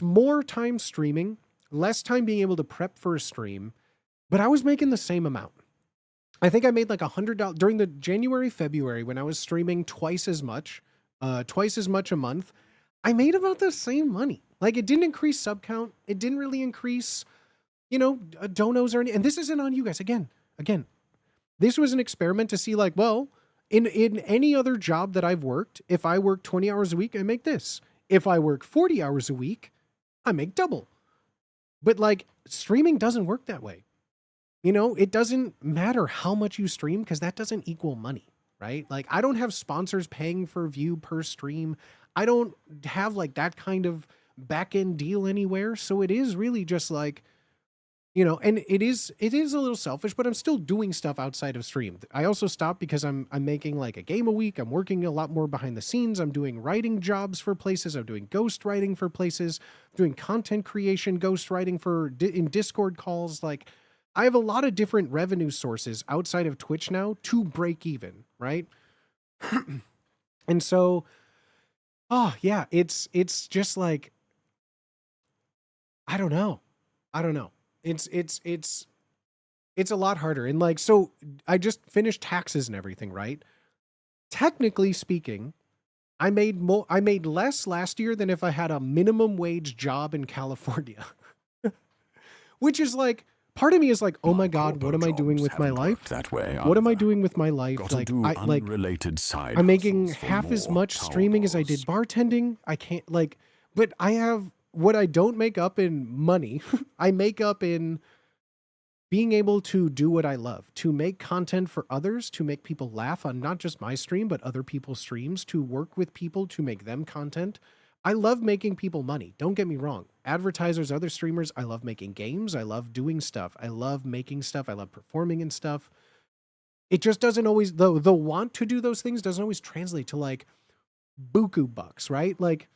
more time streaming, less time being able to prep for a stream, but I was making the same amount. I think I made like $100 during the January, February when I was streaming twice as much a month. I made about the same money. Like, it didn't increase sub count. It didn't really increase, you know, donos or anything. And this isn't on you guys. Again, this was an experiment to see like, well, in any other job that I've worked, if I work 20 hours a week, I make this. If I work 40 hours a week, I make double. But like, streaming doesn't work that way. You know, it doesn't matter how much you stream because that doesn't equal money, right? Like, I don't have sponsors paying for view per stream. I don't have like that kind of back end deal anywhere. So it is really just like, you know, and it is a little selfish, but I'm still doing stuff outside of stream. I also stopped because I'm making like a game a week. I'm working a lot more behind the scenes. I'm doing writing jobs for places. I'm doing ghost writing for places, doing content creation, ghost writing in Discord calls. Like, I have a lot of different revenue sources outside of Twitch now to break even, right? And so, oh yeah, it's just like, I don't know. It's a lot harder. And like, so I just finished taxes and everything, right? Technically speaking, I made less last year than if I had a minimum wage job in California. Which is like, part of me is like, oh my God, what am I doing with my life? That way, what am I doing with my life? Like, unrelated side. I'm making half as much streaming as I did bartending. I can't like, but I have what I don't make up in money. I make up in being able to do what I love, to make content for others, to make people laugh on not just my stream, but other people's streams, to work with people, to make them content. I love making people money. Don't get me wrong. Advertisers, other streamers, I love making games. I love doing stuff. I love making stuff. I love performing and stuff. It just doesn't always, the want to do those things doesn't always translate to like buku bucks, right? Like,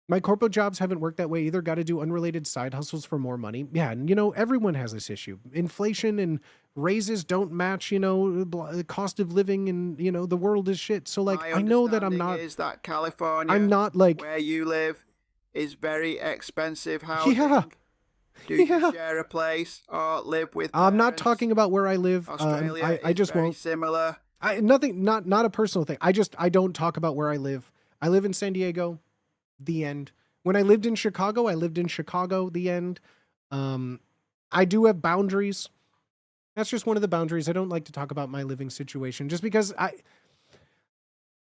my corporate jobs haven't worked that way either. Got to do unrelated side hustles for more money. Yeah, and you know, everyone has this issue. Inflation and raises don't match, the cost of living, and the world is shit. So like, I know that I'm not. Is that California? I'm not like where you live is very expensive housing. Yeah. Do you share a place or live with? I'm not talking about where I live. Australia I just very won't. Similar. Not a personal thing. I don't talk about where I live. I live in San Diego. The end. When I lived in Chicago, I lived in Chicago. The end. I do have boundaries. That's just one of the boundaries. I don't like to talk about my living situation just because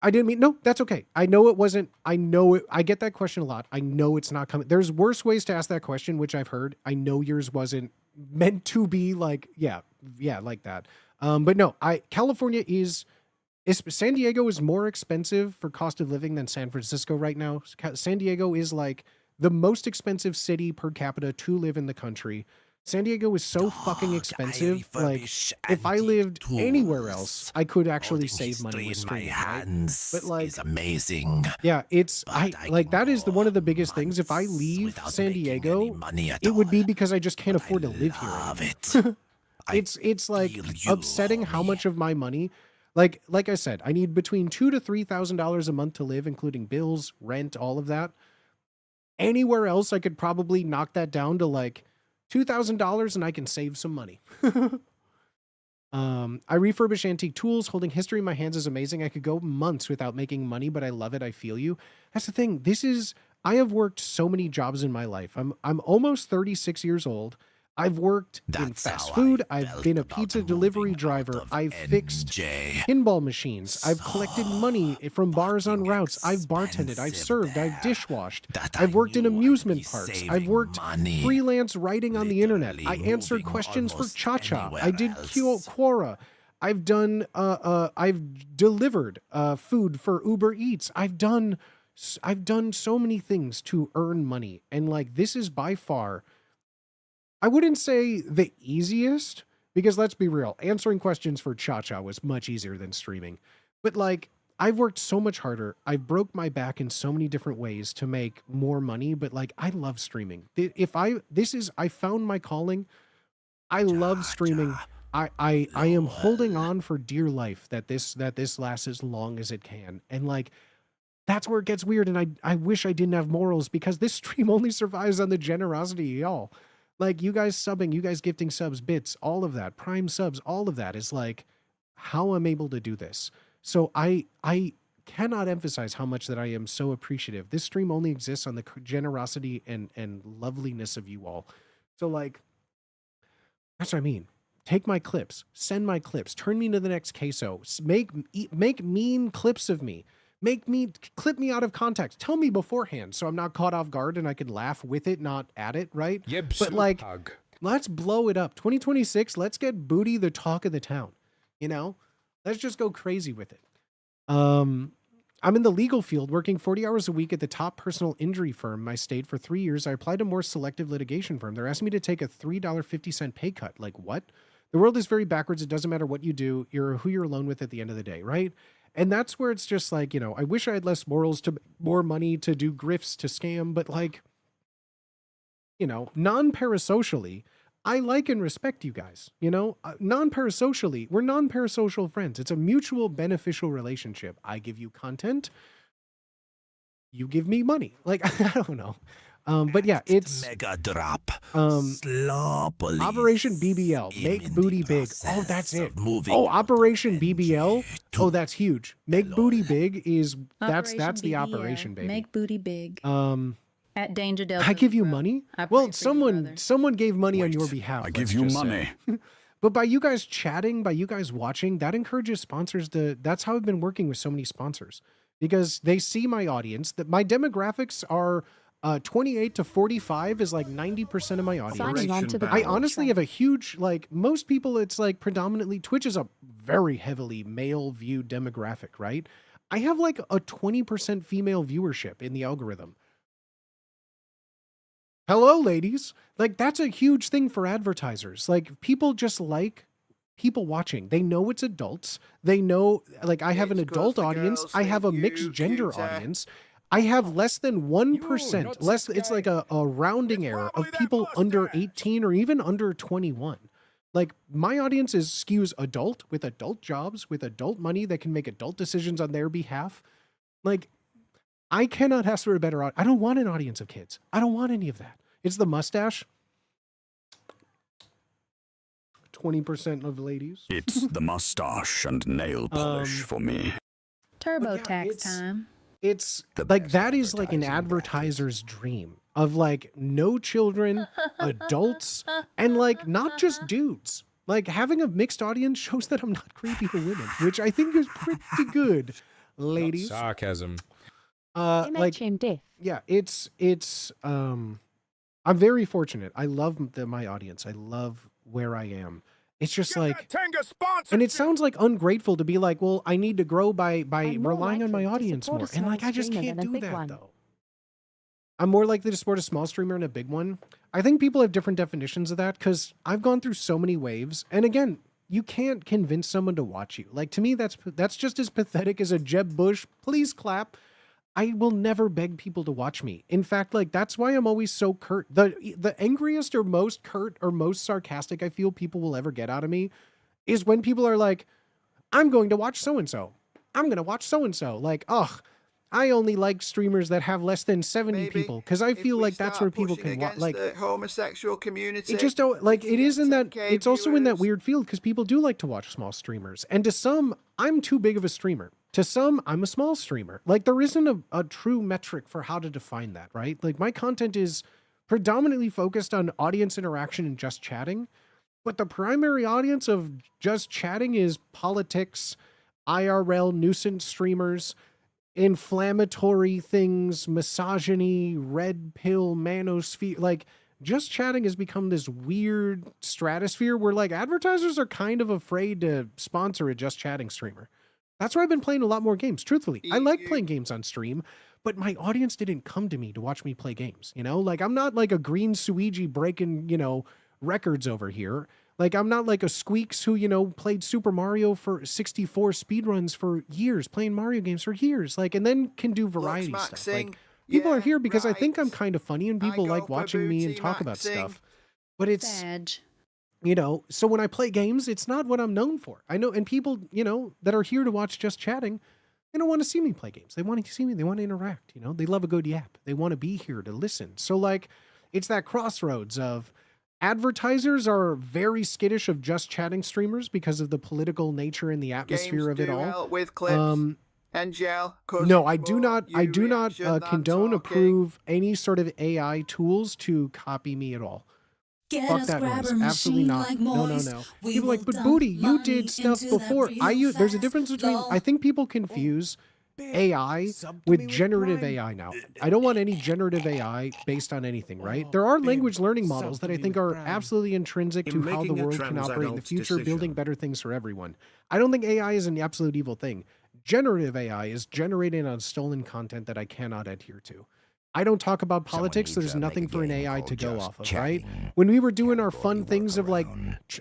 I didn't mean, no, that's okay. I know it wasn't, I know it, I get that question a lot. I know it's not coming. There's worse ways to ask that question, which I've heard. I know yours wasn't meant to be like, yeah, like that. But no, California San Diego is more expensive for cost of living than San Francisco right now. San Diego is like the most expensive city per capita to live in the country. San Diego is so fucking expensive. Like, if I lived anywhere else, I could actually save money with streaming. Right? But like, is amazing. Yeah, that is one of the biggest things. If I leave San Diego, it would be because I just can't afford to live here. It's like upsetting how much of my money. Like I said, I need between $2,000 to $3,000 a month to live, including bills, rent, all of that. Anywhere else, I could probably knock that down to like $2,000 and I can save some money. I refurbish antique tools. Holding history in my hands is amazing. I could go months without making money, but I love it. I feel you. That's the thing. I have worked so many jobs in my life. I'm almost 36 years old. I've worked in fast food. I've been a pizza delivery driver. I've fixed pinball machines. I've collected money from bars on routes. I've bartended. I've served. I've dishwashed. I've worked in amusement parks. I've worked freelance writing on the internet. I answered questions for Cha-Cha. I did Quora. I've done. I've delivered food for Uber Eats. I've done so many things to earn money, and like this is by far. I wouldn't say the easiest, because let's be real, answering questions for Cha-Cha was much easier than streaming. But like, I've worked so much harder. I broke my back in so many different ways to make more money, but like, I love streaming. I found my calling. I love streaming. I am holding on for dear life that this lasts as long as it can. And like, that's where it gets weird. And I wish I didn't have morals, because this stream only survives on the generosity of y'all. Like, you guys subbing, you guys gifting subs, bits, all of that, prime subs, all of that is like how I'm able to do this. So I cannot emphasize how much that I am so appreciative. This stream only exists on the generosity and loveliness of you all. So like, that's what I mean. Take my clips, send my clips, turn me into the next queso, make mean clips of me. Clip me out of context. Tell me beforehand so I'm not caught off guard and I can laugh with it, not at it, right? Yep, but like, let's blow it up. 2026, let's get Booty the talk of the town. Let's just go crazy with it. I'm in the legal field, working 40 hours a week at the top personal injury firm in my state for 3 years. I applied to a more selective litigation firm. They're asking me to take a $3.50 pay cut. Like, what? The world is very backwards. It doesn't matter what you do. You're who you're alone with at the end of the day, right? And that's where it's just like, I wish I had less morals to more money to do grifts to scam, but like, non-parasocially, I like and respect you guys, non-parasocially, we're non-parasocial friends. It's a mutual beneficial relationship. I give you content. You give me money. Like, I don't know. But yeah, it's mega drop. Operation BBL, make booty big. Oh, that's it. Oh, Operation BBL. Oh, that's huge. Make booty big is that's the BBL, operation, baby. Make booty big. At Danger Delta. I give you money. Well, someone gave money on your behalf. I give you money. But by you guys chatting, by you guys watching, that encourages sponsors that's how I've been working with so many sponsors, because they see my audience, that my demographics are 28 to 45 is like 90% of my audience. I honestly have a huge, like, most people, it's like predominantly, Twitch is a very heavily male viewed demographic, right? I have like a 20% female viewership in the algorithm. Hello, ladies. Like, that's a huge thing for advertisers. Like, people just like people watching. They know it's adults. They know, like, I have an adult audience. I have a mixed gender audience. I have less than 1%, it's like a rounding error of people under 18 or even under 21. Like, my audience skews adult with adult jobs, with adult money that can make adult decisions on their behalf. Like, I cannot ask for a better audience. I don't want an audience of kids. I don't want any of that. It's the mustache. 20% of ladies. It's the mustache and nail polish for me. TurboTax time. It's like, that is like an advertiser's dream of like no children, adults, and like not just dudes. Like, having a mixed audience shows that I'm not creepy to women, which I think is pretty good, ladies. Sarcasm. Like, yeah, it's I'm very fortunate. I love my audience. I love where I am. It's just like, and it sounds like ungrateful to be like, well, I need to grow by relying on my audience more. And like, I just can't do that though. I'm more likely to support a small streamer and a big one. I think people have different definitions of that because I've gone through so many waves. And again, you can't convince someone to watch you. Like, to me, that's just as pathetic as a Jeb Bush, please clap. I will never beg people to watch me. In fact, like, that's why I'm always so curt. The angriest or most curt or most sarcastic I feel people will ever get out of me is when people are like, I'm going to watch so-and-so. I'm going to watch so-and-so. Like, ugh, I only like streamers that have less than 70 people because I feel like that's where people can watch. Like, the homosexual community. It just don't, like, it is in that, it's also in that weird field because people do like to watch small streamers. And to some, I'm too big of a streamer. To some, I'm a small streamer. Like, there isn't a true metric for how to define that, right? Like, my content is predominantly focused on audience interaction and just chatting, but the primary audience of just chatting is politics, IRL nuisance streamers, inflammatory things, misogyny, red pill, manosphere. Like, just chatting has become this weird stratosphere where, like, advertisers are kind of afraid to sponsor a just chatting streamer. That's where I've been playing a lot more games, truthfully. I like playing games on stream, but my audience didn't come to me to watch me play games, you know? Like, I'm not like a green Suigi breaking, you know, records over here. Like, I'm not like a Squeaks who, you know, played Super Mario for 64 speedruns for years, playing Mario games for years, like, and then can do variety stuff. Like, people are here because I think I'm kind of funny and people like watching me and talk about stuff. But it's... You know, so when I play games, it's not what I'm known for. I know, and people, you know, that are here to watch just chatting, they don't want to see me play games. They want to see me. They want to interact, you know. They love a good yap. They want to be here to listen. So, like, it's that crossroads of advertisers are very skittish of just chatting streamers because of the political nature and the atmosphere of it all. With clips and gel. No, I do not condone, approve any sort of AI tools to copy me at all. Get Fuck us that grabber noise. Absolutely machine not. like No. Moise. We People are will like, but dump Booty, you money did stuff into that before. real There's a fast. difference between, Lol. I think people confuse AI with generative AI now. I don't want any generative AI based on anything, right? There are language learning models that I think are absolutely intrinsic to how the world can operate in the future, building better things for everyone. I don't think AI is an absolute evil thing. Generative AI is generated on stolen content that I cannot adhere to. I don't talk about politics. There's nothing for an AI to go off of, right? When we were doing our fun things of like,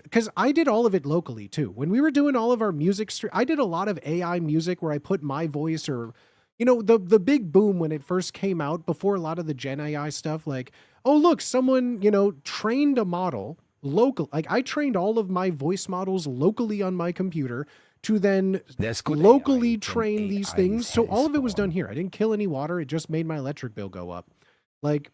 because I did all of it locally too. When we were doing all of our music, I did a lot of AI music where I put my voice or, you know, the big boom when it first came out before a lot of the Gen AI stuff, like, oh, look, someone, you know, trained a model local. Like, I trained all of my voice models locally on my computer to then locally train these things. So all of it was done here. I didn't kill any water. It just made my electric bill go up. Like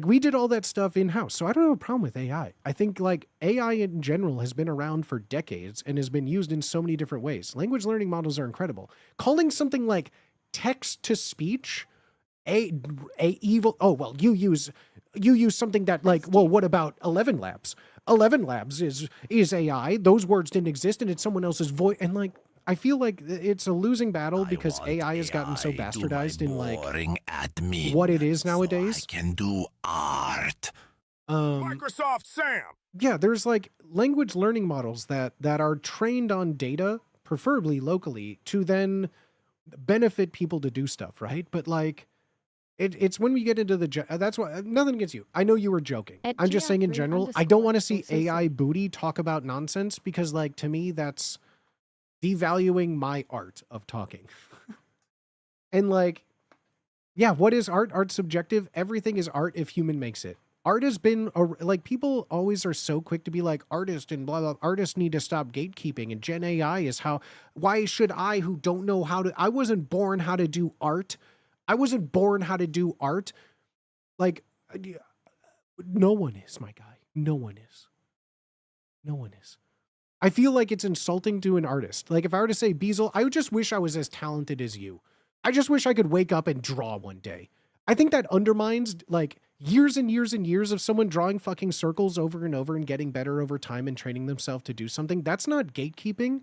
we did all that stuff in-house. So I don't have a problem with AI. I think like AI in general has been around for decades and has been used in so many different ways. Language learning models are incredible. Calling something like text to speech a evil, oh, well, you use something that like, well, what about 11 Labs? 11 Labs is AI. Those words didn't exist and it's someone else's voice. And like, I feel like it's a losing battle because AI has gotten so bastardized in like what it is nowadays. I can do art. Microsoft Sam. Yeah, there's like language learning models that are trained on data, preferably locally, to then benefit people to do stuff, right? But like, it's when we get into the, that's why, nothing against you. I know you were joking. I'm just saying in general, I don't want to see AI Booty talk about nonsense because like, to me, that's devaluing my art of talking. And like, yeah, what is art? Art's subjective. Everything is art if human makes it. art has been like, people always are so quick to be like, artist and blah blah, artists need to stop gatekeeping, and Gen AI is why should I, who don't know how to, I wasn't born how to do art. Like, no one is, my guy. No one is. I feel like it's insulting to an artist. Like, if I were to say, Beazle, I would just wish I was as talented as you. I just wish I could wake up and draw one day. I think that undermines, like, years and years and years of someone drawing fucking circles over and over and getting better over time and training themselves to do something. That's not gatekeeping.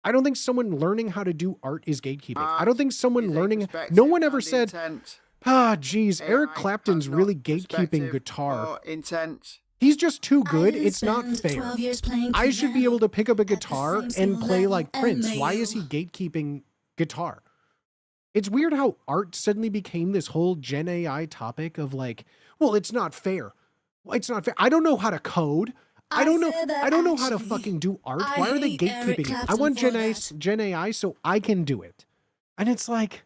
I don't think someone learning how to do art is gatekeeping. I don't think someone learning... No one ever said, geez, Eric Clapton's really gatekeeping guitar. He's just too good. It's not fair. I should be able to pick up a guitar and play like Prince. Why is he gatekeeping guitar? It's weird how art suddenly became this whole Gen AI topic of like, well, it's not fair. It's not fair. I don't know how to code. I don't know how to fucking do art. Why are they gatekeeping it? I want Gen AI so I can do it. And it's like,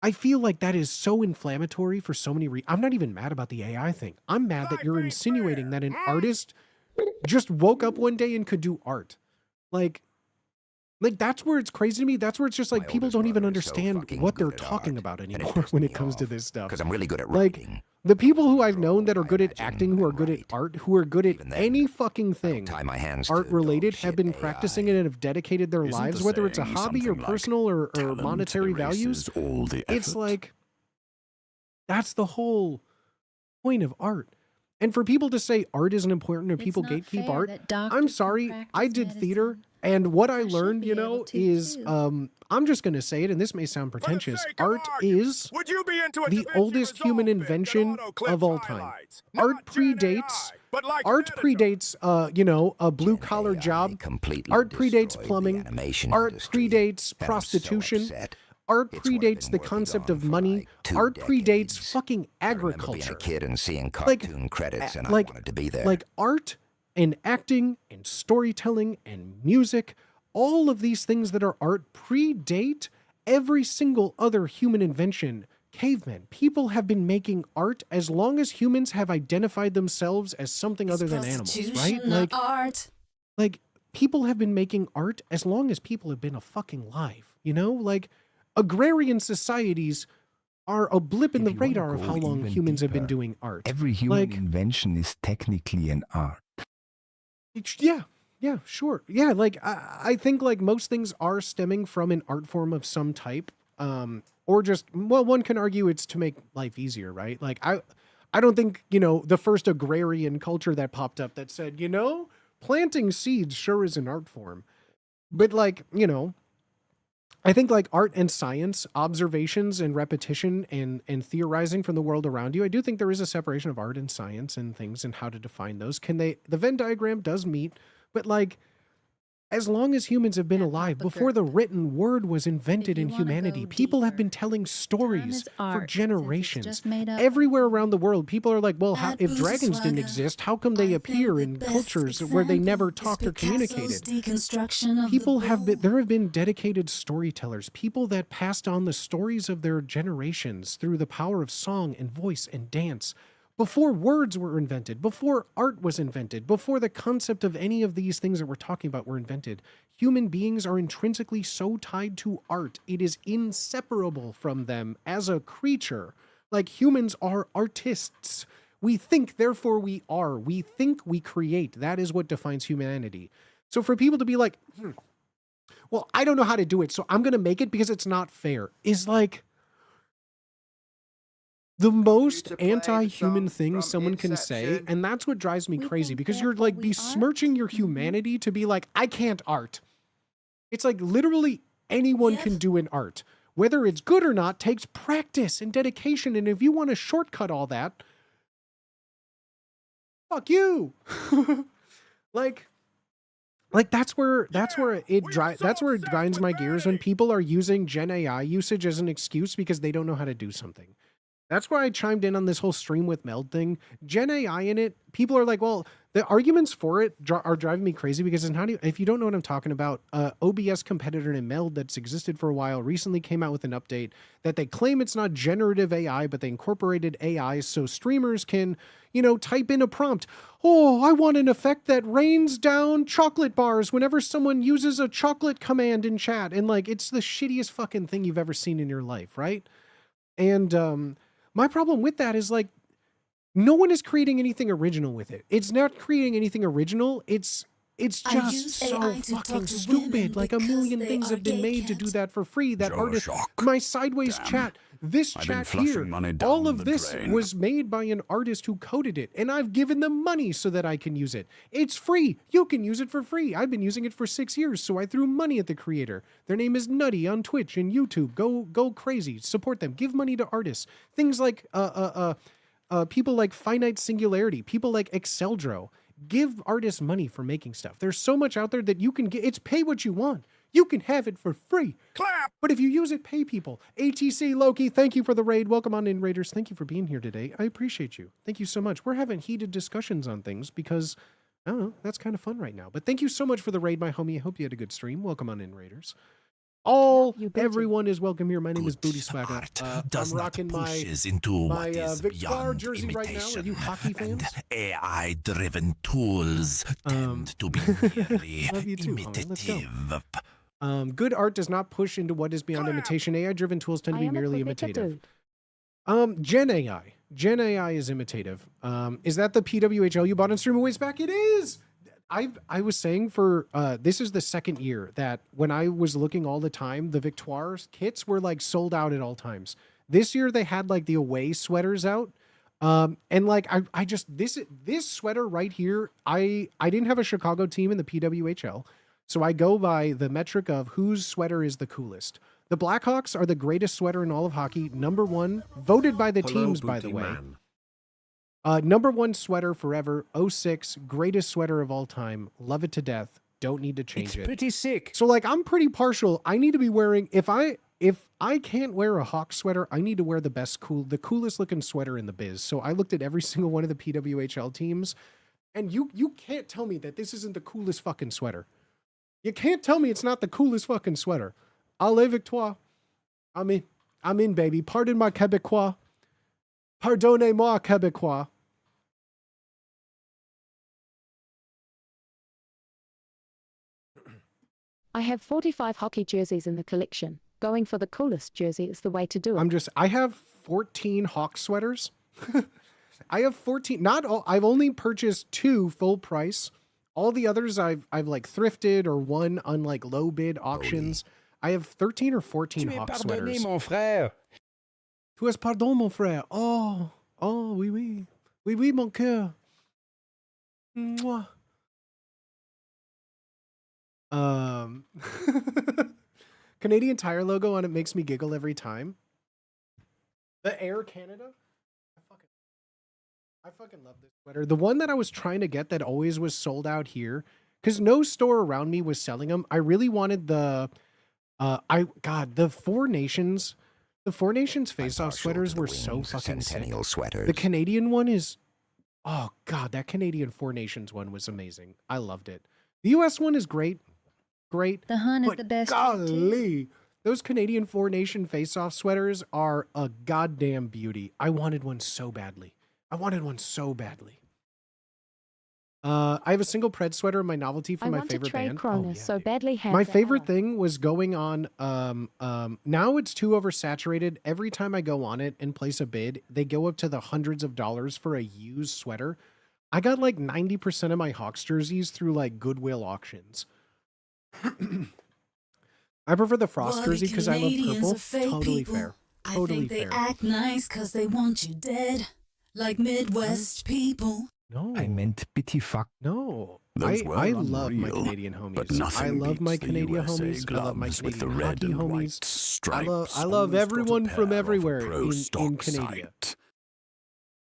I feel like that is so inflammatory for so many reasons. I'm not even mad about the AI thing. I'm mad that you're insinuating that an artist just woke up one day and could do art. Like that's where it's crazy to me. That's where it's just like people don't even understand what they're talking about anymore when it comes to this stuff. Because I'm really good at writing. Like, the people who I've known that are good at acting, who are good at art, who are good at any fucking thing art related, have been practicing it and have dedicated their lives, whether it's a hobby or personal or monetary values. It's like, that's the whole point of art. And for people to say art isn't important and people gatekeep art, I'm sorry, I did theater, and what I learned, you know, is, I'm just going to say it, and this may sound pretentious, art is the oldest human invention of all time. Art predates, you know, a blue-collar job. Art predates plumbing. Art predates prostitution. Art predates the concept of money. Art predates fucking agriculture. Being a kid and seeing cartoon credits, and I wanted to be there. Like art and acting and storytelling and music, all of these things that are art predate every single other human invention. Cavemen, people have been making art as long as humans have identified themselves as something other than animals, right? Like people have been making art as long as people have been alive, you know? Like, agrarian societies are a blip in the radar of how long humans have been doing art. Every human invention is technically an art. Yeah, sure. Yeah, like I think like most things are stemming from an art form of some type, or just, well, one can argue it's to make life easier, right? Like I don't think, you know, the first agrarian culture that popped up that said, you know, planting seeds sure is an art form, but like, you know, I think like art and science, observations and repetition and theorizing from the world around you, I do think there is a separation of art and science and things and how to define those. The Venn diagram does meet, but like, as long as humans have been alive, before the written word was invented in humanity, people have been telling stories for generations. Everywhere around the world, people are like, well, if dragons didn't exist, how come they appear in cultures where they never talked or communicated? There have been dedicated storytellers, people that passed on the stories of their generations through the power of song and voice and dance. Before words were invented, before art was invented, before the concept of any of these things that we're talking about were invented, human beings are intrinsically so tied to art. It is inseparable from them as a creature. Like, humans are artists. We think, therefore we are. We think, we create. That is what defines humanity. So for people to be like, well, I don't know how to do it, so I'm going to make it because it's not fair, is like the most anti-human thing someone can say, and that's what drives me crazy, because you're like besmirching your humanity to be like, I can't art. It's like literally anyone can do an art. Whether it's good or not takes practice and dedication, and if you want to shortcut all that, fuck you. like that's where it grinds my gears when people are using Gen AI usage as an excuse because they don't know how to do something. That's why I chimed in on this whole stream with Meld thing. Gen AI in it, people are like, well, The arguments for it are driving me crazy because it's not even, if you don't know what I'm talking about, OBS competitor named Meld that's existed for a while recently came out with an update that they claim it's not generative AI, but they incorporated AI so streamers can, you know, type in a prompt. Oh, I want an effect that rains down chocolate bars whenever someone uses a chocolate command in chat. And like, it's the shittiest fucking thing you've ever seen in your life, right? And my problem with that is like, no one is creating anything original with it. It's not creating anything original. It's just so fucking stupid. Like a million things have been made to do that for free. That artist, my sideways chat, this chat here, all of this was made by an artist who coded it, and I've given them money so that I can use it. It's free. You can use it for free. I've been using it for 6 years, so I threw money at the creator. Their name is Nutty on Twitch and YouTube. Go crazy. Support them. Give money to artists. Things like people like Finite Singularity, people like Exceldro. Give artists money for making stuff. There's so much out there that you can get. It's pay what you want. You can have it for free. Clap! But if you use it, pay people. ATC Loki, thank you for the raid. Welcome on in, Raiders. Thank you for being here today. I appreciate you. Thank you so much. We're having heated discussions on things because, I don't know, that's kind of fun right now. But thank you so much for the raid, my homie. I hope you had a good stream. Welcome on in, Raiders. Everyone is welcome here. My name is Booty Swagger. I'm rocking my Victoire jersey right now. Are you hockey fans? AI-driven tools tend to be merely imitative. Good art does not push into what is beyond imitation. AI-driven tools tend to be merely imitative. Gen AI. Gen AI is imitative. Is that the PWHL you bought on stream a ways back? It is! I was saying for, this is the second year that when I was looking all the time, the Victoire kits were like sold out at all times. This year they had like the away sweaters out. And like, I just, this sweater right here, I didn't have a Chicago team in the PWHL. So I go by the metric of whose sweater is the coolest. The Blackhawks are the greatest sweater in all of hockey. #1, voted by the teams, by the way. #1 sweater forever. 06, greatest sweater of all time. Love it to death. Don't need to change it. It's pretty sick. So like, I'm pretty partial. I need to be wearing, if I can't wear a Hawk sweater, I need to wear the coolest looking sweater in the biz. So I looked at every single one of the PWHL teams, and you can't tell me that this isn't the coolest fucking sweater. You can't tell me it's not the coolest fucking sweater. Allez Victoire. I'm in, baby. Pardon my Quebecois. Pardonnez-moi, Quebecois. I have 45 hockey jerseys in the collection. Going for the coolest jersey is the way to do it. I have 14 Hawk sweaters. I have 14, not all, I've only purchased 2 full price. All the others I've like thrifted or won on like low bid auctions. I have 13 or 14 Hawk sweaters. Mon frère. Tu es pardon, mon frère. Oh, oui, oui. Oui, oui, mon cœur. Mwah. Canadian Tire logo on it makes me giggle every time. The Air Canada. I fucking love this sweater. The one that I was trying to get that always was sold out here, because no store around me was selling them. I really wanted the the Four Nations. The Four Nations face-off sweaters were so fucking Centennial sick. sweaters. The Canadian one is, oh god, that Canadian Four Nations one was amazing. I loved it. The US one is great. The Hun is the best. Golly, those Canadian Four Nation face-off sweaters are a goddamn beauty. I wanted one so badly. I have a single Pred sweater in my novelty from my favorite band. Cronus, so badly my favorite thing was going on, now it's too oversaturated. Every time I go on it and place a bid, they go up to the hundreds of dollars for a used sweater. I got like 90% of my Hawks jerseys through like Goodwill auctions. I prefer the Frost jersey because I love purple. Totally fair. Totally fair. They act nice because they want you dead. Like Midwest people. No. I meant bitty fuck. No. I love my Canadian homies. But I love my Canadian homies. I love my Canadian hockey homies. I love everyone from everywhere in Canada.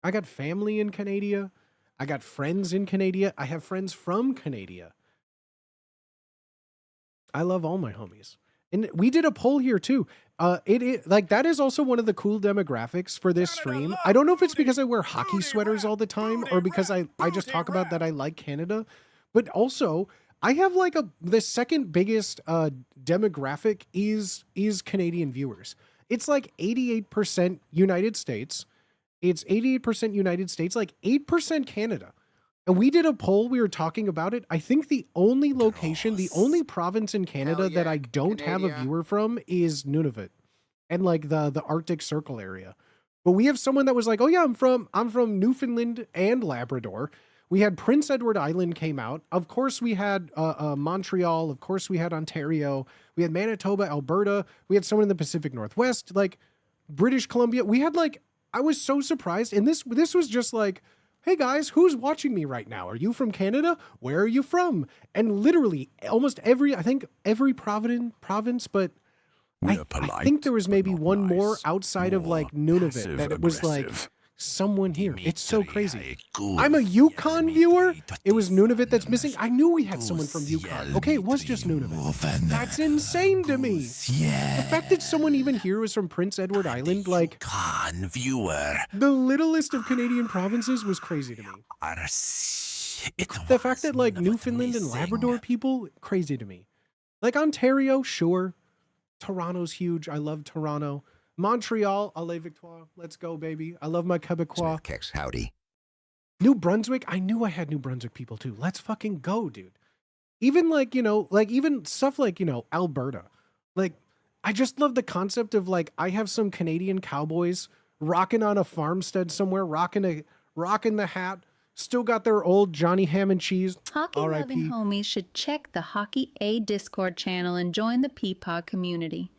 I got family in Canada. I got friends in Canada. I have friends from Canada. I love all my homies. And we did a poll here too. It like that is also one of the cool demographics for this stream. I don't know if it's because I wear hockey sweaters all the time or because I just talk about that I like Canada, but also I have like the second biggest demographic is Canadian viewers. It's like 88% United States. It's 88% United States, like 8% Canada. And we did a poll, we were talking about it. I think the only location, the only province in Canada that I don't have a viewer from is Nunavut and like the Arctic Circle area. But we have someone that was like, "Oh yeah, I'm from Newfoundland and Labrador." We had Prince Edward Island came out. Of course, we had Montreal. Of course, we had Ontario. We had Manitoba, Alberta. We had someone in the Pacific Northwest, like British Columbia. We had like, I was so surprised. And this was just like, hey guys, who's watching me right now? Are you from Canada? Where are you from? And literally almost every province, but I think there was maybe one more outside of like Nunavut that it was like someone here. It's so crazy. I'm a Yukon viewer. It was Nunavut that's missing. I knew we had someone from Yukon. Okay, it was just Nunavut. That's insane to me. The fact that someone even here was from Prince Edward Island, like viewer. The littlest of Canadian provinces was crazy to me. The fact that like Newfoundland and Labrador people, crazy to me. Like Ontario, sure. Toronto's huge. I love Toronto. Montreal, Allez Victoire. Let's go, baby. I love my Quebecois. Smithkicks, howdy. New Brunswick. I knew I had New Brunswick people too. Let's fucking go, dude. Even like, like even stuff like, Alberta. Like, I just love the concept of like, I have some Canadian cowboys rocking on a farmstead somewhere, rocking the hat, still got their old Johnny Ham and Cheese. Hockey-loving homies should check the Hockey A Discord channel and join the Peapod community.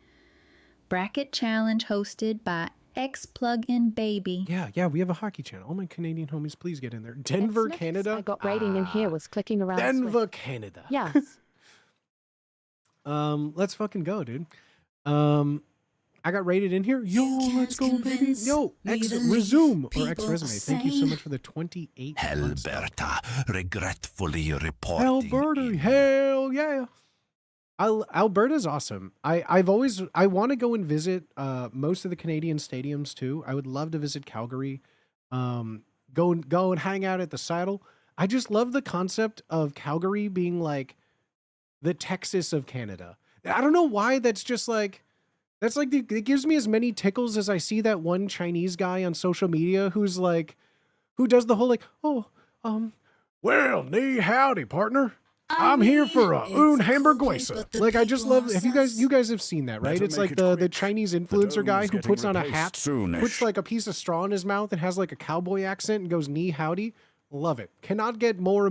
Bracket challenge hosted by X-Plugin Baby. Yeah, we have a hockey channel. All my Canadian homies, please get in there. Denver, Canada. I got rating in here was clicking around. Denver, Canada. Yes. Let's fucking go, dude. I got rated in here. Yo, let's go, baby. Yo, resume or X resume. Thank you so much for the 28. Alberta, regretfully reporting. Alberta, hell yeah. Alberta's awesome. I want to go and visit most of the Canadian stadiums too. I would love to visit Calgary. Go and hang out at the Saddle. I just love the concept of Calgary being like the Texas of Canada. I don't know why that's just like it gives me as many tickles as I see that one Chinese guy on social media who does the whole like, well, nee howdy, partner. I'm here for a hamburguesa. Like, I just love, if you guys have seen that, right? It's like the Chinese influencer guy who puts on a hat, puts like a piece of straw in his mouth and has like a cowboy accent and goes knee howdy. Love it. Cannot get more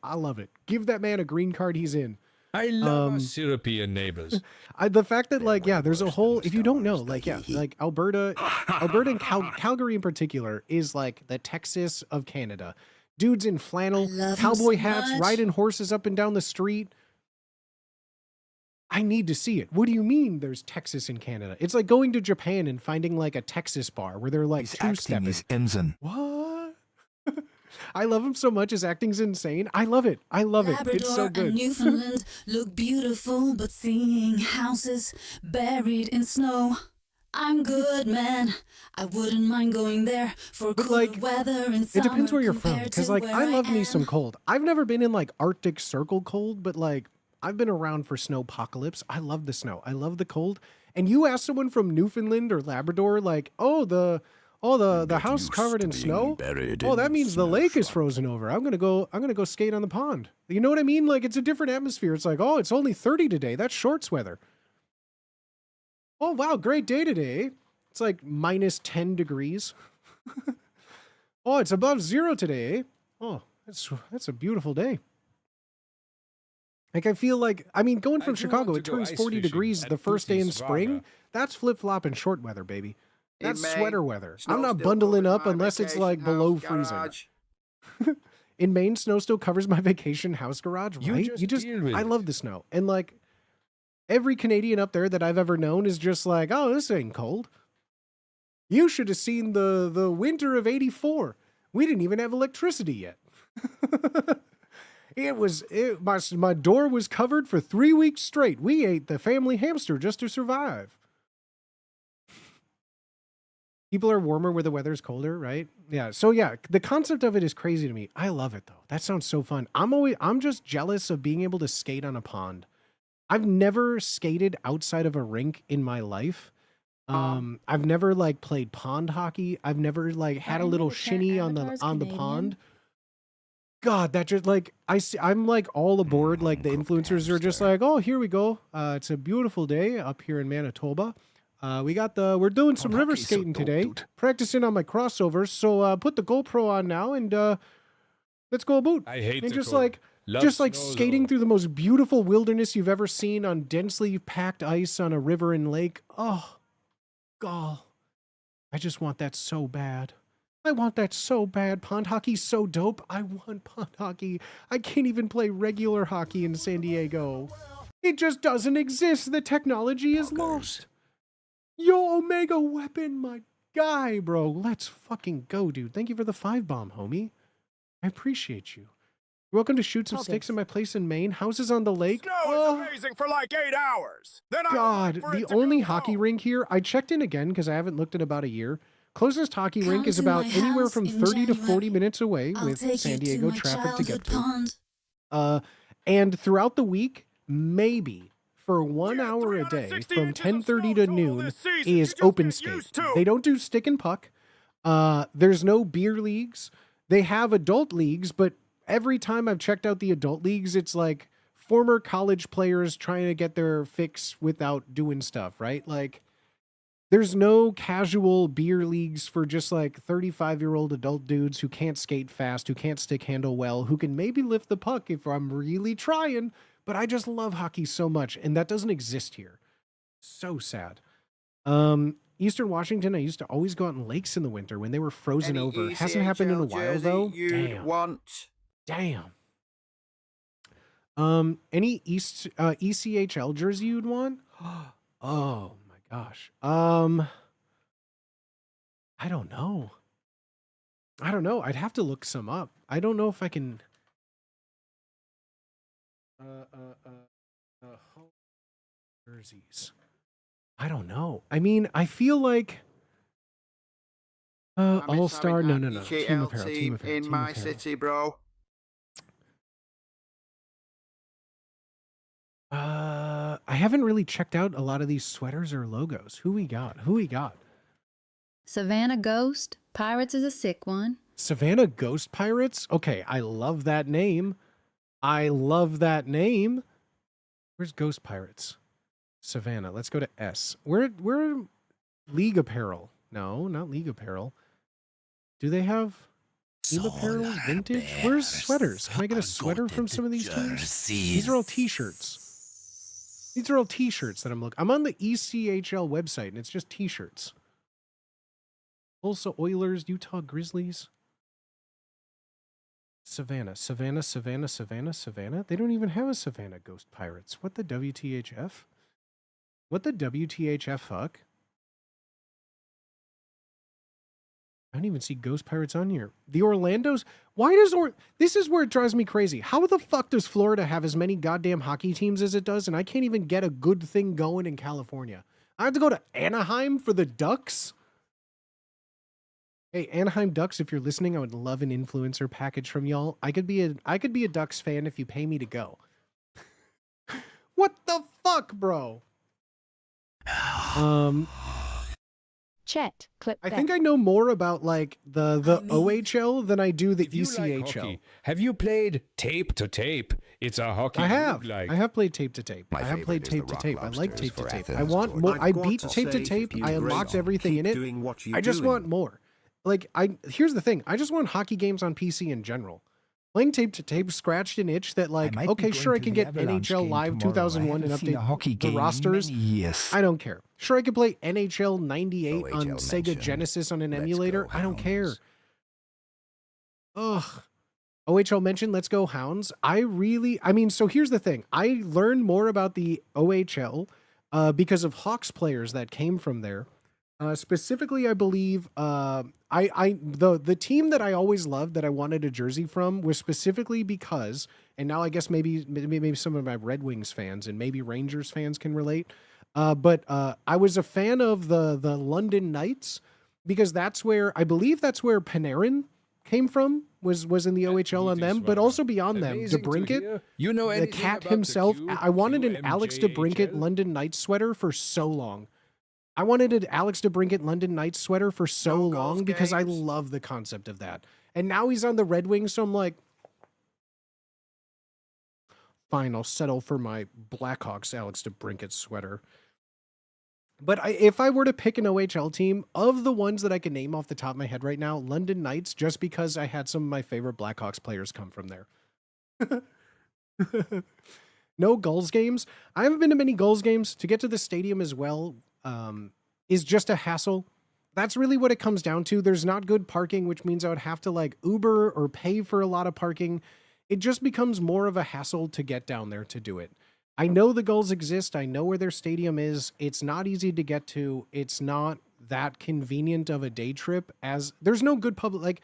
I love it. Give that man a green card, he's in. I love our European neighbors. The fact that there's a whole, if you don't know, Alberta and Calgary in particular is like the Texas of Canada. Dudes in flannel, cowboy hats, riding horses up and down the street. I need to see it. What do you mean there's Texas in Canada? It's like going to Japan and finding like a Texas bar where they're like two-stepping. His Ensign. What? I love him so much. His acting's insane. I love it. Labrador It's so good. And Newfoundland look beautiful, but seeing houses buried in snow. I'm good, man. I wouldn't mind going there for cooler weather and summer. It depends where you're from, compared because to like where I love me am. some cold. I've never been in like Arctic Circle cold, but like I've been around for snowpocalypse. I love the snow. I love the cold. And you ask someone from Newfoundland or Labrador, like, the house covered in snow. That means the lake is frozen over. I'm gonna go skate on the pond. You know what I mean? Like it's a different atmosphere. It's like, it's only 30 today. That's shorts weather. Oh wow, great day today. It's like minus 10 degrees. It's above zero today. Oh, that's a beautiful day. Like I feel like, going from Chicago, it turns 40 degrees the first day in spring. That's flip-flop and short weather, baby. That's sweater weather. I'm not bundling up unless it's like below freezing. In Maine, snow still covers my vacation house garage, right? I love the snow. And like every Canadian up there that I've ever known is just like, this ain't cold. You should have seen the winter of '84. We didn't even have electricity yet. My door was covered for 3 weeks straight. We ate the family hamster just to survive. People are warmer where the weather's colder, right? Yeah. So yeah, the concept of it is crazy to me. I love it though. That sounds so fun. I'm just jealous of being able to skate on a pond. I've never skated outside of a rink in my life. I've never like played pond hockey. I've never like had a little shinny on the pond. God, that just like I'm like all aboard. Like the influencers are just like, oh, here we go. It's a beautiful day up here in Manitoba. We're doing some river skating today. Practicing on my crossovers. So put the GoPro on now and let's go about. I hate and the just cold. like Love just like snow, skating though. through the most beautiful wilderness you've ever seen on densely packed ice on a river and lake. Oh, God. I just want that so bad. I want that so bad. Pond hockey's so dope. I want pond hockey. I can't even play regular hockey in San Diego. It just doesn't exist. The technology is lost. Yo, Omega Weapon, my guy, bro. Let's fucking go, dude. Thank you for the 5-bomb, homie. I appreciate you. You're welcome to shoot some sticks in my place in Maine. Houses on the lake. Snow is amazing for like 8 hours. Then I God, the only hockey rink here, I checked in again because I haven't looked at about a year. Closest hockey rink is about anywhere from 30 to 40 minutes away with San Diego traffic to get through. And throughout the week, maybe for 1 hour a day from 10:30 to noon is open skate. They don't do stick and puck. There's no beer leagues. They have adult leagues, but every time I've checked out the adult leagues, it's like former college players trying to get their fix without doing stuff, right? Like, there's no casual beer leagues for just like 35-year-old adult dudes who can't skate fast, who can't stick handle well, who can maybe lift the puck if I'm really trying, but I just love hockey so much, and that doesn't exist here. So sad. Eastern Washington, I used to always go out in lakes in the winter when they were frozen over. Hasn't happened in a while, though. Damn. Any ECHL jersey you'd want? Oh my gosh. I don't know. I'd have to look some up. I don't know if I can. Home jerseys. I don't know. I mean, I feel like All Star. No. Team apparel. In my city, bro. I haven't really checked out a lot of these sweaters or logos. Who we got? Savannah Ghost. Pirates is a sick one. Savannah Ghost Pirates? Okay, I love that name. Where's Ghost Pirates? Savannah. Let's go to S. We're League Apparel. No, not League Apparel. Do they have Team Apparel Vintage? Where's sweaters? Can I get a sweater from some of these teams? These are all t-shirts. These are all t-shirts that I'm looking. I'm on the ECHL website and it's just t-shirts. Tulsa Oilers, Utah Grizzlies. Savannah. They don't even have a Savannah Ghost Pirates. What the WTHF? Fuck? I don't even see Ghost Pirates on here. The Orlando's. This is where it drives me crazy. How the fuck does Florida have as many goddamn hockey teams as it does, and I can't even get a good thing going in California? I have to go to Anaheim for the Ducks? Hey, Anaheim Ducks, if you're listening, I would love an influencer package from y'all. I could be a Ducks fan if you pay me to go. What the fuck, bro? Chet, clip I that. think I know more about like the OHL than I do the If you like ECHL. hockey, have you played Tape to Tape? It's a hockey I have. you like. I have played Tape to Tape. My I have played favorite is Tape the to Rock Tape. I like Lobsters Tape to for Tape. I Athens, want more. Georgia. I beat Tape to Tape. I unlocked everything in it. I just want more. Like here's the thing. I just want hockey games on PC in general. Playing Tape to Tape scratched an itch that like, okay, sure, I can get NHL Live 2001 and update the rosters. I don't care. Sure, I could play NHL 98 on Sega Genesis on an emulator. I don't care. Ugh. OHL mentioned, let's go Hounds. So here's the thing. I learned more about the OHL because of Hawks players that came from there. Specifically, I believe the team that I always loved that I wanted a jersey from was specifically because And now I guess maybe some of my Red Wings fans and maybe Rangers fans can relate. But I was a fan of the London Knights because I believe that's where Panarin came from, was in the OHL on them, but also beyond them, DeBrincat, You know the cat himself. I wanted an Alex DeBrincat London Knights sweater for so long. I wanted an Alex DeBrincat London Knights sweater for so long because I love the concept of that. And now he's on the Red Wings, so I'm like, fine, I'll settle for my Blackhawks Alex DeBrincat sweater. But if I were to pick an OHL team, of the ones that I can name off the top of my head right now, London Knights, just because I had some of my favorite Blackhawks players come from there. No Gulls games. I haven't been to many Gulls games. To get to the stadium as well is just a hassle. That's really what it comes down to. There's not good parking, which means I would have to like Uber or pay for a lot of parking. It just becomes more of a hassle to get down there to do it. I know the Gulls exist. I know where their stadium is. It's not easy to get to. It's not that convenient of a day trip as there's no good public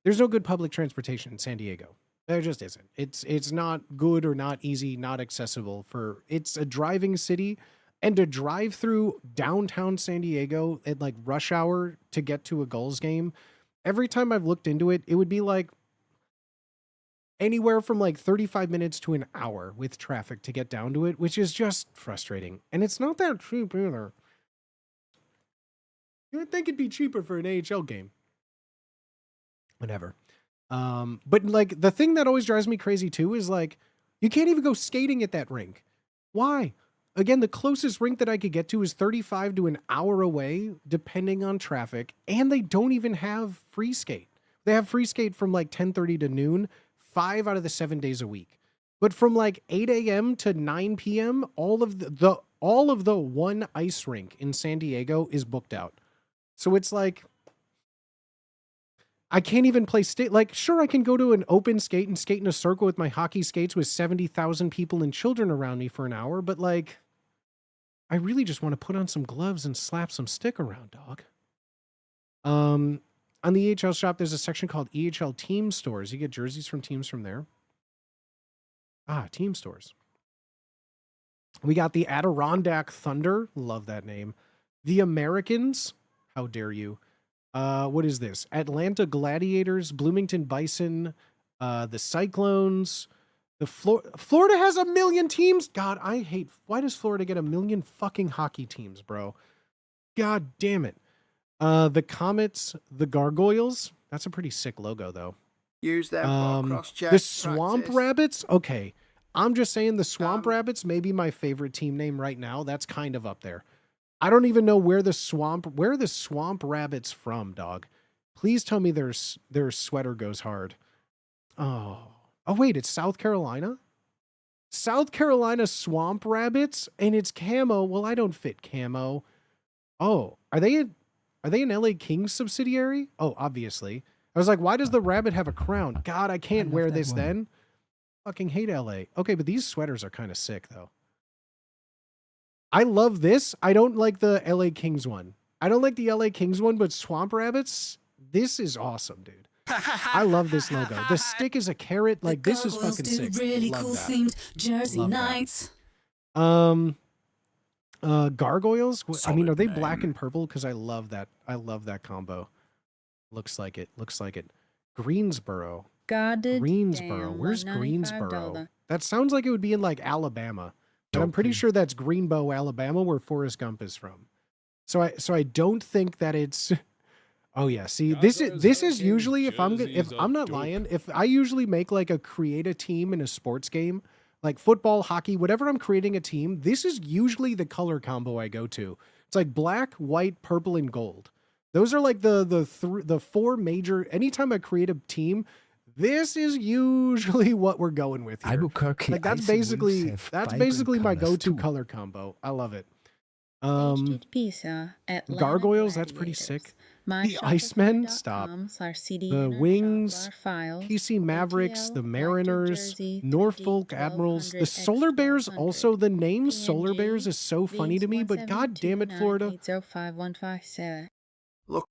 transportation in San Diego. There just isn't. It's not good or not easy, not accessible it's a driving city, and to drive through downtown San Diego at like rush hour to get to a Gulls game, every time I've looked into it, it would be like anywhere from like 35 minutes to an hour with traffic to get down to it, which is just frustrating. And it's not that cheap either. You would think it'd be cheaper for an AHL game. Whatever. But like the thing that always drives me crazy too is like, you can't even go skating at that rink. Why? Again, the closest rink that I could get to is 35 to an hour away, depending on traffic. And they don't even have free skate. They have free skate from like 10:30 to noon, 5 out of the 7 days a week. But from like 8 a.m. to 9 p.m., all of the one ice rink in San Diego is booked out. So it's like, I can't even play like, sure, I can go to an open skate and skate in a circle with my hockey skates with 70,000 people and children around me for an hour, but like, I really just want to put on some gloves and slap some stick around, dog. On the EHL shop, there's a section called EHL Team Stores. You get jerseys from teams from there. Team Stores. We got the Adirondack Thunder. Love that name. The Americans. How dare you? What is this? Atlanta Gladiators, Bloomington Bison, the Cyclones. Florida has 1 million teams. God, why does Florida get 1 million fucking hockey teams, bro? God damn it. The Comets, the Gargoyles. That's a pretty sick logo, though. Use them for cross-check The Swamp practice. Rabbits. Okay, I'm just saying the Swamp Rabbits may be my favorite team name right now. That's kind of up there. I don't even know where are the Swamp Rabbits from, dog. Please tell me their sweater goes hard. Oh wait, it's South Carolina. South Carolina Swamp Rabbits, and it's camo. Well, I don't fit camo. Oh, are they an LA Kings subsidiary? Oh, obviously. I was like, why does the rabbit have a crown? God, I can't wear this then. Fucking hate LA. Okay, but these sweaters are kind of sick, though. I love this. I don't like the LA Kings one. I don't like the LA Kings one, but Swamp Rabbits, this is awesome, dude. I love this logo. The stick is a carrot. Like, this is fucking sick. Really love cool that. themed jersey Love nights. Gargoyles. I mean, are they Solid black name. and purple? Because I love that. I love that combo. Looks like it. Greensboro. Greensboro. Where's Greensboro? That sounds like it would be in like Alabama. But I'm pretty sure that's Greenbow, Alabama, where Forrest Gump is from. So I don't think that it's. Oh yeah, see, this is usually, if I'm not lying, if I usually make like create a team in a sports game, like football, hockey, whatever I'm creating a team, this is usually the color combo I go to. It's like black, white, purple, and gold. Those are like the four major. Anytime I create a team, this is usually what we're going with here. Albuquerque Like that's Icy Wolves basically have my vibrant go-to colours, too. color combo. I love it. Pizza, Atlanta Gargoyles, that's pretty sick. The Icemen, stop. The Wings, PC Mavericks, the Mariners, Norfolk Admirals, the Solar Bears. Also, the name Solar Bears is so funny to me, but god damn it, Florida. Look.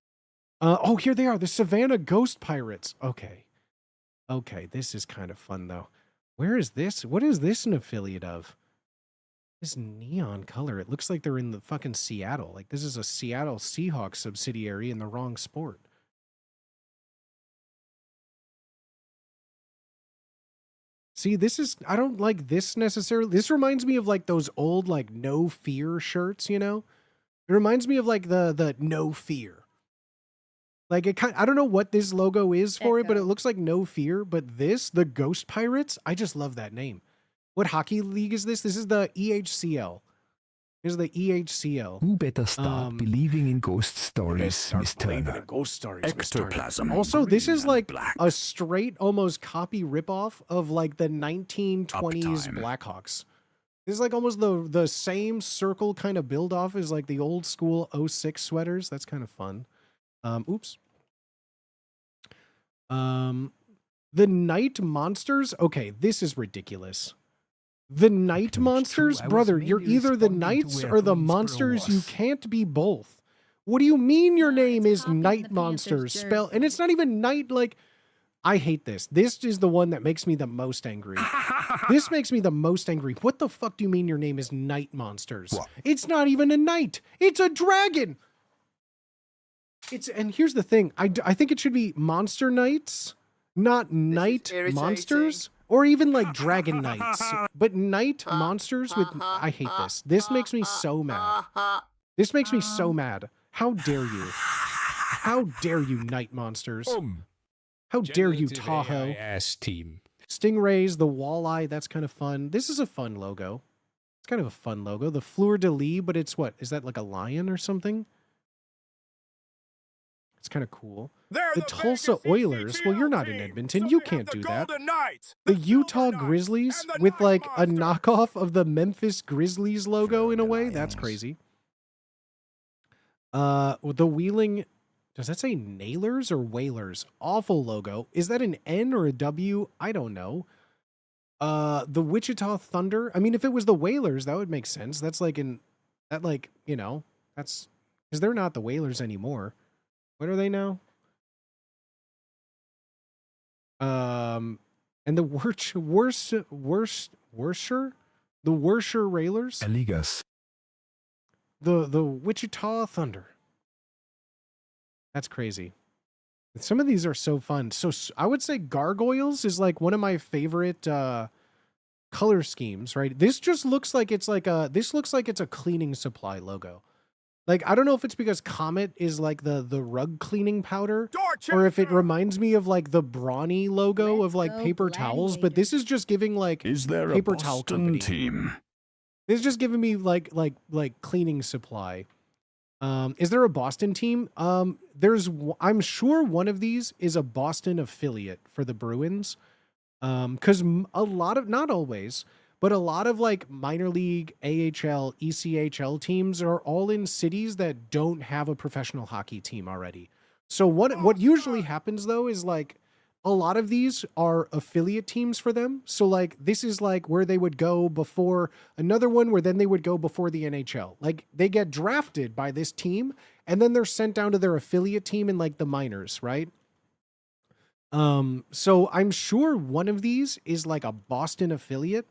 Oh, here they are, the Savannah Ghost Pirates. Okay, this is kind of fun though. Where is this? What is this an affiliate of? This neon color. It looks like they're in the fucking Seattle. Like this is a Seattle Seahawks subsidiary in the wrong sport. See, this is, I don't like this necessarily. This reminds me of like those old like no fear shirts, you know? It reminds me of like the no fear. Like it kind, I don't know what this logo is for it, but it looks like no fear. But this, the Ghost Pirates, I just love that name. What hockey league is this? This is the EHCL. This is the EHCL. Who better start believing in ghost stories, Miss Turner? Ghost stories, Miss Turner. Ectoplasm. Also, this is like black. a straight, almost copy ripoff of like the 1920s Uptime. Blackhawks. This is like almost the same circle kind of build off as like the old school 06 sweaters. That's kind of fun. Oops. The Night Monsters. Okay, this is ridiculous. The Night Monsters? I was Brother, you're mainly either the responding to Knights where or the Greensboro Monsters. You was. can't be both. What do you mean your name is copying the Night Panthers Monsters? jersey. Spell, and it's not even night, like, I hate this. This is the one that makes me the most angry. This makes me the most angry. What the fuck do you mean your name is Night Monsters? What? It's not even a knight. It's a dragon. And here's the thing. I think it should be Monster Knights, not Night irritating. Monsters, or even like Dragon Knights. But Night Monsters with, I hate this. This makes me so mad. This makes me so mad. How dare you? How dare you, Night Monsters? How dare you, Generative Tahoe? AI ass team. Stingrays, the walleye, that's kind of fun. This is a fun logo. It's kind of a fun logo. The Fleur de Lis, but it's what? Is that like a lion or something? It's kind of cool. They're The Tulsa Vegas Oilers, well, you're not in team, Edmonton. so You they can't have do the that. Golden Knights, The Silver Utah Knights, Grizzlies and the with Night like a Monsters. knockoff of the Memphis Grizzlies logo in a way. That's Lions. crazy. The Wheeling, does that say Nailers or Whalers? Awful logo. Is that an N or a W? I don't know. The Wichita Thunder. I mean, if it was the Whalers, that would make sense. That's like you know, that's because they're not the Whalers anymore. What are they now? And the Worcester, the Worcester Railers, Ligas. the Wichita Thunder. That's crazy. Some of these are so fun. So I would say Gargoyles is like one of my favorite color schemes, right? This just looks like it's like this looks like it's a cleaning supply logo. Like, I don't know if it's because Comet is like the rug cleaning powder, or if it reminds me of like the Brawny logo of like Let's go paper towels, but this is just giving like Is there a paper towel Boston company. team? This is just giving me like cleaning supply. Is there a Boston team? I'm sure one of these is a Boston affiliate for the Bruins. Because a lot of, not always, but a lot of like minor league, AHL, ECHL teams are all in cities that don't have a professional hockey team already. So what usually happens though is like a lot of these are affiliate teams for them. So like this is like where they would go before another one where then they would go before the NHL. Like they get drafted by this team and then they're sent down to their affiliate team in like the minors, right? So I'm sure one of these is like a Boston affiliate,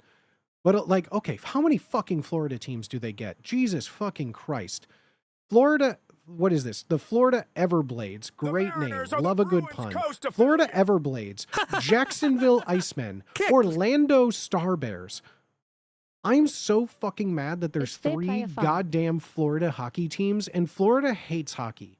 but like, okay, how many fucking Florida teams do they get? Jesus fucking Christ. Florida, what is this? The Florida Everblades. Great name. Mariners are the Love a good Bruins pun. coast Florida Everblades. Jacksonville Icemen. Orlando Star Bears. I'm so fucking mad that there's It's fair play 3 of fun. goddamn Florida hockey teams, and Florida hates hockey.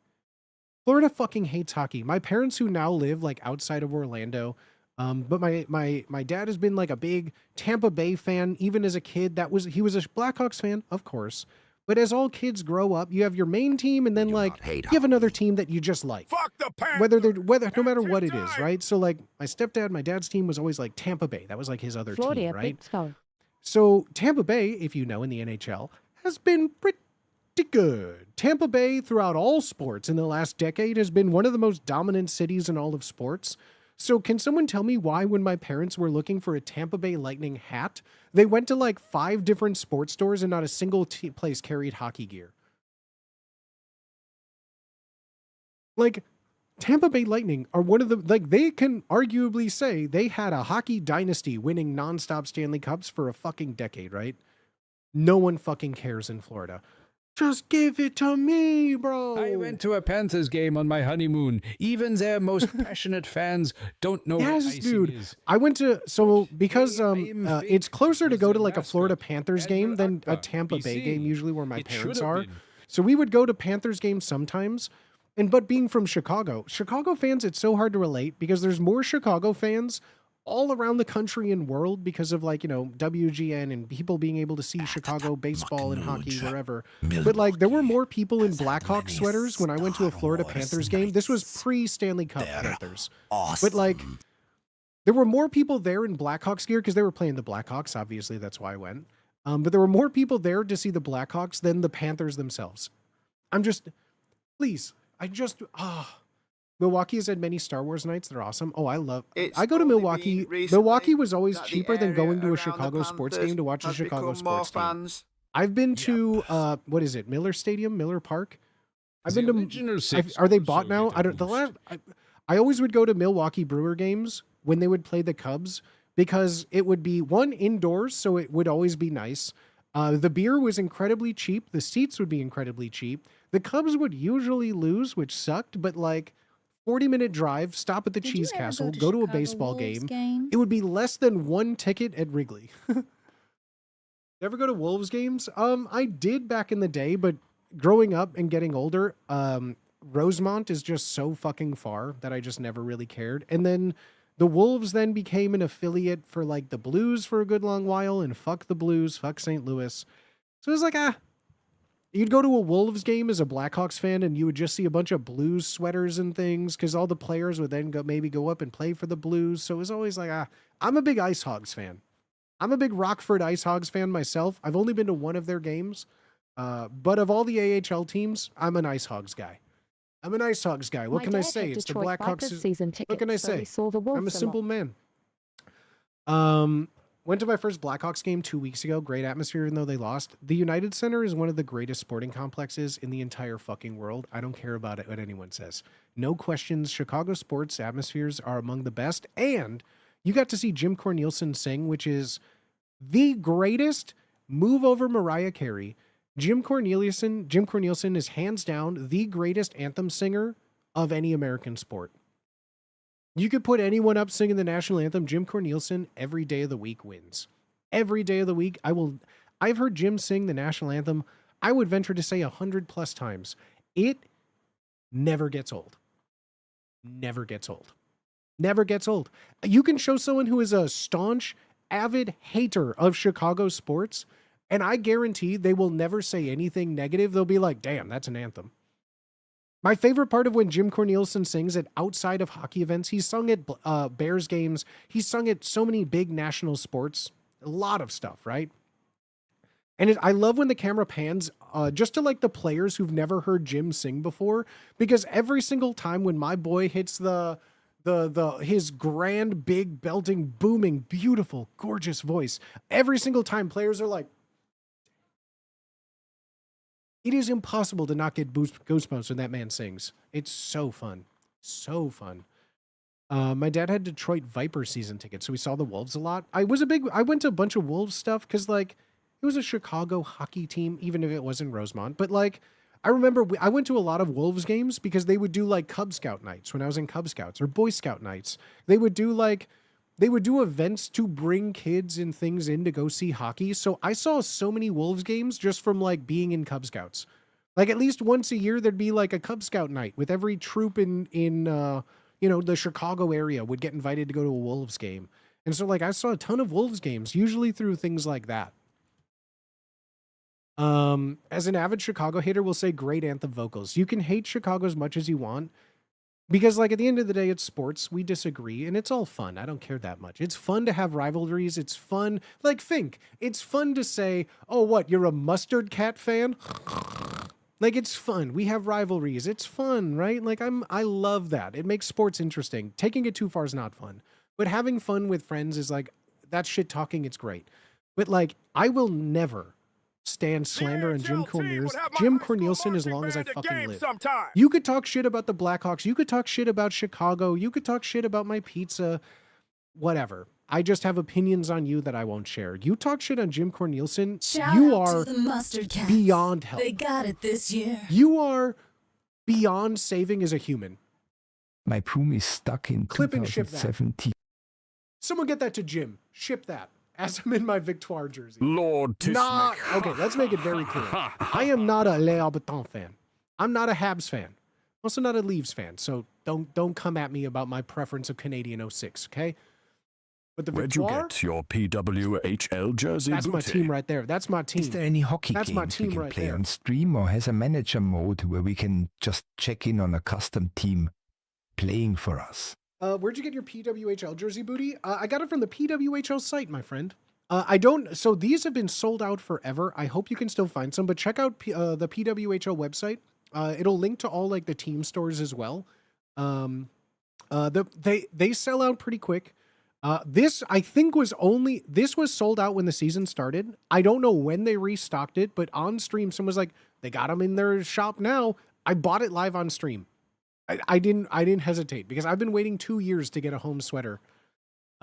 Florida fucking hates hockey. My parents who now live like outside of Orlando, but my dad has been like a big Tampa Bay fan even as a kid. He was a Blackhawks fan, of course. But as all kids grow up, you have your main team and then like you have another team that you just like. Fuck the Panthers. No matter what it is, time. right? So like my dad's team was always like Tampa Bay. That was like his other Florida team, right? beats Florida. So Tampa Bay, if you know, in the NHL, has been pretty good. Tampa Bay, throughout all sports in the last decade, has been one of the most dominant cities in all of sports. So can someone tell me why, when my parents were looking for a Tampa Bay Lightning hat, they went to like 5 different sports stores and not a single place carried hockey gear? Like, Tampa Bay Lightning are one of the, like, they can arguably say they had a hockey dynasty winning nonstop Stanley Cups for a fucking decade, right? No one fucking cares in Florida. Just give it to me, bro. I went to a Panthers game on my honeymoon. Even their most passionate fans don't know what Yes, icing dude. is. I went to, so because it's closer to go to like a Florida Panthers game than a Tampa Bay game, usually where my parents are. So we would go to Panthers games sometimes. But being from Chicago fans, it's so hard to relate because there's more Chicago fans all around the country and world because of, like, you know, WGN and people being able to see Chicago baseball and hockey wherever. But like, there were more people in Blackhawks sweaters when I went to a Florida Panthers game. This was pre-Stanley Cup Panthers. Awesome. But like, there were more people there in Blackhawks gear because they were playing the Blackhawks. Obviously, that's why I went. But there were more people there to see the Blackhawks than the Panthers themselves. Please. Milwaukee has had many Star Wars nights. They're awesome. Oh, I go to Milwaukee. Milwaukee was always cheaper than going to a Chicago sports game to watch a Chicago sports team. I've been to, what is it? Miller Stadium, Miller Park. I've been to, are they bought now? I always would go to Milwaukee Brewer games when they would play the Cubs because it would be one indoors. So it would always be nice. The beer was incredibly cheap. The seats would be incredibly cheap. The Cubs would usually lose, which sucked, but like 40-minute drive, stop at the Cheese Castle, go to a baseball game. It would be less than one ticket at Wrigley. Ever go to Wolves games? I did back in the day, but growing up and getting older, Rosemont is just so fucking far that I just never really cared. And then the Wolves then became an affiliate for like the Blues for a good long while, and fuck the Blues, fuck St. Louis. So it was like, you'd go to a Wolves game as a Blackhawks fan and you would just see a bunch of Blues sweaters and things because all the players would then maybe go up and play for the Blues. So it was always like, I'm a big Ice Hogs fan. I'm a big Rockford Ice Hogs fan myself. I've only been to one of their games. But of all the AHL teams, I'm an Ice Hogs guy. I'm an Ice Hogs guy. What can I say? It's the Blackhawks season ticket. What can I say? I'm a simple man. Went to my first Blackhawks game 2 weeks ago. Great atmosphere, even though they lost. The United Center is one of the greatest sporting complexes in the entire fucking world. I don't care about it, what anyone says. No questions. Chicago sports atmospheres are among the best. And you got to see Jim Cornelison sing, which is the greatest move over Mariah Carey. Jim Cornelison is hands down the greatest anthem singer of any American sport. You could put anyone up singing the national anthem. Jim Cornelison every day of the week wins. Every day of the week. I've heard Jim sing the national anthem. I would venture to say 100+ times. It never gets old. Never gets old. Never gets old. You can show someone who is a staunch, avid hater of Chicago sports, and I guarantee they will never say anything negative. They'll be like, damn, that's an anthem. My favorite part of when Jim Cornelison sings at outside of hockey events, he's sung at Bears games. He's sung at so many big national sports, a lot of stuff, right? And I love when the camera pans just to like the players who've never heard Jim sing before, because every single time when my boy hits his grand, big, belting, booming, beautiful, gorgeous voice, every single time players are like, it is impossible to not get goosebumps when that man sings. It's so fun. So fun. My dad had Detroit Vipers season tickets, so we saw the Wolves a lot. I went to a bunch of Wolves stuff because, like, it was a Chicago hockey team, even if it was in Rosemont. But, like, I remember I went to a lot of Wolves games because they would do, like, Cub Scout nights when I was in Cub Scouts, or Boy Scout nights. They would do events to bring kids and things in to go see hockey. So I saw so many Wolves games just from like being in Cub Scouts. Like at least once a year, there'd be like a Cub Scout night with every troop in the Chicago area would get invited to go to a Wolves game. And so like I saw a ton of Wolves games, usually through things like that. As an avid Chicago hater, will say great anthem vocals. You can hate Chicago as much as you want. Because, like, at the end of the day, it's sports. We disagree, and it's all fun. I don't care that much. It's fun to have rivalries. It's fun. Like, think. It's fun to say, oh, what, you're a Mustard Cat fan? Like, it's fun. We have rivalries. It's fun, right? Like, I love that. It makes sports interesting. Taking it too far is not fun. But having fun with friends is, like, that shit talking, it's great. But, like, I will never stand slander on Jim NHL team would Cornelius. have my Jim high school Cornelison as marching long as I band at fucking games live. sometime. You could talk shit about the Blackhawks. You could talk shit about Chicago. You could talk shit about my pizza. Whatever. I just have opinions on you that I won't share. You talk shit on Jim Cornelison, Shout you out are to the Mustard Cats. beyond help. They got it this year. You are beyond saving as a human. My broom is stuck in Clip and ship that. 2017. Someone get that to Jim. Ship that. As I'm in my Victoire jersey. Lord Nah, Tismic. okay, let's make it very clear. I am not a Les Habitants fan. I'm not a Habs fan. I'm also not a Leafs fan. So don't come at me about my preference of Canadian 06, okay? But the Where'd you Victoire, get your PWHL jersey? that's my booty? team right there. That's my team. Is there any hockey That's my games we team can right play there. on stream, or has a manager mode where we can just check in on a custom team playing for us? Where'd you get your PWHL jersey, Booty? I got it from the PWHL site, my friend. So these have been sold out forever. I hope you can still find some, but check out the PWHL website. It'll link to all like the team stores as well. They sell out pretty quick. This I think was sold out when the season started. I don't know when they restocked it, but on stream, someone was like, they got them in their shop now. I bought it live on stream. I didn't hesitate because I've been waiting 2 years to get a home sweater.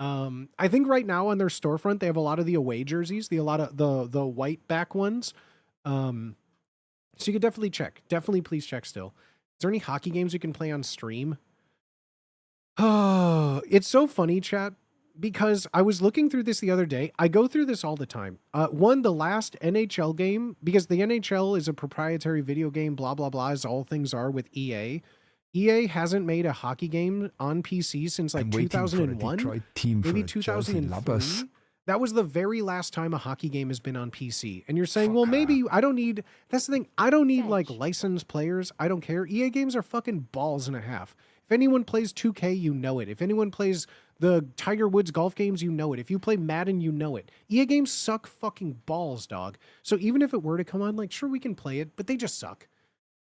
I think right now on their storefront, they have a lot of the away jerseys, a lot of the white back ones. So you could definitely check. Definitely please check still. Is there any hockey games you can play on stream? Oh, it's so funny, chat, because I was looking through this the other day. I go through this all the time. The last NHL game, because the NHL is a proprietary video game, blah, blah, blah, as all things are with EA. EA hasn't made a hockey game on PC since like 2001, maybe 2003. That was the very last time a hockey game has been on PC. And you're saying, well, maybe I don't need, that's the thing. I don't need like licensed players. I don't care. EA games are fucking balls and a half. If anyone plays 2K, you know it. If anyone plays the Tiger Woods golf games, you know it. If you play Madden, you know it. EA games suck fucking balls, dog. So even if it were to come on, like, sure, we can play it, but they just suck.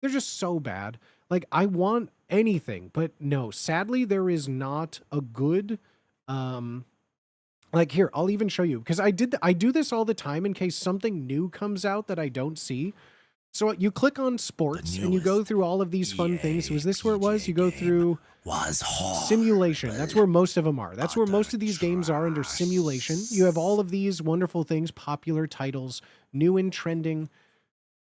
They're just so bad. Like, I want anything, but no, sadly, there is not a good, like here, I'll even show you, because I do this all the time in case something new comes out that I don't see. So you click on sports and you go through all of these fun things. Was this where it was? You go through simulation. That's where most of them are. That's where most of these games are, under simulation. You have all of these wonderful things, popular titles, new and trending.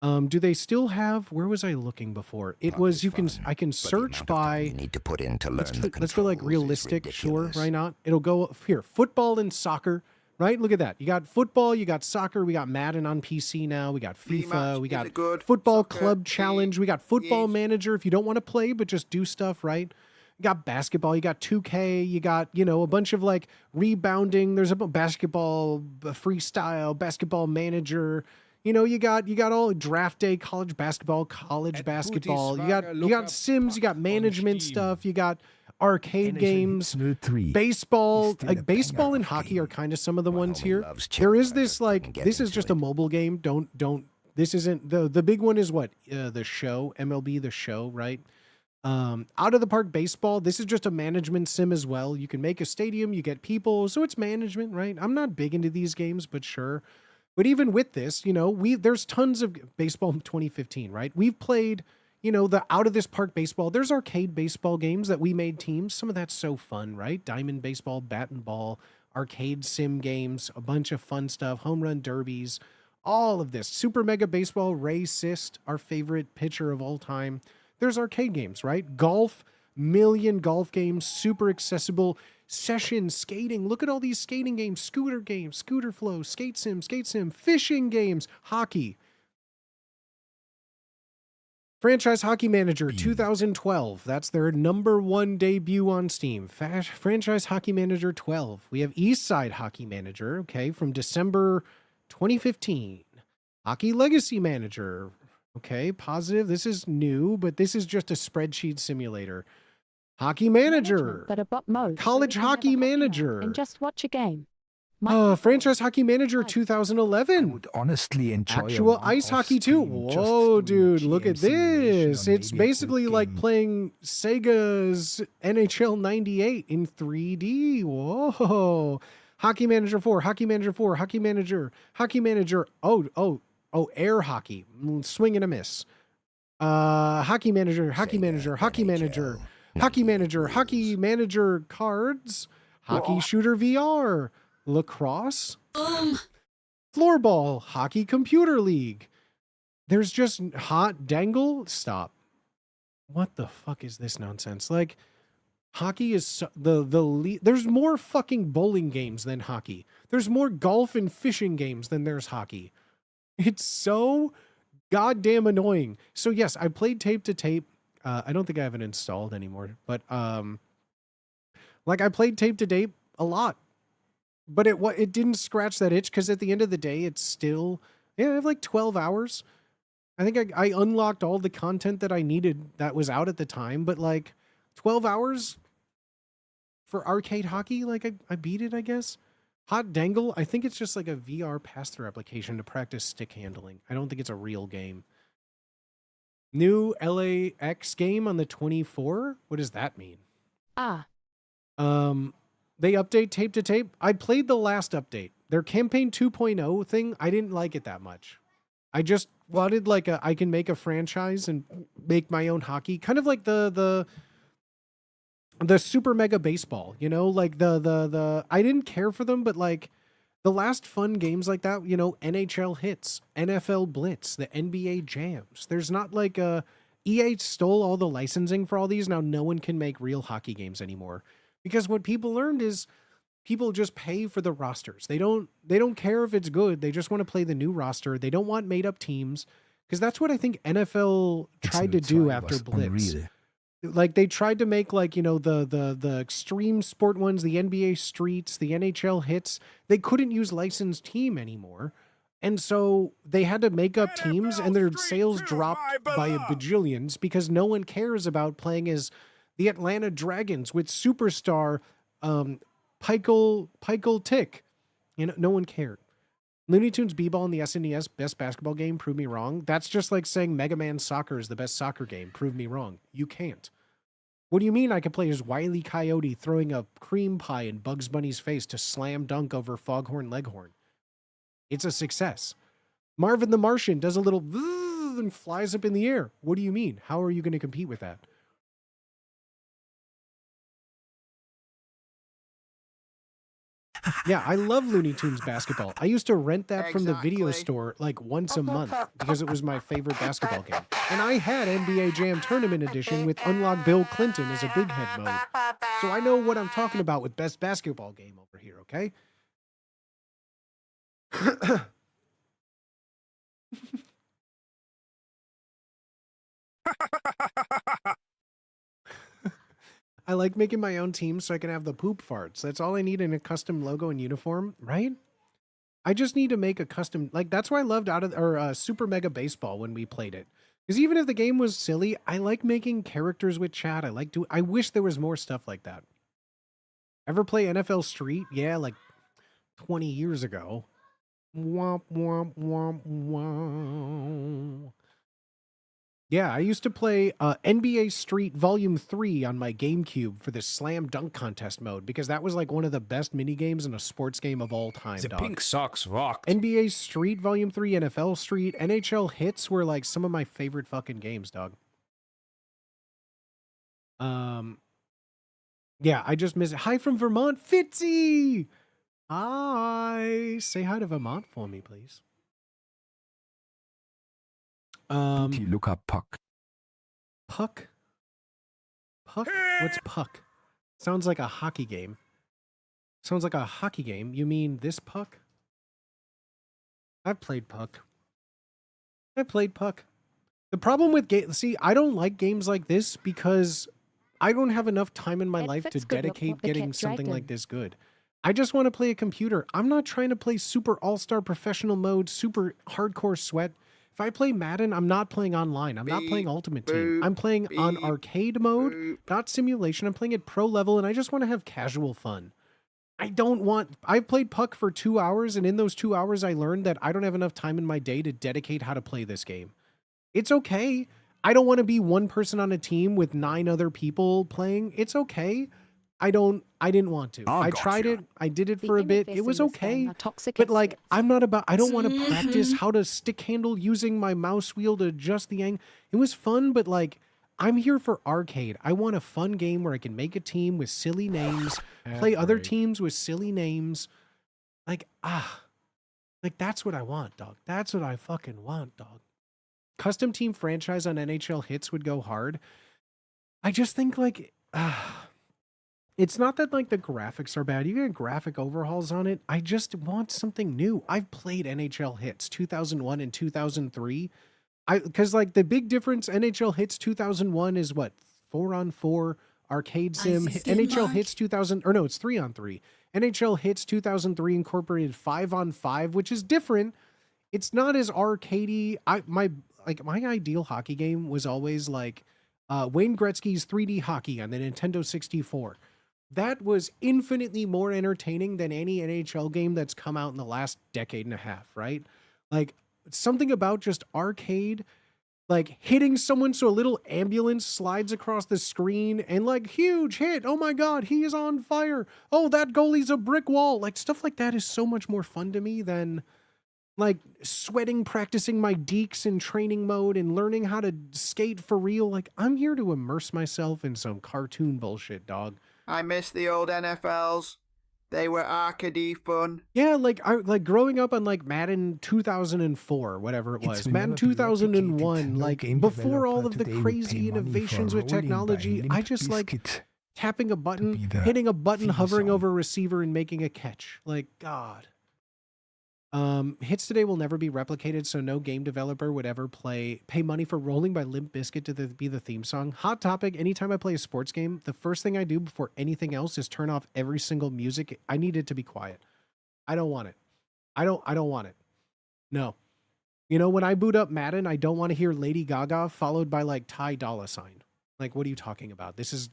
Do they still have, where was I looking before? It was, I can search by, You need to put in to learn the let's go like controls is realistic. Sure, ridiculous. why not? It'll go here, football and soccer, right? Look at that. You got football, you got soccer, we got Madden on PC now, we got FIFA, we got football club challenge, we got football manager if you don't want to play, but just do stuff, right? You got basketball, you got 2K, you got, a bunch of like rebounding. There's a basketball freestyle, basketball manager. You got all draft day, college basketball, you got Sims, you got management stuff, you got arcade games, baseball. Like baseball and hockey are kind of some of the ones here. There is this like, this is just a mobile game. Don't, this isn't, the big one is what? The Show, MLB The Show, right? Out of the Park Baseball, this is just a management sim as well. You can make a stadium, you get people, so it's management, right? I'm not big into these games, but sure. But even with this, there's tons of baseball 2015, right? We've played, the Out of This Park Baseball. There's arcade baseball games that we made teams. Some of that's so fun, right? Diamond Baseball, Bat and Ball, arcade sim games, a bunch of fun stuff, home run derbies, all of this. Super Mega Baseball, Ray Sist, our favorite pitcher of all time. There's arcade games, right? Golf, million golf games, super accessible. Session, skating. Look at all these skating games, Scooter Flow, Skate Sim, fishing games, hockey. Franchise Hockey Manager 2012. That's their #1 debut on Steam. Franchise Hockey Manager 12. We have Eastside Hockey Manager, okay, from December 2015. Hockey Legacy Manager. Okay, positive. This is new, but this is just a spreadsheet simulator. Hockey Manager, but a bot mode, College Hockey Manager, and just watch a game. Franchise Hockey Manager 2011. Would honestly enjoy Actual Ice Hockey 2. Whoa, dude, look at this. It's basically like playing Sega's NHL 98 in 3D. Whoa. Hockey Manager 4, Hockey Manager 4, Hockey Manager. Oh, Oh, air hockey. Swing and a miss. Hockey manager, hockey manager, hockey manager, hockey manager, hockey manager cards, hockey shooter VR, lacrosse, floorball, hockey computer league. There's just hot dangle. Stop. What the fuck is this nonsense? Like, hockey is there's more fucking bowling games than hockey. There's more golf and fishing games than there's hockey. It's so goddamn annoying. So yes, I played Tape to Tape. I don't think I have it installed anymore, but like I played Tape to Tape a lot, but it didn't scratch that itch because at the end of the day, it's still, I have like 12 hours. I think I unlocked all the content that I needed that was out at the time, but like 12 hours for arcade hockey, like I beat it, I guess. Hot Dangle, I think it's just like a VR pass-through application to practice stick handling. I don't think it's a real game. New LAX game on the 24? What does that mean? They update Tape to Tape. I played the last update. Their campaign 2.0 thing, I didn't like it that much. I just wanted like I can make a franchise and make my own hockey, kind of like the Super Mega Baseball, you know, like the I didn't care for them, but like the last fun games like that, you know, NHL Hits, NFL Blitz, the NBA Jams. There's not like EA stole all the licensing for all these. Now no one can make real hockey games anymore because what people learned is people just pay for the rosters. They don't care if it's good. They just want to play the new roster. They don't want made up teams because that's what I think NFL tried to do after Blitz. Unreal. Like they tried to make like, you know, the extreme sport ones, the NBA Streets, the NHL Hits. They couldn't use licensed team anymore. And so they had to make up teams and their sales dropped by a bajillions because no one cares about playing as the Atlanta Dragons with superstar Pikel Tick. You know, no one cared. Looney Tunes B-Ball in the SNES best basketball game, prove me wrong. That's just like saying Mega Man Soccer is the best soccer game, prove me wrong. You can't. What do you mean I could play as Wile E. Coyote throwing a cream pie in Bugs Bunny's face to slam dunk over Foghorn Leghorn? It's a success. Marvin the Martian does a little and flies up in the air. What do you mean? How are you going to compete with that? Yeah, I love Looney Tunes basketball. I used to rent that from the video store like once a month because it was my favorite basketball game. And I had NBA Jam Tournament Edition with Unlock Bill Clinton as a big head mode. So I know what I'm talking about with best basketball game over here, okay? I like making my own team so I can have the poop farts. That's all I need in a custom logo and uniform, right? I just need to make a custom, like that's why I loved Super Mega Baseball when we played it. Because even if the game was silly, I like making characters with chat. I wish there was more stuff like that. Ever play NFL Street? Yeah, like 20 years ago. Womp, womp, womp, womp. Yeah, I used to play NBA Street Volume 3 on my GameCube for the Slam Dunk Contest mode because that was like one of the best mini games in a sports game of all time, The dog. Pink Sox rocked. NBA Street Volume 3, NFL Street, NHL Hits were like some of my favorite fucking games, dog. Yeah, I just miss it. Hi from Vermont, Fitzy! Hi! Say hi to Vermont for me, please. Look up Puck. Puck? Puck? What's Puck? Sounds like a hockey game. Sounds like a hockey game. You mean this Puck? I've played Puck. I played Puck. The problem with see, I don't like games like this because I don't have enough time in my life to dedicate getting something like this good. I just want to play a computer. I'm not trying to play super all-star professional mode, super hardcore sweat. If I play Madden, I'm not playing online. I'm not playing Ultimate Team. I'm playing on arcade mode, not simulation. I'm playing at pro level, and I just want to have casual fun. I've played Puck for 2 hours, and in those 2 hours, I learned that I don't have enough time in my day to dedicate how to play this game. It's okay. I don't want to be one person on a team with 9 other people playing. It's okay. I didn't want to. I tried it. I did it for a bit. It was okay. But like, I'm not about, I don't want to practice how to stick handle using my mouse wheel to adjust the angle. It was fun, but like, I'm here for arcade. I want a fun game where I can make a team with silly names, play other teams with silly names. Like, like that's what I want, dog. That's what I fucking want, dog. Custom team franchise on NHL Hits would go hard. I just think like, it's not that like the graphics are bad. You get graphic overhauls on it. I just want something new. I've played NHL Hits 2001 and 2003. Because like the big difference, NHL Hits 2001 is what, 4-on-4 arcade sim. NHL Hits 2000, or no, it's 3-on-3. NHL Hits 2003 incorporated 5-on-5, which is different. It's not as arcadey. My ideal hockey game was always like Wayne Gretzky's 3D hockey on the Nintendo 64. That was infinitely more entertaining than any NHL game that's come out in the last decade and a half, right? Like something about just arcade, like hitting someone so a little ambulance slides across the screen and like huge hit. Oh my God, he is on fire. Oh, that goalie's a brick wall. Like stuff like that is so much more fun to me than like sweating, practicing my deeks in training mode and learning how to skate for real. Like I'm here to immerse myself in some cartoon bullshit, dog. I miss the old NFLs. They were arcadey fun. Yeah, like growing up on like Madden 2004, whatever it was. Madden 2001, like before all of the crazy innovations with technology, I just like tapping a button, hitting a button, hovering over a receiver and making a catch. Like God. Hits today will never be replicated, so no game developer would ever pay money for Rolling by Limp Bizkit to be the theme song. Hot topic, anytime I play a sports game, the first thing I do before anything else is turn off every single music. I need it to be quiet. I don't want it. I don't want it. No. You know, when I boot up Madden, I don't want to hear Lady Gaga followed by like Ty Dolla $ign. Like, what are you talking about? This is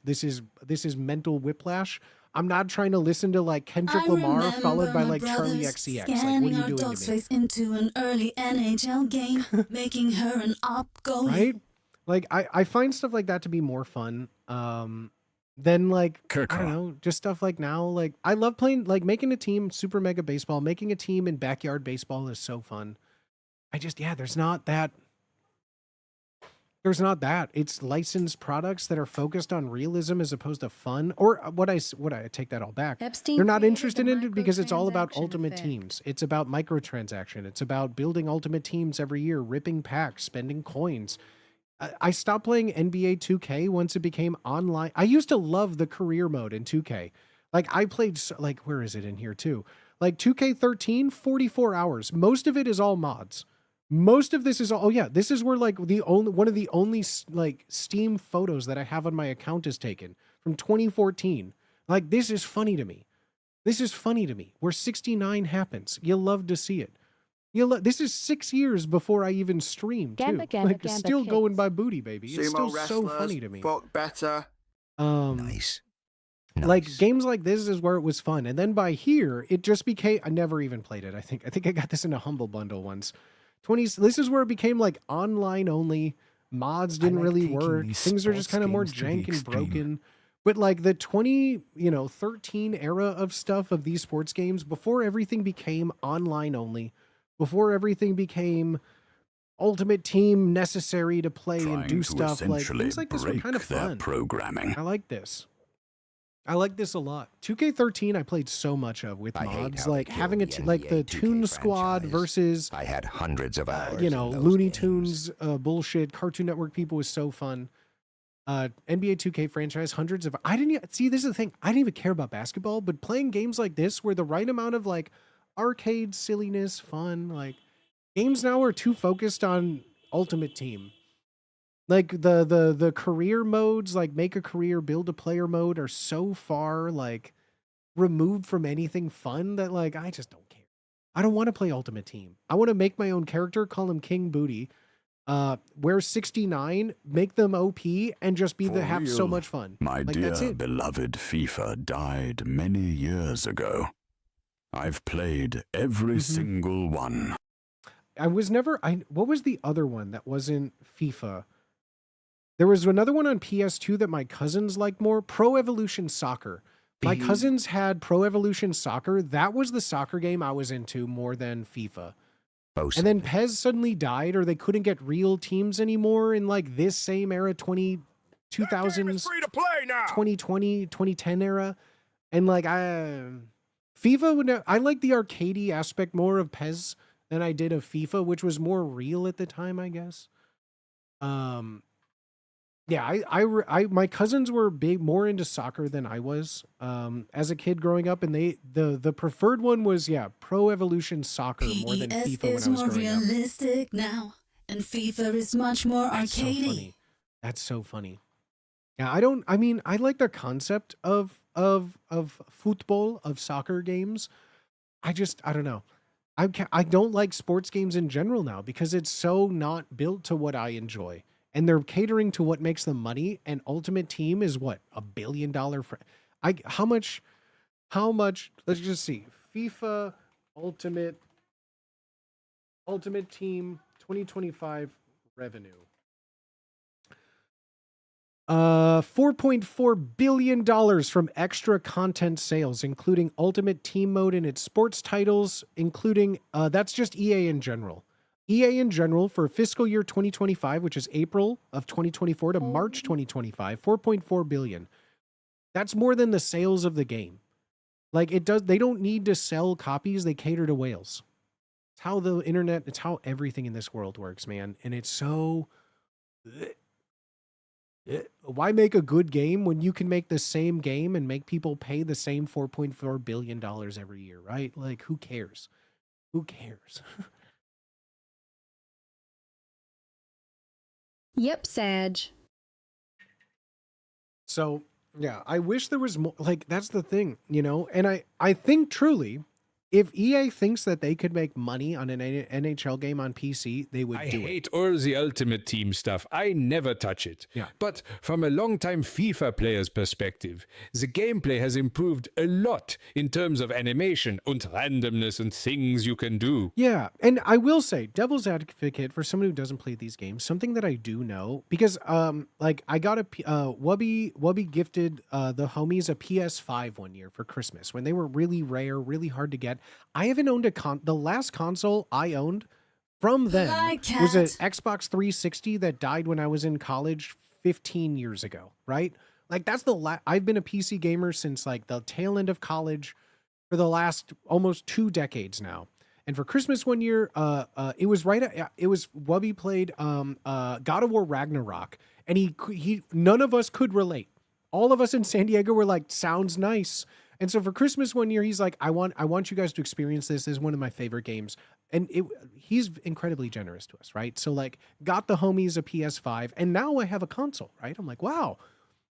mental whiplash. I'm not trying to listen to like Kendrick Lamar followed by like Charlie XCX. Like, what are you doing to me? Face into an early NHL game, making her an op goalie. Right? Like, I find stuff like that to be more fun. Than like, I don't know, just stuff like now. Like, I love playing, like making a team, Super Mega Baseball, making a team in Backyard Baseball is so fun. There's not that. It's licensed products that are focused on realism as opposed to fun. Or what I take that all back. They're not interested in it because it's all about Ultimate Teams. It's about microtransaction. It's about building Ultimate Teams every year, ripping packs, spending coins. I stopped playing NBA 2K once it became online. I used to love the career mode in 2K. Like I played, like, where is it in here too? Like 2K13, 44 hours. Most of it is all mods. Most of this is all, this is where like one of the only like Steam photos that I have on my account is taken from 2014. Like, this is funny to me. Where 69 happens. You love to see it. This is 6 years before I even streamed too. It's still going by booty, baby. It's still so funny to me. Fuck better. Nice. Like games like this is where it was fun. And then by here, it just became, I never even played it. I think I got this in a Humble Bundle once. This is where it became like online only. Mods didn't really work. Things are just kind of more jank and broken. But like the 2013 era of stuff of these sports games, before everything became online only, before everything became Ultimate Team necessary to play and do stuff, like things like this were kind of fun. Programming. I like this. I like this a lot. 2K13 I played so much of with mods, like having like the Toon Squad versus I had hundreds of hours. Looney Tunes bullshit. Cartoon Network people was so fun. NBA 2K franchise, hundreds of. This is the thing. I didn't even care about basketball, but playing games like this, where the right amount of like arcade silliness, fun, like games now are too focused on Ultimate Team. Like the career modes, like make a career, build a player mode, are so far like removed from anything fun that like I just don't care. I don't want to play Ultimate Team. I want to make my own character, call him King Booty, wear 69, make them OP, and just have so much fun. My dear beloved FIFA died many years ago. I've played every single one. What was the other one that wasn't FIFA? There was another one on PS2 that my cousins liked more, Pro Evolution Soccer. My cousins had Pro Evolution Soccer. That was the soccer game I was into more than FIFA. And then PES suddenly died, or they couldn't get real teams anymore in like this same era, 2000s, Free to play now. 2020, 2010 era. And like FIFA, I like the arcadey aspect more of PES than I did of FIFA, which was more real at the time, I guess. Yeah, my cousins were more into soccer than I was as a kid growing up, and the preferred one was Pro Evolution Soccer more than FIFA when I was growing up. PES is more realistic now, and FIFA is much more arcadey. That's so funny. Yeah, I like the concept of football, of soccer games. I don't know. I don't like sports games in general now because it's so not built to what I enjoy. And they're catering to what makes them money. And Ultimate Team is what? $1 billion. How much? Let's just see. FIFA Ultimate Team 2025 revenue. $4.4 billion from extra content sales, including Ultimate Team mode and its sports titles, including that's just EA in general. EA in general for fiscal year 2025, which is April of 2024 to March 2025, 4.4 billion. That's more than the sales of the game. Like they don't need to sell copies, they cater to whales. It's how the internet, it's how everything in this world works, man. And it's so why make a good game when you can make the same game and make people pay the same $4.4 billion every year, right? Like, who cares? Who cares? Yep, Sag. So, yeah, I wish there was more. Like, that's the thing, you know? And I think truly, if EA thinks that they could make money on an NHL game on PC, they would do it. I hate all the Ultimate Team stuff. I never touch it. Yeah. But from a long-time FIFA player's perspective, the gameplay has improved a lot in terms of animation and randomness and things you can do. Yeah, and I will say, devil's advocate for someone who doesn't play these games, something that I do know, because like I got Wubby gifted the homies a PS5 one year for Christmas when they were really rare, really hard to get. I haven't owned the last console I owned from them was an Xbox 360 that died when I was in college 15 years ago, right? Like that's I've been a PC gamer since like the tail end of college for the last almost 2 decades now. And for Christmas one year, it was Wubby played God of War Ragnarok, and he none of us could relate. All of us in San Diego were like, sounds nice. And so for Christmas one year, he's like, I want you guys to experience this. This is one of my favorite games. And he's incredibly generous to us, right? So like got the homies a PS5, and now I have a console, right? I'm like, wow.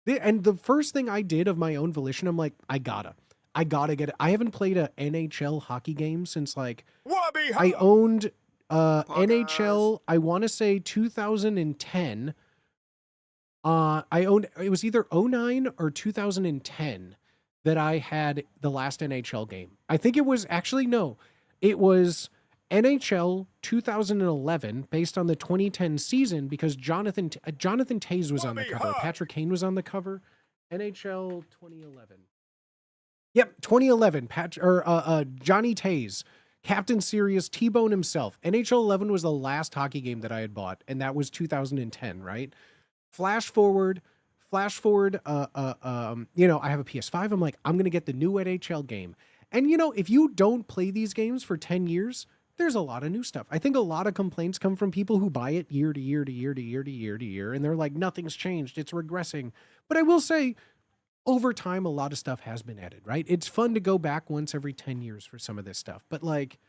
And the first thing I did of my own volition, I'm like, I gotta get it. I haven't played a NHL hockey game since like I owned NHL, I want to say 2010. It was either 09 or 2010 that I had the last NHL game. I think it was it was NHL 2011 based on the 2010 season because Jonathan Toews was on the cover. Patrick Kane was on the cover. NHL 2011. Yep, 2011. Johnny Toews, Captain Serious, T-Bone himself. NHL 11 was the last hockey game that I had bought, and that was 2010, right? Flash forward, I have a PS5. I'm like, I'm going to get the new NHL game. And, if you don't play these games for 10 years, there's a lot of new stuff. I think a lot of complaints come from people who buy it year to year to year to year to year to year. And they're like, nothing's changed. It's regressing. But I will say, over time, a lot of stuff has been added, right? It's fun to go back once every 10 years for some of this stuff. But like,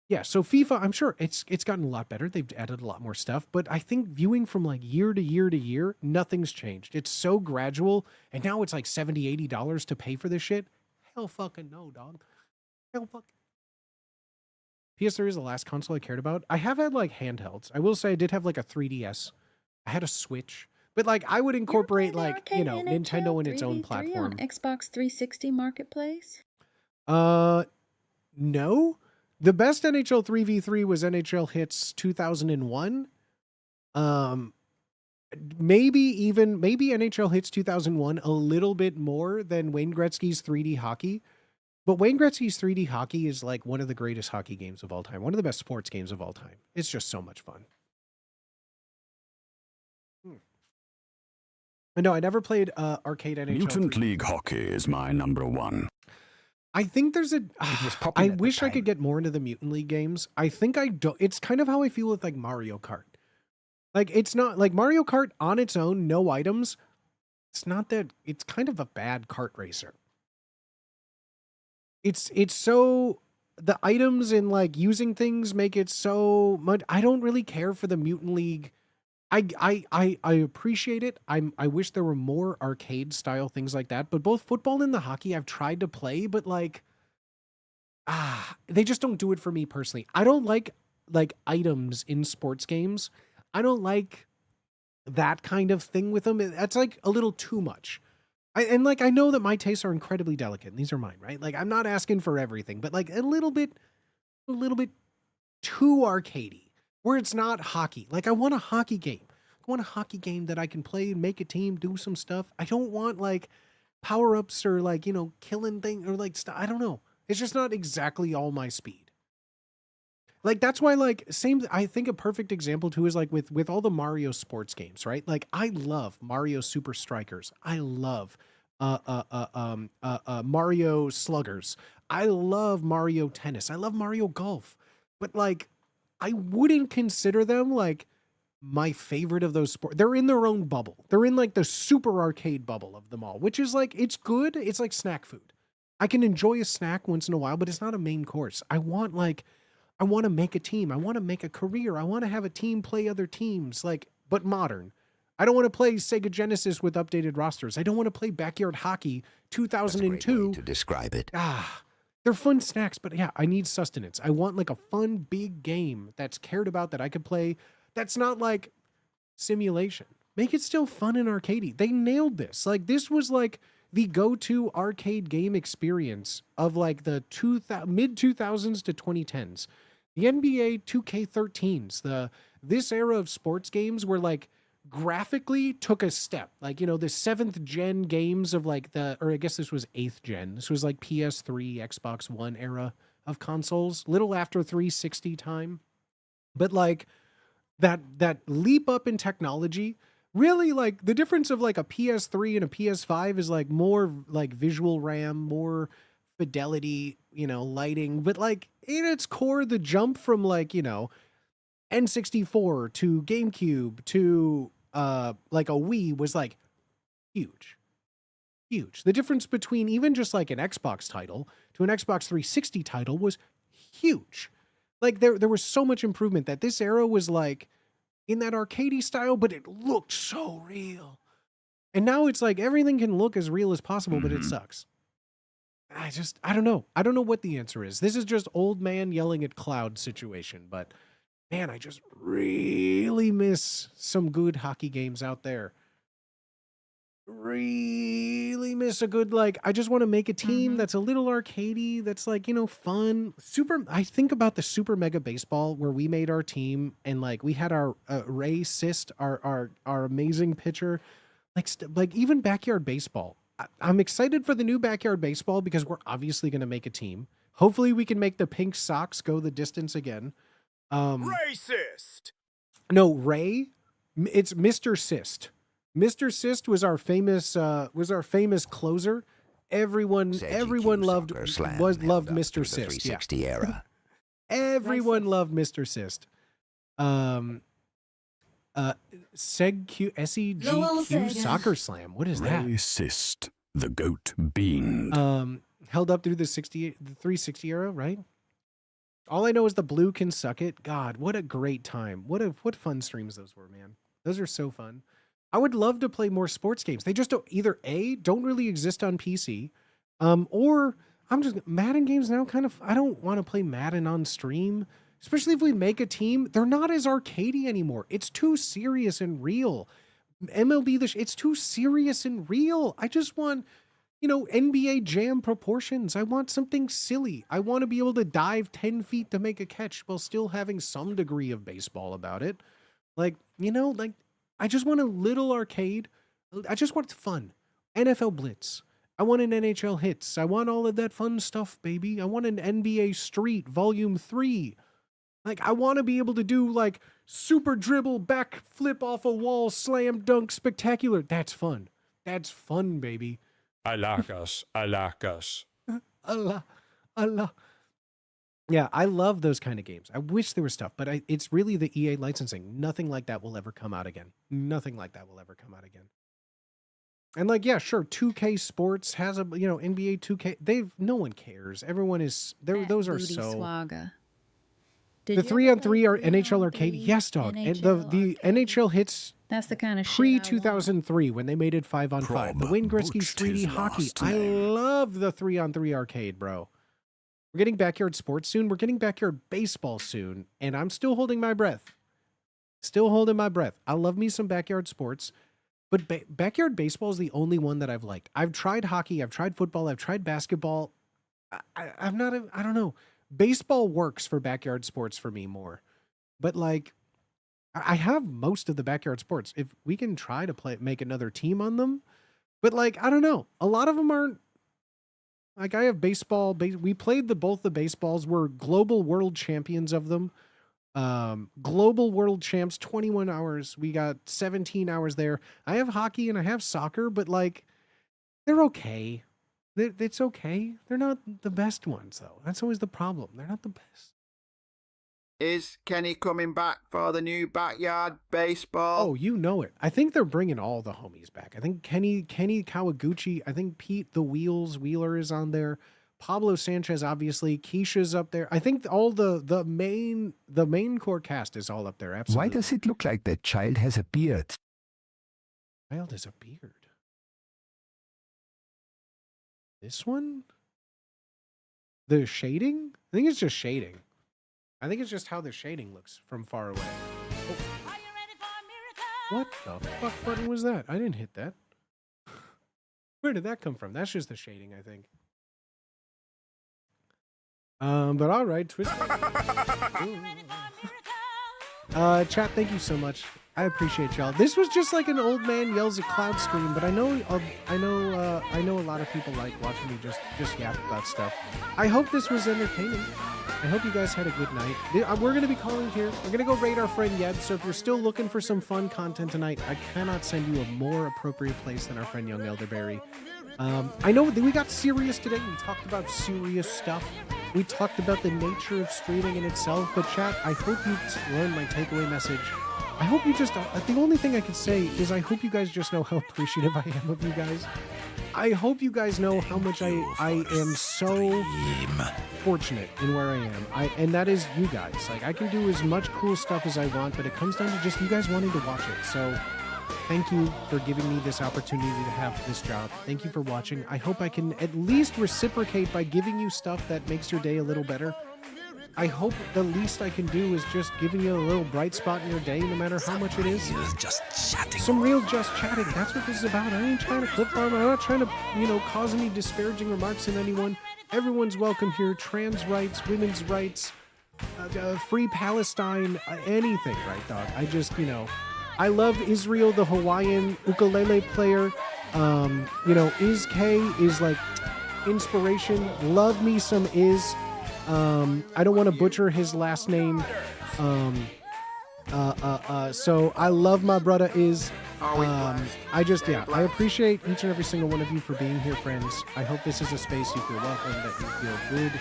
yeah, so FIFA, I'm sure it's gotten a lot better. They've added a lot more stuff, but I think viewing from like year to year to year, nothing's changed. It's so gradual, and now it's like $70, $80 to pay for this shit. Hell fucking no, dog. Hell fucking. PS3 is the last console I cared about. I have had like handhelds. I will say I did have like a 3DS. I had a Switch, but like I would incorporate like, Nintendo in its own platform. On Xbox 360 Marketplace? No. The best NHL 3v3 was NHL Hits 2001. maybe NHL Hits 2001 a little bit more than Wayne Gretzky's 3D hockey. But Wayne Gretzky's 3D hockey is like one of the greatest hockey games of all time. One of the best sports games of all time. It's just so much fun. No, I never played arcade NHL. Mutant League Hockey is my number one. I think there's a... I wish I could get more into the Mutant League games. I think I don't... It's kind of how I feel with like Mario Kart. Like, it's not... Like Mario Kart on its own, no items. It's not that... It's kind of a bad kart racer. It's so... The items and like using things make it so much... I don't really care for the Mutant League... I appreciate it. I wish there were more arcade style things like that, but both football and the hockey I've tried to play, but like, they just don't do it for me personally. I don't like items in sports games. I don't like that kind of thing with them. That's like a little too much. I know that my tastes are incredibly delicate and these are mine, right? Like I'm not asking for everything, but like a little bit too arcadey. Where it's not hockey. Like, I want a hockey game. I want a hockey game that I can play and make a team, do some stuff. I don't want, like, power-ups or, like, you know, killing things or, like, stuff. I don't know. It's just not exactly all my speed. Like, that's why, like, I think a perfect example, too, is, like, with all the Mario sports games, right? Like, I love Mario Super Strikers. I love Mario Sluggers. I love Mario Tennis. I love Mario Golf. But, like, I wouldn't consider them like my favorite of those sports. They're in their own bubble. They're in like the super arcade bubble of them all, which is like, it's good. It's like snack food. I can enjoy a snack once in a while, but it's not a main course. I want to make a team. I want to make a career. I want to have a team play other teams, like, but modern. I don't want to play Sega Genesis with updated rosters. I don't want to play Backyard Hockey 2002. That's a great way to describe it. They're fun snacks, but yeah, I need sustenance. I want like a fun, big game that's cared about that I could play. That's not like simulation. Make it still fun and arcadey. They nailed this. Like this was like the go-to arcade game experience of like the mid 2000s to 2010s. The NBA 2K13s, this era of sports games were like graphically took a step. Like, you know, the 7th gen games of like or I guess this was 8th gen. This was like PS3, Xbox One era of consoles, little after 360 time. But like that leap up in technology, really like the difference of like a PS3 and a PS5 is like more like visual RAM, more fidelity, you know, lighting, but like in its core, the jump from like, you know, N64 to GameCube to like a Wii was like huge. The difference between even just like an Xbox title to an Xbox 360 title was huge. Like there was so much improvement that this era was like in that arcadey style, but it looked so real. And now it's like everything can look as real as possible, but it sucks. I don't know. I don't know what the answer is. This is just old man yelling at cloud situation, but man, I just really miss some good hockey games out there. Really miss a good, like, I just want to make a team that's a little arcadey, that's like, you know, fun. I think about the Super Mega Baseball where we made our team and like we had our Ray Sist, our amazing pitcher, like even Backyard Baseball. I'm excited for the new Backyard Baseball because we're obviously going to make a team. Hopefully we can make the Pink Sox go the distance again. Racist. No, Ray. It's Mr. Sist. Mr. Sist was our famous closer. Everyone loved Mr. Sist. 360 era. Everyone loved Mr. Sist. SEGQ Soccer Slam. What is that? Ray Sist, the goat beamed. Held up through the 360 era, right? All I know is the blue can suck it. God, what a great time. What fun streams those were, man. Those are so fun. I would love to play more sports games. They just don't really exist on PC. Or Madden games now I don't want to play Madden on stream. Especially if we make a team, they're not as arcadey anymore. It's too serious and real. MLB, it's too serious and real. I just want, you know, NBA Jam proportions. I want something silly. I want to be able to dive 10 feet to make a catch while still having some degree of baseball about it. Like, you know, like, I just want a little arcade. I just want fun. NFL Blitz. I want an NHL Hits. I want all of that fun stuff, baby. I want an NBA Street Volume 3. Like, I want to be able to do, like, super dribble, back flip off a wall, slam dunk, spectacular. That's fun. That's fun, baby. I like us. I like us. Allah. Yeah, I love those kind of games. I wish there was stuff, but it's really the EA licensing. Nothing like that will ever come out again. Nothing like that will ever come out again. And like, yeah, sure, 2K Sports has a, you know, NBA 2K. No one cares. Everyone is, those are Booty so. Swagger. The 3-on-3 are NHL Arcade. Yes, dog. And the NHL Hits That's the kind of pre shit I want. 2003 when they made it 5-on-5. The Wayne Gretzky's 3D hockey. I love the 3-on-3 arcade, bro. We're getting backyard sports soon. We're getting backyard baseball soon. And I'm still holding my breath. Still holding my breath. I love me some backyard sports. But backyard baseball is the only one that I've liked. I've tried hockey. I've tried football. I've tried basketball. I'm not, I don't know. Baseball works for backyard sports for me more. But like, I have most of the backyard sports. If we can try to make another team on them. But like, I don't know. A lot of them aren't. Like, I have baseball. We played both the baseballs. We're global world champions of them. Global world champs, 21 hours. We got 17 hours there. I have hockey and I have soccer, but like, they're okay. It's okay. They're not the best ones, though. That's always the problem. They're not the best. Is Kenny coming back for the new backyard baseball? Oh, you know it. I think they're bringing all the homies back. I think Kenny Kawaguchi. I think Pete the Wheeler is on there. Pablo Sanchez, obviously. Keisha's up there. I think all the main core cast is all up there. Absolutely. Why does it look like that child has a beard? Child has a beard. This one? The shading? I think it's just shading. I think it's just how the shading looks from far away. Oh. What the fuck button was that? I didn't hit that. Where did that come from? That's just the shading, I think. But all right, Twist. Chat, thank you so much. I appreciate y'all. This was just like an old man yells at cloud stream, but I know a lot of people like watching me just yap about stuff. I hope this was entertaining. I hope you guys had a good night. We're going to be calling here. We're going to go raid our friend Yed, so if you're still looking for some fun content tonight, I cannot send you a more appropriate place than our friend Young Elderberry. I know that we got serious today. We talked about serious stuff. We talked about the nature of streaming in itself, but chat, I hope you learned my takeaway message. I hope you just, the only thing I can say is I hope you guys just know how appreciative I am of you guys. I hope you guys know how much I am so fortunate in where I am. And that is you guys. Like, I can do as much cool stuff as I want, but it comes down to just you guys wanting to watch it. So thank you for giving me this opportunity to have this job. Thank you for watching. I hope I can at least reciprocate by giving you stuff that makes your day a little better. I hope the least I can do is just giving you a little bright spot in your day, no matter how much it is. Some real just chatting. That's what this is about. I ain't trying to clip farm. I'm not trying to, cause any disparaging remarks in anyone. Everyone's welcome here. Trans rights, women's rights, free Palestine, anything, right, dog? I just, I love Israel, the Hawaiian ukulele player. Iz K is like inspiration. Love me some Iz. I don't want to butcher his last name. So I love my brother Iz. I appreciate each and every single one of you for being here, friends. I hope this is a space you feel welcome, that you feel good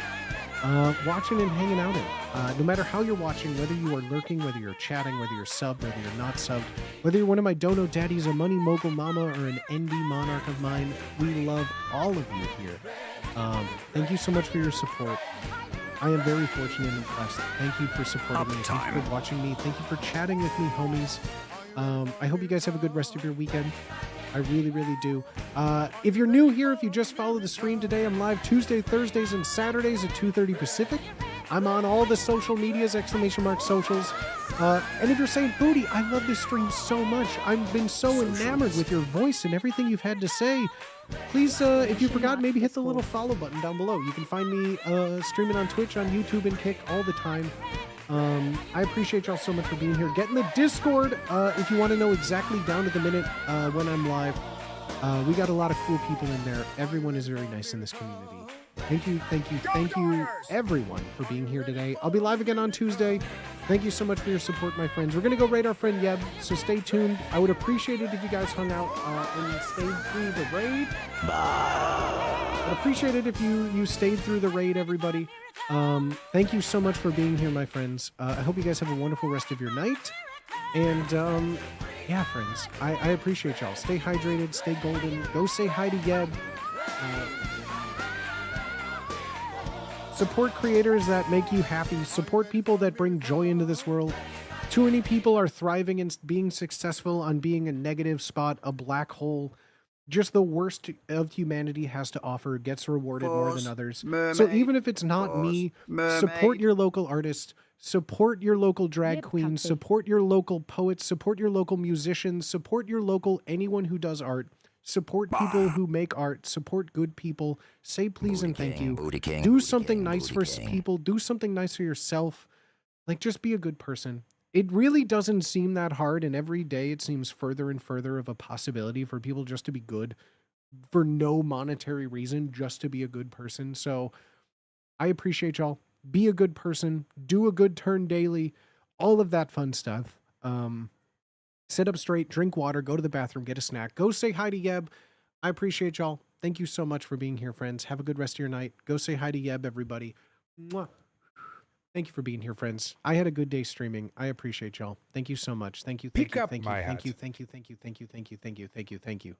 watching and hanging out in. No matter how you're watching, whether you are lurking, whether you're chatting, whether you're subbed, whether you're not subbed, whether you're one of my dono daddies, a money mogul mama, or an ND monarch of mine, we love all of you here. Thank you so much for your support. I am very fortunate and blessed. Thank you for supporting me. Thank you for watching me. Thank you for chatting with me, homies. I hope you guys have a good rest of your weekend. I really, really do. If you're new here, if you just followed the stream today, I'm live Tuesday, Thursdays, and Saturdays at 2:30 Pacific. I'm on all the social medias, !socials. And if you're saying, Booty, I love this stream so much. I've been so enamored with your voice and everything you've had to say. Please, if you forgot, maybe hit the little follow button down below. You can find me streaming on Twitch, on YouTube, and Kick all the time. I appreciate y'all so much for being here. Get in the Discord if you want to know exactly down to the minute when I'm live. We got a lot of cool people in there. Everyone is very nice in this community. Thank you, everyone, for being here today. I'll be live again on Tuesday. Thank you so much for your support, my friends. We're going to go raid our friend Yeb, so stay tuned. I would appreciate it if you guys hung out and stayed through the raid. I'd appreciate it if you stayed through the raid, everybody. Thank you so much for being here, my friends. I hope you guys have a wonderful rest of your night. And, yeah, friends, I appreciate y'all. Stay hydrated, stay golden. Go say hi to Yeb. Support creators that make you happy. Support people that bring joy into this world. Too many people are thriving and being successful on being a negative spot, a black hole. Just the worst of humanity has to offer gets rewarded more than others. So even if it's not me, support your local artist, support your local drag queen, support your local poets, support your local musicians, support your local anyone who does art. Support people who make art. Support good people. Say please and thank you. Do something nice for people. Do something nice for yourself. Like, just be a good person. It really doesn't seem that hard, and every day it seems further and further of a possibility for people just to be good for no monetary reason, just to be a good person. So I appreciate y'all. Be a good person. Do a good turn daily. All of that fun stuff. Sit up straight, drink water, go to the bathroom, get a snack. Go say hi to Yeb. I appreciate y'all. Thank you so much for being here, friends. Have a good rest of your night. Go say hi to Yeb, everybody. Mwah. Thank you for being here, friends. I had a good day streaming. I appreciate y'all. Thank you so much. Thank you. Thank you. Thank you. Thank you. Thank you. Thank you. Thank you. Thank you. Thank you. Thank you. Thank you.